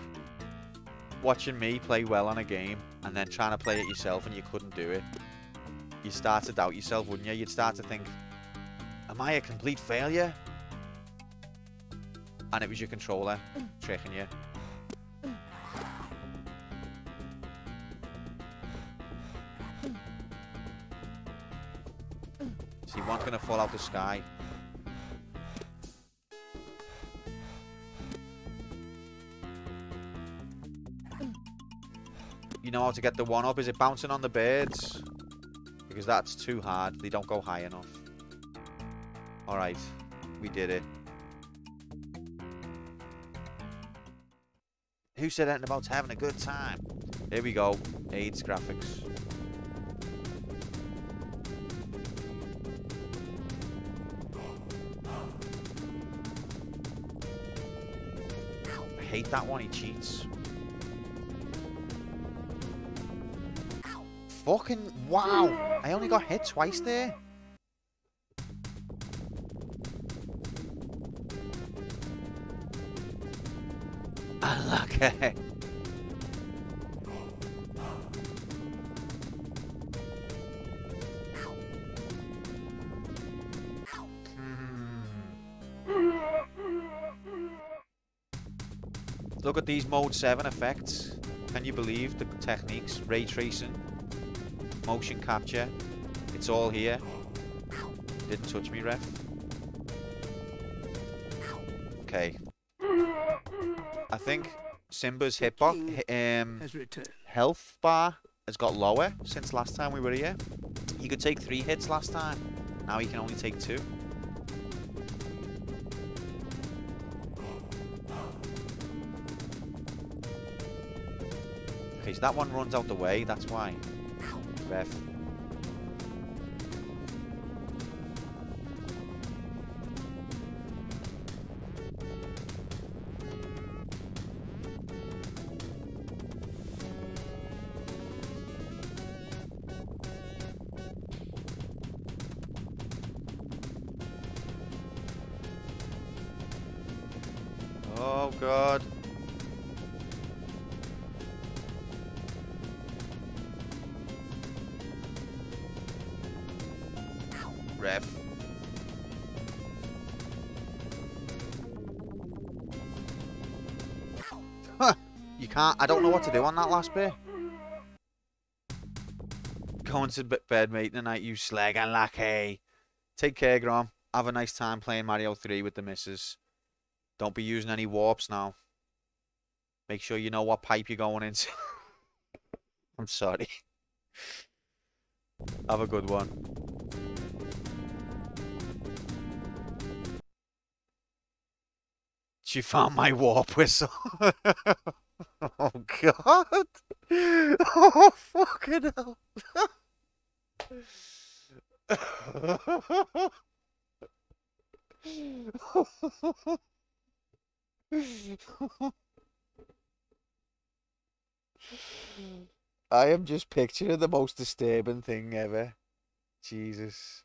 watching me play well on a game and then trying to play it yourself and you couldn't do it. You'd start to doubt yourself, wouldn't you? You'd start to think, am I a complete failure? And it was your controller tricking you. See, one's going to fall out the sky. You know how to get the 1-up? Is it bouncing on the birds? Because that's too hard. They don't go high enough. Alright. We did it. Who said anything about having a good time? Here we go. AIDS graphics. I hate that one. He cheats. Fucking wow! I only got hit twice there. Unlucky. Look at these Mode 7 effects. Can you believe the techniques? Ray tracing. Motion capture. It's all here. Didn't touch me, ref. Okay. I think Simba's hitbox health bar has got lower since last time we were here. He could take 3 hits last time. Now he can only take 2. Okay, so that one runs out the way, that's why. Ref. Oh God. Ref. Huh. You can't. I don't know what to do on that last bit. Going to bed, mate, tonight, you slag and lackey. Take care, Grom. Have a nice time playing Mario 3 with the missus. Don't be using any warps now. Make sure you know what pipe you're going into. I'm sorry. Have a good one. She found my warp whistle. Oh, God. Oh, fucking hell. I am just picturing the most disturbing thing ever. Jesus.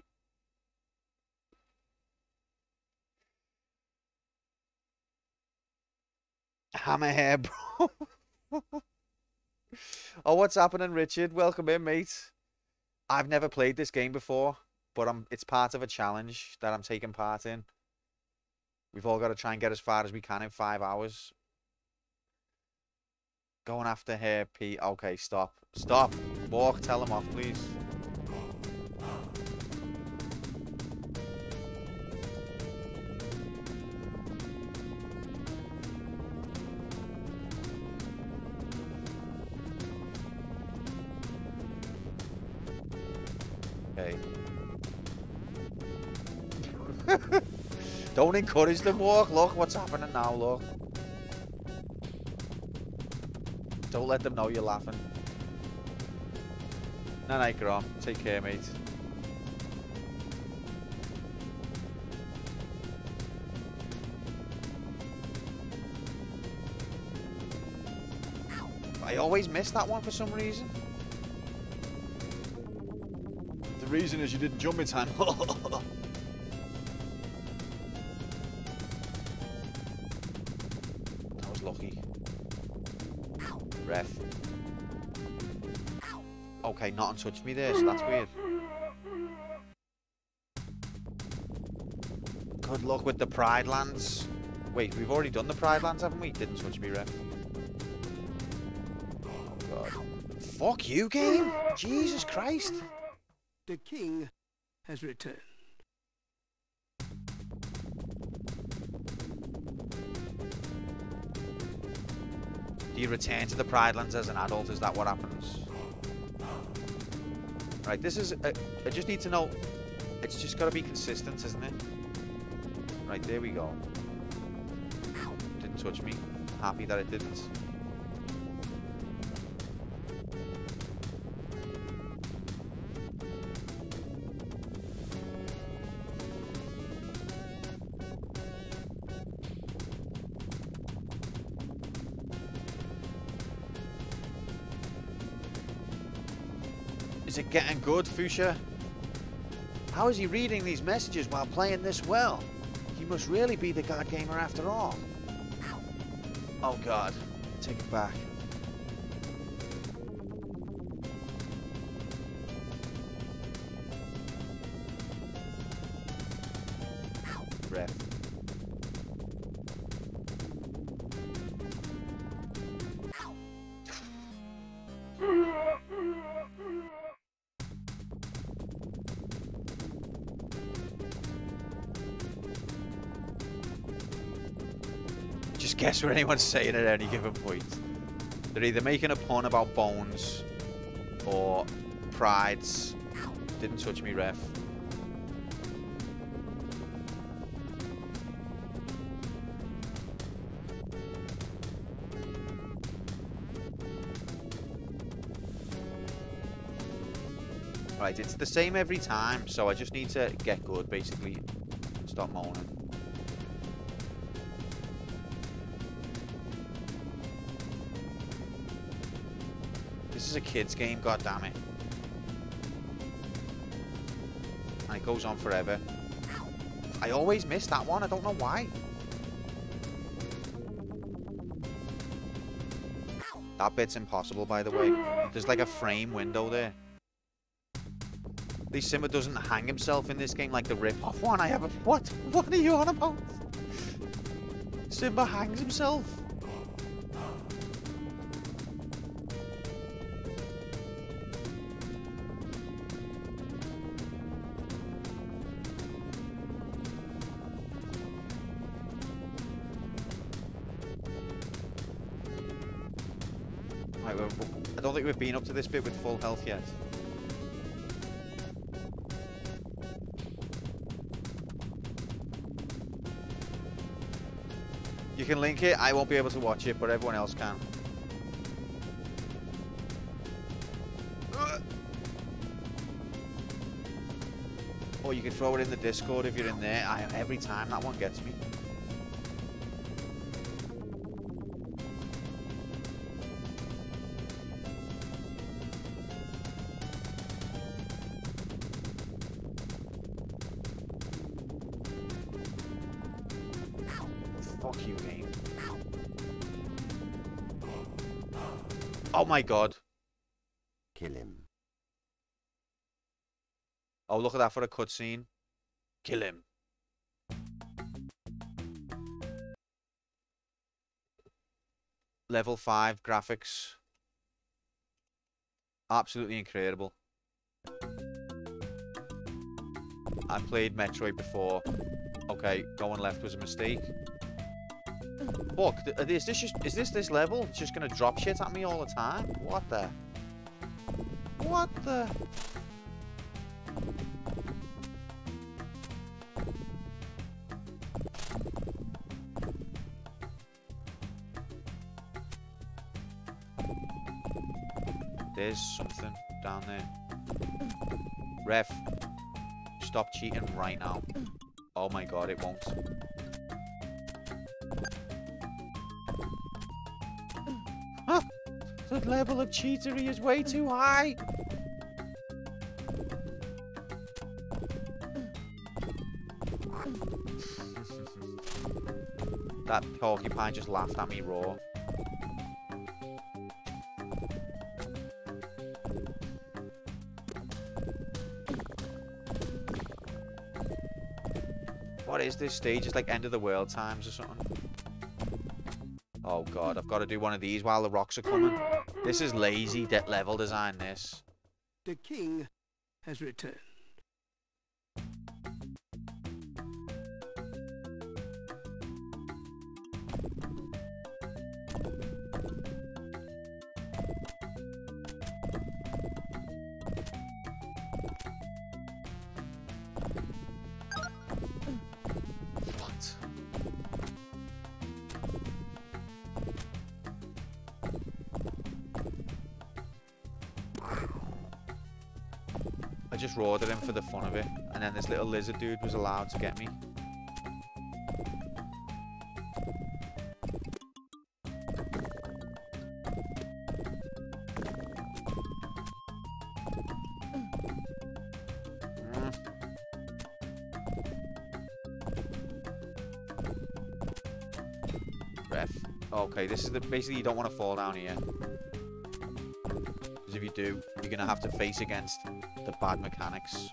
Hammerhead, bro. Oh, what's happening, Richard? Welcome in, mate. I've never played this game before, but it's part of a challenge that I'm taking part in. We've all got to try and get as far as we can in 5 hours. Going after her, Pete. Okay, stop. Stop. Walk, tell him off, please. Okay. Don't encourage them, Walk. Look what's happening now, look. Don't let them know you're laughing. Night, Grom. Take care, mate. I always miss that one for some reason. The reason is you didn't jump in time. That was lucky. Ref. Okay, nothing touched me there, so that's weird. Good luck with the Pride Lands. Wait, we've already done the Pride Lands, haven't we? Didn't touch me, ref. Oh, God. Fuck you, game! Jesus Christ! The king has returned. Do you return to the Pride Lands as an adult? Is that what happens? Right, this is... I just need to know... It's just got to be consistent, isn't it? Right, there we go. Didn't touch me. Happy that it didn't. Is it getting good, Fuchsia? How is he reading these messages while playing this well? He must really be the God Gamer after all. Oh God, take it back. Ref. Just guess what anyone's saying at any given point. They're either making a pun about bones or prides. Didn't touch me, ref. Right, it's the same every time, so I just need to get good, basically. Stop moaning. This is a kid's game, goddammit. And it goes on forever. I always miss that one, I don't know why. That bit's impossible, by the way. There's like a frame window there. At least Simba doesn't hang himself in this game like the rip-off one. I have a... What? What are you on about? Simba hangs himself. I don't think we've been up to this bit with full health yet. You can link it. I won't be able to watch it, but everyone else can. Or you can throw it in the Discord if you're in there. Every time that one gets me. Fuck you, game. Oh my god. Kill him. Oh, look at that for a cutscene. Kill him. Level 5 graphics. Absolutely incredible. I played Metroid before. Okay, going left was a mistake. Fuck, is this level? It's just gonna drop shit at me all the time? What the? What the? There's something down there. Ref, stop cheating right now. Oh my god, it won't. Huh? The level of cheatery is way too high. That porcupine just laughed at me raw. What is this stage? It's like end of the world times or something. Oh god, I've got to do one of these while the rocks are coming. This is lazy level design, this. The king has returned. I just roared at him for the fun of it, and then this little lizard dude was allowed to get me. Ref. Okay, this is basically you don't want to fall down here. Because if you do, you're going to have to face against the bad mechanics.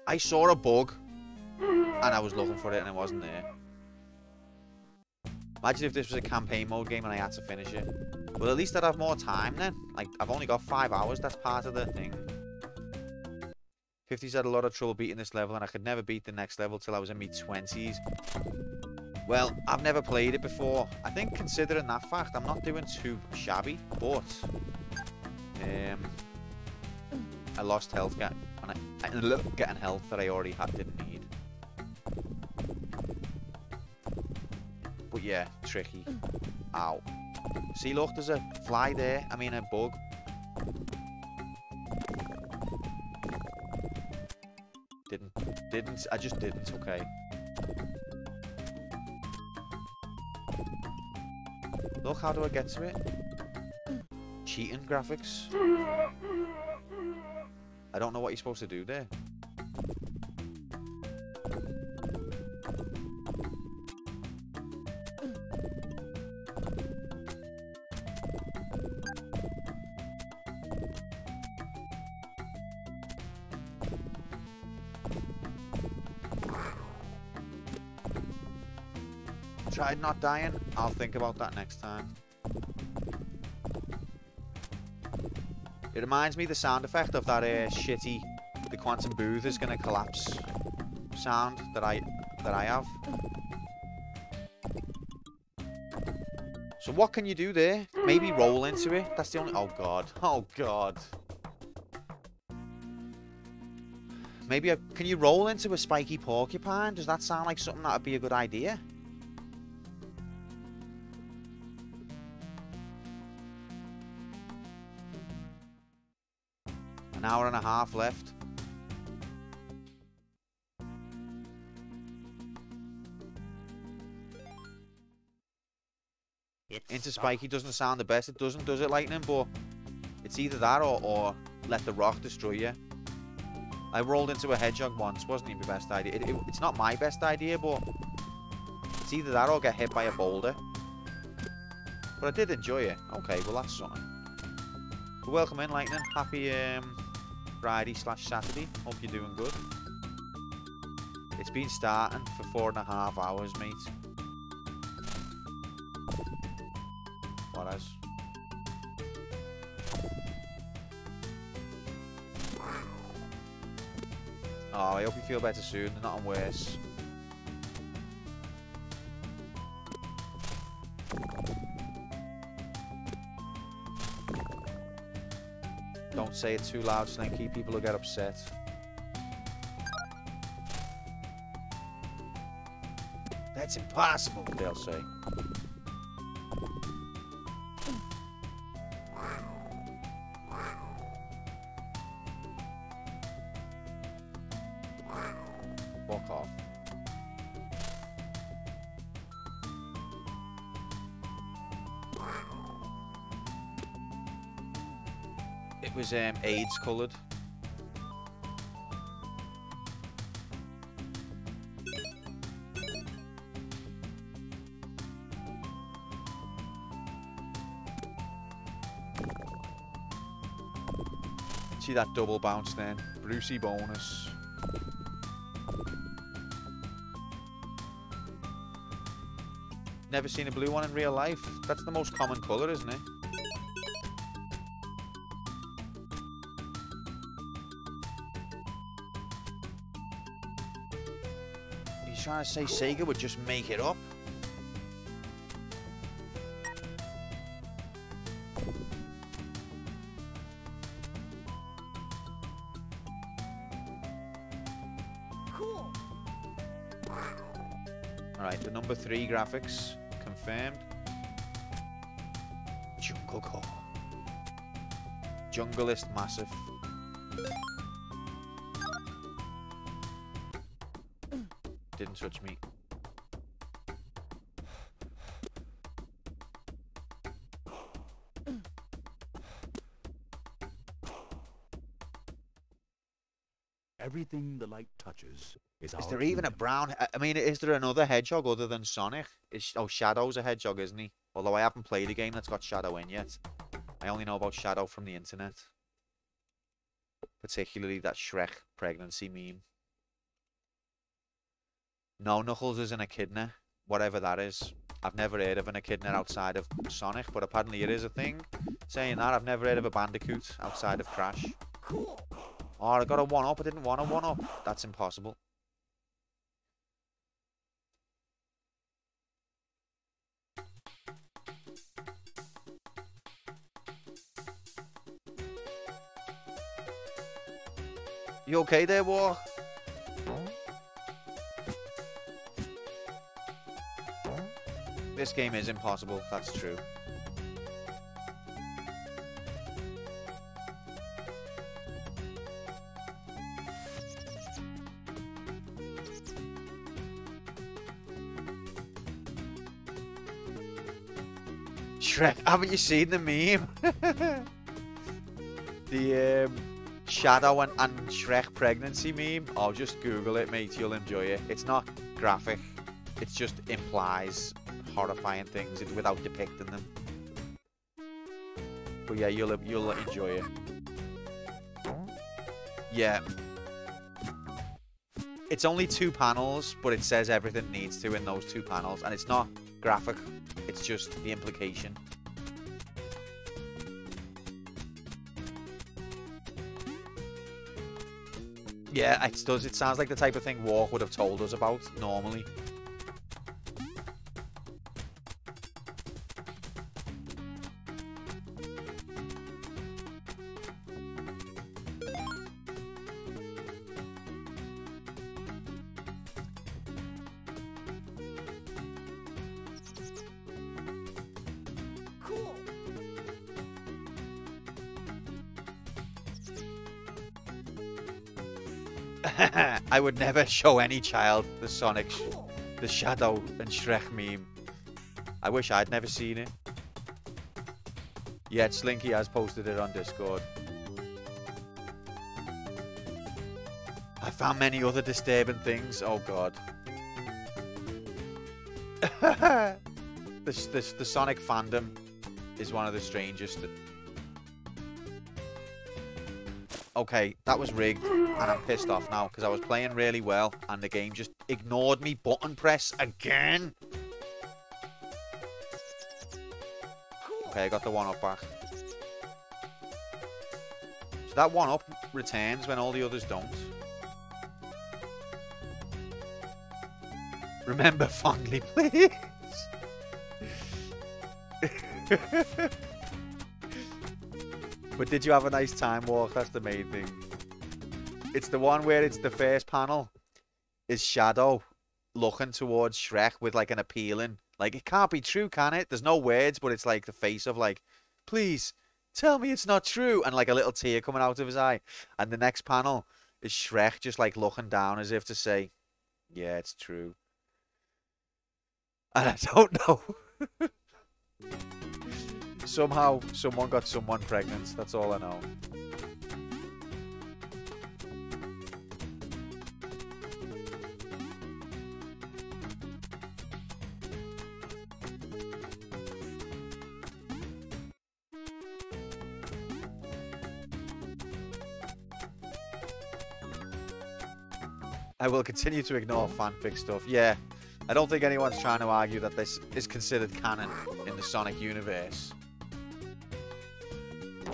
I saw a bug, and I was looking for it, and it wasn't there. Imagine if this was a campaign mode game and I had to finish it. Well, at least I'd have more time then. Like, I've only got 5 hours, that's part of the thing. 50's had a lot of trouble beating this level, and I could never beat the next level till I was in my 20s. Well, I've never played it before. I think considering that fact, I'm not doing too shabby, but I lost health and I ended up getting health that I already didn't need. But yeah, tricky. Ow. See, look, there's a fly there. I mean, a bug. I just didn't, okay. Look, how do I get to it? Cheating graphics. I don't know what you're supposed to do there. Tried not dying. I'll think about that next time. It reminds me of the sound effect of that shitty "the quantum booth is gonna collapse" sound that I have. So what can you do there? Maybe roll into it. That's the only... Oh, God. Oh, God. Maybe... Can you roll into a spiky porcupine? Does that sound like something that would be a good idea? An hour and a half left. Into spiky doesn't sound the best. It doesn't, does it, Lightning? But it's either that or let the rock destroy you. I rolled into a hedgehog once. Wasn't even my best idea. It's not my best idea, but it's either that or get hit by a boulder. But I did enjoy it. Okay, well that's something. But welcome in, Lightning. Happy Friday/Saturday. Hope you're doing good. It's been starting for 4.5 hours, mate. What else? Oh, I hope you feel better soon. Not worse. Don't say it too loud, Slinky. People will get upset. That's impossible, they'll say. Walk off. It was AIDS coloured. See that double bounce then. Brucey bonus. Never seen a blue one in real life. That's the most common colour, isn't it? He's trying to say Sega would just make it up. Alright, the number 3 graphics confirmed. Jungle Core. Junglist massive. Didn't touch me. Everything the light touches is Is there even a brown... I mean, is there another hedgehog other than Sonic? Oh, Shadow's a hedgehog, isn't he? Although I haven't played a game that's got Shadow in yet. I only know about Shadow from the internet. Particularly that Shrek pregnancy meme. No, Knuckles is an echidna. Whatever that is. I've never heard of an echidna outside of Sonic, but apparently it is a thing. Saying that, I've never heard of a Bandicoot outside of Crash. Oh, I got a 1-up. I didn't want a 1-up. That's impossible. You okay there, War? This game is impossible. That's true. Shrek, haven't you seen the meme? The Shadow and Shrek pregnancy meme? Oh, just Google it, mate. You'll enjoy it. It's not graphic. It just implies horrifying things without depicting them. But yeah, you'll enjoy it. Yeah. It's only 2 panels, but it says everything it needs to in those 2 panels. And it's not graphic. It's just the implication. Yeah, it does. It sounds like the type of thing Walk would have told us about normally. I would never show any child the Sonic, the Shadow and Shrek meme. I wish I'd never seen it. Yet Slinky has posted it on Discord. I found many other disturbing things. Oh god. The Sonic fandom is one of the strangest. Okay, that was rigged, and I'm pissed off now because I was playing really well, and the game just ignored me button press again. Okay, I got the 1-up back. So that 1-up returns when all the others don't. Remember fondly, please. But did you have a nice time walk? That's the main thing. It's the one where it's the first panel is Shadow looking towards Shrek with like an appealing, like, it can't be true, can it? There's no words, but it's like the face of like, please tell me it's not true, and like a little tear coming out of his eye. And the next panel is Shrek just like looking down as if to say, yeah, it's true. And I don't know. Somehow someone got someone pregnant. That's all I know. I will continue to ignore fanfic stuff. Yeah, I don't think anyone's trying to argue that this is considered canon in the Sonic universe.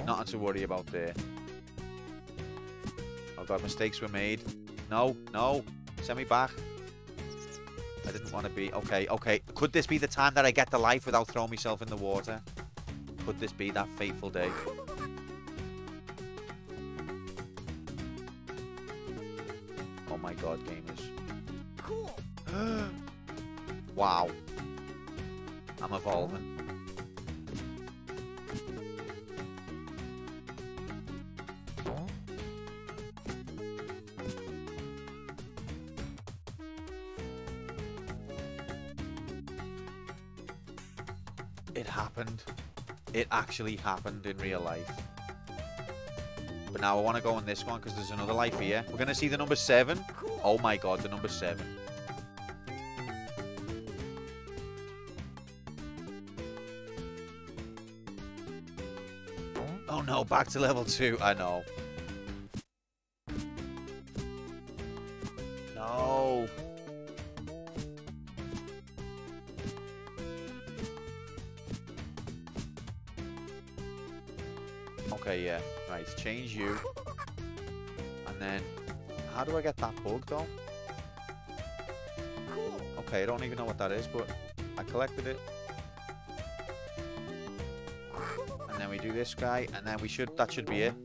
Nothing to worry about there. Oh god, mistakes were made. No, no. Send me back. I didn't want to be... Okay, okay. Could this be the time that I get the life without throwing myself in the water? Could this be that fateful day? Oh my god, gamers. Cool. Wow. I'm evolving. It happened. It actually happened in real life. But now I want to go on this one because there's another life here. We're going to see the number 7. Oh my god, the number 7. Oh no, back to level 2. I know. No. Okay, yeah. Right, change you. And then, how do I get that bug, though? Okay, I don't even know what that is, but I collected it. And then we do this guy, and then we should, that should be it.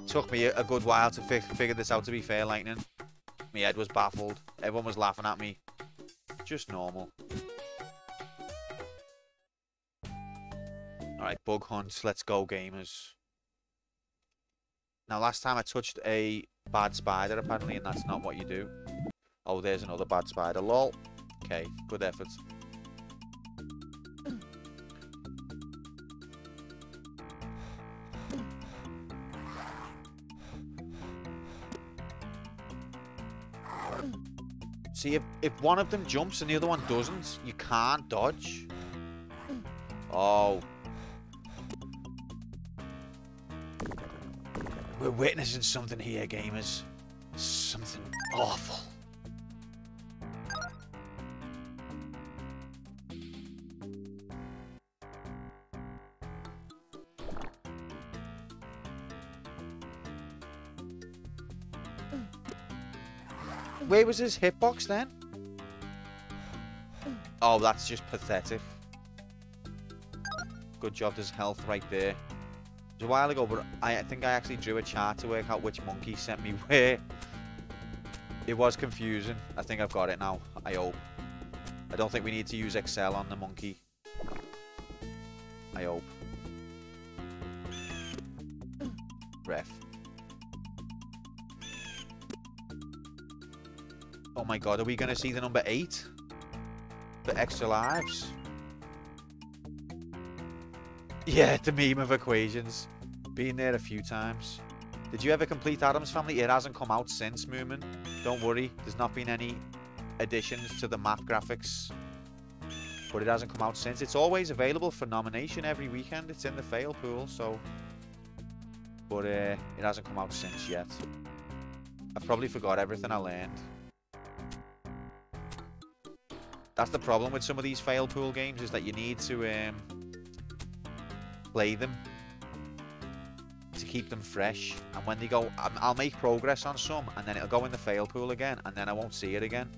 Took me a good while to figure this out, to be fair, Lightning. My head was baffled. Everyone was laughing at me. Just normal. Alright, bug hunts. Let's go, gamers. Now, last time I touched a bad spider, apparently, and that's not what you do. Oh, there's another bad spider. Lol. Okay, good effort. See, if one of them jumps and the other one doesn't, you can't dodge. Oh. We're witnessing something here, gamers. Something awful. Where was his hitbox then? Oh, that's just pathetic. Good job, there's health right there. It was a while ago, but I think I actually drew a chart to work out which monkey sent me where. It was confusing. I think I've got it now. I hope. I don't think we need to use Excel on the monkey. I hope. Ref. Oh my god, are we going to see the number 8? For extra lives? Yeah, the meme of equations. Been there a few times. Did you ever complete Addams Family? It hasn't come out since, Moomin. Don't worry, there's not been any additions to the map graphics. But it hasn't come out since. It's always available for nomination every weekend. It's in the fail pool, so... But it hasn't come out since yet. I've probably forgot everything I learned. That's the problem with some of these fail pool games, is that you need to play them to keep them fresh. And when they go, I'll make progress on some, and then it'll go in the fail pool again, and then I won't see it again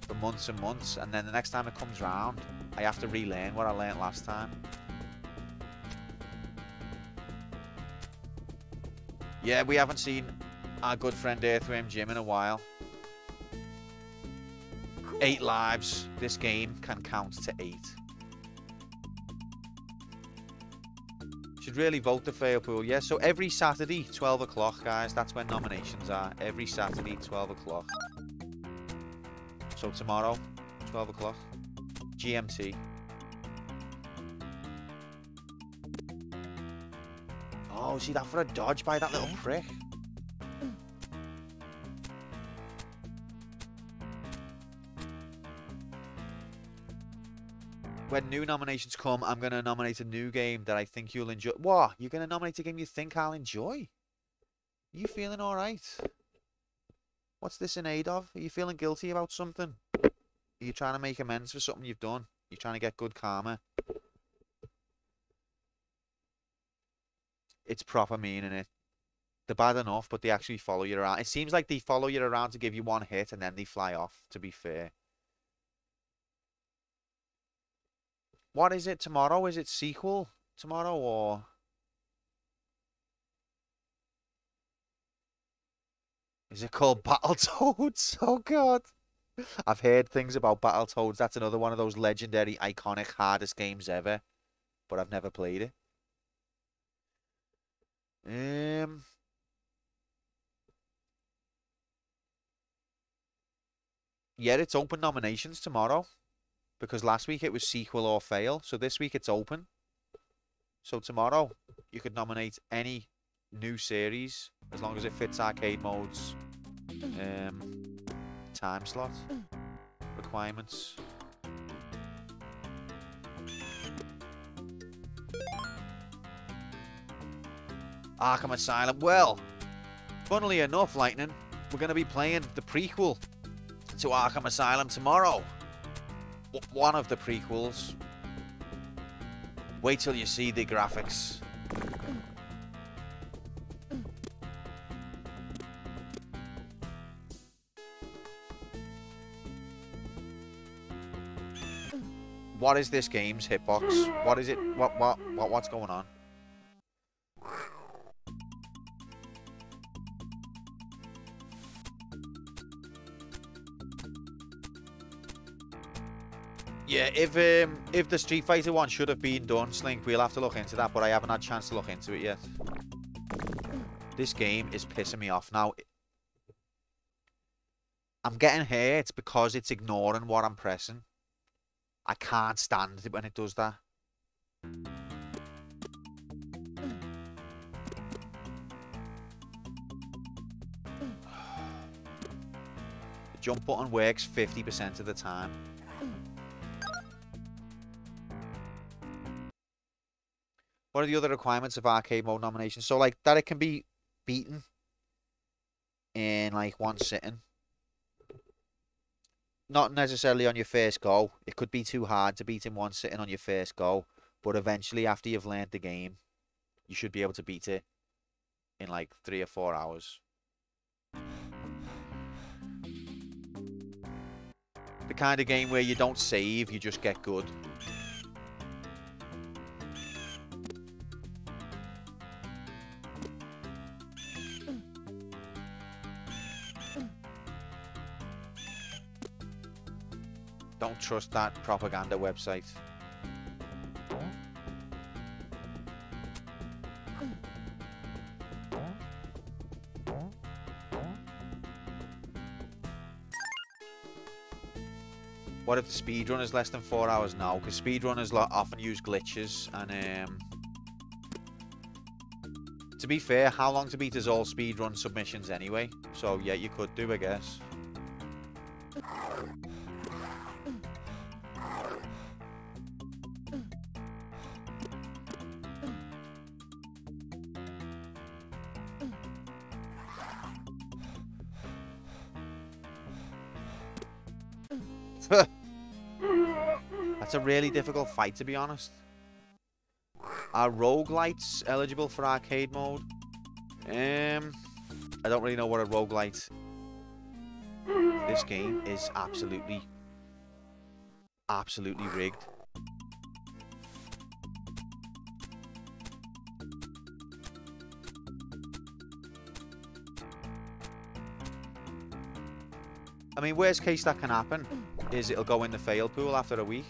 for months and months. And then the next time it comes round, I have to relearn what I learned last time. Yeah, we haven't seen our good friend Earthworm Jim in a while. 8 lives. This game can count to 8. Should really vote the fail pool. Yeah, so every Saturday, 12 o'clock, guys. That's when nominations are. Every Saturday, 12 o'clock. So tomorrow, 12 o'clock. GMT. Oh, see that for a dodge by that little prick? When new nominations come, I'm going to nominate a new game that I think you'll enjoy. What? You're going to nominate a game you think I'll enjoy? Are you feeling alright? What's this in aid of? Are you feeling guilty about something? Are you trying to make amends for something you've done? You're trying to get good karma? It's proper mean, innit? They're bad enough, but they actually follow you around. It seems like they follow you around to give you one hit and then they fly off, to be fair. What is it tomorrow? Is it sequel tomorrow, or... Is it called Battletoads? Oh, God. I've heard things about Battletoads. That's another one of those legendary, iconic, hardest games ever. But I've never played it. Yeah, it's open nominations tomorrow. Because last week it was sequel or fail. So this week it's open. So tomorrow you could nominate any new series as long as it fits arcade mode's time slot requirements. Arkham Asylum. Well, funnily enough, Lightning, we're going to be playing the prequel to Arkham Asylum tomorrow. One of the prequels. Wait till you see the graphics. What is this game's hitbox? What is it? What's going on? Yeah, if the Street Fighter one should have been done, Slink, we'll have to look into that, but I haven't had a chance to look into it yet. This game is pissing me off now. I'm getting hurt because it's ignoring what I'm pressing. I can't stand it when it does that. The jump button works 50% of the time. What are the other requirements of arcade mode nominations? So, like, that it can be beaten in, like, one sitting. Not necessarily on your first go. It could be too hard to beat in one sitting on your first go. But eventually, after you've learned the game, you should be able to beat it in, like, 3 or 4 hours. The kind of game where you don't save, you just get good. Don't trust that propaganda website. What if the speedrun is less than 4 hours now? Because speedrunners often use glitches, and to be fair, How Long to Beat is all speedrun submissions anyway. So yeah, you could do, I guess. That's a really difficult fight, to be honest. Are roguelites eligible for arcade mode? I don't really know what a roguelite. This game is absolutely rigged. I mean, worst case that can happen is it'll go in the fail pool after a week.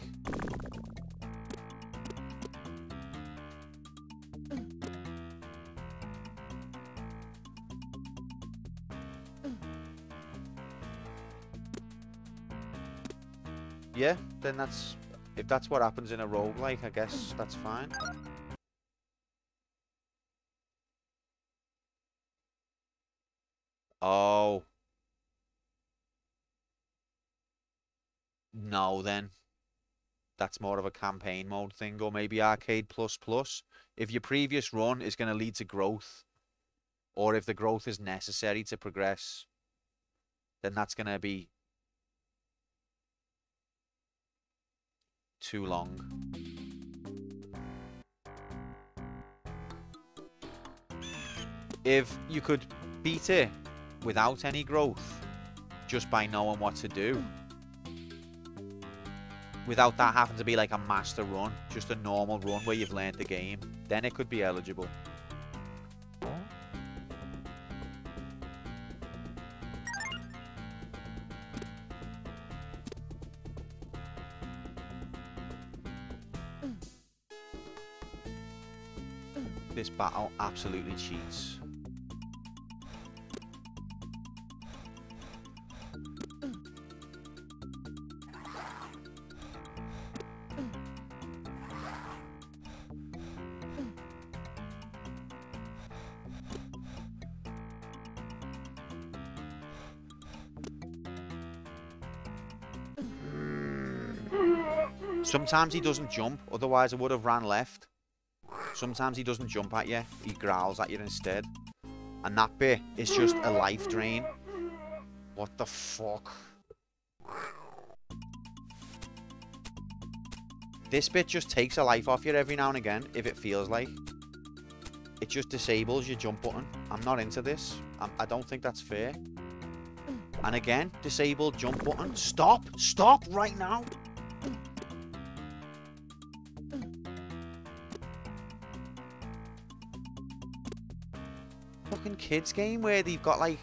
Yeah, then if that's what happens in a roguelike, I guess that's fine. Oh. No, then. That's more of a campaign mode thing, or maybe Arcade Plus Plus. If your previous run is going to lead to growth, or if the growth is necessary to progress, then that's going to be too long. If you could beat it without any growth, just by knowing what to do, without that having to be like a master run, just a normal run where you've learned the game, then it could be eligible. This battle absolutely cheats. Sometimes he doesn't jump, otherwise I would have ran left. Sometimes he doesn't jump at you, he growls at you instead. And that bit is just a life drain. What the fuck? This bit just takes a life off you every now and again, if it feels like. It just disables your jump button. I'm not into this. I don't think that's fair. And again, disabled jump button. Stop! Stop right now! Fucking kids game where they've got like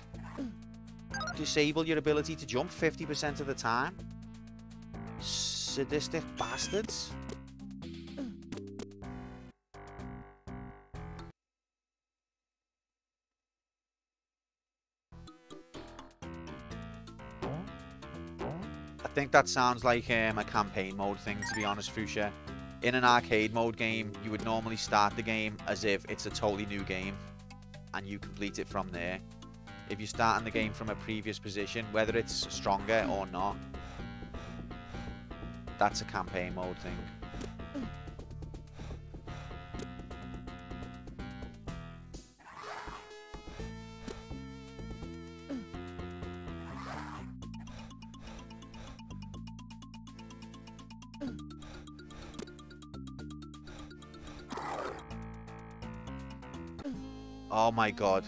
disable your ability to jump 50% of the time. Sadistic bastards. I think that sounds like a campaign mode thing, to be honest, Fuchsia. In an arcade mode game, you would normally start the game as if it's a totally new game, and you complete it from there. If you're starting the game from a previous position, whether it's stronger or not, that's a campaign mode thing. Oh my god.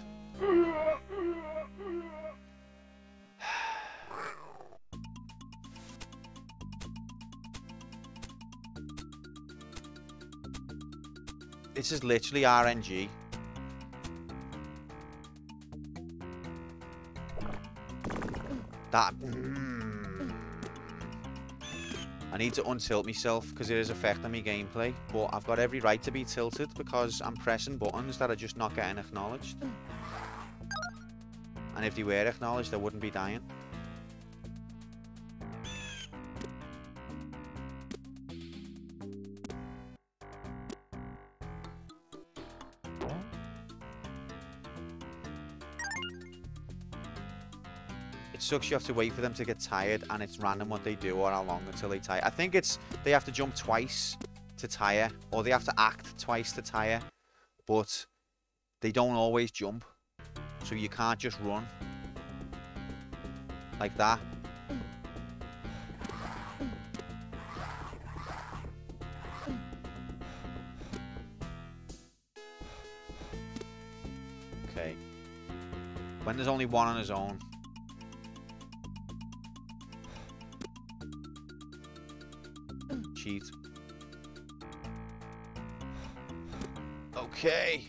This is literally RNG. That... I need to untilt myself because it is affecting my gameplay, but I've got every right to be tilted because I'm pressing buttons that are just not getting acknowledged. And if they were acknowledged, I wouldn't be dying. It sucks you have to wait for them to get tired, and it's random what they do or how long until they tire. I think it's they have to jump twice to tire, or they have to act twice to tire, but they don't always jump, so you can't just run like that. Okay. When there's only one on his own. Cheat. Okay.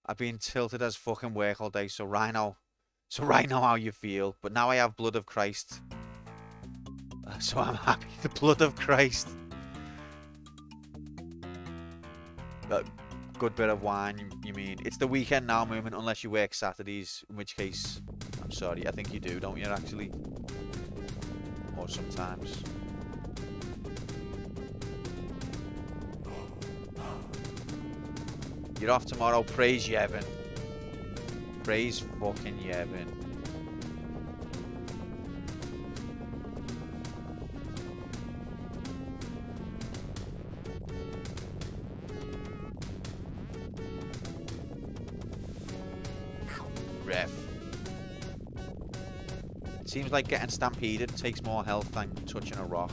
I've been tilted as fucking work all day, so right now how you feel. But now I have blood of Christ. So I'm happy. The blood of Christ. Good bit of wine, you mean? It's the weekend now, Movement, unless you work Saturdays, in which case, I'm sorry. I think you do, don't you, actually? Or sometimes. You're off tomorrow. Praise Yevon. Praise fucking Yevon. Ref. It seems like getting stampeded takes more health than touching a rock.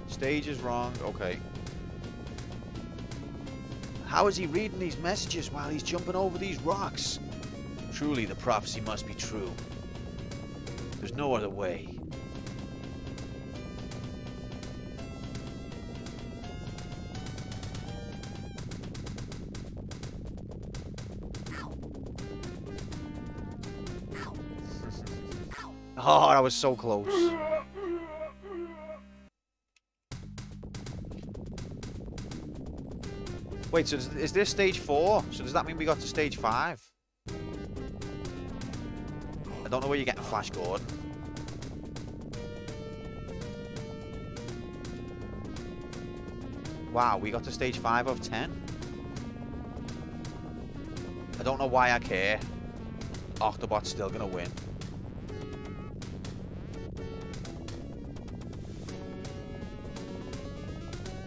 Stage is wrong. Okay. How is he reading these messages while he's jumping over these rocks? Truly, the prophecy must be true. There's no other way. Oh, that was so close. Wait, so is this stage 4? So does that mean we got to stage 5? I don't know where you're getting Flash Gordon. Wow, we got to stage 5 of 10. I don't know why I care. Octobot's still gonna win.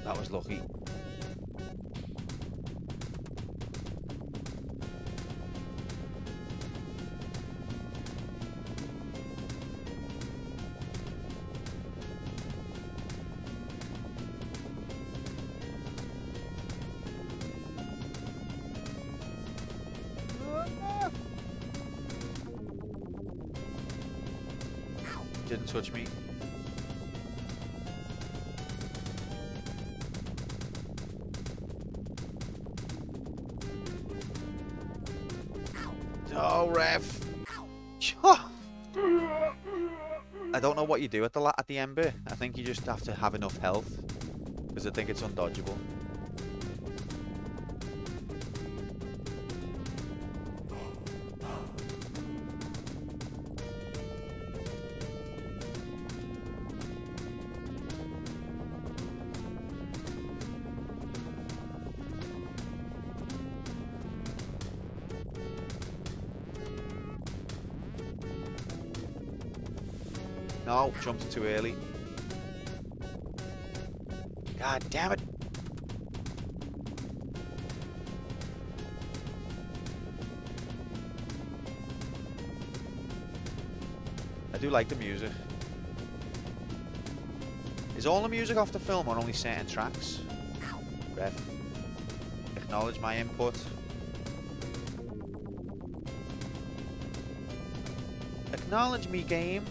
That was lucky. Didn't touch me. Oh, ref. I don't know what you do at the Ember. I think you just have to have enough health, because I think it's undodgeable. No, jumped too early. God damn it. I do like the music. Is all the music off the film or only certain tracks? Ref. Acknowledge my input. Acknowledge me, game.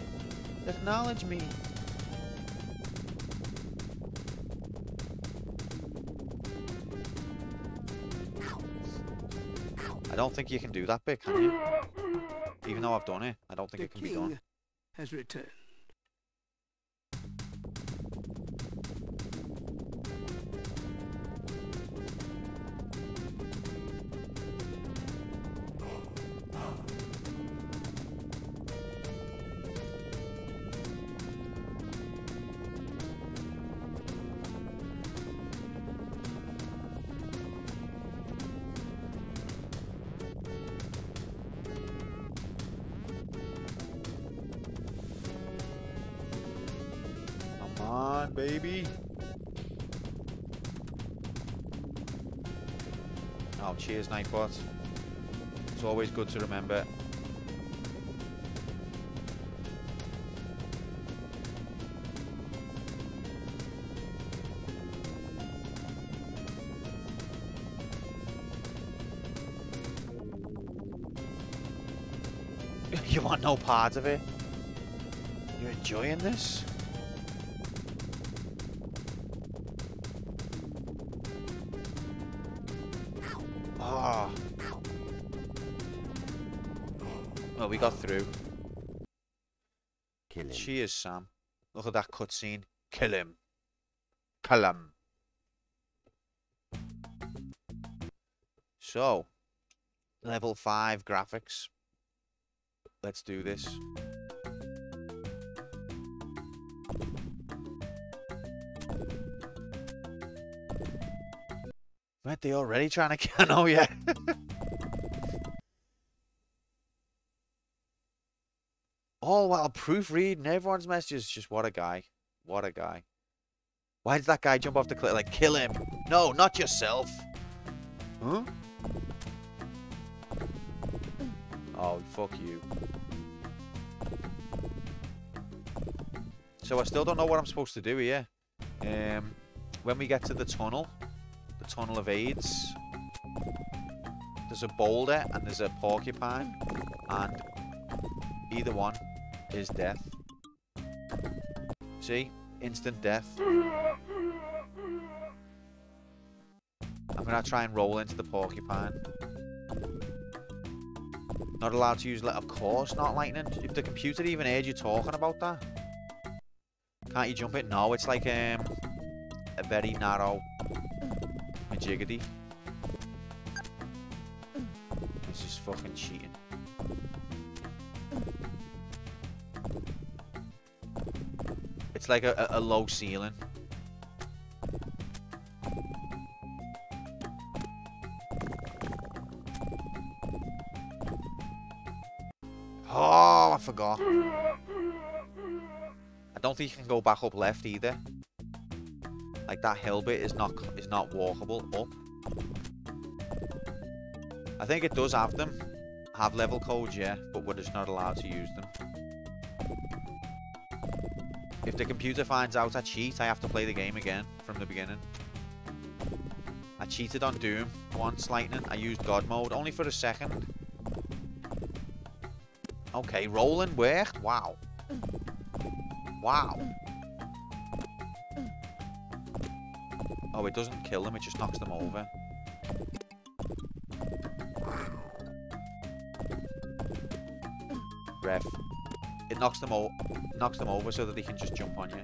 Acknowledge me. I don't think you can do that bit, can you? Even though I've done it, I don't think it can be done. Has returned. man, baby. Oh, cheers, Nightbot. It's always good to remember. You want no part of it? You're enjoying this? Ah. Well, we got through. Kill him. Cheers, Sam. Look at that cutscene. Kill him. Kill him. So, level 5 graphics. Let's do this. Weren't they already trying to kill? Oh, yeah. All while proofreading everyone's messages. Just what a guy. What a guy. Why did that guy jump off the cliff? Like, kill him. No, not yourself. Huh? Oh, fuck you. So I still don't know what I'm supposed to do here. When we get to the tunnel of AIDS, there's a boulder and there's a porcupine, and either one is death. See? Instant death. I'm gonna try and roll into the porcupine. Not allowed to use, of course not lightning. If the computer even heard you talking about that. Can't you jump it? No, it's like a very narrow majiggity. This is fucking cheating. It's like a low ceiling. Oh, I forgot. I don't think you can go back up left either. Like that hill bit is not walkable up. I think it does have them. Have level codes, yeah, but we're just not allowed to use them. If the computer finds out I cheat, I have to play the game again from the beginning. I cheated on Doom once, Lightning. I used God mode, only for a second. Okay, rolling worked. Wow. Wow. Oh, it doesn't kill them, it just knocks them over. Ref. It knocks them over so that they can just jump on you.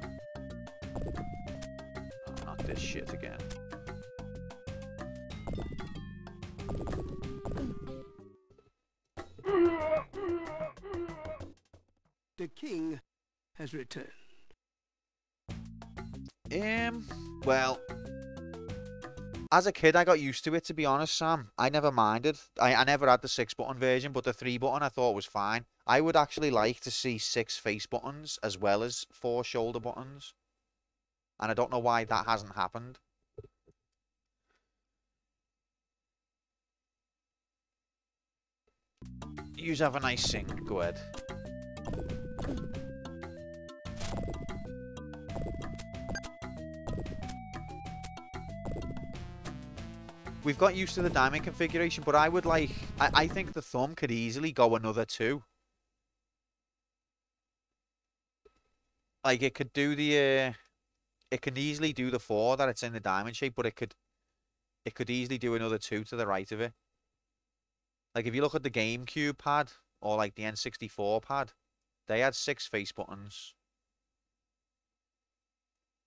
Oh, not this shit again. The king has returned. Well, as a kid, I got used to it, to be honest, Sam. I never minded. I never had the 6-button version, but the 3-button I thought was fine. I would actually like to see 6 face buttons as well as 4 shoulder buttons. And I don't know why that hasn't happened. Yous have a nice sing. Go ahead. We've got used to the diamond configuration, but I would like... I think the thumb could easily go another 2. Like, it could do the... it can easily do the 4 that it's in the diamond shape, but it could easily do another 2 to the right of it. Like, if you look at the GameCube pad, or like the N64 pad, they had 6 face buttons.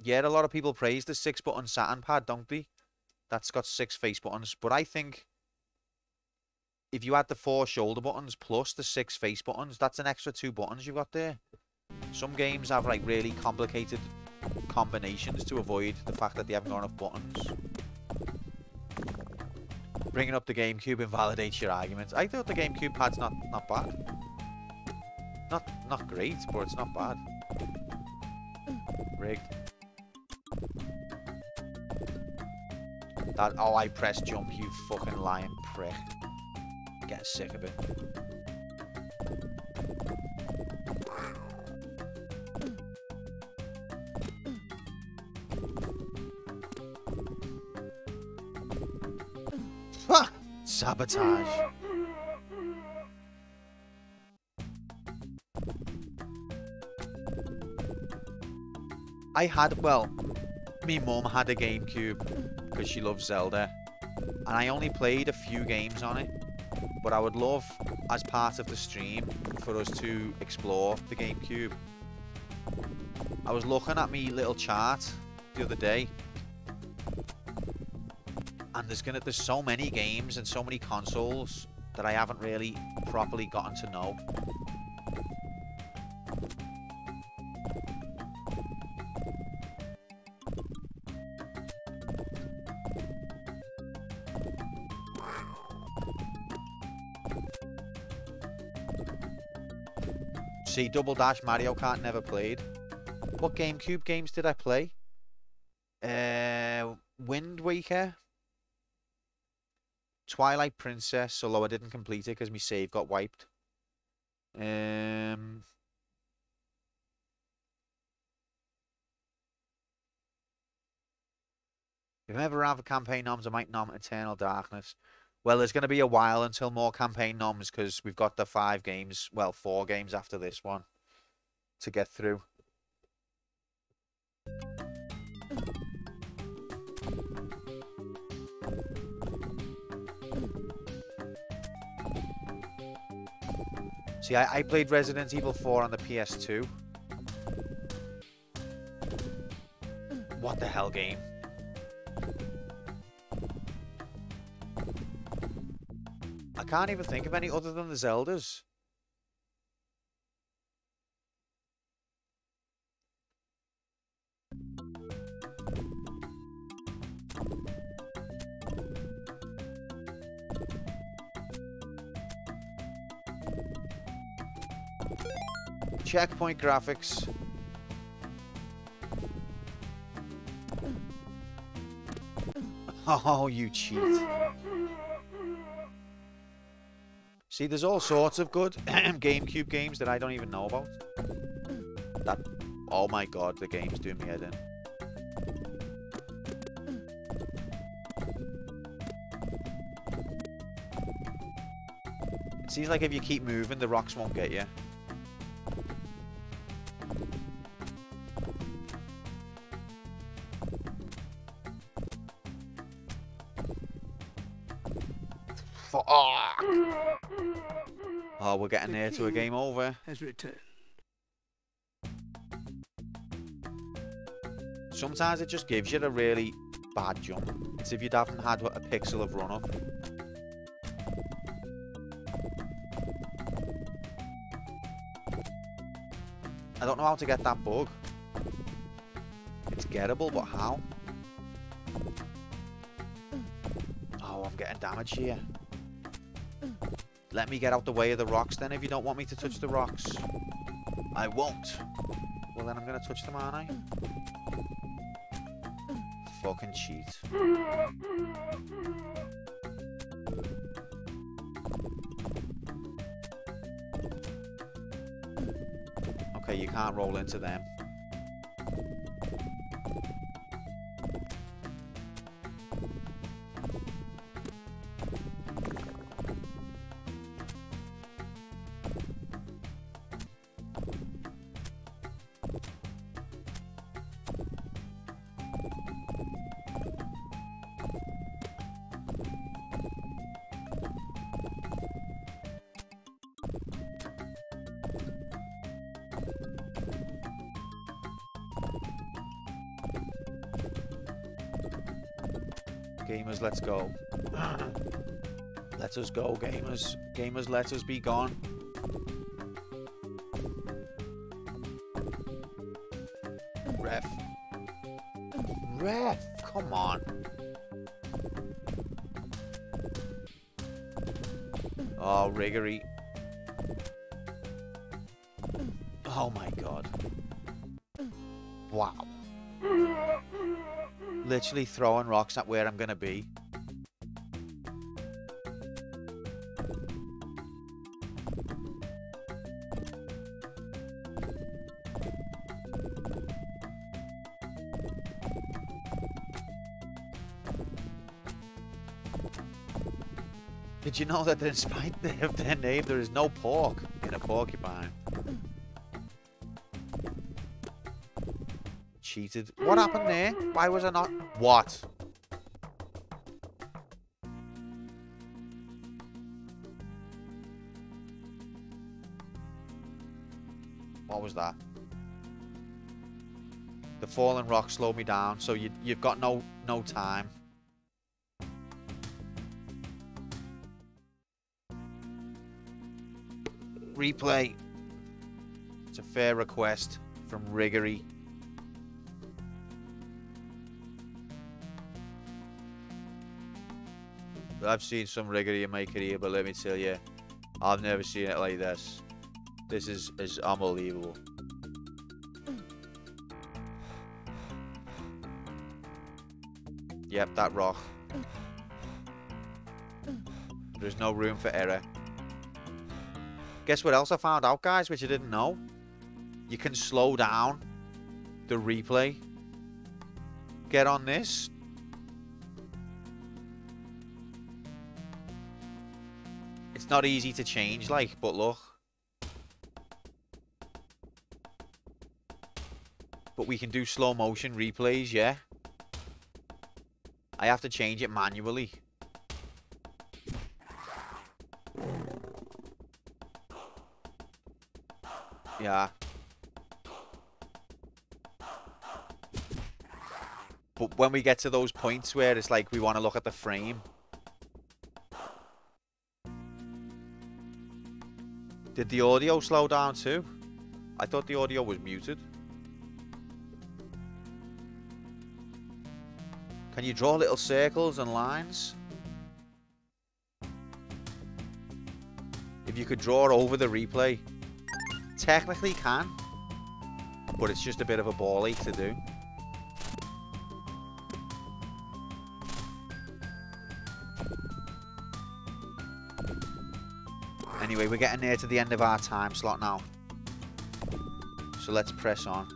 Yeah, a lot of people praise the 6-button Saturn pad, don't they? That's got 6 face buttons. But I think if you add the 4 shoulder buttons plus the 6 face buttons, that's an extra 2 buttons you've got there. Some games have like really complicated combinations to avoid the fact that they haven't got enough buttons. Bringing up the GameCube invalidates your arguments. I thought the GameCube pad's not bad. Not great, but it's not bad. Rigged. That, oh, I pressed jump, you fucking lying prick. Getting sick of it. Ha! Sabotage. I had, well, me mum had a GameCube because she loves Zelda, and I only played a few games on it, but I would love, as part of the stream, for us to explore the GameCube. I was looking at me little chart the other day, and there's so many games and so many consoles that I haven't really properly gotten to know. See, Double Dash, Mario Kart, never played. What GameCube games did I play? Wind Waker, Twilight Princess, although I didn't complete it because my save got wiped. If I ever have a campaign noms, I might nom Eternal Darkness. Well, there's going to be a while until more campaign noms because we've got the 5 games, well, 4 games after this one to get through. See, I played Resident Evil 4 on the PS2. What the hell game? I can't even think of any other than the Zeldas. Checkpoint graphics. Oh, you cheat. See, there's all sorts of good GameCube games that I don't even know about. That, oh my god, the game's doing me head in. It seems like if you keep moving, the rocks won't get you. Oh, we're getting near to a game over. Has returned. Sometimes it just gives you a really bad jump. It's if you haven't had a pixel of run up. I don't know how to get that bug. It's gettable, but how? Oh, I'm getting damage here. Let me get out the way of the rocks then if you don't want me to touch the rocks. I won't. Well, then I'm going to touch them, aren't I? Fucking cheat. Okay, you can't roll into them. Gamers, let's go. Let us go, gamers. Gamers, let us be gone. Ref. Ref, come on. Oh, Riggery. Oh my god. Wow. Literally throwing rocks at where I'm going to be. Did you know that in spite of their name, there is no pork in a porcupine? Cheated. What happened there? Why was I not? What? What was that? The falling rock slowed me down, so you've got no time. Replay. It's a fair request from Riggery. I've seen some Riggery in my career, but let me tell you, I've never seen it like this. This is unbelievable. Yep, that rock. There's no room for error. Guess what else I found out, guys, which I didn't know? You can slow down the replay. Get on this. It's not easy to change, like, but look. But we can do slow motion replays, yeah? I have to change it manually. Yeah. But when we get to those points where it's like we want to look at the frame. Did the audio slow down too? I thought the audio was muted. Can you draw little circles and lines? If you could draw over the replay. Technically can. But it's just a bit of a ball ache to do. Anyway, we're getting near to the end of our time slot now. So let's press on.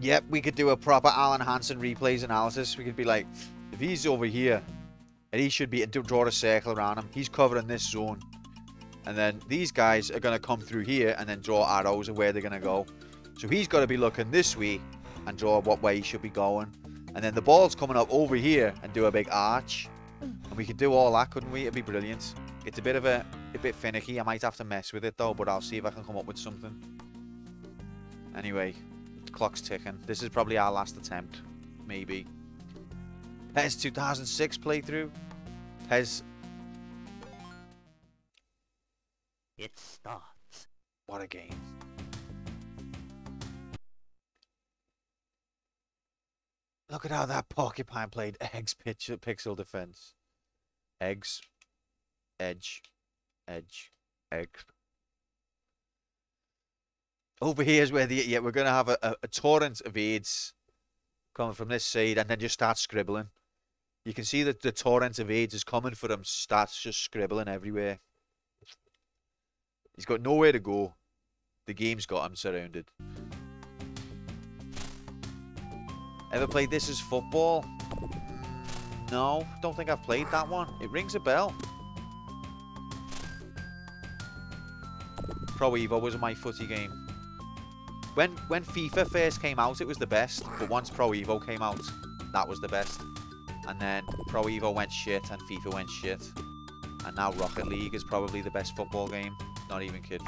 Yep, we could do a proper Alan Hansen replays analysis. We could be like, if he's over here, and he should be to draw a circle around him, he's covering this zone. And then these guys are going to come through here and then draw arrows of where they're going to go. So he's got to be looking this way and draw what way he should be going. And then the ball's coming up over here and do a big arch. And we could do all that, couldn't we? It'd be brilliant. It's a bit finicky. I might have to mess with it though, but I'll see if I can come up with something. Anyway, the clock's ticking. This is probably our last attempt. Maybe. PES 2006 playthrough. PES. It starts. What a game. Look at how that porcupine played eggs pixel defense. Eggs. Edge. Edge. Egg. Over here is where we're going to have a torrent of aids coming from this side and then just start scribbling. You can see that the torrent of aids is coming for him, starts just scribbling everywhere. He's got nowhere to go. The game's got him surrounded. Ever played This Is Football? No, don't think I've played that one. It rings a bell. Pro Evo was my footy game. When FIFA first came out, it was the best. But once Pro Evo came out, that was the best. And then Pro Evo went shit and FIFA went shit. And now Rocket League is probably the best football game. Not even kidding.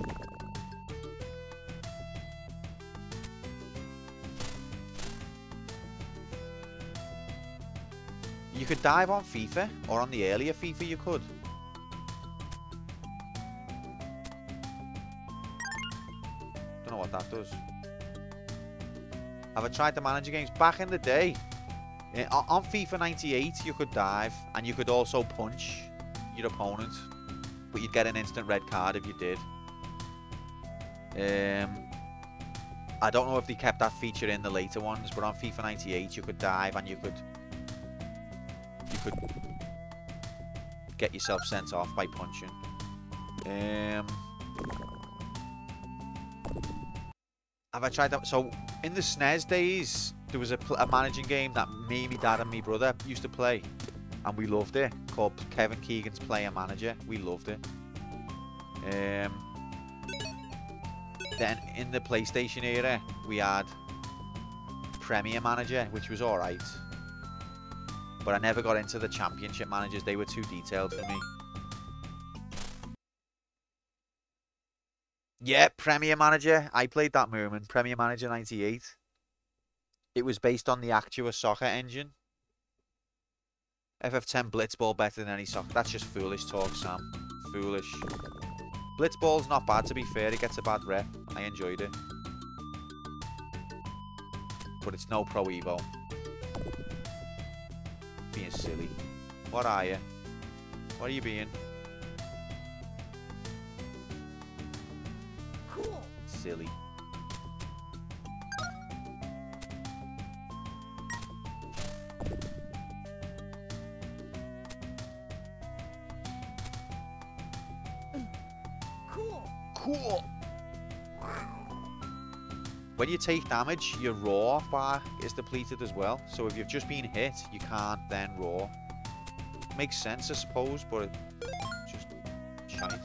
You could dive on FIFA, or on the earlier FIFA you could. Don't know what that does. Have I tried the manager games? Back in the day, on FIFA 98 you could dive, and you could also punch your opponent but you'd get an instant red card if you did. I don't know if they kept that feature in the later ones, but on FIFA 98 you could dive and you could get yourself sent off by punching. Have I tried that? So in the SNES days, there was a managing game that me, my dad, and my brother used to play, and we loved it. Called Kevin Keegan's Player Manager. We loved it. Then in the PlayStation era, we had Premier Manager, which was alright. But I never got into the Championship managers. They were too detailed for me. Yeah, Premier Manager. I played that moment. Premier Manager 98. It was based on the Actua soccer engine. FF10 Blitzball better than any soccer. That's just foolish talk, Sam. Foolish. Blitzball's not bad, to be fair. It gets a bad rep. I enjoyed it. But it's no Pro Evo. Being silly. What are you? What are you being? Cool. Silly. Cool. When you take damage, your raw bar is depleted as well. So if you've just been hit, you can't then raw. Makes sense, I suppose, but it's just shite.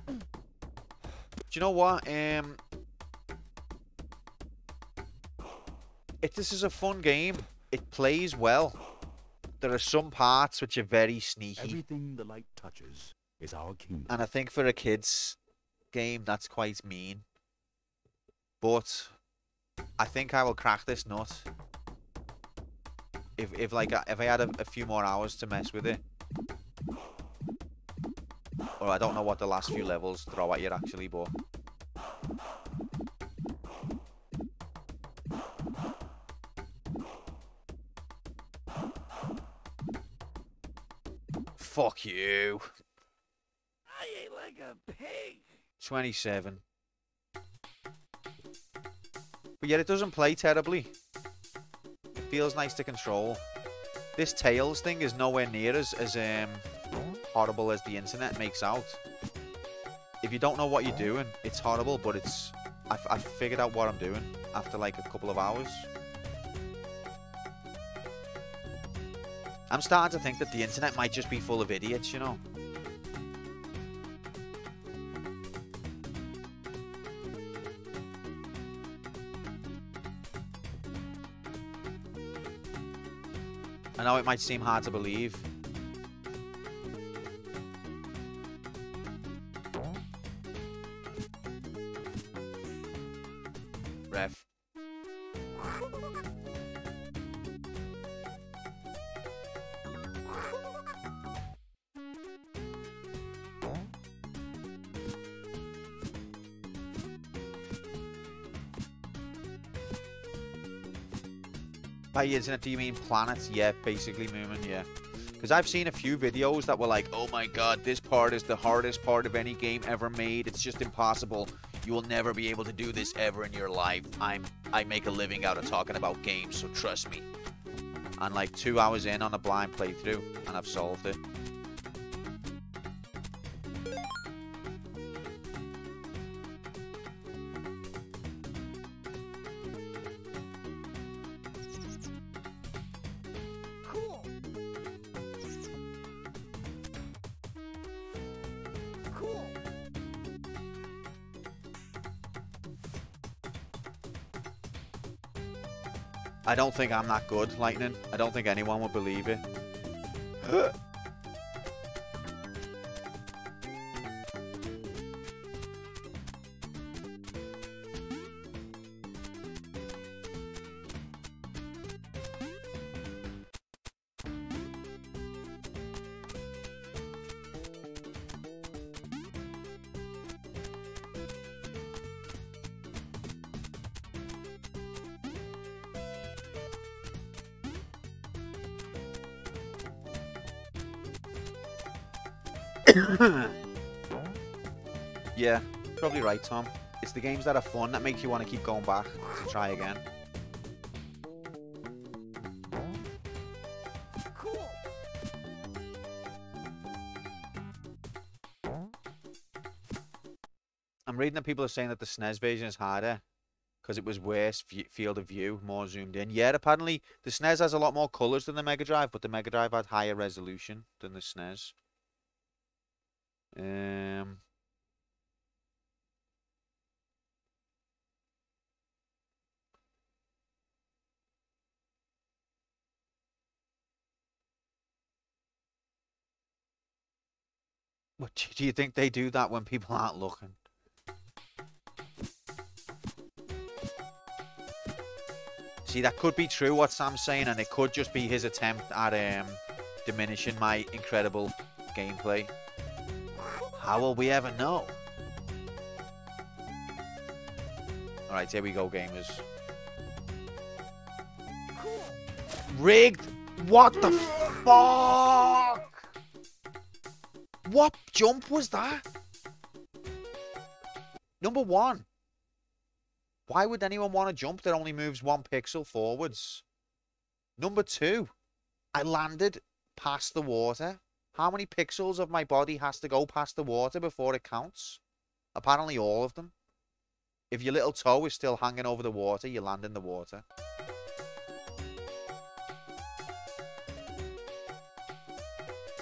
Do you know what? This is a fun game. It plays well. There are some parts which are very sneaky. Everything the light touches is our kingdom. And I think for a kid's game, that's quite mean. But I think I will crack this nut. If I had a few more hours to mess with it. Or I don't know what the last few levels throw at you actually, but... Fuck you. I ate like a pig. 27. But yet it doesn't play terribly. It feels nice to control. This Tails thing is nowhere near as horrible as the internet makes out. If you don't know what you're doing, it's horrible, but it's... I've figured out what I'm doing after like a couple of hours. I'm starting to think that the internet might just be full of idiots, you know. I know it might seem hard to believe. Ref. By internet, do you mean planets? Yeah, basically, Moomin, yeah. Because I've seen a few videos that were like, oh my god, this part is the hardest part of any game ever made. It's just impossible. You will never be able to do this ever in your life. I make a living out of talking about games, so trust me. And like 2 hours in on a blind playthrough, and I've solved it. I don't think I'm that good, Lightning. I don't think anyone would believe it. Yeah, probably right, Tom. It's the games that are fun that make you want to keep going back to try again. Cool. I'm reading that people are saying that the SNES version is harder because it was worse field of view, more zoomed in. Yeah, apparently the SNES has a lot more colours than the Mega Drive, but the Mega Drive had higher resolution than the SNES. What do you think they do that when people aren't looking? See, that could be true what Sam's saying, and it could just be his attempt at diminishing my incredible gameplay. How will we ever know? Alright, here we go, gamers. Rigged? What the fuck? What jump was that? Number one. Why would anyone want to jump that only moves 1 pixel forwards? Number two. I landed past the water. How many pixels of my body has to go past the water before it counts? Apparently all of them. If your little toe is still hanging over the water, you land in the water.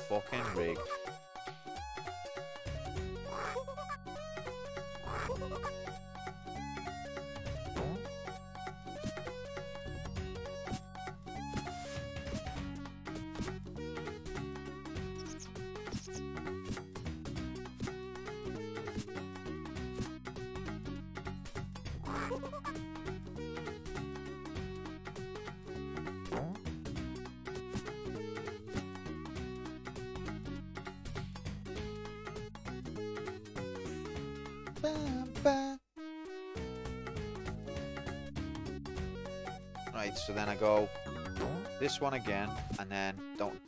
Fucking rigged. Right, so then I go this one again, and then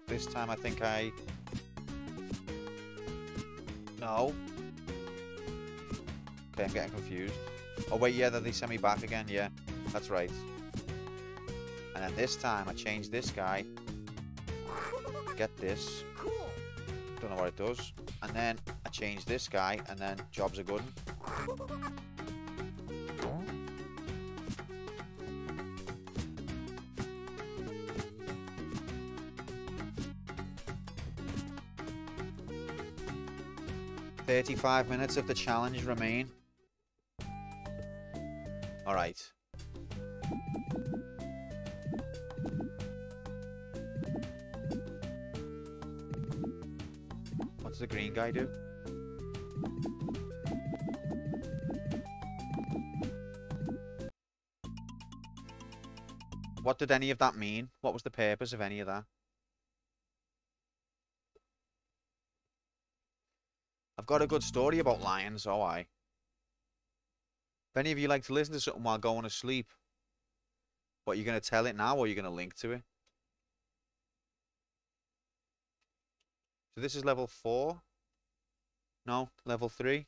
this time I think no. Okay, I'm getting confused. Oh wait, yeah, they sent me back again, yeah, that's right. And then this time I change this guy, get this, don't know what it does, and then I change this guy, and then jobs are good. "35 minutes of the challenge remain." Alright. What's the green guy do? What did any of that mean? What was the purpose of any of that? I've got a good story about lions, oh I. If any of you like to listen to something while going to sleep, what, you're going to tell it now, or you're going to link to it? So this is level 4? No, level 3?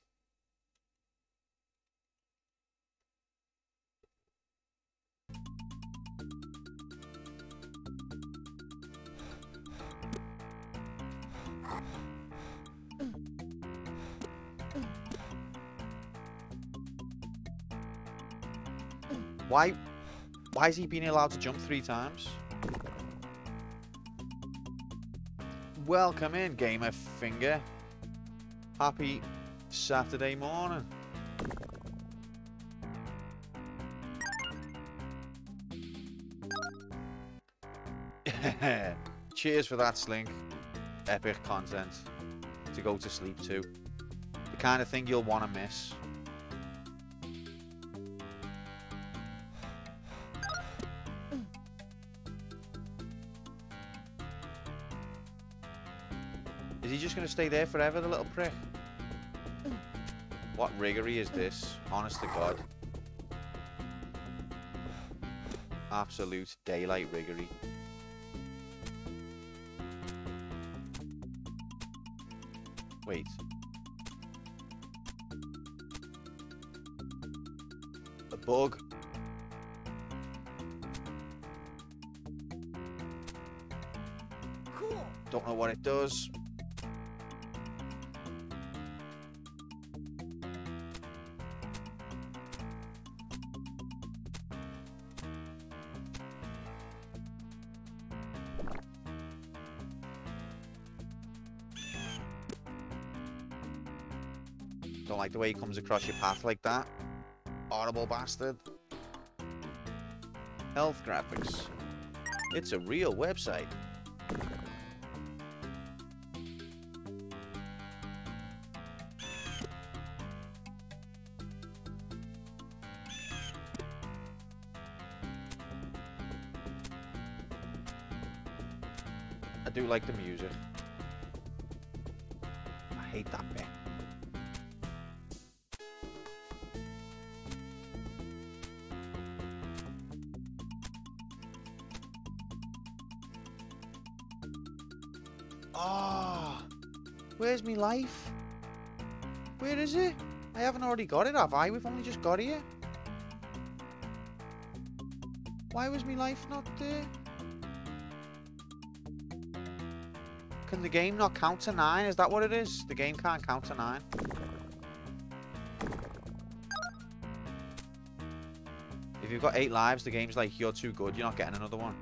Why is he being allowed to jump 3 times? Welcome in, Gamer Finger. Happy Saturday morning. Cheers for that, Slink. Epic content to go to sleep to. The kind of thing you'll want to miss. Is he just going to stay there forever, the little prick? What riggery is this? Honest to God. Absolute daylight riggery. Wait. A bug. Cool. Don't know what it does. Don't like the way he comes across your path like that. Horrible bastard. Health graphics. It's a real website. I do like the music. I hate that bit. Oh, where's me life? Where is it? I haven't already got it, have I? We've only just got here. Why was me life not there? Can the game not count to 9? Is that what it is? The game can't count to 9. If you've got 8 lives, the game's like, you're too good, you're not getting another one.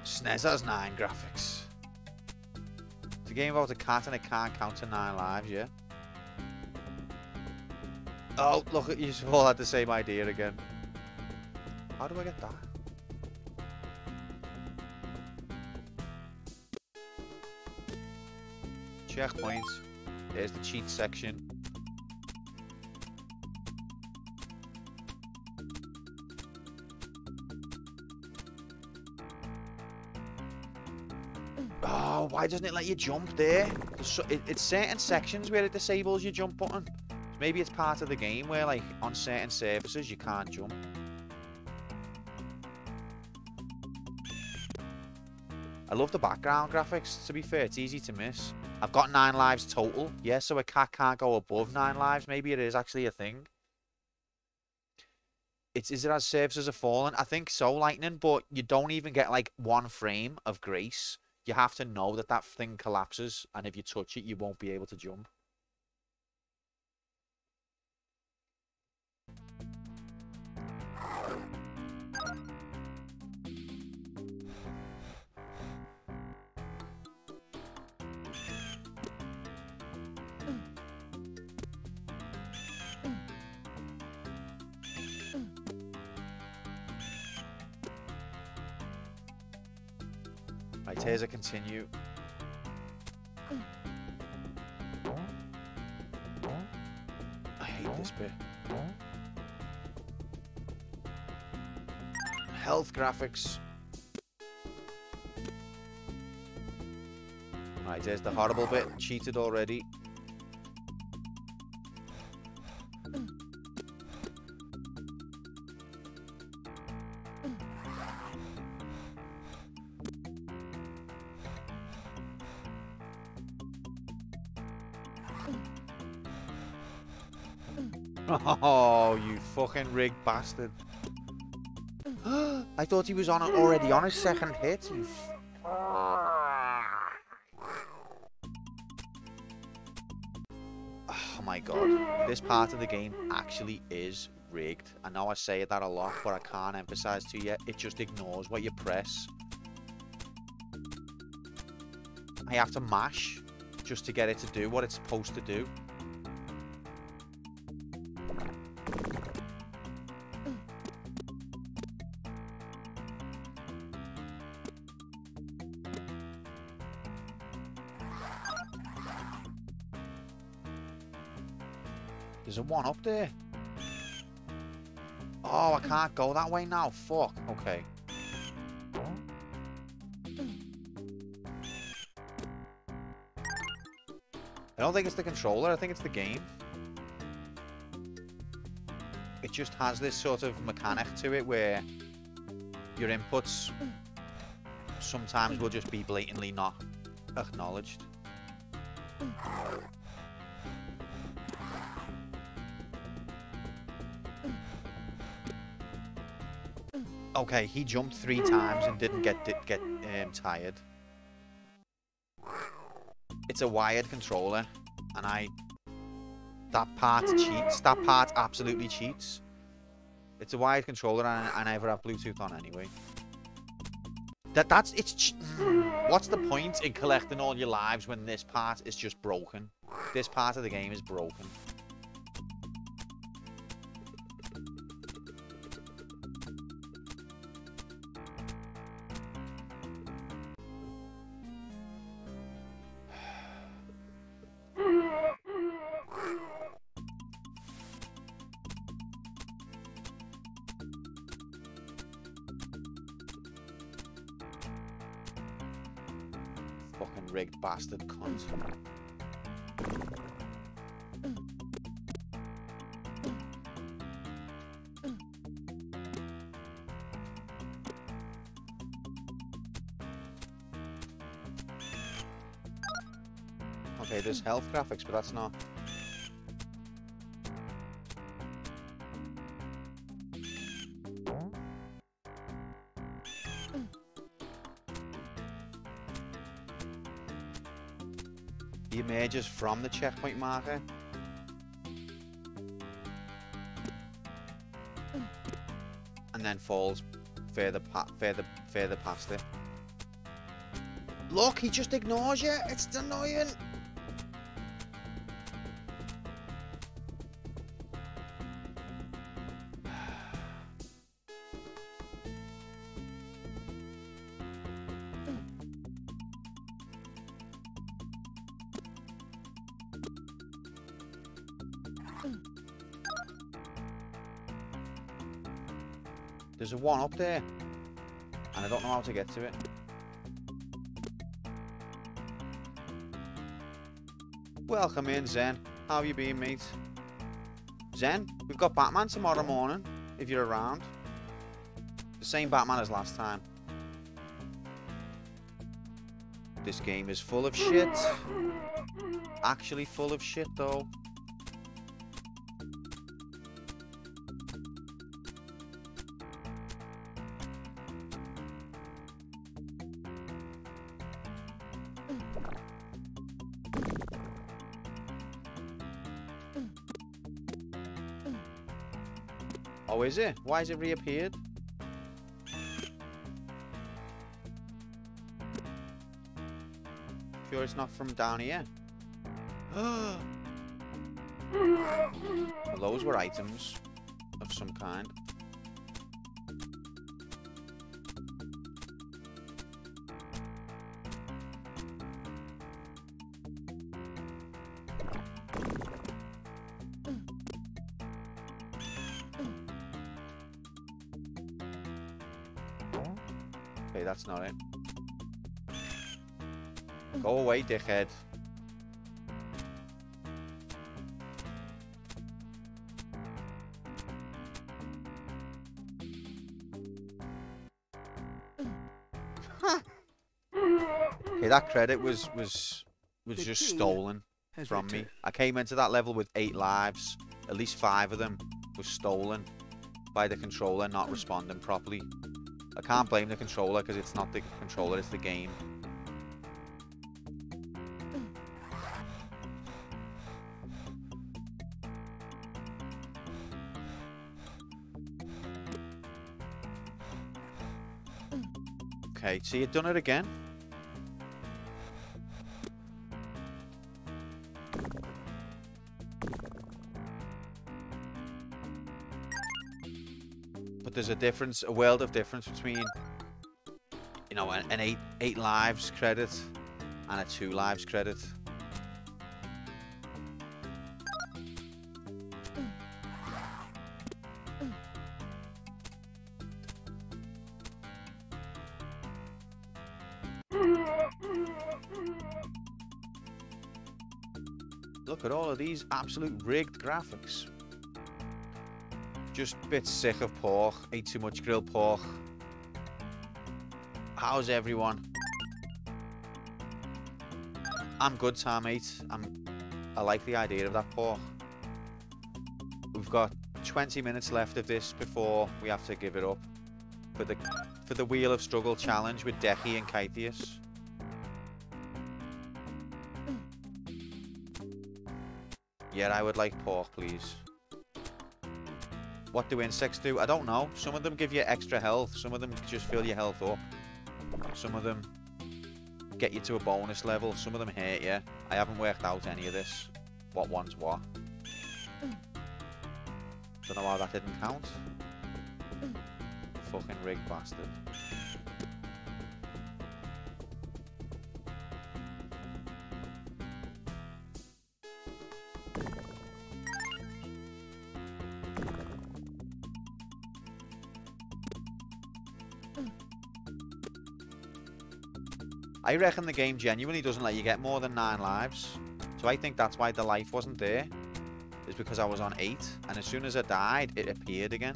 SNES has 9 graphics. It's a game about a cat and it can't count to 9 lives, yeah? Oh, look at you all had the same idea again. How do I get that? Checkpoints. There's the cheat section. Oh, why doesn't it let you jump there? It's certain sections where it disables your jump button. Maybe it's part of the game where, like, on certain surfaces you can't jump. I love the background graphics, to be fair. It's easy to miss. I've got 9 lives total. Yeah, so a cat can't go above 9 lives. Maybe it is actually a thing. Is it as surfaces are falling? I think so, Lightning, but you don't even get, like, 1 frame of grace. You have to know that that thing collapses, and if you touch it, you won't be able to jump. Right, here's a continue. I hate this bit. Health graphics. Right, there's the horrible bit. Cheated already. Oh, you fucking rigged bastard. I thought he was on already on his second hit. You oh my god. This part of the game actually is rigged. I know I say that a lot, but I can't emphasize to you. It just ignores what you press. I have to mash just to get it to do what it's supposed to do. There's a 1 up there. Oh, I can't go that way now. Fuck. Okay. I don't think it's the controller, I think it's the game. It just has this sort of mechanic to it where your inputs sometimes will just be blatantly not acknowledged. Okay, he jumped 3 times and didn't get tired. It's a wired controller, and that part cheats. That part absolutely cheats. It's a wired controller, and I never have Bluetooth on anyway. What's the point in collecting all your lives when this part is just broken? This part of the game is broken. Fucking rigged bastard cunt. Okay, there's health graphics, but that's not. He emerges from the checkpoint marker. And then falls further past it. Look, he just ignores you. It's annoying. There's a one up there, and I don't know how to get to it. Welcome in, Zen. How have you been, mate? Zen, we've got Batman tomorrow morning, if you're around. The same Batman as last time. This game is full of shit. Actually full of shit, though. Oh, is it? Why has it reappeared? Sure it's not from down here? Well, those were items of some kind. Okay, that's not it. Go away, dickhead. Okay, that credit was just stolen from me. I came into that level with 8 lives. At least 5 of them was stolen by the controller not responding properly. I can't blame the controller because it's not the controller, it's the game. Okay, so you've done it again. But there's a difference, a world of difference between, you know, an 8 lives credit and a 2 lives credit. look at all of these absolute rigged graphics. Just a bit sick of pork. Ate too much grilled pork. How's everyone? I'm good, Tom, mate. I like the idea of that pork. We've got 20 minutes left of this before we have to give it up for the Wheel of Struggle challenge with Deki and Kythius. Yeah, I would like pork, please. What do insects do? I don't know. Some of them give you extra health. Some of them just fill your health up. Some of them get you to a bonus level. Some of them hurt you. I haven't worked out any of this. What one's what. Don't know why that didn't count. Fucking rigged bastard. I reckon the game genuinely doesn't let you get more than 9 lives. So I think that's why the life wasn't there. Is because I was on 8. And as soon as I died, it appeared again.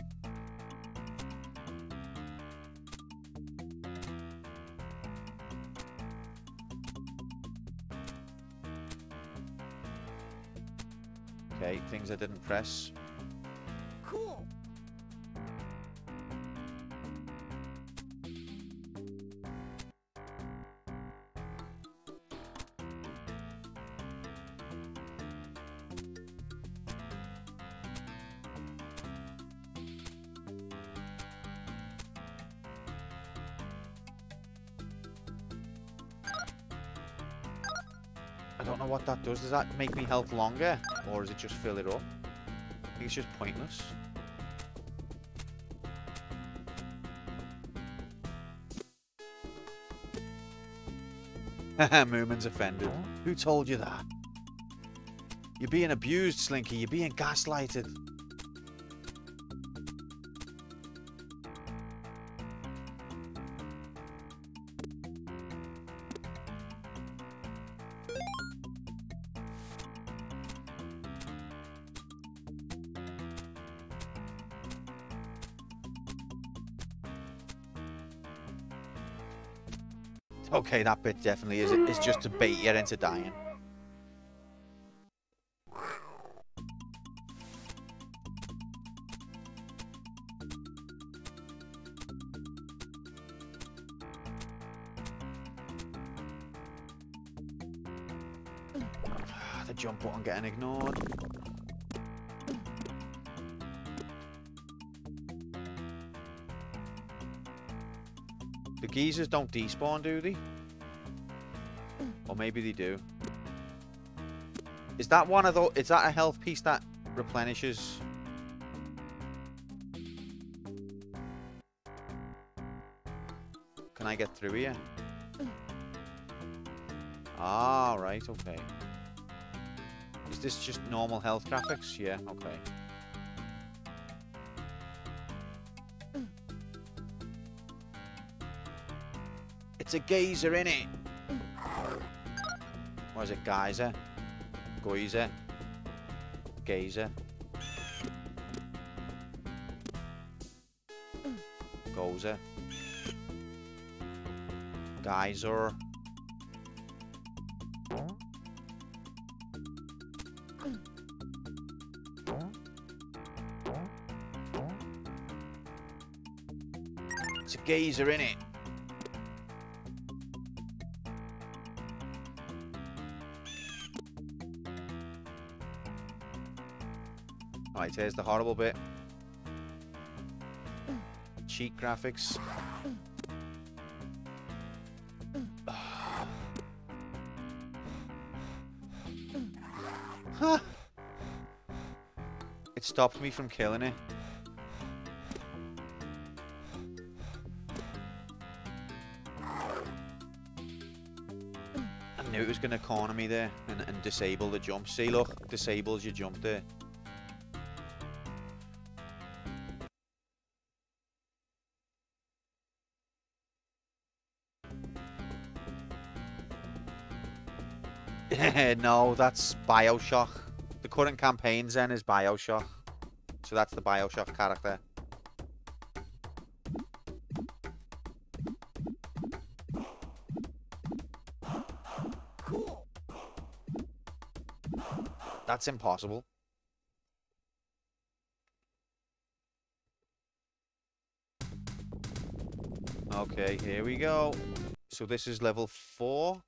Okay, things I didn't press. Cool. I don't know what that does. Does that make me health longer? Or does it just fill it up? I think it's just pointless. Moomin's offended. Who told you that? You're being abused, Slinky. You're being gaslighted. Okay, that bit definitely is just to bait you into dying. The jump button getting ignored. The geezers don't despawn, do they? Or maybe they do. Is that one of those? Is that a health piece that replenishes? Can I get through here? Ah, right, okay. Is this just normal health graphics? Yeah, okay. It's a geyser, innit? Or is it geyser? Geyser? Geyser? Gozer? Geyser? It's a geyser, innit? Alright, here's the horrible bit. Cheat graphics. Huh. It stopped me from killing it. I knew it was going to corner me there and disable the jump. See, look, disables your jump there. No, that's Bioshock. The current campaign Zen is Bioshock. So that's the Bioshock character. Cool. That's impossible. Okay, here we go. So this is level 4.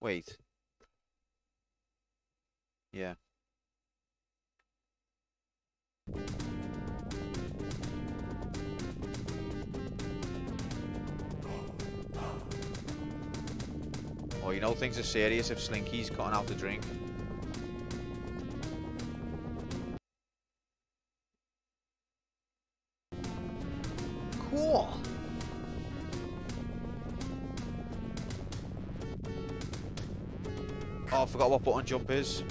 Wait. Yeah. Oh, you know things are serious if Slinky's cutting out the drink. Cool. Oh, I forgot what button jump is.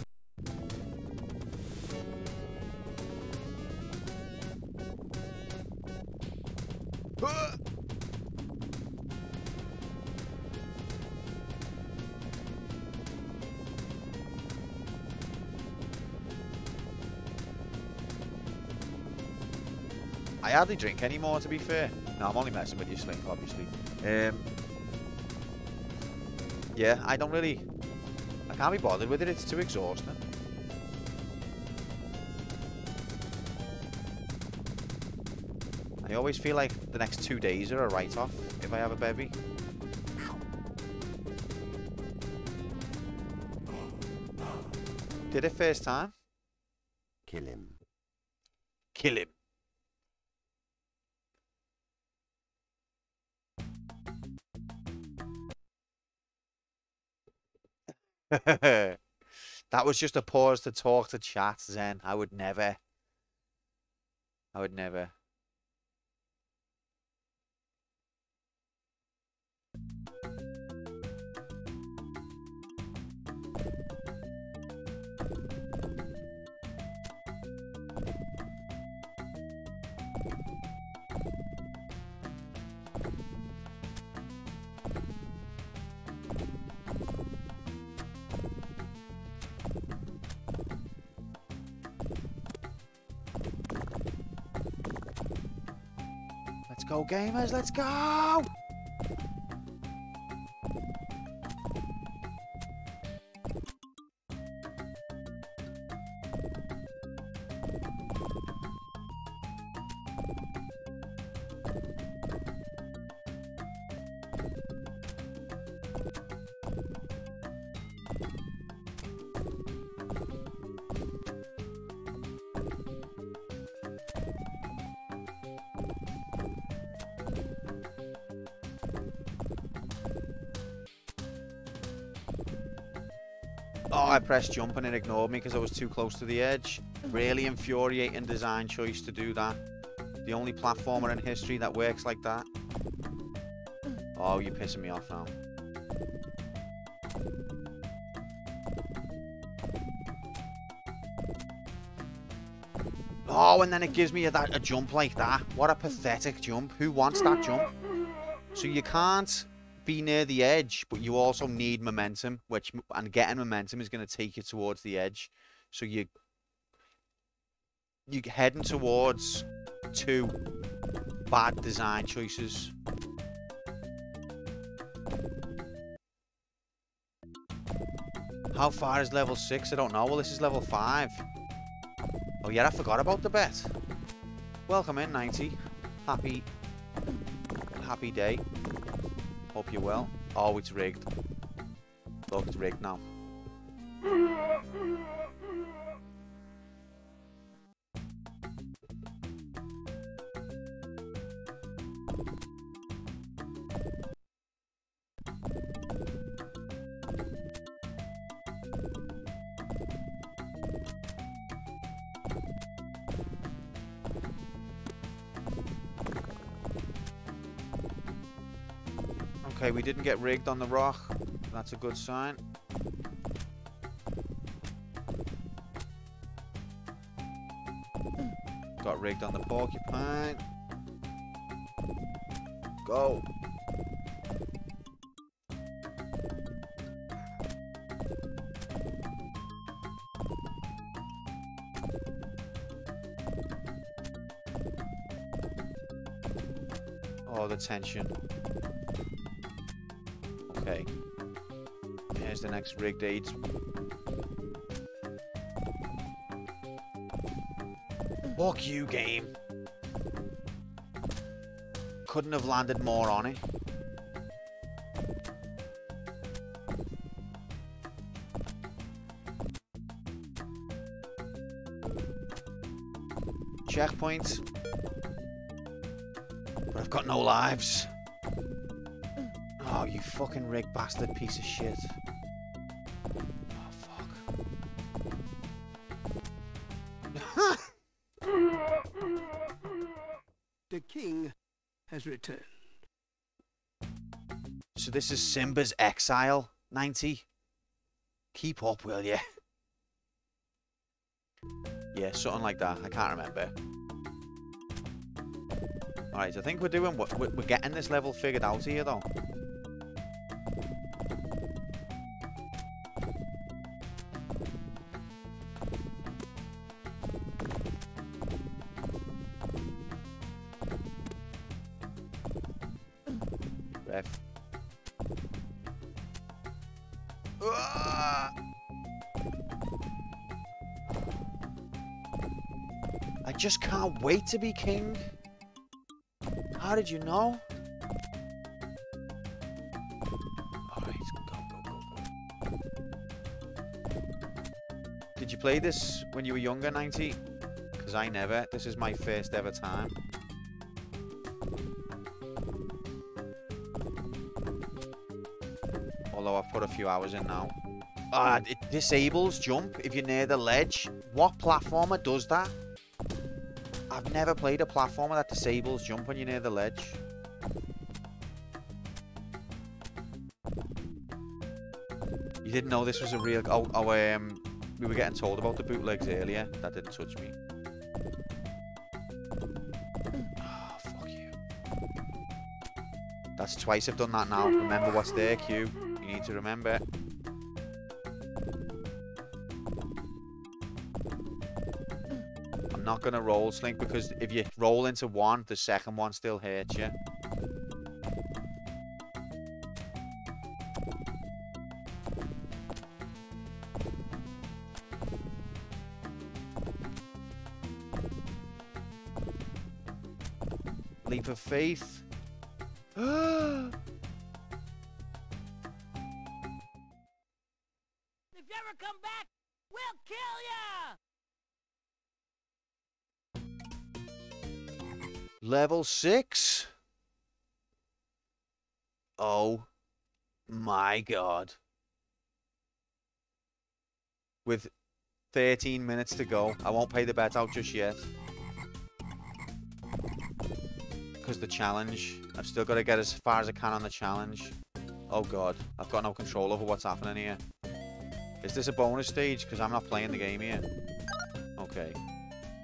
I hardly drink anymore, to be fair. No, I'm only messing with you, Slink, obviously. Yeah, I don't really... I can't be bothered with it, it's too exhausting. I always feel like the next 2 days are a write-off if I have a bevy. Did it first time? Kill him. Kill him. That was just a pause to talk to chat, Zen. I would never. I would never. Let's go, gamers, let's go! Oh, I pressed jump and it ignored me because I was too close to the edge. Really infuriating design choice to do that. The only platformer in history that works like that. Oh, you're pissing me off now. Oh, and then it gives me a jump like that. What a pathetic jump. Who wants that jump? So you can't be near the edge, but you also need momentum, and getting momentum is going to take you towards the edge. So you're heading towards 2 bad design choices. How far is level 6? I don't know. Well, this is level 5. Oh yeah, I forgot about the bet. Welcome in, 90. Happy day. Hope you're well. Oh, it's rigged. Look, it's rigged now. Okay, we didn't get rigged on the rock. That's a good sign. Got rigged on the porcupine. Go. Oh, the tension. Okay. Here's the next rigged aids. Fuck you, game. Couldn't have landed more on it. Checkpoint. But I've got no lives. Oh, you fucking rigged bastard piece of shit. Oh, fuck. The king has returned. So this is Simba's Exile, 90. Keep up, will ya? Yeah, something like that. I can't remember. Alright, I think we're doing what we're getting this level figured out here, though. Ref. I just can't wait to be king. How did you know? Alright, go. Did you play this when you were younger, 90? Because I never. This is my first ever time. Although I've put a few hours in now. It disables jump if you're near the ledge. What platformer does that? I've never played a platformer that disables jump when you're near the ledge. You didn't know this was a real... we were getting told about the bootlegs earlier. That didn't touch me. Oh, fuck you. That's twice I've done that now. Remember what's there, Q. You need to remember. I'm not going to roll Slink because if you roll into one, the second one still hurts you. Leap of faith. If you ever come back, we'll kill ya! Level 6. Oh my god. With 13 minutes to go. I won't pay the bet out just yet. Because the challenge. I've still got to get as far as I can on the challenge. Oh god. I've got no control over what's happening here. Is this a bonus stage? Because I'm not playing the game here. Okay.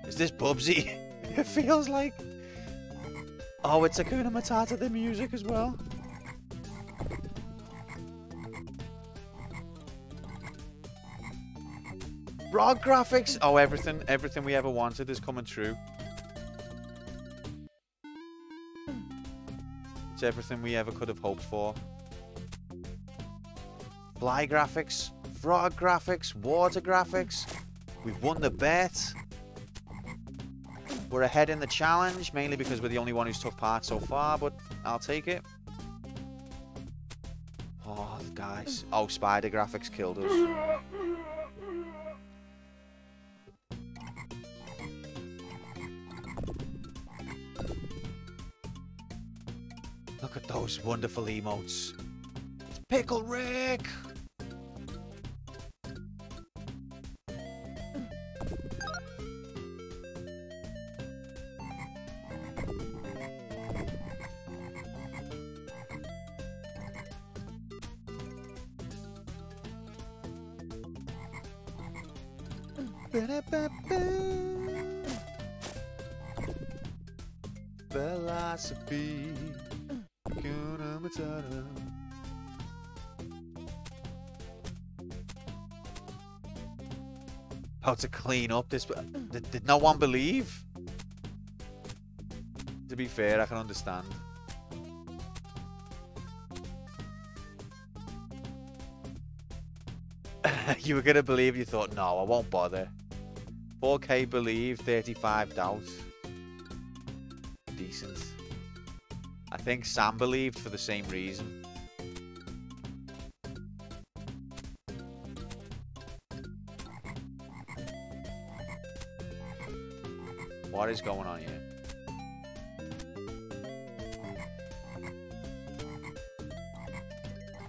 Is this Bubsy? It feels like... Oh, it's Hakuna Matata, the music as well. Rock graphics! Oh, everything we ever wanted is coming true. It's everything we ever could have hoped for. Fly graphics, frog graphics, water graphics. We've won the bet. We're ahead in the challenge, mainly because we're the only one who's took part so far, but I'll take it. Oh, guys. Oh, spider graphics killed us. Look at those wonderful emotes. It's Pickle Rick! Philosophy. Hakuna Matata. How to clean up this. Did no one believe? To be fair, I can understand. You were going to believe, you thought, no, I won't bother. 4K believe, 35 doubt. Decent. I think Sam believed for the same reason. What is going on here?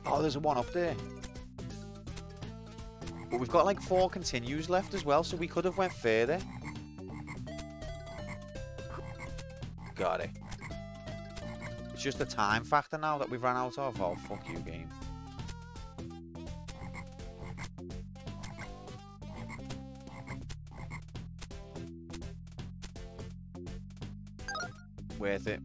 Oh, there's a one up there. But we've got like 4 continues left as well, so we could have went further. Got it. It's just a time factor now that we've run out of. Oh, fuck you, game. Worth it.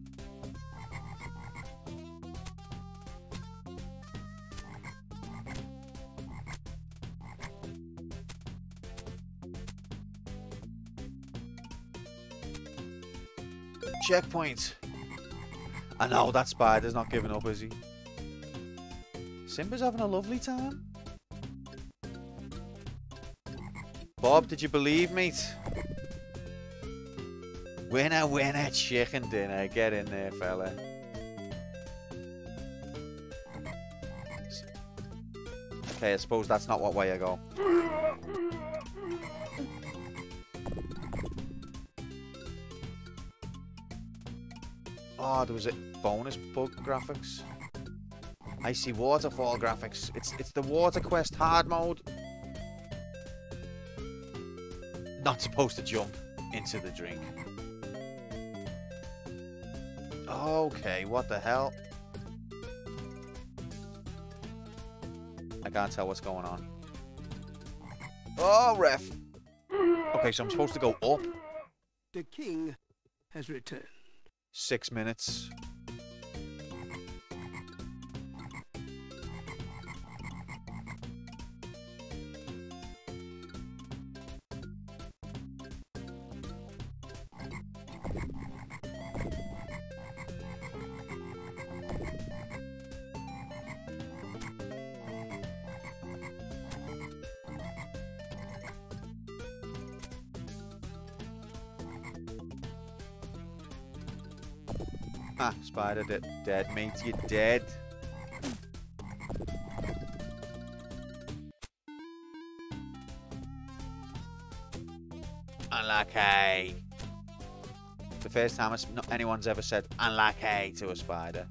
Checkpoint. I know that spider's not giving up, is he? Simba's having a lovely time. Bob, did you believe, mate? Winner, winner, chicken dinner. Get in there, fella. Okay, I suppose that's not what way I go. Oh, there was a bonus bug graphics. Icy waterfall graphics. It's the Water Quest hard mode. Not supposed to jump into the drink. Okay, what the hell? I can't tell what's going on. Oh, ref. Okay, so I'm supposed to go up. The king has returned. 6 minutes. Ah, spider dead, mate. You're dead. Unlucky. The first time anyone's ever said unlucky to a spider.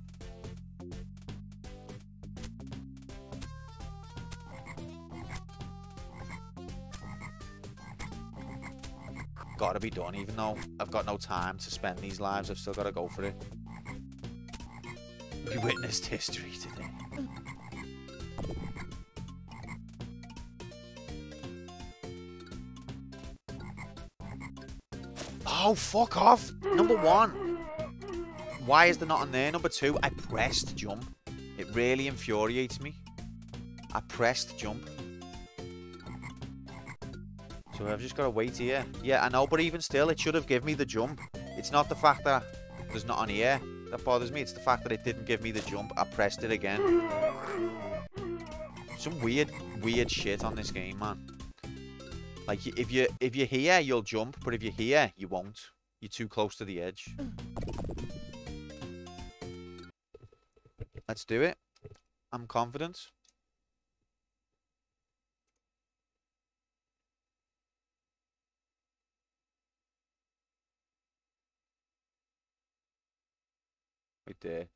Gotta be done, even though I've got no time to spend these lives. I've still got to go for it. We witnessed history today. Oh, fuck off. Number 1. Why is there not on there? Number 2, I pressed jump. It really infuriates me. I pressed jump. So I've just got to wait here. Yeah, I know, but even still, it should have given me the jump. It's not the fact that there's not on here that bothers me. It's the fact that it didn't give me the jump. I pressed it again. Some weird shit on this game, man. Like, if you're here, you'll jump, but if you're here, you won't. You're too close to the edge. Let's do it. I'm confident. Right there.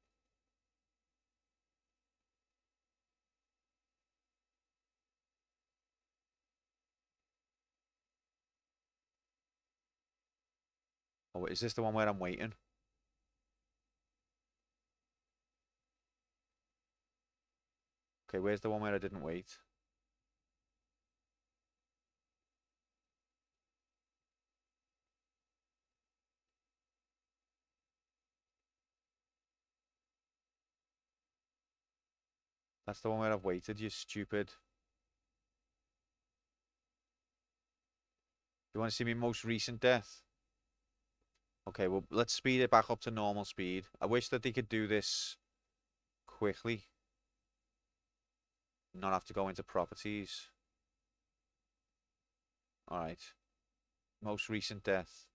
Oh, is this the one where I'm waiting? Okay, where's the one where I didn't wait? That's the one where I've waited, you stupid. You want to see my most recent death? Okay, well, let's speed it back up to normal speed. I wish that they could do this quickly. Not have to go into properties. Alright. Most recent death.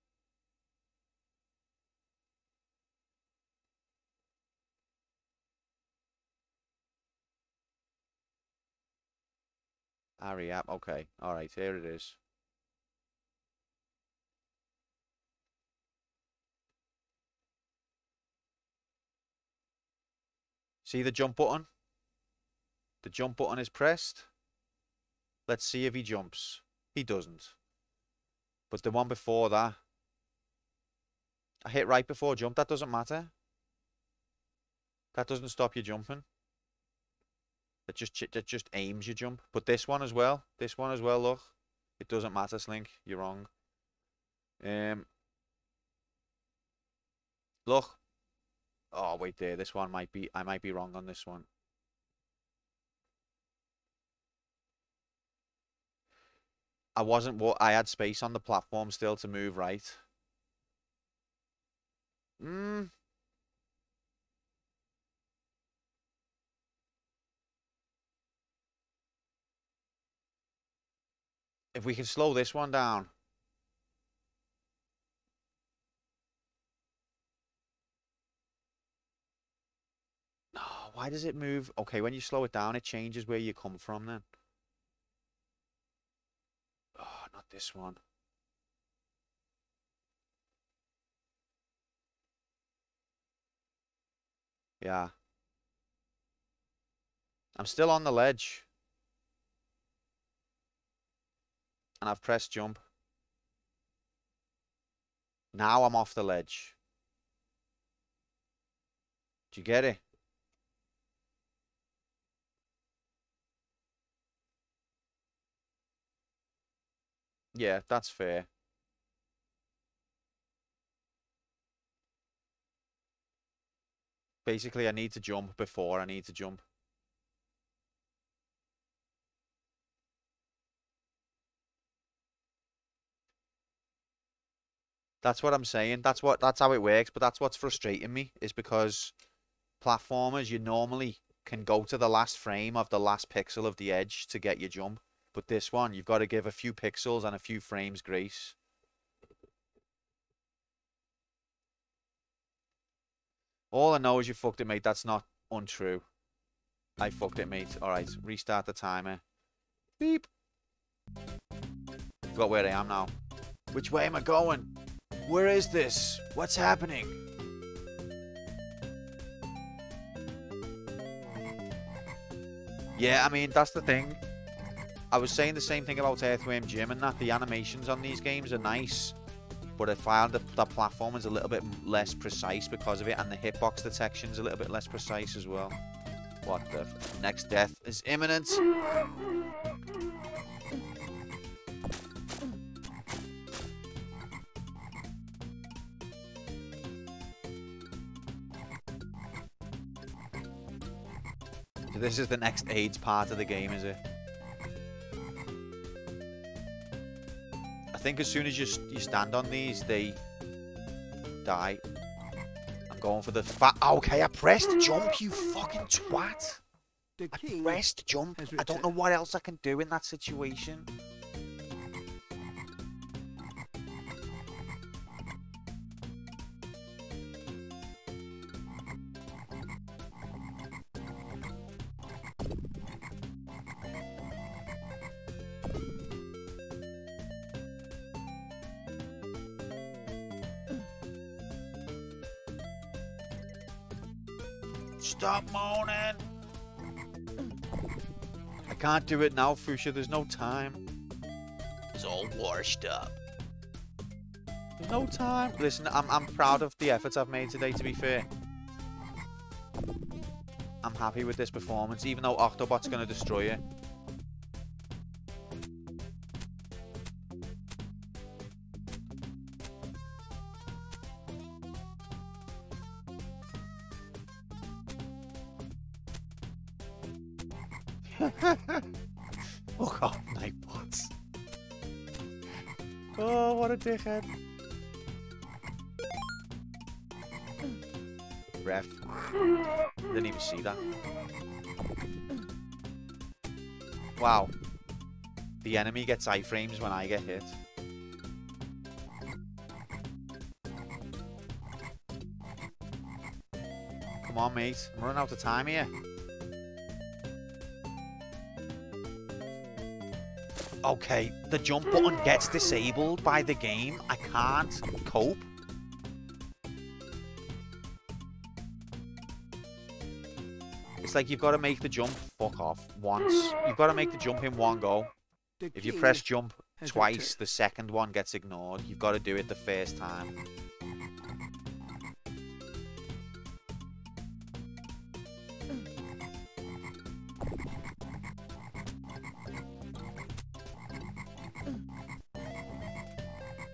Ari app. Okay. Alright, here it is. See the jump button? The jump button is pressed. Let's see if he jumps. He doesn't. But the one before that, I hit right before jump. That doesn't matter. That doesn't stop you jumping. That just aims your jump. But this one as well. This one as well, look. It doesn't matter, Slink. You're wrong. Look. Oh, wait there. This one might be... I might be wrong on this one. I had space on the platform still to move right. If we can slow this one down. No, why does it move? Okay, when you slow it down, it changes where you come from then. Oh, not this one. Yeah. I'm still on the ledge. And I've pressed jump. Now I'm off the ledge. Do you get it? Yeah, that's fair. Basically, I need to jump before I need to jump. That's what I'm saying. That's how it works, but that's what's frustrating me, is because platformers, you normally can go to the last frame of the last pixel of the edge to get your jump. But this one, you've got to give a few pixels and a few frames grace. All I know is you fucked it, mate. That's not untrue. I fucked it, mate. Alright, restart the timer. Beep. Forgot where I am now. Which way am I going? Where is this? What's happening? Yeah, I mean, that's the thing. I was saying the same thing about Earthworm Jim and that. The animations on these games are nice, but I found that the platform is a little bit less precise because of it, and the hitbox detection is a little bit less precise as well. What the... Next death is imminent. So this is the next AIDS part of the game, is it? I think as soon as you stand on these, they die. I'm going for the fat. Okay, I pressed jump, you fucking twat. The I king pressed jump. has I don't know what else I can do in that situation. Stop moaning. I can't do it now, Fuchsia. There's no time. It's all washed up. There's no time. Listen, I'm proud of the efforts I've made today, to be fair. I'm happy with this performance, even though Octobot's going to destroy it. Fuck off, Nightbots. Oh, what a dickhead. Ref. Didn't even see that. Wow. The enemy gets iframes when I get hit. Come on, mate. I'm running out of time here. Okay, the jump button gets disabled by the game. I can't cope. It's like you've got to make the jump, fuck off, once. You've got to make the jump in one go. If you press jump twice, the second one gets ignored. You've got to do it the first time.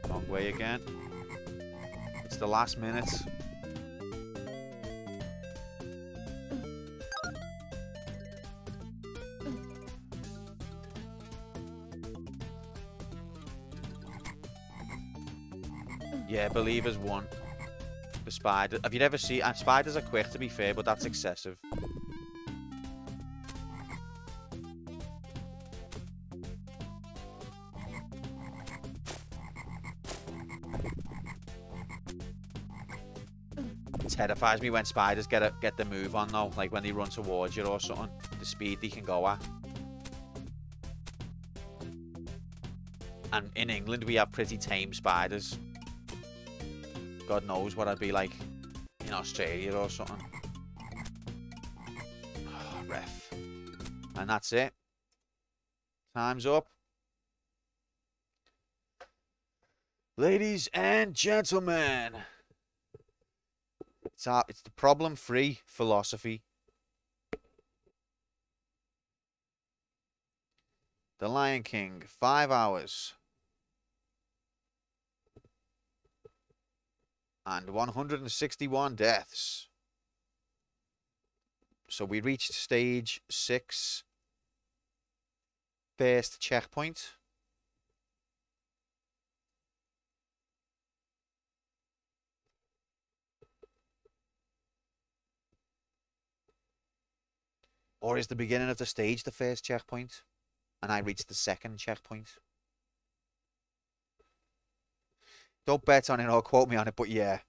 Wrong way again. It's the last minute. Yeah, Believers won. The spider. Have you ever seen? And spiders are quick, to be fair, but that's excessive. It terrifies me when spiders get the move on though, like when they run towards you or something. The speed they can go at. And in England, we have pretty tame spiders. God knows what I'd be like in Australia or something. Oh, ref. And that's it. Time's up. Ladies and gentlemen. It's the problem-free philosophy. The Lion King, 5 hours. And 161 deaths. So we reached stage 6. First checkpoint. Or is the beginning of the stage the first checkpoint? And I reached the second checkpoint? Don't bet on it or quote me on it, but yeah.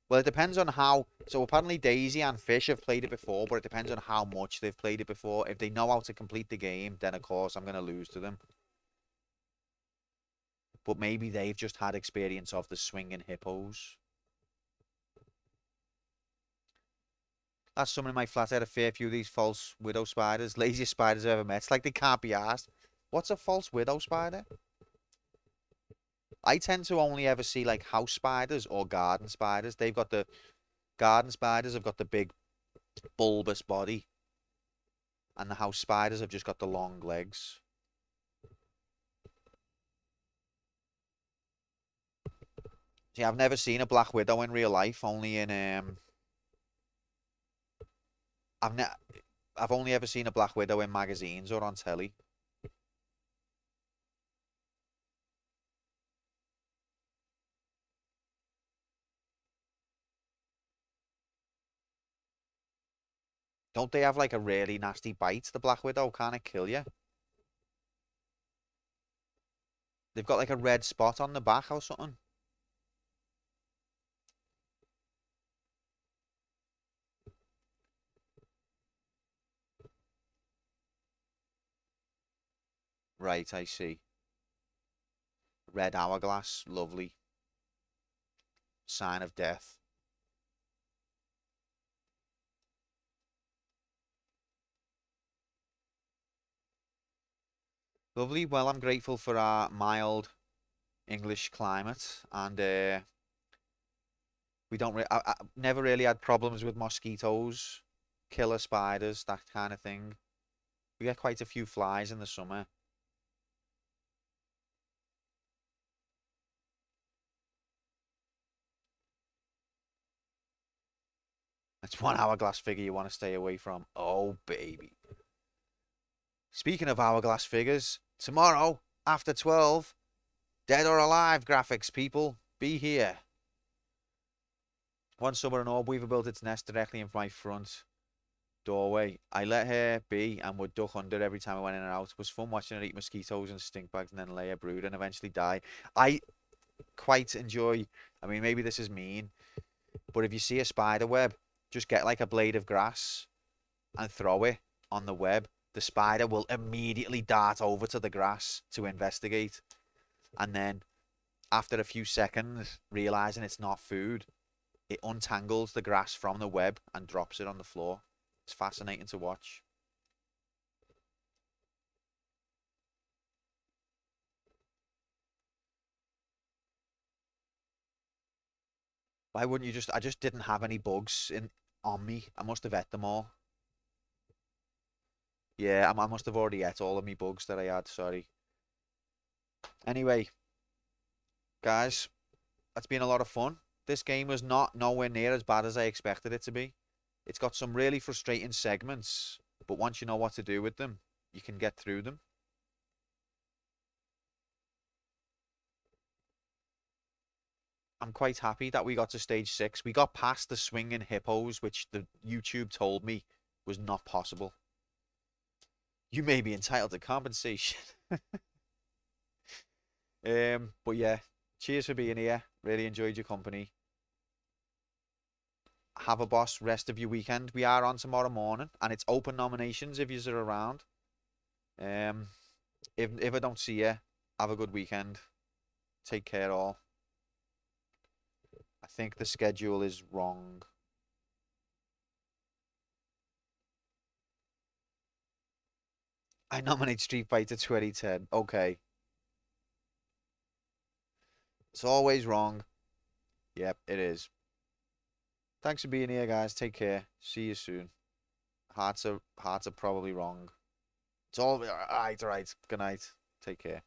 Well, it depends on how... So apparently Daisy and Fish have played it before, but it depends on how much they've played it before. If they know how to complete the game, then of course I'm going to lose to them. But maybe they've just had experience of the swinging hippos. Last summer in my flat, I had a fair few of these false widow spiders. Laziest spiders I've ever met. It's like they can't be asked. What's a false widow spider? I tend to only ever see like house spiders or garden spiders. They've got the garden spiders have got the big bulbous body. And the house spiders have just got the long legs. See, I've never seen a black widow in real life, only in I've only ever seen a black widow in magazines or on telly. Don't they have like a really nasty bite, the black widow? Can't it kill you? They've got like a red spot on the back or something. Right, I see. Red hourglass, lovely. Sign of death. Lovely. Well, I'm grateful for our mild English climate, and we don't. I never really had problems with mosquitoes, killer spiders, that kind of thing. We get quite a few flies in the summer. That's one hourglass figure you want to stay away from. Oh, baby. Speaking of hourglass figures, tomorrow, after 12, Dead or Alive graphics, people. Be here. One summer, an orb weaver built its nest directly in my front. doorway. I let her be and would duck under every time I went in and out. It was fun watching her eat mosquitoes and stink bugs and then lay a brood and eventually die. I quite enjoy, I mean, maybe this is mean, but if you see a spider web, just get like a blade of grass and throw it on the web. The spider will immediately dart over to the grass to investigate. And then after a few seconds, realizing it's not food, it untangles the grass from the web and drops it on the floor. It's fascinating to watch. Why wouldn't you just... I just didn't have any bugs on me. I must have ate them all. Yeah, I must have already ate all of me bugs that I had, sorry. Anyway, guys, that's been a lot of fun. This game was nowhere near as bad as I expected it to be. It's got some really frustrating segments, but once you know what to do with them, you can get through them. I'm quite happy that we got to stage 6. We got past the swinging hippos, which the YouTube told me was not possible. You may be entitled to compensation. But yeah, cheers for being here. Really enjoyed your company. Have a boss rest of your weekend. We are on tomorrow morning, and it's open nominations if you're around. If I don't see you, have a good weekend. Take care all. I think the schedule is wrong. I nominate Street Fighter 2010. Okay. It's always wrong. Yep, it is. Thanks for being here, guys. Take care. See you soon. Hearts are probably wrong. It's all right. All right. Good night. Take care.